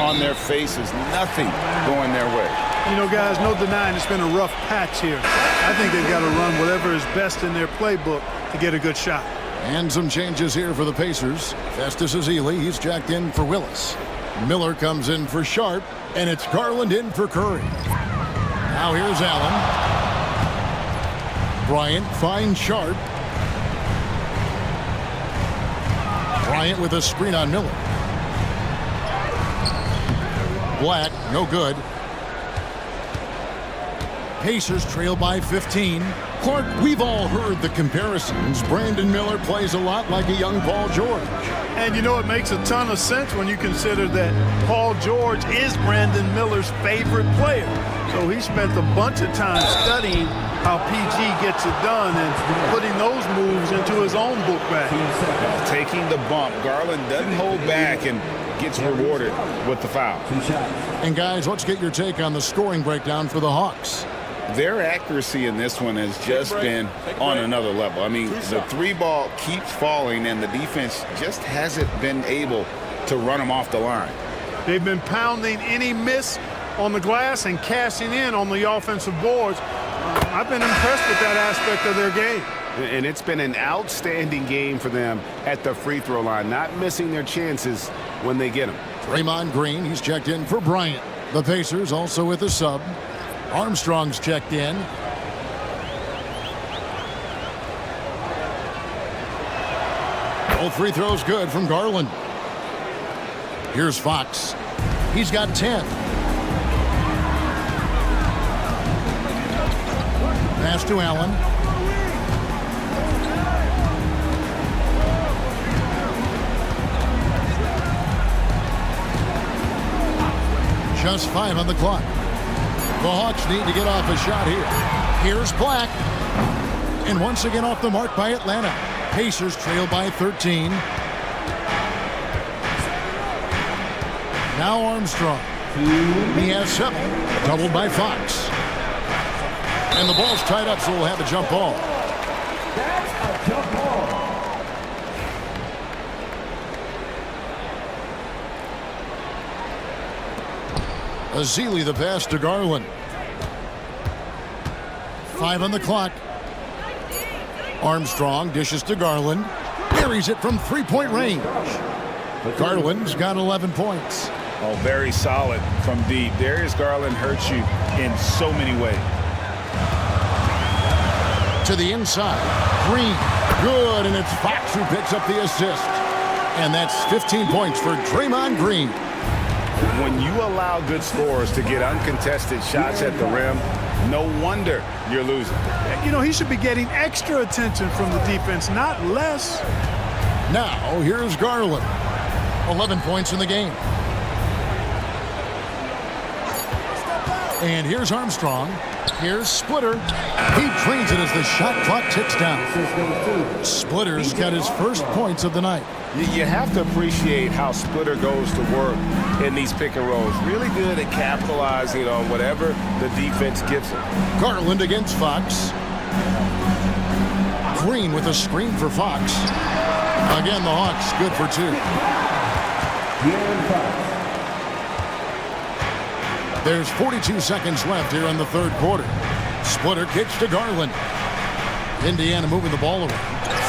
on their faces. Nothing going their way. You know, guys, no denying it's been a rough patch here. I think they've got to run whatever is best in their playbook to get a good shot. And some changes here for the Pacers. Festus Ezeli, he's jacked in for Willis. Miller comes in for Sharp, and it's Garland in for Curry. Now here's Allen. Bryant finds Sharp. Bryant with a screen on Miller. Black, no good. Pacers trail by 15. Clark, we've all heard the comparisons. Brandon Miller plays a lot like a young Paul George. And you know, it makes a ton of sense when you consider that Paul George is Brandon Miller's favorite player. So he spent a bunch of time studying how PG gets it done and putting those moves into his own book bag. Taking the bump. Garland doesn't hold back and gets rewarded with the foul. And guys, let's get your take on the scoring breakdown for the Hawks. Their accuracy in this one has just been on another level. I mean, the 3-ball keeps falling, and the defense just hasn't been able to run them off the line. They've been pounding any miss on the glass and cashing in on the offensive boards. I've been impressed with that aspect of their game. And it's been an outstanding game for them at the free throw line, not missing their chances when they get them. Draymond Green, he's checked in for Bryant. The Pacers also with a sub. Armstrong's checked in. Both free throws good from Garland. Here's Fox. He's got 10. Pass to Allen. Just 5 on the clock. The Hawks need to get off a shot here. Here's Black. And once again off the mark by Atlanta. Pacers trail by 13. Now Armstrong. He has 7. Doubled by Fox. And the ball's tied up, so we'll have a jump ball. That's a jump ball. Ezeli the pass to Garland. 5 on the clock. Armstrong dishes to Garland. Buries it from 3-point range. Garland's got 11 points. Oh, very solid from deep. Darius Garland hurts you in so many ways. To the inside. Green. Good, and it's Fox who picks up the assist. And that's 15 points for Draymond Green. When you allow good scorers to get uncontested shots at the rim, no wonder you're losing. You know, he should be getting extra attention from the defense, not less. Now, here's Garland. 11 points in the game. And here's Armstrong. Here's Splitter. He drains it as the shot clock ticks down. Splitter's got his first points of the night. You have to appreciate how Splitter goes to work in these pick and rolls. Really good at capitalizing on whatever the defense gives him. Garland against Fox. Green with a screen for Fox. Again, the Hawks good for 2. There's 42 seconds left here in the third quarter. Splitter kicks to Garland. Indiana moving the ball around.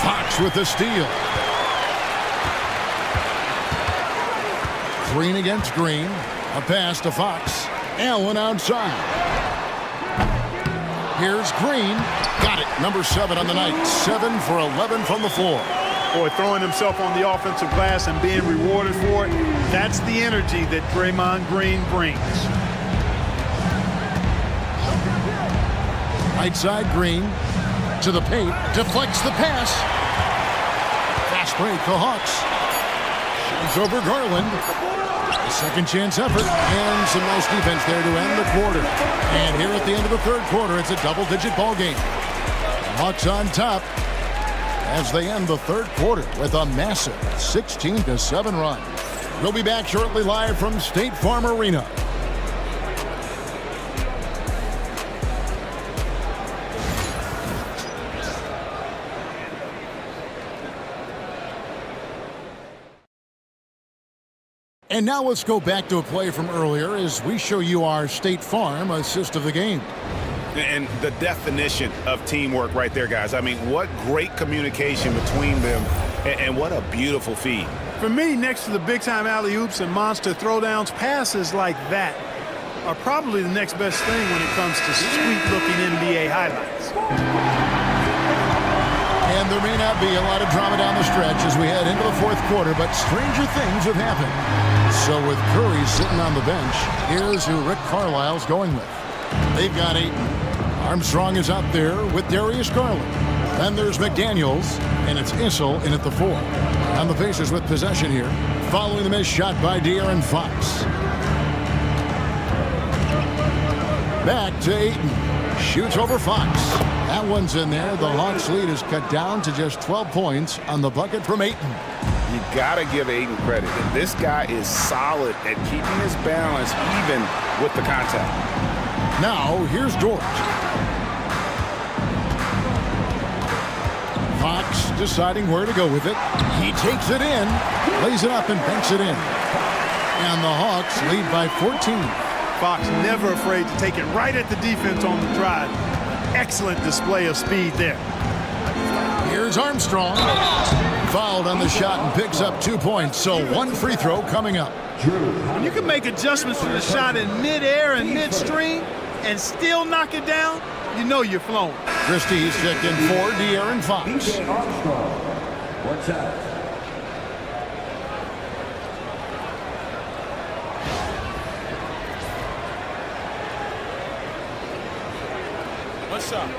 Fox with the steal. Green against Green. A pass to Fox. Allen outside. Here's Green. Got it. Number 7 on the night. 7 for 11 from the floor. Boy, throwing himself on the offensive glass and being rewarded for it, that's the energy that Draymond Green brings. Right side Green to the paint. Deflects the pass. Fast break, the Hawks. Shoots over Garland. A second chance effort. And some nice defense there to end the quarter. And here at the end of the third quarter, it's a double-digit ball game. Hawks on top as they end the third quarter with a massive 16-7 run. We'll be back shortly live from State Farm Arena. And now let's go back to a play from earlier as we show you our State Farm assist of the game. And the definition of teamwork right there, guys. I mean, what great communication between them, and what a beautiful feed. For me, next to the big-time alley-oops and monster throwdowns, passes like that are probably the next best thing when it comes to sweet-looking NBA highlights. And there may not be a lot of drama down the stretch as we head into the fourth quarter, but stranger things have happened. So with Curry sitting on the bench, here's who Rick Carlisle's going with. They've got Ayton. Armstrong is out there with Darius Garland. Then there's McDaniels, and it's Issel in at the 4. And the Pacers with possession here, following the missed shot by De'Aaron Fox. Back to Ayton. Shoots over Fox. That one's in there. The Hawks lead is cut down to just 12 points on the bucket from Ayton. You got to give Ayton credit. This guy is solid at keeping his balance even with the contact. Now, here's Dort. Fox deciding where to go with it. He takes it in, lays it up, and banks it in. And the Hawks lead by 14. Fox never afraid to take it right at the defense on the drive. Excellent display of speed there. Here's Armstrong. Fouled on the shot and picks up 2 points. So 1 free throw coming up. When you can make adjustments to the shot in midair and midstream and still knock it down, you know you're flowing. Christie's checked in for De'Aaron Fox. Armstrong. One shot. One shot.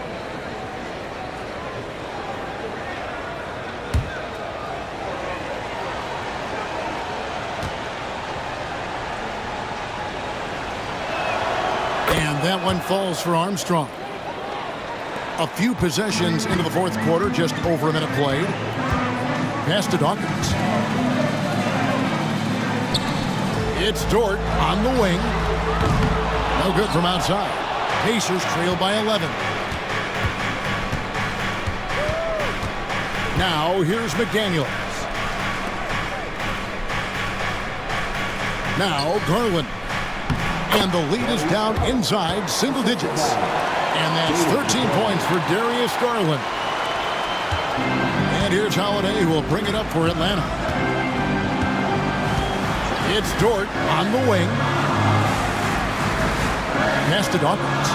And that one falls for Armstrong. A few possessions into the fourth quarter, just over a minute played. Pass to Dawkins. It's Dort on the wing. No good from outside. Pacers trail by 11. Now here's McDaniels. Now Garland. And the lead is down inside single digits. And that's 13 points for Darius Garland. And here's Holiday, who will bring it up for Atlanta. It's Dort on the wing. Pass to Dawkins.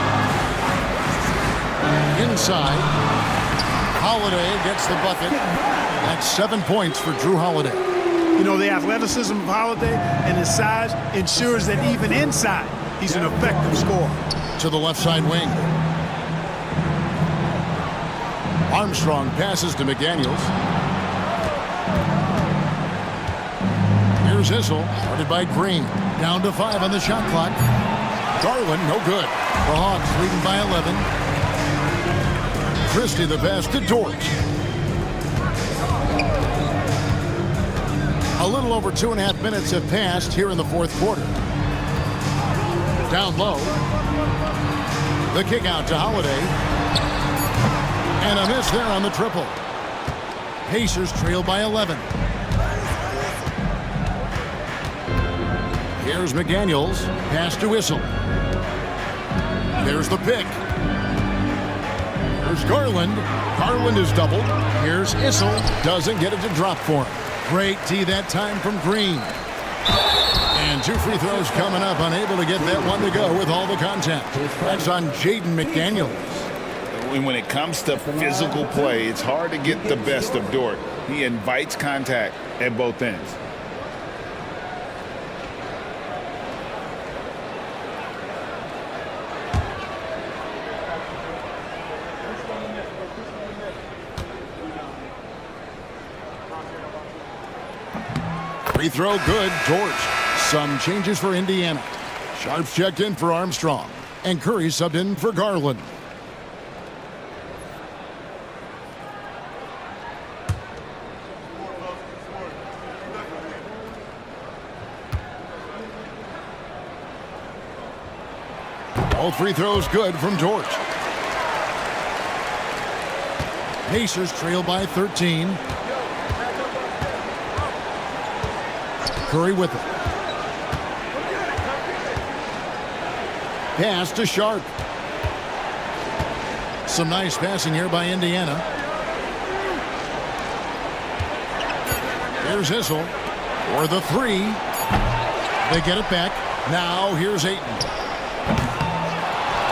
Inside. Holiday gets the bucket. That's 7 points for Drew Holiday. You know, the athleticism of Holiday and his size ensures that even inside, he's an effective scorer. To the left side wing. Armstrong passes to McDaniels. Here's Issel, guarded by Green. Down to 5 on the shot clock. Garland, no good. The Hawks leading by 11. Christie the pass to Dort. A little over 2.5 minutes have passed here in the fourth quarter. Down low. The kick out to Holiday. And a miss there on the triple. Pacers trail by 11. Here's McDaniels. Pass to Issel. There's the pick. Here's Garland. Garland is doubled. Here's Issel. Doesn't get it to drop for him. Great tee that time from Green. And 2 free throws coming up. Unable to get that one to go with all the contact. That's on Jaden McDaniels. When it comes to physical play, it's hard to get the best of Dort. He invites contact at both ends. Free throw good. Dort. Some changes for Indiana. Sharps checked in for Armstrong. And Curry subbed in for Garland. All free throws good from Dort. Pacers trail by 13. Curry with it. Pass to Sharp. Some nice passing here by Indiana. Here's Issel for the 3. They get it back. Now here's Ayton.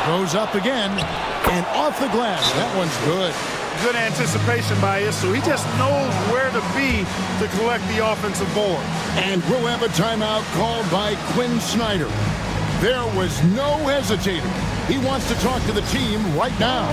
Goes up again and off the glass. That one's good. Good anticipation by Issel. He just knows where to be to collect the offensive board. And we'll have a timeout called by Quinn Snyder. There was no hesitating. He wants to talk to the team right now.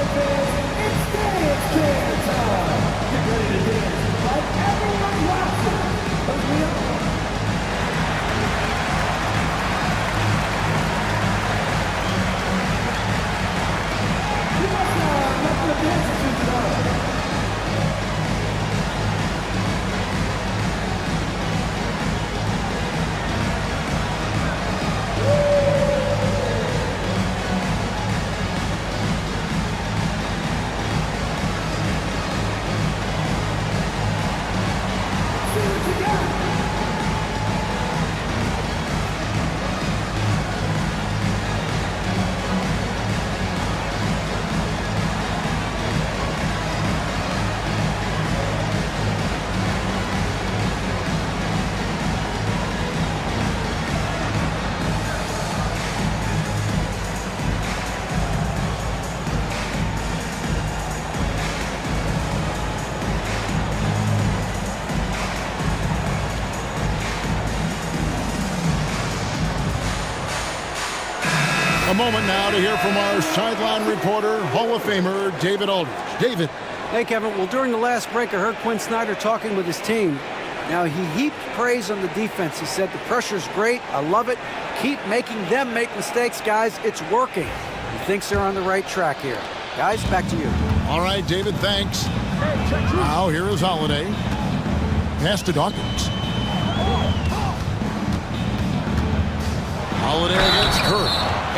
A moment now to hear from our sideline reporter, Hall of Famer David Aldridge. David. Hey, Kevin. Well, during the last break, I heard Quinn Snyder talking with his team. Now, he heaped praise on the defense. He said the pressure's great. I love it. Keep making them make mistakes, guys. It's working. He thinks they're on the right track here. Guys, back to you. All right, David, thanks. Now, here is Holiday. Pass to Dawkins. Holiday against Curry.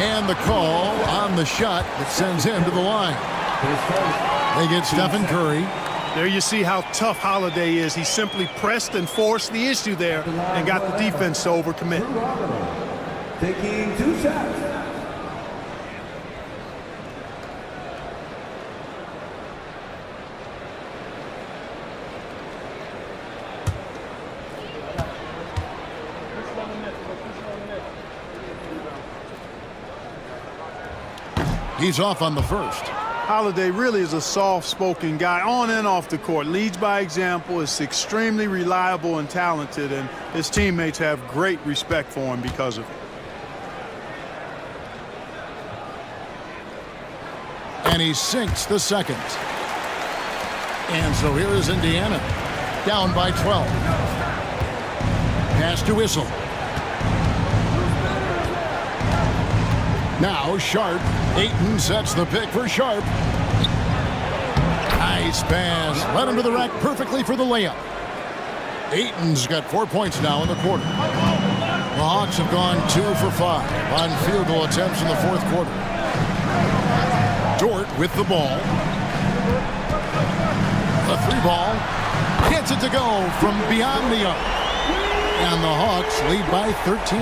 And the call on the shot that sends him to the line. They get Stephen Curry. There you see how tough Holiday is. He simply pressed and forced the issue there and got the defense to overcommit. Taking 2 shots. He's off on the first. Holiday really is a soft-spoken guy on and off the court. Leads by example, is extremely reliable and talented, and his teammates have great respect for him because of it. And he sinks the second. And so here is Indiana, down by 12. Pass to Whistle. Now Sharp. Ayton sets the pick for Sharp. Nice pass. Led him to the rack perfectly for the layup. Ayton's got 4 points now in the quarter. The Hawks have gone 2 for 5 on field goal attempts in the fourth quarter. Dort with the ball. The 3 ball. Gets it to go from beyond the arc. And the Hawks lead by 13.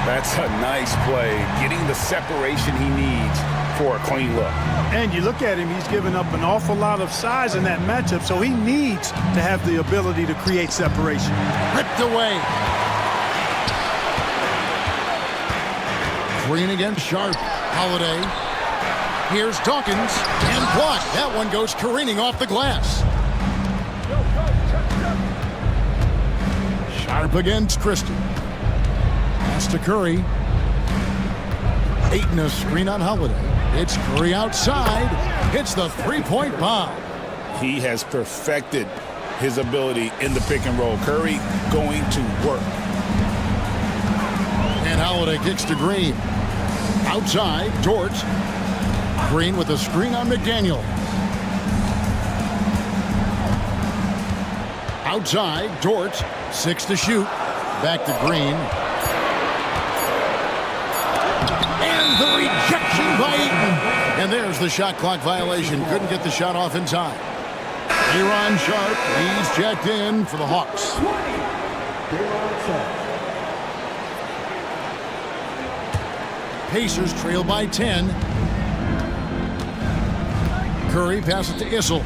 That's a nice play, getting the separation he needs for a clean look. And you look at him, he's given up an awful lot of size in that matchup, so he needs to have the ability to create separation. Ripped away. Green against Sharp. Holiday. Here's Dawkins. And blocked. That one goes careening off the glass. Sharp against Christie. Pass to Curry. Ayton a screen on Holiday. It's Curry outside. Hits the three-point bomb. He has perfected his ability in the pick and roll. Curry going to work. And Holiday kicks to Green. Outside, Dort. Green with a screen on McDaniel. Outside, Dort. 6 to shoot. Back to Green. And the rejection by Ayton. And there's the shot clock violation. Couldn't get the shot off in time. Aaron Sharp, he's checked in for the Hawks. Pacers trail by 10. Curry passes to Issel.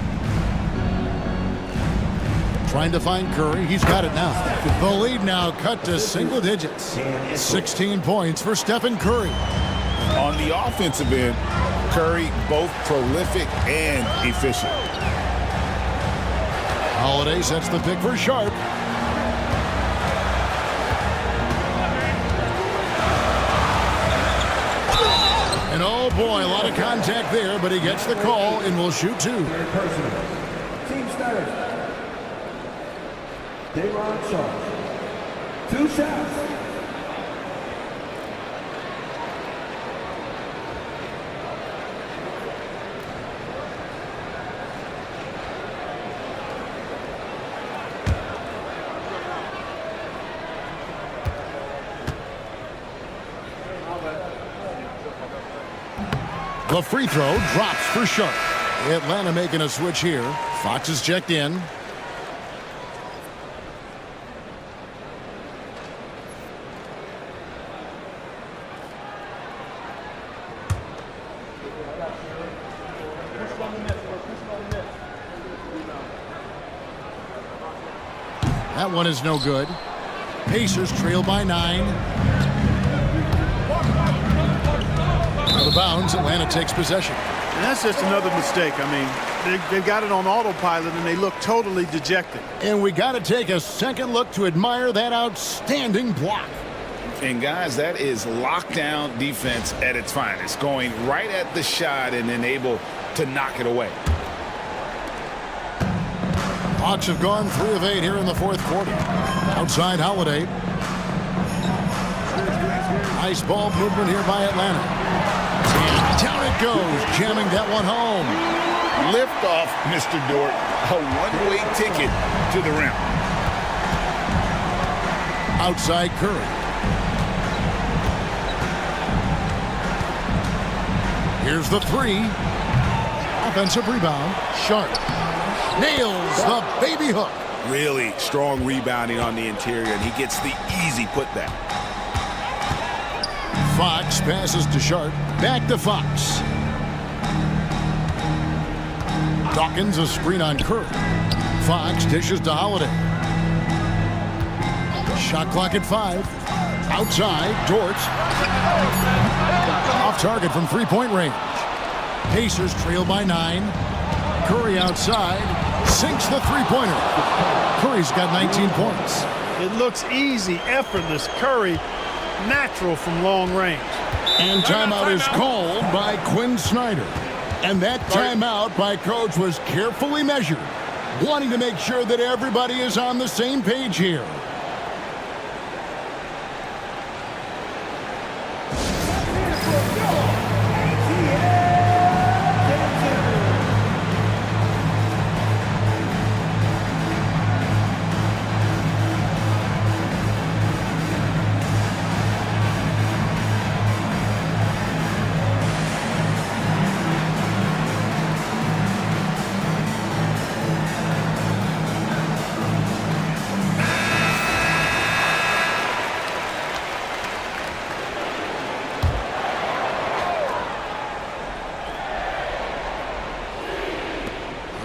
Trying to find Curry. He's got it now. The lead now cut to single digits. 16 points for Stephen Curry. On the offensive end, Curry both prolific and efficient. Holiday sets the pick for Sharp. And oh boy, a lot of contact there, but he gets the call and will shoot 2. Team starter. Day'Ron Sharp. 2 shots. The free throw drops for Sharp. Atlanta making a switch here. Fox is checked in. That one is no good. Pacers trail by 9. Out of bounds, Atlanta takes possession. And that's just another mistake. I mean, they got it on autopilot, and they look totally dejected. And we got to take a second look to admire that outstanding block. And guys, that is lockdown defense at its finest. Going right at the shot and then able to knock it away. Hawks have gone 3 of 8 here in the fourth quarter. Outside Holiday. Nice ball movement here by Atlanta. And down it goes, jamming that one home. Lift off, Mr. Dort. A one-way ticket to the rim. Outside Curry. Here's the 3. Offensive rebound. Sharp. Nails the baby hook. Really strong rebounding on the interior, and he gets the easy putback. Fox passes to Sharp. Back to Fox. Dawkins a screen on Curry. Fox dishes to Holiday. Shot clock at 5. Outside, Dort. Off target from three-point range. Pacers trail by 9. Curry outside. Sinks the three-pointer. Curry's got 19 points. It looks easy, effortless. Curry, natural from long range. And timeout is called by Quinn Snyder. And that timeout by Coach was carefully measured, wanting to make sure that everybody is on the same page here.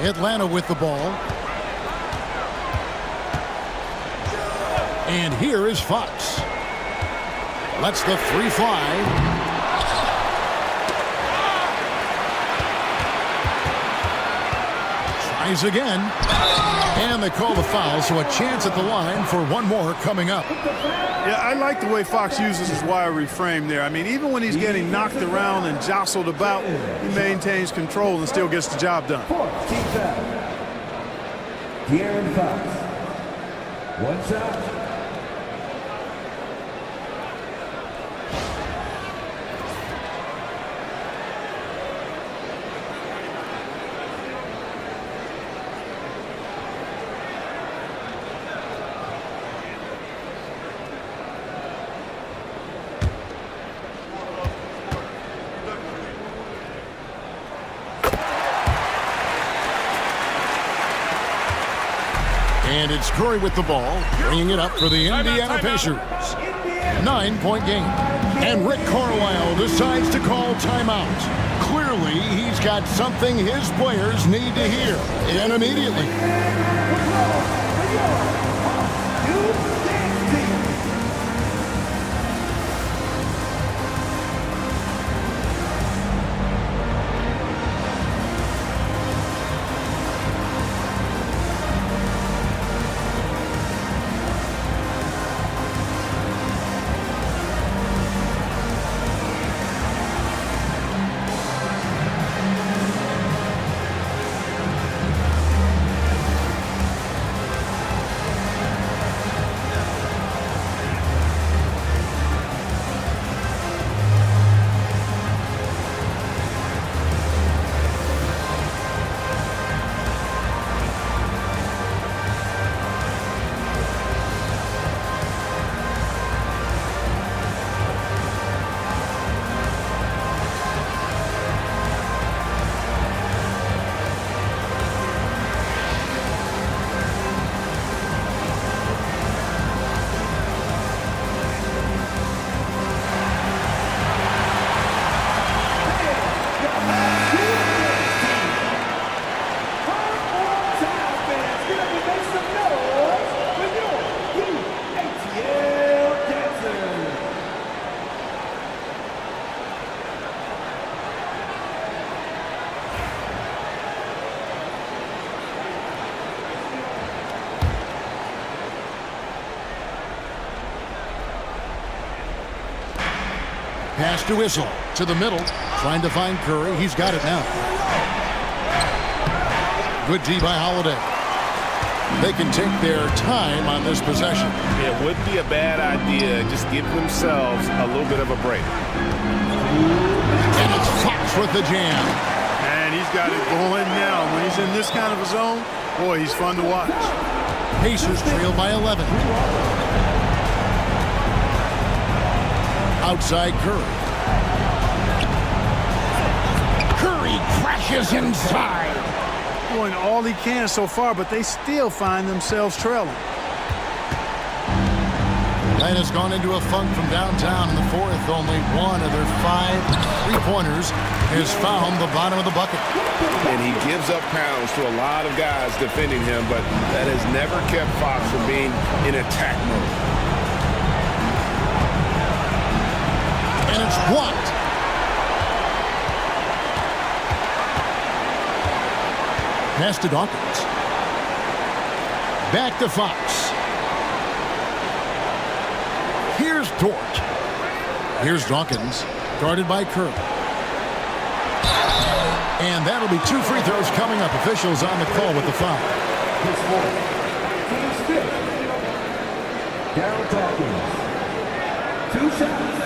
Atlanta with the ball. And here is Fox. Lets the 3 fly. Tries again. And they call the foul, so a chance at the line for one more coming up. Yeah, I like the way Fox uses his wiry frame there. I mean, even when he's getting knocked around and jostled about, he maintains control and still gets the job done. De'Aaron Fox. 1 shot. And it's Curry with the ball, bringing it up for the Indiana Pacers. 9-point game. And Rick Carlisle decides to call timeout. Clearly, he's got something his players need to hear, and immediately. Pass to Whistle to the middle, trying to find Curry. He's got it now. Good D by Holiday. They can take their time on this possession. It wouldn't be a bad idea. Just give themselves a little bit of a break. And it's Fox with the jam. And he's got it going now. When he's in this kind of a zone, boy, he's fun to watch. Pacers trail by 11. Outside Curry. Curry crashes inside. Doing all he can so far, but they still find themselves trailing. Atlanta's gone into a funk from downtown in the fourth. Only one of their 5 3-pointers has found the bottom of the bucket. And he gives up pounds to a lot of guys defending him, but that has never kept Fox from being in attack mode. And it's blocked. Pass to Dawkins. Back to Fox. Here's Dort. Here's Dawkins, guarded by Curry. And that'll be 2 free throws coming up. Officials on the call with the foul. Darryl Dawkins. 2 shots.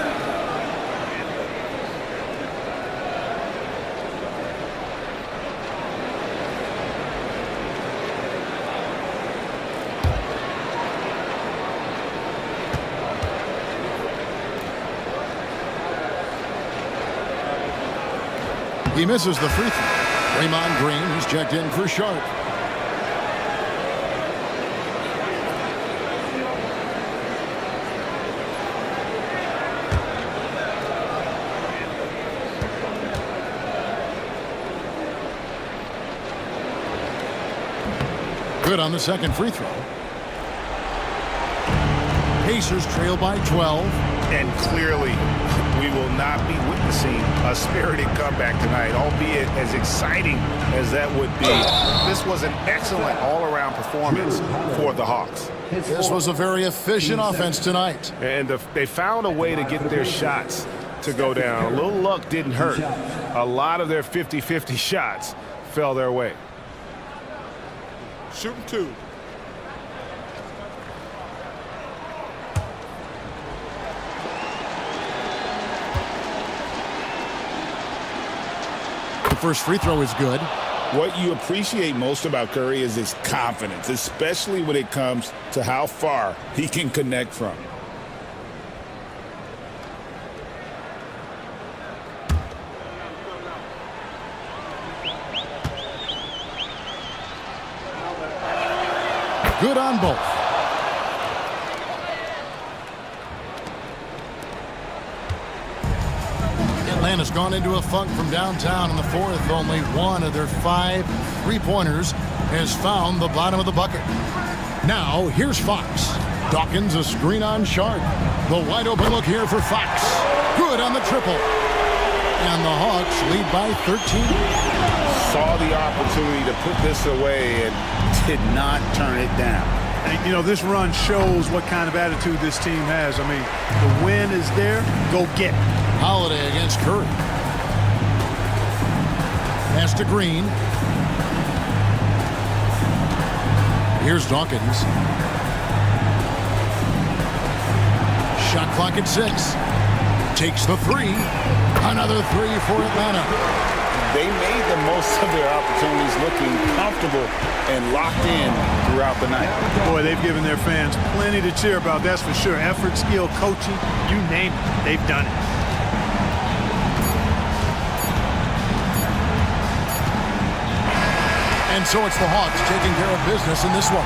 He misses the free throw. Draymond Green is checked in for Sharp. Good on the second free throw. Pacers trail by 12. And clearly, we will not be witnessing a spirited comeback tonight, albeit as exciting as that would be. This was an excellent all-around performance for the Hawks. This was a very efficient offense tonight. And they found a way to get their shots to go down. A little luck didn't hurt. A lot of their 50-50 shots fell their way. Shooting 2. First free throw is good. What you appreciate most about Curry is his confidence, especially when it comes to how far he can connect from. Good on both. Atlanta's gone into a funk from downtown in the fourth. Only one of their 5 3-pointers has found the bottom of the bucket. Now, here's Fox. Dawkins, a screen on Sharp. The wide open look here for Fox. Good on the triple. And the Hawks lead by 13. Saw the opportunity to put this away and did not turn it down. And, you know, this run shows what kind of attitude this team has. I mean, the win is there. Go get it. Holiday against Curry. Pass to Green. Here's Dawkins. Shot clock at 6. Takes the 3. Another 3 for Atlanta. They made the most of their opportunities, looking comfortable and locked in throughout the night. Boy, they've given their fans plenty to cheer about, that's for sure. Effort, skill, coaching, you name it, they've done it. And so it's the Hawks taking care of business in this one.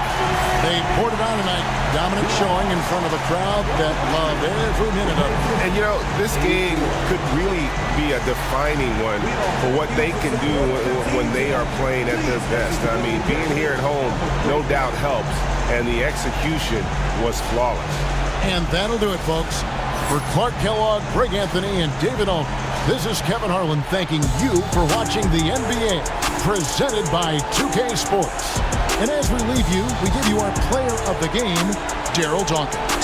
They poured it on tonight. Dominant showing in front of a crowd that loved every minute of it. And, you know, this game could really be a defining one for what they can do when they are playing at their best. I mean, being here at home no doubt helps, and the execution was flawless. And that'll do it, folks. For Clark Kellogg, Greg Anthony, and David Owen, this is Kevin Harlan thanking you for watching the NBA, presented by 2K Sports. And as we leave you, we give you our player of the game, Darryl Dawkins.